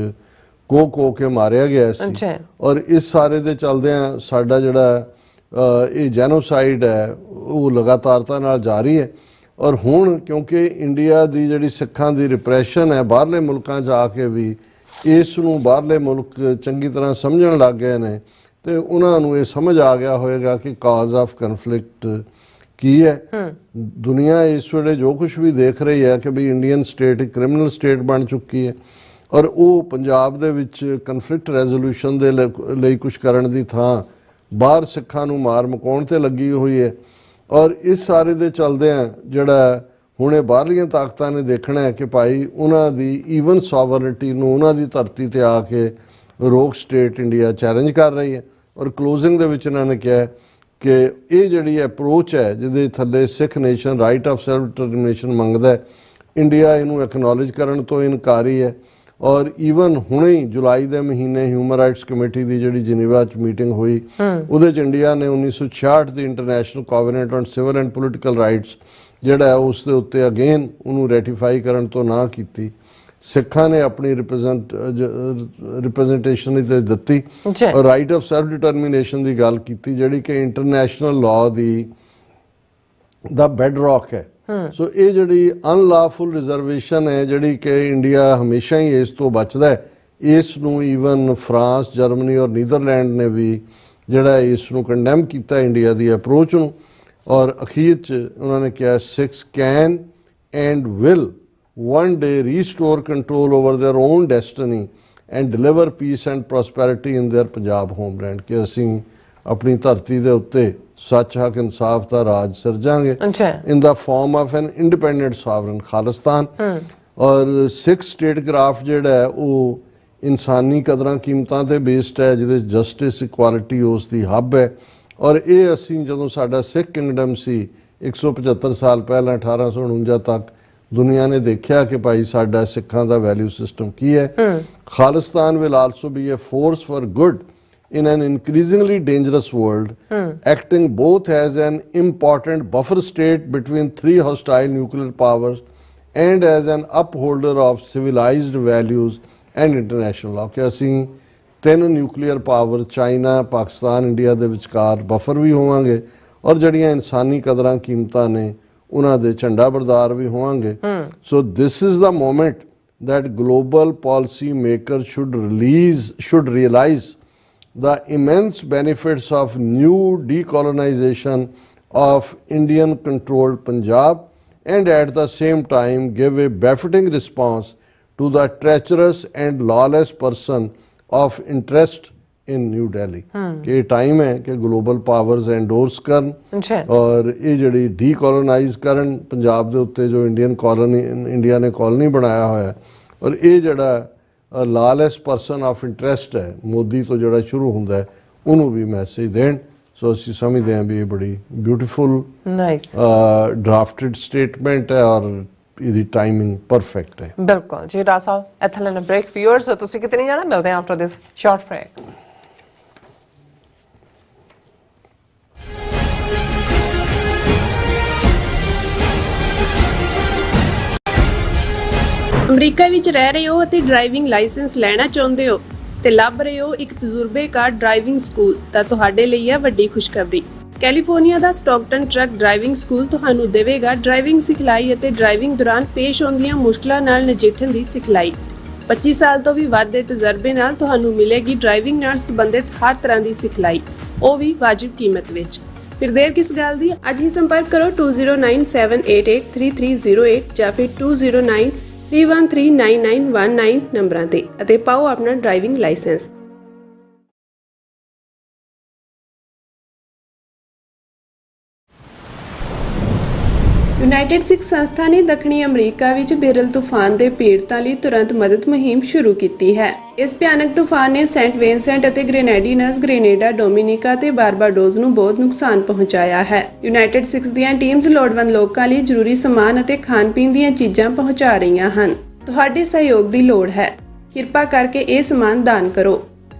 S2: को के मारिया गया सी और इस सारे दे चलदियां साडा जिहड़ा ये जेनोसाइड है वो लगातारता नाल जारी है और हुण क्योंकि इंडिया की जिहड़ी सिखां दी रिप्रैशन है बाहरले मुल्कां च आके भी इस नूं बाहरले मुल्क चंगी तरह समझण लग गए ने ते उन्हां नूं ये समझ आ गया होएगा कि काज ऑफ कन्फ्लिक्ट की है दुनिया इस वेले जो कुछ भी देख रही है कि भी इंडियन स्टेट एक क्रिमिनल स्टेट बन चुकी है और वो पंजाब दे विच कन्फ्लिक्ट रेजोल्यूशन दे लई कुछ करन दी थां बाहर सिखां नूं मार मकाउण ते लगी हुई है और इस सारे दे चलदिआं जिहड़ा हुणे बाहरलियां ताकतां ने देखना है कि भाई उन्हां दी ईवन सॉवरनिटी नूं उन्हां दी धरती ते आके रोक स्टेट इंडिया चैलेंज कर रही है और क्लोजिंग दे विच इन्हां ने कहा कि ये जिहड़ी अप्रोच है जिहदे थल्ले Sikh nation right of self determination मंगदा है इंडिया इनू एक्नॉलेज करन तो इनकारी है और ईवन हुणे ही जुलाई के महीने ह्यूमन राइट्स कमेटी की जिहड़ी जिनेवा च मीटिंग हुई उहदे च इंडिया ने 1966 की international covenant on civil and political rights जिहड़ा है उस दे उत्ते अगेन उन्होंने रेटिफाई करन तो ना कीती सिखां ने अपनी रिप्रजेंटेशन दिती और राइट ऑफ सैल्फ डिटरमिनेशन की गल की जिहड़ी कि इंटरनेशनल लॉ की द बेड रॉक है सो ये जिहड़ी अनलॉफुल रिजर्वेशन है जिहड़ी कि इंडिया हमेशा ही इस तो बचदा है ਇਸ ਨੂੰ ਈਵਨ ਫਰਾਂਸ, ਜਰਮਨੀ ਔਰ ਨੀਦਰਲੈਂਡ ਨੇ ਵੀ ਜਿਹੜਾ ਇਸ ਨੂੰ ਕੰਡੈਮ ਕੀਤਾ ਇੰਡੀਆ ਦੀ ਅਪਰੋਚ ਨੂੰ। ਔਰ ਅਖੀਰ 'ਚ ਉਹਨਾਂ ਨੇ ਕਿਹਾ Sikhs can and will one day restore control over their own destiny and deliver peace and prosperity in their Punjab homeland। ਕਿ ਅਸੀਂ ਆਪਣੀ ਧਰਤੀ ਦੇ ਉੱਤੇ ਸੱਚ, ਹੱਕ, ਇਨਸਾਫ ਦਾ ਰਾਜ ਸਿਰਜਾਂਗੇ in the form of an independent sovereign Khalistan. ਔਰ ਸਿੱਖ ਸਟੇਟ ਕਰਾਫਟ ਜਿਹੜਾ ਹੈ ਉਹ ਇਨਸਾਨੀ ਕਦਰਾਂ ਕੀਮਤਾਂ ਤੇ ਬੇਸਡ ਹੈ, ਜਿਹਦੇ ਜਸਟਿਸ, ਇਕੁਆਲਿਟੀ ਉਸ ਦੀ ਹੱਬ ਹੈ। ਔਰ ਇਹ ਅਸੀਂ ਜਦੋਂ ਸਾਡਾ ਸਿੱਖ ਕਿੰਗਡਮ ਸੀ 175 ਸਾਲ ਪਹਿਲਾਂ 1849 ਤੱਕ ਦੁਨੀਆ ਨੇ ਦੇਖਿਆ ਕਿ ਭਾਈ ਸਾਡਾ ਸਿੱਖਾਂ ਦਾ ਵੈਲਿਊ ਸਿਸਟਮ ਕੀ ਹੈ। Khalistan will also be a force for good in an increasingly dangerous world, acting both as an important buffer state between three hostile nuclear powers and as an upholder of civilized values and international law। ਕਿ ਅਸੀਂ ਤਿੰਨ nuclear power China, Pakistan, India ਦੇ ਵਿਚਕਾਰ buffer ਵੀ ਹੋਵਾਂਗੇ ਔਰ ਜਿਹੜੀਆਂ ਇਨਸਾਨੀ ਕਦਰਾਂ ਕੀਮਤਾਂ ਨੇ ਉਹਨਾਂ ਦੇ ਝੰਡਾ ਬਰਦਾਰ ਵੀ ਹੋਵਾਂਗੇ। So this is the moment that global policy makers should realize the immense benefits of new decolonization of Indian controlled Punjab and at the same time give a befitting response to the treacherous and lawless person of interest in New Delhi। कि time है कि global powers endorse करन और ये जड़ी decolonise करन पंजाब दे उत्ते जो Indian colony, India ने colony बनाया होया, और ये जड़ा लॉलेस पर्सन ऑफ इंटरेस्ट है मोदी तो जड़ा शुरू हुंदा है उन्होंने भी मैसेज देन। सो असीं समझदे हैं भी ये बड़ी ब्यूटीफुल ड्राफ्टेड स्टेटमेंट है और ਇਹਦੀ ਟਾਈਮਿੰਗ ਪਰਫੈਕਟ ਹੈ।
S1: ਬਿਲਕੁਲ ਜੀ ਰਾਜ ਸਾਹਿਬ, ਇੱਥੇ ਲੈਣਾ ਬ੍ਰੇਕ। ਵਿਊਅਰਸ ਤੁਸੀਂ ਕਿਤੇ ਨਹੀਂ ਜਾਣਾ, ਮਿਲਦੇ ਹਾਂ after this short break.
S3: America ਵਿੱਚ ਰਹਿ ਰਹੇ ਹੋ ਅਤੇ ਡਰਾਈਵਿੰਗ ਲਾਇਸੈਂਸ ਲੈਣਾ ਚਾਹੁੰਦੇ ਹੋ ਤੇ ਲੱਭ ਰਹੇ ਹੋ ਇੱਕ ਤਜਰਬੇਕਾਰ ਡਰਾਈਵਿੰਗ ਸਕੂਲ, ਤਾਂ ਤੁਹਾਡੇ ਲਈ ਹੈ ਵੱਡੀ ਖੁਸ਼ਖਬਰੀ। ਕੈਲੀਫੋਰਨੀਆ ਦਾ ਸਟਾਕਟਨ ਟਰੱਕ ਡਰਾਈਵਿੰਗ ਸਕੂਲ ਤੁਹਾਨੂੰ ਦੇਵੇਗਾ ਡਰਾਈਵਿੰਗ ਸਿਖਲਾਈ ਅਤੇ ਡਰਾਈਵਿੰਗ ਦੌਰਾਨ ਪੇਸ਼ ਆਉਂਦੀਆਂ ਮੁਸ਼ਕਲਾਂ ਨਾਲ ਨਜਿੱਠਣ ਦੀ ਸਿਖਲਾਈ। 25 ਸਾਲ ਤੋਂ ਵੀ ਵੱਧ ਦੇ ਤਜਰਬੇ ਨਾਲ ਤੁਹਾਨੂੰ ਮਿਲੇਗੀ ਡਰਾਈਵਿੰਗ ਨਾਲ ਸੰਬੰਧਿਤ ਹਰ ਤਰ੍ਹਾਂ ਦੀ ਸਿਖਲਾਈ, ਉਹ ਵੀ ਵਾਜਿਬ ਕੀਮਤ ਵਿੱਚ। ਫਿਰ ਦੇਰ ਕਿਸ ਗੱਲ ਦੀ, ਅੱਜ ਹੀ ਸੰਪਰਕ ਕਰੋ 2097883308 ਜਾਂ ਫਿਰ 2093139919 ਨੰਬਰਾਂ ਤੇ ਅਤੇ ਪਾਓ ਆਪਣਾ ਡਰਾਈਵਿੰਗ ਲਾਇਸੈਂਸ। ਯੂਨਾਈਟਿਡ ਸਿੱਖ ਸੰਸਥਾ ਨੇ ਦੱਖਣੀ ਅਮਰੀਕਾ ਵਿੱਚ ਬੇਰਲ ਤੂਫਾਨ ਦੇ ਪੀੜਤਾਂ ਲਈ ਤੁਰੰਤ ਮਦਦ ਮੁਹਿੰਮ ਸ਼ੁਰੂ ਕੀਤੀ ਹੈ। ਇਸ ਭਿਆਨਕ ਤੂਫਾਨ ਨੇ ਸੈਂਟ ਵਿੰਸੈਂਟ ਅਤੇ ਗ੍ਰੇਨੇਡੀਨਸ, ਗ੍ਰੇਨੇਡਾ, ਡੋਮਿਨਿਕਾ ਤੇ ਬਾਰਬਾਡੋਸ ਨੂੰ ਬਹੁਤ ਨੁਕਸਾਨ ਪਹੁੰਚਾਇਆ ਹੈ। ਯੂਨਾਈਟਿਡ ਸਿੱਖ ਦੀਆਂ ਟੀਮਸ ਲੋੜਵੰਦ ਲੋਕਾਂ ਲਈ ਜ਼ਰੂਰੀ ਸਮਾਨ ਅਤੇ ਖਾਣ-ਪੀਣ ਦੀਆਂ ਚੀਜ਼ਾਂ ਪਹੁੰਚਾ ਰਹੀਆਂ ਹਨ। ਤੁਹਾਡੇ ਸਹਿਯੋਗ ਦੀ ਲੋੜ ਹੈ। ਕਿਰਪਾ ਕਰਕੇ ਇਹ ਸਮਾਨ ਦਾਨ ਕਰੋ।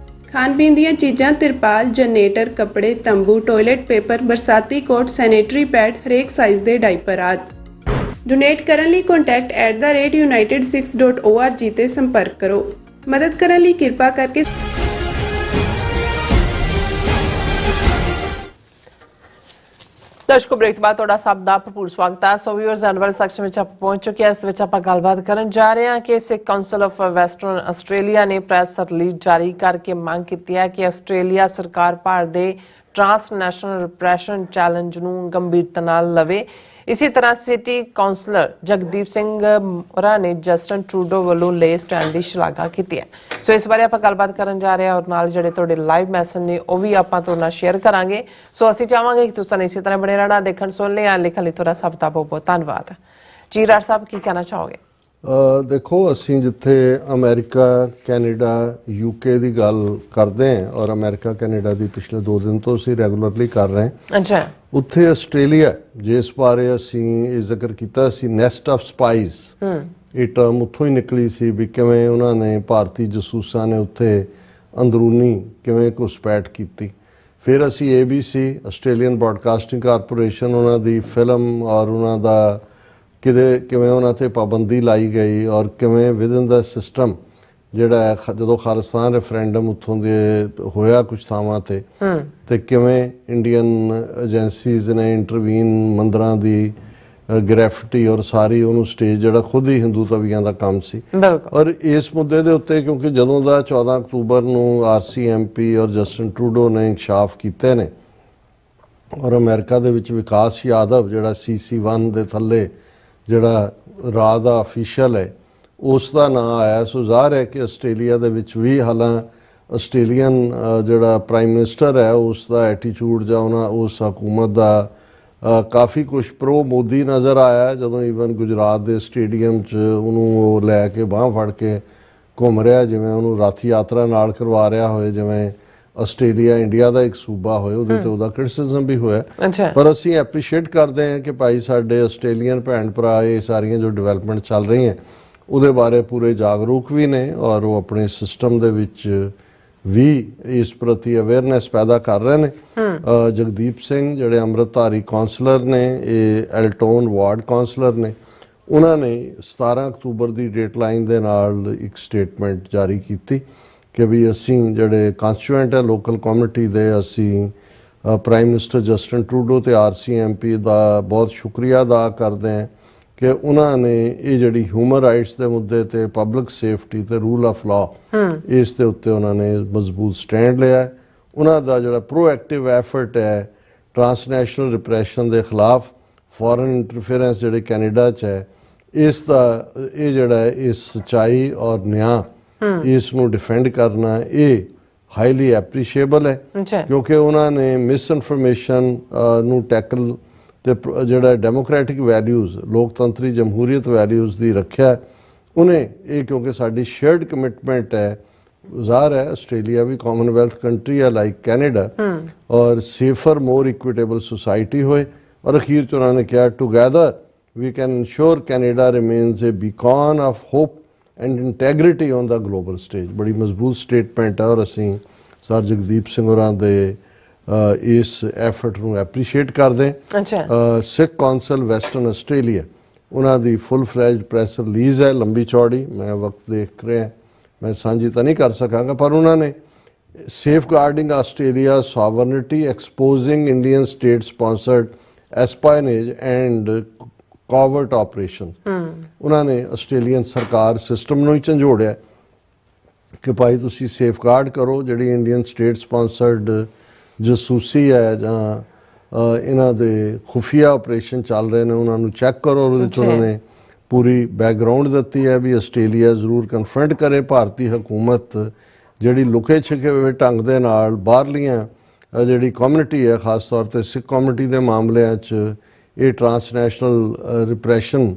S3: ਖਾਣ-ਪੀਣ ਦੀਆਂ ਚੀਜ਼ਾਂ, ਤਿਰਪਾਲ, ਜਨਰੇਟਰ, ਕੱਪੜੇ, ਤੰਬੂ, ਟਾਇਲਟ ਪੇਪਰ, ਬਰਸਾਤੀ ਕੋਟ, ਸੈਨੇਟਰੀ ਪੈਡ, ਹਰੇਕ ਸਾਈਜ਼ ਦੇ ਡਾਈਪਰ ਆਦਿ। ਡੋਨੇਟ ਕਰਨ ਲਈ contact@united6.org ਤੇ ਸੰਪਰਕ ਕਰੋ। ਮਦਦ ਕਰਨ ਲਈ ਕਿਰਪਾ ਕਰਕੇ
S1: ਦਰਸ਼ਕੋ, ਬ੍ਰੇਕ ਤੋਂ ਬਾਅਦ ਤੁਹਾਡਾ ਸਭ ਦਾ ਭਰਪੂਰ ਸਵਾਗਤ ਹੈ। ਸੋ ਵਿਊਅਰਸ, ਐਂਡ ਵਾਲੇ ਸੈਕਸ਼ਨ ਵਿੱਚ ਆਪਾਂ ਪਹੁੰਚ ਚੁੱਕੇ ਹਾਂ। ਇਸ ਵਿੱਚ ਆਪਾਂ ਗੱਲਬਾਤ ਕਰਨ ਜਾ ਰਹੇ ਹਾਂ ਕਿ ਸਿੱਖ ਕਾਉਂਸਲ ਆਫ ਵੈਸਟਰਨ ਆਸਟ੍ਰੇਲੀਆ ਨੇ ਪ੍ਰੈਸ ਰਿਲੀਜ਼ ਜਾਰੀ ਕਰਕੇ ਮੰਗ ਕੀਤੀ ਹੈ ਕਿ ਆਸਟ੍ਰੇਲੀਆ ਸਰਕਾਰ ਭਾਰਤ ਦੇ ਟ੍ਰਾਂਸਨੈਸ਼ਨਲ ਰਿਪਰੈਸ਼ਨ ਚੈਲੰਜ ਨੂੰ ਗੰਭੀਰਤਾ ਨਾਲ ਲਵੇ। ਇਸੇ ਤਰ੍ਹਾਂ ਸਿਟੀ ਕਾਉਂਸਲਰ ਜਗਦੀਪ ਸਿੰਘ ਹੋਰਾਂ ਨੇ ਜਸਟਨ ਟਰੂਡੋ ਵੱਲੋਂ ਲਏ ਸਟੈਂਡ ਦੀ ਸ਼ਲਾਘਾ ਕੀਤੀ ਹੈ। ਸੋ ਇਸ ਬਾਰੇ ਆਪਾਂ ਗੱਲਬਾਤ ਕਰਨ ਜਾ ਰਹੇ ਹਾਂ ਔਰ ਨਾਲ ਜਿਹੜੇ ਤੁਹਾਡੇ ਲਾਈਵ ਮੈਸੇਜ ਨੇ ਉਹ ਵੀ ਆਪਾਂ ਤੁਹਾਡੇ ਨਾਲ ਸ਼ੇਅਰ ਕਰਾਂਗੇ। ਸੋ ਅਸੀਂ ਚਾਹਾਂਗੇ ਕਿ ਤੁਸੀਂ ਇਸੇ ਤਰ੍ਹਾਂ ਬਣੇ ਰਹਿਣਾ, ਦੇਖਣ ਸੁਣ ਲਿਆ, ਲਿਖਣ ਲਈ ਤੁਹਾਡਾ ਸਭ ਦਾ ਬਹੁਤ ਬਹੁਤ ਧੰਨਵਾਦ। ਜੀ ਰਾਜ ਸਾਹਿਬ, ਕੀ ਕਹਿਣਾ ਚਾਹੋਗੇ?
S2: ਦੇਖੋ, ਅਸੀਂ ਜਿੱਥੇ ਅਮਰੀਕਾ, ਕੈਨੇਡਾ, ਯੂਕੇ ਦੀ ਗੱਲ ਕਰਦੇ ਹਾਂ ਔਰ ਅਮਰੀਕਾ ਕੈਨੇਡਾ ਦੀ ਪਿਛਲੇ 2 ਦਿਨ ਤੋਂ ਅਸੀਂ ਰੈਗੂਲਰਲੀ ਕਰ ਰਹੇ ਹਾਂ।
S1: ਅੱਛਾ।
S2: ਉੱਥੇ ਆਸਟ੍ਰੇਲੀਆ, ਜਿਸ ਬਾਰੇ ਅਸੀਂ ਇਹ ਜ਼ਿਕਰ ਕੀਤਾ ਸੀ, ਨੈਸਟ ਆਫ ਸਪਾਈਜ਼, ਇਹ ਟਰਮ ਉੱਥੋਂ ਹੀ ਨਿਕਲੀ ਸੀ ਵੀ ਕਿਵੇਂ ਉਹਨਾਂ ਨੇ ਭਾਰਤੀ ਜਸੂਸਾਂ ਨੇ ਉੱਥੇ ਅੰਦਰੂਨੀ ਕਿਵੇਂ ਘੁਸਪੈਠ ਕੀਤੀ। ਫਿਰ ਅਸੀਂ ABC, ਆਸਟ੍ਰੇਲੀਅਨ ਬ੍ਰੌਡਕਾਸਟਿੰਗ ਕਾਰਪੋਰੇਸ਼ਨ, ਉਹਨਾਂ ਦੀ ਫਿਲਮ ਔਰ ਉਹਨਾਂ ਦਾ ਕਿਵੇਂ ਉਹਨਾਂ ਤੇ ਪਾਬੰਦੀ ਲਾਈ ਗਈ ਔਰ ਕਿਵੇਂ ਵਿਦਨ ਦਾ ਸਿਸਟਮ ਜਿਹੜਾ ਜਦੋਂ ਖਾਲਿਸਤਾਨ ਰੈਫਰੈਂਡਮ ਉੱਥੋਂ ਦੇ ਹੋਇਆ ਕੁਝ ਥਾਵਾਂ ਤੇ ਕਿਵੇਂ ਇੰਡੀਅਨ ਏਜੰਸੀਜ਼ ਨੇ ਇੰਟਰਵੀਨ ਮੰਦਰਾਂ ਦੀ ਗ੍ਰੈਫਿਟੀ ਔਰ ਸਾਰੀ ਉਹਨੂੰ ਸਟੇਜ ਜਿਹੜਾ ਖੁਦ ਹੀ ਹਿੰਦੂ ਤਵੀਆਂ ਦਾ ਕੰਮ ਸੀ।
S1: ਬਿਲਕੁਲ।
S2: ਔਰ ਇਸ ਮੁੱਦੇ ਦੇ ਉੱਤੇ ਕਿਉਂਕਿ ਜਦੋਂ ਦਾ 14 ਅਕਤੂਬਰ ਨੂੰ RCMP ਔਰ ਜਸਟਿਨ ਟਰੂਡੋ ਨੇ ਇਨਕਸ਼ਾਫ ਕੀਤੇ ਨੇ ਔਰ ਅਮਰੀਕਾ ਦੇ ਵਿੱਚ ਵਿਕਾਸ ਯਾਦਵ ਜਿਹੜਾ CC1 ਦੇ ਥੱਲੇ ਜਿਹੜਾ ਰਾਜ ਦਾ ਅਫੀਸ਼ੀਅਲ ਹੈ ਉਸ ਦਾ ਨਾਂ ਆਇਆ, ਸੋ ਜ਼ਾਹਰ ਹੈ ਕਿ ਆਸਟ੍ਰੇਲੀਆ ਦੇ ਵਿੱਚ ਵੀ ਹਾਲਾਂ ਆਸਟ੍ਰੇਲੀਅਨ ਜਿਹੜਾ ਪ੍ਰਾਈਮ ਮਿਨਿਸਟਰ ਹੈ ਉਸ ਦਾ ਐਟੀਟਿਊਡ ਜਾਂ ਉਹਨਾਂ ਉਸ ਹਕੂਮਤ ਦਾ ਕਾਫੀ ਕੁਛ ਪ੍ਰੋ ਮੋਦੀ ਨਜ਼ਰ ਆਇਆ ਜਦੋਂ ਈਵਨ ਗੁਜਰਾਤ ਦੇ ਸਟੇਡੀਅਮ 'ਚ ਉਹਨੂੰ ਉਹ ਲੈ ਕੇ ਬਾਂਹ ਫੜ ਕੇ ਘੁੰਮ ਰਿਹਾ, ਜਿਵੇਂ ਉਹਨੂੰ ਰੱਥ ਯਾਤਰਾ ਨਾਲ ਕਰਵਾ ਰਿਹਾ ਹੋਏ, ਜਿਵੇਂ ਆਸਟ੍ਰੇਲੀਆ ਇੰਡੀਆ ਦਾ ਇੱਕ ਸੂਬਾ ਹੋਏ, ਉਹਦੇ ਤੇ ਉਹਦਾ ਕ੍ਰਿਟਿਸਿਜ਼ਮ ਵੀ ਹੋਇਆ। ਪਰ ਅਸੀਂ ਐਪਰੀਸ਼ੀਏਟ ਕਰਦੇ ਹਾਂ ਕਿ ਭਾਈ ਸਾਡੇ ਆਸਟ੍ਰੇਲੀਅਨ ਭੈਣ ਭਰਾ ਇਹ ਸਾਰੀਆਂ ਜੋ ਡਿਵੈਲਪਮੈਂਟ ਚੱਲ ਰਹੀਆਂ ਉਹਦੇ ਬਾਰੇ ਪੂਰੇ ਜਾਗਰੂਕ ਵੀ ਨੇ ਔਰ ਉਹ ਆਪਣੇ ਸਿਸਟਮ ਦੇ ਵਿੱਚ ਵੀ ਇਸ ਪ੍ਰਤੀ ਅਵੇਅਰਨੈਸ ਪੈਦਾ ਕਰ ਰਹੇ ਨੇ। ਜਗਦੀਪ ਸਿੰਘ ਜਿਹੜੇ ਅੰਮ੍ਰਿਤਧਾਰੀ ਕੌਂਸਲਰ ਨੇ, ਇਹ ਐਲਟੋਨ ਵਾਰਡ ਕੌਂਸਲਰ ਨੇ, ਉਹਨਾਂ ਨੇ 17 ਅਕਤੂਬਰ ਦੀ ਡੇਟਲਾਈਨ ਦੇ ਨਾਲ ਇੱਕ ਸਟੇਟਮੈਂਟ ਜਾਰੀ ਕੀਤੀ ਕਿ ਵੀ ਅਸੀਂ ਜਿਹੜੇ ਕਨਸਟੀਟੂਐਂਟ ਹੈ ਲੋਕਲ ਕਮਿਊਨਿਟੀ ਦੇ, ਅਸੀਂ ਪ੍ਰਾਈਮ ਮਿਨਿਸਟਰ ਜਸਟਿਨ ਟਰੂਡੋ ਤੇ RCMP ਦਾ ਬਹੁਤ ਸ਼ੁਕਰੀਆ ਅਦਾ ਕਰਦੇ ਹਾਂ ਕਿ ਉਹਨਾਂ ਨੇ ਇਹ ਜਿਹੜੀ ਹਿਊਮਨ ਰਾਈਟਸ ਦੇ ਮੁੱਦੇ ਤੇ, ਪਬਲਿਕ ਸੇਫਟੀ ਤੇ ਰੂਲ ਆਫ ਲਾਅ, ਇਸ ਦੇ ਉੱਤੇ ਉਹਨਾਂ ਨੇ ਮਜ਼ਬੂਤ ਸਟੈਂਡ ਲਿਆ। ਉਹਨਾਂ ਦਾ ਜਿਹੜਾ ਪ੍ਰੋਐਕਟਿਵ ਐਫਰਟ ਹੈ ਟਰਾਂਸਨੈਸ਼ਨਲ ਰਿਪਰੈਸ਼ਨ ਦੇ ਖਿਲਾਫ, ਫੋਰਨ ਇੰਟਰਫੇਰੈਂਸ ਜਿਹੜੇ ਕੈਨੇਡਾ 'ਚ ਹੈ, ਇਸ ਦਾ ਇਹ ਜਿਹੜਾ ਹੈ ਇਹ ਸੱਚਾਈ ਔਰ ਨਿਆਂ ਇਸ ਨੂੰ ਡਿਫੈਂਡ ਕਰਨਾ ਇਹ ਹਾਈਲੀ ਐਪਰੀਸ਼ੀਏਬਲ ਹੈ ਕਿਉਂਕਿ ਉਹਨਾਂ ਨੇ ਮਿਸ ਇਨਫੋਰਮੇਸ਼ਨ ਨੂੰ ਟੈਕਲ ਤੇ ਜਿਹੜਾ ਡੈਮੋਕ੍ਰੈਟਿਕ ਵੈਲਿਊਜ਼, ਲੋਕਤੰਤਰੀ ਜਮਹੂਰੀਅਤ ਵੈਲਿਊਜ਼ ਦੀ ਰੱਖਿਆ ਉਹਨੇ। ਇਹ ਕਿਉਂਕਿ ਸਾਡੀ ਸ਼ੇਅਰਡ ਕਮਿਟਮੈਂਟ ਹੈ। ਜ਼ਾਹਰ ਹੈ ਆਸਟ੍ਰੇਲੀਆ ਵੀ ਕਾਮਨਵੈਲਥ ਕੰਟਰੀ ਹੈ ਲਾਈਕ ਕੈਨੇਡਾ, ਔਰ ਸੇਫਰ ਮੋਰ ਇਕੁਇਟੇਬਲ ਸੁਸਾਇਟੀ ਹੋਏ। ਔਰ ਅਖੀਰ 'ਚ ਉਹਨਾਂ ਨੇ ਕਿਹਾ together we can ensure Canada remains a beacon of hope and integrity on the global stage. ਬੜੀ ਮਜ਼ਬੂਤ ਸਟੇਟਮੈਂਟ ਹੈ ਔਰ ਅਸੀਂ ਸਰ ਜਗਦੀਪ ਸਿੰਘ ਹੋਰਾਂ ਦੇ ਇਸ ਐਫਰਟ ਨੂੰ ਐਪਰੀਸ਼ੀਏਟ ਕਰਦੇ। ਸਿੱਖ ਕੌਂਸਲ ਵੈਸਟਰਨ ਆਸਟ੍ਰੇਲੀਆ, ਉਹਨਾਂ ਦੀ ਫੁੱਲ ਫਲੈਜਡ ਪ੍ਰੈਸ ਰਿਲੀਜ਼ ਹੈ, ਲੰਬੀ ਚੌੜੀ, ਮੈਂ ਵਕਤ ਦੇਖ ਰਿਹਾ ਮੈਂ ਸਾਂਝੀ ਤਾਂ ਨਹੀਂ ਕਰ ਸਕਾਂਗਾ, ਪਰ ਉਹਨਾਂ ਨੇ safeguarding Australia sovereignty, exposing Indian state sponsored espionage and covert operation, ਉਹਨਾਂ ਨੇ ਆਸਟ੍ਰੇਲੀਅਨ ਸਰਕਾਰ ਸਿਸਟਮ ਨੂੰ ਹੀ ਝੰਜੋੜਿਆ ਕਿ ਭਾਈ ਤੁਸੀਂ ਸੇਫਗਾਰਡ ਕਰੋ ਜਿਹੜੀ ਇੰਡੀਅਨ ਸਟੇਟ ਸਪਾਂਸਰਡ ਜਸੂਸੀ ਹੈ ਜਾਂ ਇਹਨਾਂ ਦੇ ਖੁਫੀਆ ਆਪਰੇਸ਼ਨ ਚੱਲ ਰਹੇ ਨੇ ਉਹਨਾਂ ਨੂੰ ਚੈੱਕ ਕਰੋ। ਉਹਦੇ 'ਚ ਉਹਨਾਂ ਨੇ ਪੂਰੀ ਬੈਕਗਰਾਉਂਡ ਦਿੱਤੀ ਹੈ ਵੀ ਆਸਟ੍ਰੇਲੀਆ ਜ਼ਰੂਰ ਕਨਫਰੰਟ ਕਰੇ ਭਾਰਤੀ ਹਕੂਮਤ ਜਿਹੜੀ ਲੁਕੇ ਛਿਪੇ ਹੋਏ ਢੰਗ ਦੇ ਨਾਲ ਬਾਹਰਲੀਆਂ ਜਿਹੜੀ ਕਮਿਊਨਿਟੀ ਹੈ, ਖਾਸ ਤੌਰ 'ਤੇ ਸਿੱਖ ਕਮਿਊਨਿਟੀ ਦੇ ਮਾਮਲਿਆਂ 'ਚ ਇਹ ਟਰਾਂਸਨੈਸ਼ਨਲ ਰਿਪਰੈਸ਼ਨ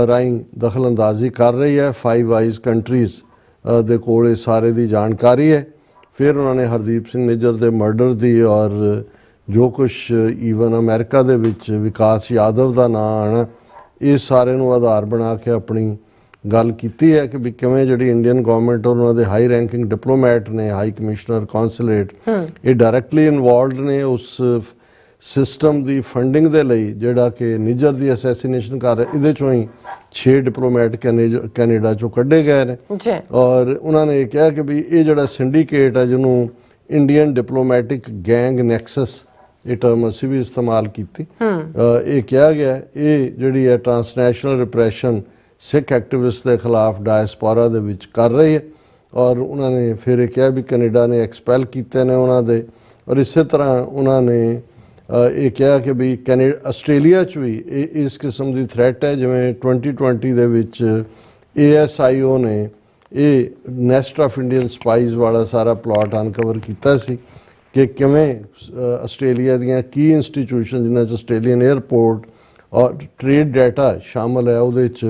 S2: ਰਾਹੀਂ ਦਖਲ ਅੰਦਾਜ਼ੀ ਕਰ ਰਹੀ ਹੈ। ਫਾਈਵ ਆਈਜ਼ ਕੰਟਰੀਜ਼ ਦੇ ਕੋਲ ਇਹ ਸਾਰੇ ਦੀ ਜਾਣਕਾਰੀ ਹੈ। ਫਿਰ ਉਹਨਾਂ ਨੇ ਹਰਦੀਪ ਸਿੰਘ ਨਿੱਜਰ ਦੇ ਮਰਡਰ ਦੀ ਔਰ ਜੋ ਕੁਛ ਈਵਨ ਅਮਰੀਕਾ ਦੇ ਵਿੱਚ ਵਿਕਾਸ ਯਾਦਵ ਦਾ ਨਾਂ ਆਉਣਾ, ਇਹ ਸਾਰੇ ਨੂੰ ਆਧਾਰ ਬਣਾ ਕੇ ਆਪਣੀ ਗੱਲ ਕੀਤੀ ਹੈ ਕਿ ਵੀ ਕਿਵੇਂ ਜਿਹੜੀ ਇੰਡੀਅਨ ਗਵਰਨਮੈਂਟ ਔਰ ਉਹਨਾਂ ਦੇ ਹਾਈ ਰੈਂਕਿੰਗ ਡਿਪਲੋਮੈਟ ਨੇ, ਹਾਈ ਕਮਿਸ਼ਨਰ ਕੌਂਸੂਲੇਟ, ਇਹ ਡਾਇਰੈਕਟਲੀ ਇਨਵੋਲਵਡ ਨੇ ਉਸ ਸਿਸਟਮ ਦੀ ਫੰਡਿੰਗ ਦੇ ਲਈ ਜਿਹੜਾ ਕਿ ਨਿੱਜਰ ਦੀ ਅਸੈਸੀਨੇਸ਼ਨ ਕਰ ਰਿਹਾ। ਇਹਦੇ 'ਚੋਂ ਹੀ 6 ਡਿਪਲੋਮੈਟ ਕੈਨੇਡਾ 'ਚੋਂ ਕੱਢੇ ਗਏ ਨੇ ਔਰ ਉਹਨਾਂ ਨੇ ਇਹ ਕਿਹਾ ਕਿ ਵੀ ਇਹ ਜਿਹੜਾ ਸਿੰਡੀਕੇਟ ਹੈ ਜਿਹਨੂੰ ਇੰਡੀਅਨ ਡਿਪਲੋਮੈਟਿਕ ਗੈਂਗ ਨੈਕਸਸ, ਇਹ ਟਰਮ ਅਸੀਂ ਵੀ ਇਸਤੇਮਾਲ ਕੀਤੀ, ਇਹ ਕਿਹਾ ਗਿਆ ਇਹ ਜਿਹੜੀ ਹੈ ਟਰਾਂਸਨੈਸ਼ਨਲ ਰਿਪਰੈਸ਼ਨ ਸਿੱਖ ਐਕਟਿਵਿਸਟ ਦੇ ਖਿਲਾਫ ਡਾਇਸਪੋਰਾ ਦੇ ਵਿੱਚ ਕਰ ਰਹੀ ਹੈ। ਔਰ ਉਹਨਾਂ ਨੇ ਫਿਰ ਇਹ ਕਿਹਾ ਵੀ ਕੈਨੇਡਾ ਨੇ ਐਕਸਪੈਲ ਕੀਤੇ ਨੇ ਉਹਨਾਂ ਦੇ। ਔਰ ਇਸੇ ਤਰ੍ਹਾਂ ਉਹਨਾਂ ਨੇ ਇਹ ਕਿਹਾ ਕਿ ਵੀ ਆਸਟ੍ਰੇਲੀਆ 'ਚ ਵੀ ਇਸ ਕਿਸਮ ਦੀ ਥ੍ਰੈਟ ਹੈ। ਜਿਵੇਂ 2020 ਦੇ ਵਿੱਚ ASIO ਨੇ ਇਹ ਨੈਸਟ ਆਫ ਇੰਡੀਅਨ ਸਪਾਈਜ਼ ਵਾਲਾ ਸਾਰਾ ਪਲਾਟ ਅਨਕਵਰ ਕੀਤਾ ਸੀ ਕਿ ਕਿਵੇਂ ਆਸਟ੍ਰੇਲੀਆ ਦੀਆਂ ਕੀ ਇੰਸਟੀਟਿਊਸ਼ਨ ਜਿਨ੍ਹਾਂ 'ਚ ਆਸਟ੍ਰੇਲੀਅਨ ਏਅਰਪੋਰਟ ਔਰ ਟ੍ਰੇਡ ਡਾਟਾ ਸ਼ਾਮਲ ਹੈ ਉਹਦੇ 'ਚ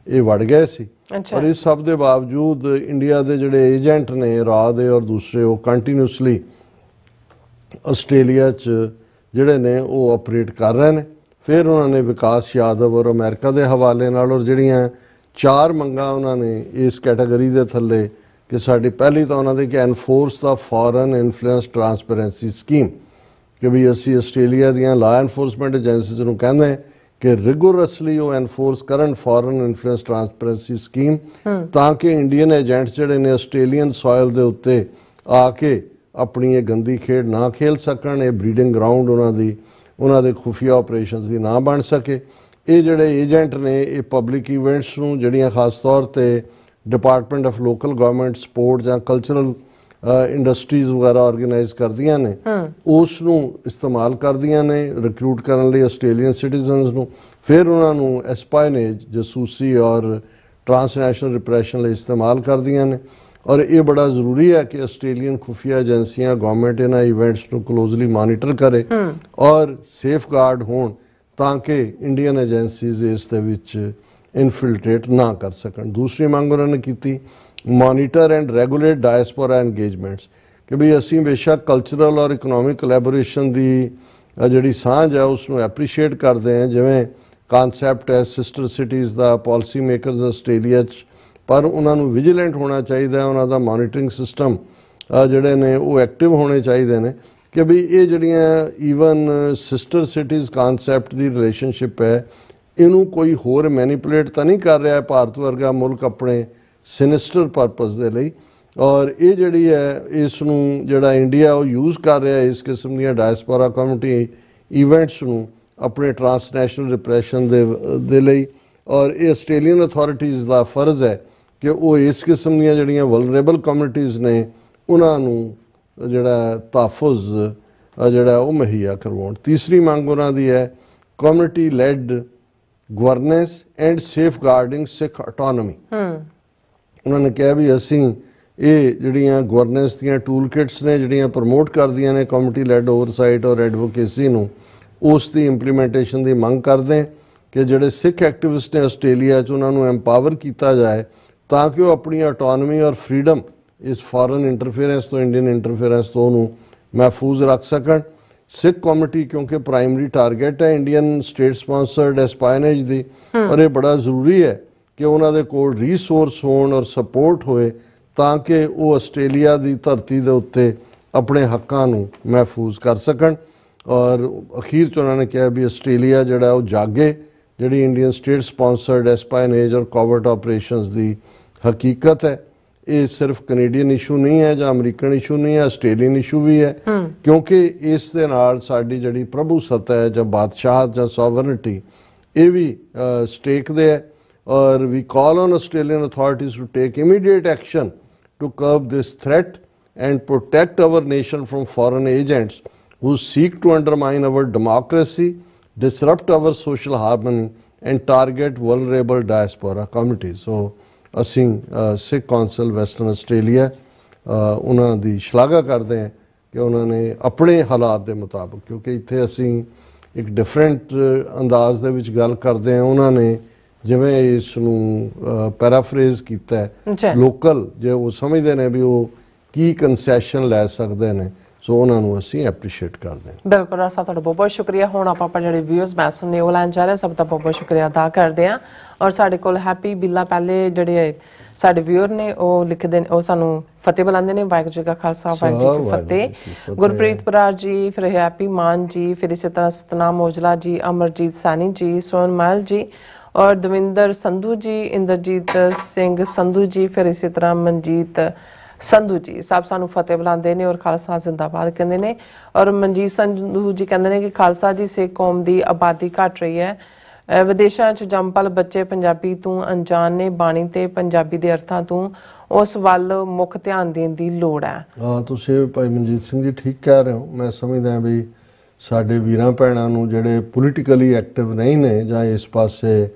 S2: ਇਹ ਵੜ ਗਏ ਸੀ। ਔਰ ਇਸ ਸਭ ਦੇ ਬਾਵਜੂਦ ਇੰਡੀਆ ਦੇ ਜਿਹੜੇ ਏਜੰਟ ਨੇ ਰਾਹ ਦੇ ਔਰ ਦੂਸਰੇ, ਉਹ ਕੰਟੀਨਿਊਸਲੀ ਆਸਟ੍ਰੇਲੀਆ 'ਚ ਜਿਹੜੇ ਨੇ ਉਹ ਆਪਰੇਟ ਕਰ ਰਹੇ ਨੇ। ਫਿਰ ਉਹਨਾਂ ਨੇ ਵਿਕਾਸ ਯਾਦਵ ਔਰ ਅਮਰੀਕਾ ਦੇ ਹਵਾਲੇ ਨਾਲ ਔਰ ਜਿਹੜੀਆਂ 4 ਮੰਗਾਂ ਉਹਨਾਂ ਨੇ ਇਸ ਕੈਟਾਗਰੀ ਦੇ ਥੱਲੇ ਕਿ ਸਾਡੀ ਪਹਿਲੀ ਤਾਂ ਉਹਨਾਂ ਦੇ ਕਿ ਐਨਫੋਰਸ ਦਾ ਫੋਰਨ ਇਨਫਲੂਐਂਸ ਟਰਾਂਸਪੇਰੈਂਸੀ ਸਕੀਮ, ਕਿ ਵੀ ਅਸੀਂ ਆਸਟ੍ਰੇਲੀਆ ਦੀਆਂ ਲਾ ਐਨਫੋਰਸਮੈਂਟ ਏਜੰਸੀਜ਼ ਨੂੰ ਕਹਿੰਦੇ ਕਿ ਰਿਗੋਰਸਲੀ ਉਹ ਐਨਫੋਰਸ ਕਰਨ ਫੋਰਨ ਇਨਫਲੂਐਂਸ ਟਰਾਂਸਪੇਰੈਂਸੀ ਸਕੀਮ, ਤਾਂ ਕਿ ਇੰਡੀਅਨ ਏਜੰਟ ਜਿਹੜੇ ਨੇ ਆਸਟ੍ਰੇਲੀਅਨ ਸੋਇਲ ਦੇ ਉੱਤੇ ਆ ਕੇ ਆਪਣੀ ਇਹ ਗੰਦੀ ਖੇਡ ਨਾ ਖੇਲ ਸਕਣ, ਇਹ ਬਰੀਡਿੰਗ ਗਰਾਊਂਡ ਉਹਨਾਂ ਦੇ ਖੁਫੀਆ ਆਪਰੇਸ਼ਨਸ ਦੀ ਨਾ ਬਣ ਸਕੇ। ਇਹ ਜਿਹੜੇ ਏਜੰਟ ਨੇ ਇਹ ਪਬਲਿਕ ਇਵੈਂਟਸ ਨੂੰ ਜਿਹੜੀਆਂ ਖਾਸ ਤੌਰ ਤੇ department of local government support ਜਾਂ ਕਲਚਰਲ ਇੰਡਸਟਰੀਜ਼ ਵਗੈਰਾ ਆਰਗੇਨਾਈਜ਼ ਕਰਦੀਆਂ ਨੇ ਉਸ ਨੂੰ ਇਸਤੇਮਾਲ ਕਰਦੀਆਂ ਨੇ ਰਿਕਰੂਟ ਕਰਨ ਲਈ ਆਸਟ੍ਰੇਲੀਅਨ ਸਿਟੀਜ਼ਨਸ ਨੂੰ, ਫਿਰ ਉਹਨਾਂ ਨੂੰ ਐਸਪਾਇਨੇਜ ਜਸੂਸੀ ਔਰ ਟਰਾਂਸਨੈਸ਼ਨਲ ਰਿਪਰੈਸ਼ਨ ਲਈ ਇਸਤੇਮਾਲ ਕਰਦੀਆਂ ਨੇ। ਔਰ ਇਹ ਬੜਾ ਜ਼ਰੂਰੀ ਹੈ ਕਿ ਆਸਟ੍ਰੇਲੀਅਨ ਖੁਫੀਆ ਏਜੰਸੀਆਂ ਗਵਰਨਮੈਂਟ ਇਹਨਾਂ ਇਵੈਂਟਸ ਨੂੰ ਕਲੋਜ਼ਲੀ ਮੋਨੀਟਰ ਕਰੇ ਔਰ ਸੇਫਗਾਰਡ ਹੋਣ ਤਾਂ ਕਿ ਇੰਡੀਅਨ ਏਜੰਸੀਜ਼ ਇਸ ਦੇ ਵਿੱਚ ਇਨਫਿਲਟਰੇਟ ਨਾ ਕਰ ਸਕਣ। ਦੂਸਰੀ ਮੰਗ ਉਹਨਾਂ ਨੇ ਕੀਤੀ ਮੋਨੀਟਰ ਐਂਡ ਰੈਗੂਲੇਟ ਡਾਇਸਪੋਰਾ ਐਂਗੇਜਮੈਂਟਸ, ਕਿ ਵੀ ਅਸੀਂ ਬੇਸ਼ੱਕ ਕਲਚਰਲ ਔਰ ਇਕਨੋਮਿਕ ਕੋਲੈਬੋਰੇਸ਼ਨ ਦੀ ਜਿਹੜੀ ਸਾਂਝ ਹੈ ਉਸ ਨੂੰ ਐਪਰੀਸ਼ੀਏਟ ਕਰਦੇ ਹਾਂ, ਜਿਵੇਂ ਕਾਨਸੈਪਟ ਹੈ ਸਿਸਟਰ ਸਿਟੀਜ਼ ਦਾ ਪਾਲਿਸੀ ਮੇਕਰਸ ਆਸਟ੍ਰੇਲੀਆ 'ਚ, ਪਰ ਉਹਨਾਂ ਨੂੰ ਵਿਜੀਲੈਂਟ ਹੋਣਾ ਚਾਹੀਦਾ, ਉਹਨਾਂ ਦਾ ਮੋਨੀਟਰਿੰਗ ਸਿਸਟਮ ਜਿਹੜੇ ਨੇ ਉਹ ਐਕਟਿਵ ਹੋਣੇ ਚਾਹੀਦੇ ਨੇ ਕਿ ਵੀ ਇਹ ਜਿਹੜੀਆਂ ਈਵਨ ਸਿਸਟਰ ਸਿਟੀਜ਼ ਕਾਨਸੈਪਟ ਦੀ ਰਿਲੇਸ਼ਨਸ਼ਿਪ ਹੈ ਇਹਨੂੰ ਕੋਈ ਹੋਰ ਮੈਨੀਪੂਲੇਟ ਤਾਂ ਨਹੀਂ ਕਰ ਰਿਹਾ ਹੈ ਭਾਰਤ ਵਰਗਾ ਮੁਲਕ ਆਪਣੇ ਸਿਨਿਸਟਰ ਪਰਪਸ ਦੇ ਲਈ, ਔਰ ਇਹ ਜਿਹੜੀ ਹੈ ਇਸ ਨੂੰ ਜਿਹੜਾ ਇੰਡੀਆ ਉਹ ਯੂਜ਼ ਕਰ ਰਿਹਾ ਇਸ ਕਿਸਮ ਦੀਆਂ ਡਾਇਸਪੋਰਾ ਕਮਿਊਨਿਟੀ ਇਵੈਂਟਸ ਨੂੰ ਆਪਣੇ ਟਰਾਂਸਨੈਸ਼ਨਲ ਰਿਪਰੈਸ਼ਨ ਦੇ ਲਈ। ਔਰ ਇਹ ਆਸਟ੍ਰੇਲੀਅਨ ਅਥਾਰਟੀਜ਼ ਦਾ ਫਰਜ਼ ਹੈ ਕਿ ਉਹ ਇਸ ਕਿਸਮ ਦੀਆਂ ਜਿਹੜੀਆਂ ਵਲਨਰੇਬਲ ਕਮਿਊਨਿਟੀਜ਼ ਨੇ ਉਹਨਾਂ ਨੂੰ ਜਿਹੜਾ ਤਹਫੁਜ਼ ਜਿਹੜਾ ਉਹ ਮੁਹੱਈਆ ਕਰਵਾਉਣ। ਤੀਸਰੀ ਮੰਗ ਉਹਨਾਂ ਦੀ ਹੈ community lead governance and ਸੇਫਗਾਰਡਿੰਗ Sikh autonomy. ਉਹਨਾਂ ਨੇ ਕਿਹਾ ਵੀ ਅਸੀਂ ਇਹ ਜਿਹੜੀਆਂ ਗਵਰਨੈਂਸ ਦੀਆਂ ਟੂਲ ਕਿਟਸ ਨੇ ਜਿਹੜੀਆਂ ਪ੍ਰਮੋਟ ਕਰਦੀਆਂ ਨੇ ਕਮਿਊਨਿਟੀ ਲੈਡ ਓਵਰਸਾਈਟ ਔਰ ਐਡਵੋਕੇਸੀ ਨੂੰ, ਉਸ ਦੀ ਇੰਪਲੀਮੈਂਟੇਸ਼ਨ ਦੀ ਮੰਗ ਕਰਦੇ ਹਾਂ ਕਿ ਜਿਹੜੇ ਸਿੱਖ ਐਕਟਿਵਿਸਟ ਨੇ ਆਸਟ੍ਰੇਲੀਆ 'ਚ ਉਹਨਾਂ ਨੂੰ ਐਮਪਾਵਰ ਕੀਤਾ ਜਾਏ ਤਾਂ ਕਿ ਉਹ ਆਪਣੀ ਆਟੋਨਮੀ ਔਰ ਫਰੀडम ਇਸ ਫੋਰਨ ਇੰਟਰਫੇਰੈਂਸ ਤੋਂ ਇੰਡੀਅਨ ਇੰਟਰਫੇਰੈਂਸ ਤੋਂ ਉਹਨੂੰ ਮਹਿਫੂਜ਼ ਰੱਖ ਸਕਣ। ਸਿੱਖ ਕਮਿਊਨਿਟੀ ਕਿਉਂਕਿ ਪ੍ਰਾਇਮਰੀ ਟਾਰਗੇਟ ਹੈ ਇੰਡੀਅਨ ਸਟੇਟ ਸਪਾਂਸਰਡ ਐਸਪਾਇਨੇਜ ਦੀ, ਔਰ ਇਹ ਬੜਾ ਜ਼ਰੂਰੀ ਹੈ ਕਿ ਉਹਨਾਂ ਦੇ ਕੋਲ ਰੀਸੋਰਸ ਹੋਣ ਔਰ ਸਪੋਰਟ ਹੋਏ ਤਾਂ ਕਿ ਉਹ ਆਸਟ੍ਰੇਲੀਆ ਦੀ ਧਰਤੀ ਦੇ ਉੱਤੇ ਆਪਣੇ ਹੱਕਾਂ ਨੂੰ ਮਹਿਫੂਜ਼ ਕਰ ਸਕਣ। ਔਰ ਅਖੀਰ 'ਚ ਉਹਨਾਂ ਨੇ ਕਿਹਾ ਵੀ ਆਸਟ੍ਰੇਲੀਆ ਜਿਹੜਾ ਉਹ ਜਾਗੇ, ਜਿਹੜੀ ਇੰਡੀਅਨ ਸਟੇਟ ਸਪਾਂਸਰਡ ਐਸਪਾਇਨੇਜ ਔਰ ਕੋਵਰਟ ਆਪਰੇਸ਼ਨਸ ਦੀ ਹਕੀਕਤ ਹੈ ਇਹ ਸਿਰਫ ਕੈਨੇਡੀਅਨ ਇਸ਼ੂ ਨਹੀਂ ਹੈ ਜਾਂ ਅਮਰੀਕਨ ਇਸ਼ੂ ਨਹੀਂ ਹੈ, ਆਸਟ੍ਰੇਲੀਅਨ ਇਸ਼ੂ ਵੀ ਹੈ, ਕਿਉਂਕਿ ਇਸ ਦੇ ਨਾਲ ਸਾਡੀ ਜਿਹੜੀ ਪ੍ਰਭੂ ਸੱਤਾ ਹੈ ਜਾਂ ਬਾਦਸ਼ਾਹਤ ਜਾਂ ਸੋਵਰਨਿਟੀ ਇਹ ਵੀ ਸਟੇਕ ਦੇ ਹੈ। ਔਰ we call on Australian authorities to take immediate action to curb this threat and protect our nation from foreign agents who seek to undermine our democracy, disrupt our social harmony and target vulnerable diaspora communities. So ਅਸੀਂ ਸਿੱਖ council western Australia ਉਹਨਾਂ ਦੀ ਸ਼ਲਾਘਾ ਕਰਦੇ ਹਾਂ ਕਿ ਉਹਨਾਂ ਨੇ ਆਪਣੇ ਹਾਲਾਤ ਦੇ ਮੁਤਾਬਕ, ਕਿਉਂਕਿ ਇੱਥੇ ਅਸੀਂ ਇੱਕ ਡਿਫਰੈਂਟ ਅੰਦਾਜ਼ ਦੇ ਵਿੱਚ ਗੱਲ ਕਰਦੇ ਹਾਂ, ਉਹਨਾਂ ਨੇ ਜਿਵੇਂ ਇਸ ਨੂੰ ਪੈਰਾਫਰੇਜ਼ ਕੀਤਾ ਹੈ ਲੋਕਲ ਜੇ ਉਹ ਸਮਝਦੇ ਨੇ ਵੀ ਉਹ ਕੀ ਕੰਸੈਸ਼ਨ ਲੈ ਸਕਦੇ ਨੇ, ਸੋ ਉਹਨਾਂ ਨੂੰ ਅਸੀਂ ਐਪਰੀਸ਼ੀਏਟ ਕਰਦੇ ਹਾਂ।
S1: ਬਿਲਕੁਲ ਰਾਜ ਸਾਹਿਬ, ਤੁਹਾਡਾ ਬਹੁਤ ਬਹੁਤ ਸ਼ੁਕਰੀਆ। ਹੁਣ ਆਪਾਂ ਜਿਹੜੇ ਵਿਊਅਰਸ ਮੈਸੇਜ ਨੇ ਉਹ ਲੈਣ ਜਾ ਰਹੇ, ਸਭ ਦਾ ਬਹੁਤ ਬਹੁਤ ਸ਼ੁਕਰੀਆ ਅਦਾ ਕਰਦੇ ਹਾਂ। ਔਰ ਸਾਡੇ ਕੋਲ ਹੈਪੀ ਬਿੱਲਾ ਪਹਿਲੇ ਜਿਹੜੇ ਸਾਡੇ ਵਿਊਅਰ ਨੇ ਉਹ ਲਿਖਦੇ ਨੇ, ਉਹ ਸਾਨੂੰ ਫਤਿਹ ਬੁਲਾਉਂਦੇ ਨੇ, ਵਾਹਿਗੁਰੂ ਜੀ ਕਾ ਖਾਲਸਾ ਵਾਹਿਗੁਰੂ ਜੀ ਕੀ ਫਤਿਹ। ਗੁਰਪ੍ਰੀਤ ਬਰਾੜ ਜੀ, ਫਿਰ ਹੈਪੀ ਮਾਨ ਜੀ, ਫਿਰ ਇਸੇ ਤਰ੍ਹਾਂ ਸਤਨਾਮ ਔਜਲਾ ਜੀ, ਅਮਰਜੀਤ ਸੈਣੀ ਜੀ, ਸੋਨ ਮਹਿਲ ਜੀ ਔਰ ਦਵਿੰਦਰ ਸੰਧੂ ਜੀ, ਇੰਦਰਜੀਤ ਸਿੰਘ ਸੰਧੂ ਜੀ, ਫਿਰ ਇਸੇ ਤਰ੍ਹਾਂ ਮਨਜੀਤ ਸੰਧੂ ਜੀ, ਸਭ ਸਾਨੂੰ ਫਤਿਹ ਬੁਲਾਉਂਦੇ ਨੇ ਔਰ ਖਾਲਸਾ ਜ਼ਿੰਦਾਬਾਦ ਕਹਿੰਦੇ ਨੇ। ਔਰ ਮਨਜੀਤ ਸੰਧੂ ਜੀ ਕਹਿੰਦੇ ਨੇ ਕਿ ਖਾਲਸਾ ਜੀ ਸਿੱਖ ਕੌਮ ਦੀ ਆਬਾਦੀ ਘਟ ਰਹੀ ਹੈ, ਵਿਦੇਸ਼ਾਂ 'ਚ ਜੰਮਪਲ ਬੱਚੇ ਪੰਜਾਬੀ ਤੋਂ ਅਣਜਾਣ ਨੇ, ਬਾਣੀ ਤੇ ਪੰਜਾਬੀ ਦੇ ਅਰਥਾਂ ਤੋਂ ਉਸ ਵੱਲ ਮੁੱਖ ਧਿਆਨ ਦੇਣ ਦੀ ਲੋੜ ਹੈ।
S2: ਤੁਸੀਂ ਭਾਈ ਮਨਜੀਤ ਸਿੰਘ ਜੀ ਠੀਕ ਕਹਿ ਰਹੇ ਹੋ। ਮੈਂ ਸਮਝਦਾ ਵੀ ਸਾਡੇ ਵੀਰਾਂ ਭੈਣਾਂ ਨੂੰ ਜਿਹੜੇ ਪੋਲੀਟੀਕਲੀ ਐਕਟਿਵ ਨਹੀਂ ਨੇ ਜਾਂ ਇਸ ਪਾਸੇ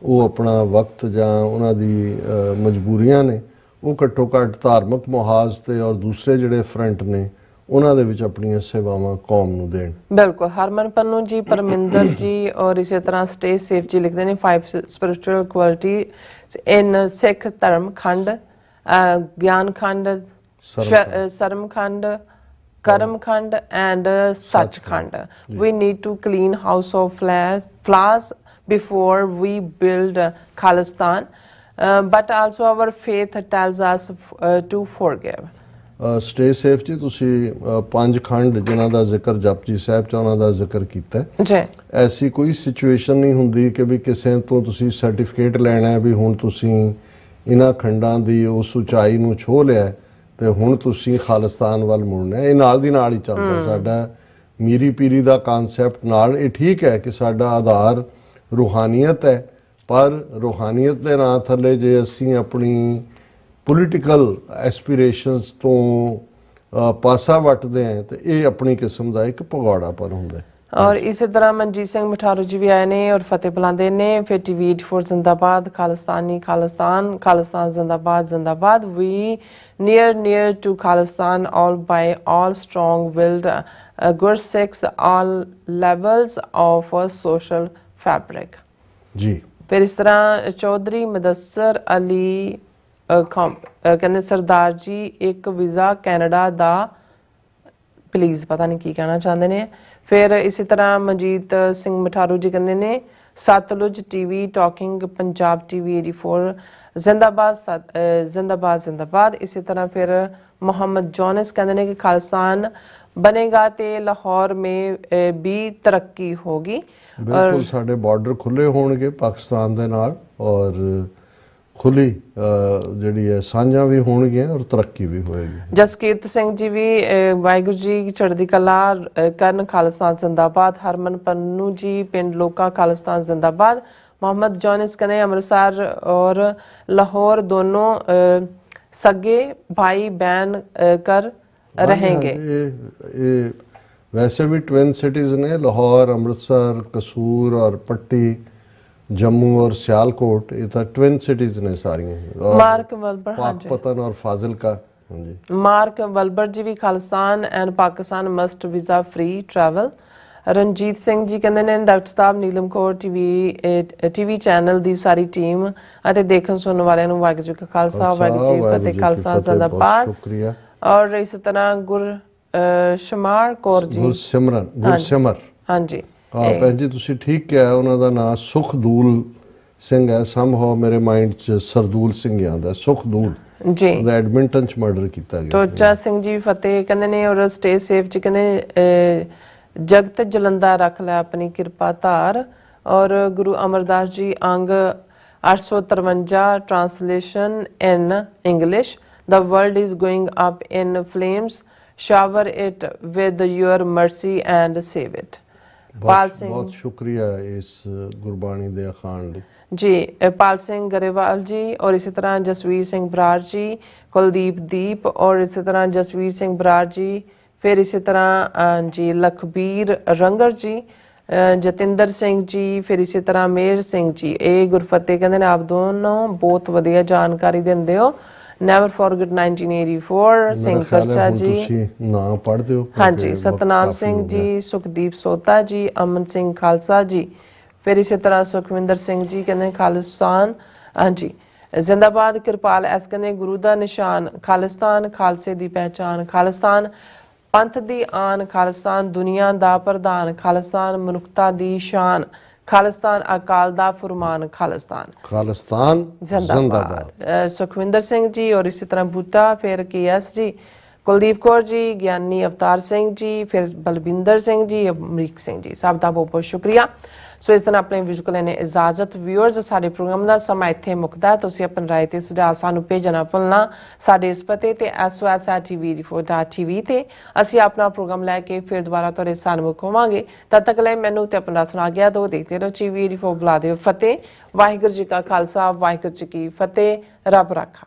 S2: ਉਹ ਆਪਣਾ ਵਕਤ ਜਾਂ ਉਹਨਾਂ ਦੀ ਮਜਬੂਰੀਆਂ ਨੇ, ਉਹ ਘੱਟੋ ਘੱਟ ਧਾਰਮਿਕ ਮੁਹਾਜ਼ ਤੇ ਔਰ ਦੂਸਰੇ ਜਿਹੜੇ ਫਰੰਟ ਨੇ ਉਹਨਾਂ ਦੇ ਵਿੱਚ ਆਪਣੀਆਂ ਸੇਵਾਵਾਂ ਕੌਮ ਨੂੰ ਦੇਣ। ਬਿਲਕੁਲ।
S1: ਹਰਮਨ ਪੰਨੂ ਜੀ, ਪਰਮਿੰਦਰ ਜੀ ਔਰ ਇਸੇ ਤਰ੍ਹਾਂ ਸਟੇ ਸੇਫ ਜੀ ਲਿਖਦੇ ਨੇ 5 ਸਪਿਰਿਚੁਅਲ ਕੁਆਲਿਟੀ ਇਨ ਸਿੱਖ ਧਰਮ ਖੰਡ, ਗਿਆਨ ਖੰਡ, ਸਰਮ ਖੰਡ, ਕਰਮ ਖੰਡ and Sachkhand. We need to clean house of flaws before we build Khalistan, but also our faith tells us to forgive.
S2: Stay safe ਜੀ, ਤੁਸੀਂ 5 ਖੰਡ ਜਿਨ੍ਹਾਂ ਦਾ ਜ਼ਿਕਰ ਜਪਜੀ ਸਾਹਿਬ ਚ ਉਹਨਾਂ ਦਾ ਜ਼ਿਕਰ ਕੀਤਾ ਜੀ। ਐਸੀ ਕੋਈ ਸਿਚੁਏਸ਼ਨ ਨਹੀਂ ਹੁੰਦੀ ਕਿ ਵੀ ਕਿਸੇ ਤੋਂ ਤੁਸੀਂ ਸਰਟੀਫਿਕੇਟ ਲੈਣਾ ਹੈ ਵੀ ਹੁਣ ਤੁਸੀਂ ਇਹਨਾਂ ਖੰਡਾਂ ਦੀ ਉਸ ਉਚਾਈ ਨੂੰ ਛੋਹ ਲਿਆ ਤੇ ਹੁਣ ਤੁਸੀਂ ਖਾਲਿਸਤਾਨ ਵੱਲ ਮੁੜਨਾ। ਇਹ ਨਾਲ ਦੀ ਨਾਲ ਹੀ ਚੱਲਦਾ ਸਾਡਾ ਮੀਰੀ ਪੀਰੀ ਦਾ ਕਨਸੈਪਟ ਨਾਲ। ਇਹ ਠੀਕ ਹੈ ਕਿ ਸਾਡਾ ਆਧਾਰ ਰੂਹਾਨੀਅਤ ਹੈ, ਪਰ ਰੂਹਾਨੀਅਤ ਦੇ ਨਾਂ ਥੱਲੇ ਜੇ ਅਸੀਂ ਆਪਣੀ ਪੋਲੀਟੀਕਲ ਐਸਪੀਰੇਸ਼ਨਸ ਤੋਂ ਪਾਸਾ ਵੱਟਦੇ ਹਾਂ ਤੇ ਇਹ ਆਪਣੀ ਕਿਸਮ ਦਾ ਇੱਕ ਭਗੌੜਾਪਨ ਹੁੰਦਾ ਹੈ।
S1: ਔਰ ਇਸੇ ਤਰ੍ਹਾਂ ਮਨਜੀਤ ਸਿੰਘ ਮਠਾਰੂ ਜੀ ਵੀ ਆਏ ਨੇ ਔਰ ਫਤਿਹ ਬੁਲਾਉਂਦੇ ਨੇ। ਫਿਰ ਟੀਵੀ 84 ਜ਼ਿੰਦਾਬਾਦ, ਖਾਲਿਸਤਾਨੀ ਖਾਲਿਸਤਾਨ, ਖਾਲਿਸਤਾਨ ਜ਼ਿੰਦਾਬਾਦ ਜ਼ਿੰਦਾਬਾਦ, ਵੀ near to Khalistan, all by all strong-willed Gursikhs, all levels of social fabric।
S2: ਜੀ
S1: ਫਿਰ ਇਸ ਤਰ੍ਹਾਂ ਚੌਧਰੀ ਮੁਦੱਸਰ ਅਲੀ ਕਹਿੰਦੇ ਸਰਦਾਰ ਜੀ ਇੱਕ ਵੀਜ਼ਾ ਕੈਨੇਡਾ ਦਾ ਪਲੀਜ਼, ਪਤਾ ਨਹੀਂ ਕੀ ਕਹਿਣਾ ਚਾਹੁੰਦੇ ਨੇ। ਫਿਰ ਇਸੇ ਤਰ੍ਹਾਂ ਮਨਜੀਤ ਸਿੰਘ ਮਠਾਰੂ ਜੀ ਕਹਿੰਦੇ ਨੇ Sutlej TV talking Punjab TV 84 ਜ਼ਿੰਦਾਬਾਦ ਜ਼ਿੰਦਾਬਾਦ ਜ਼ਿੰਦਾਬਾਦ। ਇਸੇ ਤਰ੍ਹਾਂ ਫਿਰ ਮੁਹੰਮਦ ਜੋਨਸ ਕਹਿੰਦੇ ਨੇ ਕਿ ਖਾਲਿਸਤਾਨ ਬਣੇਗਾ ਤੇ ਲਾਹੌਰ ਮੇਂ ਵੀ ਤਰੱਕੀ ਹੋਗੀ।
S2: ਬਿਲਕੁਲ, ਸਾਡੇ ਬਾਰਡਰ ਖੁੱਲੇ ਹੋਣਗੇ ਪਾਕਿਸਤਾਨ ਦੇ ਨਾਲ ਔਰ ਖੁੱਲੀ ਜਿਹੜੀ ਹੈ ਸਾਂਝਾਂ ਵੀ ਹੋਣਗੀਆਂ ਔਰ ਤਰੱਕੀ ਵੀ ਹੋਏਗੀ।
S1: ਜਸਕੀਰਤ ਸਿੰਘ ਜੀ ਵੀ ਵਾਹਿਗੁਰੂ ਜੀ ਚੜ੍ਹਦੀ ਕਲਾ ਕਰਨ, ਖਾਲਿਸਤਾਨ ਜ਼ਿੰਦਾਬਾਦ। ਹਰਮਨ ਪੰਨੂ ਜੀ ਪਿੰਡ ਲੋਕਾ, ਖਾਲਿਸਤਾਨ ਜ਼ਿੰਦਾਬਾਦ। मोहम्मद जॉनिस कहने अमृतसर और लाहौर दोनों सगे भाई बहन कर रहेंगे।
S2: वैसे भी ट्विन सिटीज़ ने लाहौर, अमृतसर, कसूर और पट्टी, जम्मू और सियालकोट, ये तो ट्विन सिटीज़ ने सारी।
S1: मार्क वल्बर,
S2: पाकपतन और फाजिलका। जी,
S1: मार्क वल्बर जी भी Khalistan and Pakistan must visa free travel. Ranjit Singh ji ਕਹਿੰਦੇ ਨੇ ਡਾਕਟਰ ਸਾਹਿਬ ਨੀਲਮ ਕੌਰ ਟੀਵੀ ਚੈਨਲ ਦੀ ਸਾਰੀ ਟੀਮ ਅਤੇ ਦੇਖਣ ਸੁਣਨ ਵਾਲਿਆਂ ਨੂੰ ਵਾਹਿਗੁਰੂ ਜੀ ਕਾ ਖਾਲਸਾ ਵਾਹਿਗੁਰੂ ਜੀ ਕੀ ਫਤਿਹ। ਖਾਲਸਾ ਜ਼ਿੰਦਾਬਾਦ।
S2: ਸ਼ੁਕਰੀਆ।
S1: ਔਰ ਇਸ ਤਰ੍ਹਾਂ ਸ਼ਮਾਰ ਕੌਰ ਜੀ,
S2: ਗੁਰਸਿਮਰ
S1: ਹਾਂਜੀ
S2: ਹਾਂ ਭੈਣ ਜੀ ਤੁਸੀਂ ਠੀਕ ਕਿਹਾ, ਉਹਨਾਂ ਦਾ ਨਾਮ ਸੁਖਦੂਲ ਸਿੰਘ ਹੈ। ਸਮਹਾਉ ਮੇਰੇ ਮਾਈਂਡ 'ਚ ਸਰਦੂਲ ਸਿੰਘ ਆਉਂਦਾ, ਸੁਖਦੂਲ
S1: ਜੀ।
S2: ਉਹਦਾ ਐਡਮਿੰਟਨ 'ਚ ਮਰਡਰ ਕੀਤਾ ਗਿਆ।
S1: ਟੋਚਾ ਸਿੰਘ ਜੀ ਫਤਿਹ ਕਹਿੰਦੇ ਨੇ ਔਰ ਸਟੇ ਸੇਫ ਜੀ ਕਹਿੰਦੇ ਜਗਤ ਜਲੰਦਾ ਰੱਖ ਲੈ ਆਪਣੀ ਕਿਰਪਾ ਧਾਰ। ਔਰ ਗੁਰੂ ਅਮਰਦਾਸ ਜੀ ਅੰਗ 853 translation in English, the world is going up in flames, shower it with your mercy and save it. Pal Singh,
S2: ਬਹੁਤ ਸ਼ੁਕਰੀਆ ਇਸ ਗੁਰਬਾਣੀ ਦੇ ਅਖਾਣ ਲਈ
S1: ਜੀ। ਪਾਲ ਸਿੰਘ ਗਰੇਵਾਲ ਜੀ ਔਰ ਇਸੇ ਤਰ੍ਹਾਂ ਜਸਵੀਰ ਸਿੰਘ ਬਰਾੜ ਜੀ, ਕੁਲਦੀਪ ਦੀਪ ਔਰ ਇਸੇ ਤਰ੍ਹਾਂ ਜਸਵੀਰ ਸਿੰਘ ਬਰਾੜ ਜੀ। ਫਿਰ ਇਸੇ ਤਰ੍ਹਾਂ ਜੀ ਲਖਬੀਰ ਰੰਗਰ ਜੀ, ਜਤਿੰਦਰ ਸਿੰਘ ਜੀ, ਫਿਰ ਇਸੇ ਤਰ੍ਹਾਂ ਮੇਹਰ ਸਿੰਘ ਜੀ। ਇਹ ਗੁਰਫਤਿਹ ਕਹਿੰਦੇ ਨੇ ਆਪ ਦੋਨੋਂ ਬਹੁਤ ਵਧੀਆ ਜਾਣਕਾਰੀ ਦਿੰਦੇ ਹੋ। ਨੈਵਰ ਫੋਰਗੇਟ 1984 ਸਿੰਘ ਕਰਚਾ ਜੀ,
S2: ਤੁਸੀਂ ਨਾਮ ਪੜ੍ਹਦੇ ਹੋ।
S1: ਹਾਂਜੀ। ਸਤਨਾਮ ਸਿੰਘ ਜੀ, ਸੁਖਦੀਪ ਸੋਤਾ ਜੀ, ਅਮਨ ਸਿੰਘ ਖਾਲਸਾ ਜੀ। ਫਿਰ ਇਸੇ ਤਰ੍ਹਾਂ ਸੁਖਵਿੰਦਰ ਸਿੰਘ ਜੀ ਕਹਿੰਦੇ ਖਾਲਿਸਤਾਨ ਹਾਂਜੀ ਜ਼ਿੰਦਾਬਾਦ। ਕਿਰਪਾਲ ਐਸ ਕਹਿੰਦੇ ਗੁਰੂ ਦਾ ਨਿਸ਼ਾਨ ਖਾਲਿਸਤਾਨ, ਖਾਲਸੇ ਦੀ ਪਹਿਚਾਨ ਖਾਲਿਸਤਾਨ, ਪੰਥ ਦੀ ਆਨ ਖਾਲਿਸਤਾਨ, ਦੁਨੀਆ ਦਾ ਪ੍ਰਧਾਨ ਖਾਲਿਸਤਾਨ, ਮਨੁੱਖਤਾ ਦੀ ਸ਼ਾਨ ਖਾਲਿਸਤਾਨ, ਅਕਾਲ ਦਾ ਫੁਰਮਾਨ ਖਾਲਿਸਤਾਨ।
S2: ਖਾਲਿਸਤਾਨ ਜ਼ਿੰਦਾਬਾਦ।
S1: ਸੁਖਵਿੰਦਰ ਸਿੰਘ ਜੀ ਔਰ ਇਸੇ ਤਰ੍ਹਾਂ ਬੂਟਾ, ਫਿਰ KS ਜੀ, ਕੁਲਦੀਪ ਕੌਰ ਜੀ, ਗਿਆਨੀ ਅਵਤਾਰ ਸਿੰਘ ਜੀ, ਫਿਰ ਬਲਵਿੰਦਰ ਸਿੰਘ ਜੀ, ਅਮਰੀਕ ਸਿੰਘ ਜੀ। ਸਭ ਦਾ ਬਹੁਤ ਬਹੁਤ ਸ਼ੁਕਰੀਆ। ਸੋ ਇਸ ਤਰ੍ਹਾਂ ਆਪਣੇ ਵਿਜ਼ੂਅਲ ਨੇ ਇਜਾਜ਼ਤ। ਵਿਊਅਰਸ, ਸਾਡੇ ਪ੍ਰੋਗਰਾਮ ਦਾ ਸਮਾਂ ਇੱਥੇ ਮੁੱਕਦਾ। ਤੁਸੀਂ ਆਪਣੀ ਰਾਏ ਤੇ ਸੁਝਾਅ ਸਾਨੂੰ ਭੇਜਣਾ ਭੁੱਲਣਾ ਸਾਡੇ ਇਸ ਪਤੇ ਤੇ sos@tv84.tv ਤੇ। ਅਸੀਂ ਆਪਣਾ ਪ੍ਰੋਗਰਾਮ ਲੈ ਕੇ ਫਿਰ ਦੁਬਾਰਾ ਤੁਹਾਡੇ ਸਾਹਮਣੇ ਹੋਵਾਂਗੇ। ਤਦ ਤੱਕ ਲਈ ਮੈਨੂੰ ਤੇ ਆਪਣਾ ਸੁਣਾ ਗਿਆ ਦੋ ਦੇਖਦੇ ਰਹੋ TV 84 ਬੁਲਾ ਦਿਓ ਫਤਿਹ। ਵਾਹਿਗੁਰੂ ਜੀ ਕਾ ਖਾਲਸਾ, ਵਾਹਿਗੁਰੂ ਜੀ ਕੀ ਫਤਿਹ। ਰੱਬ ਰਾਖਾ।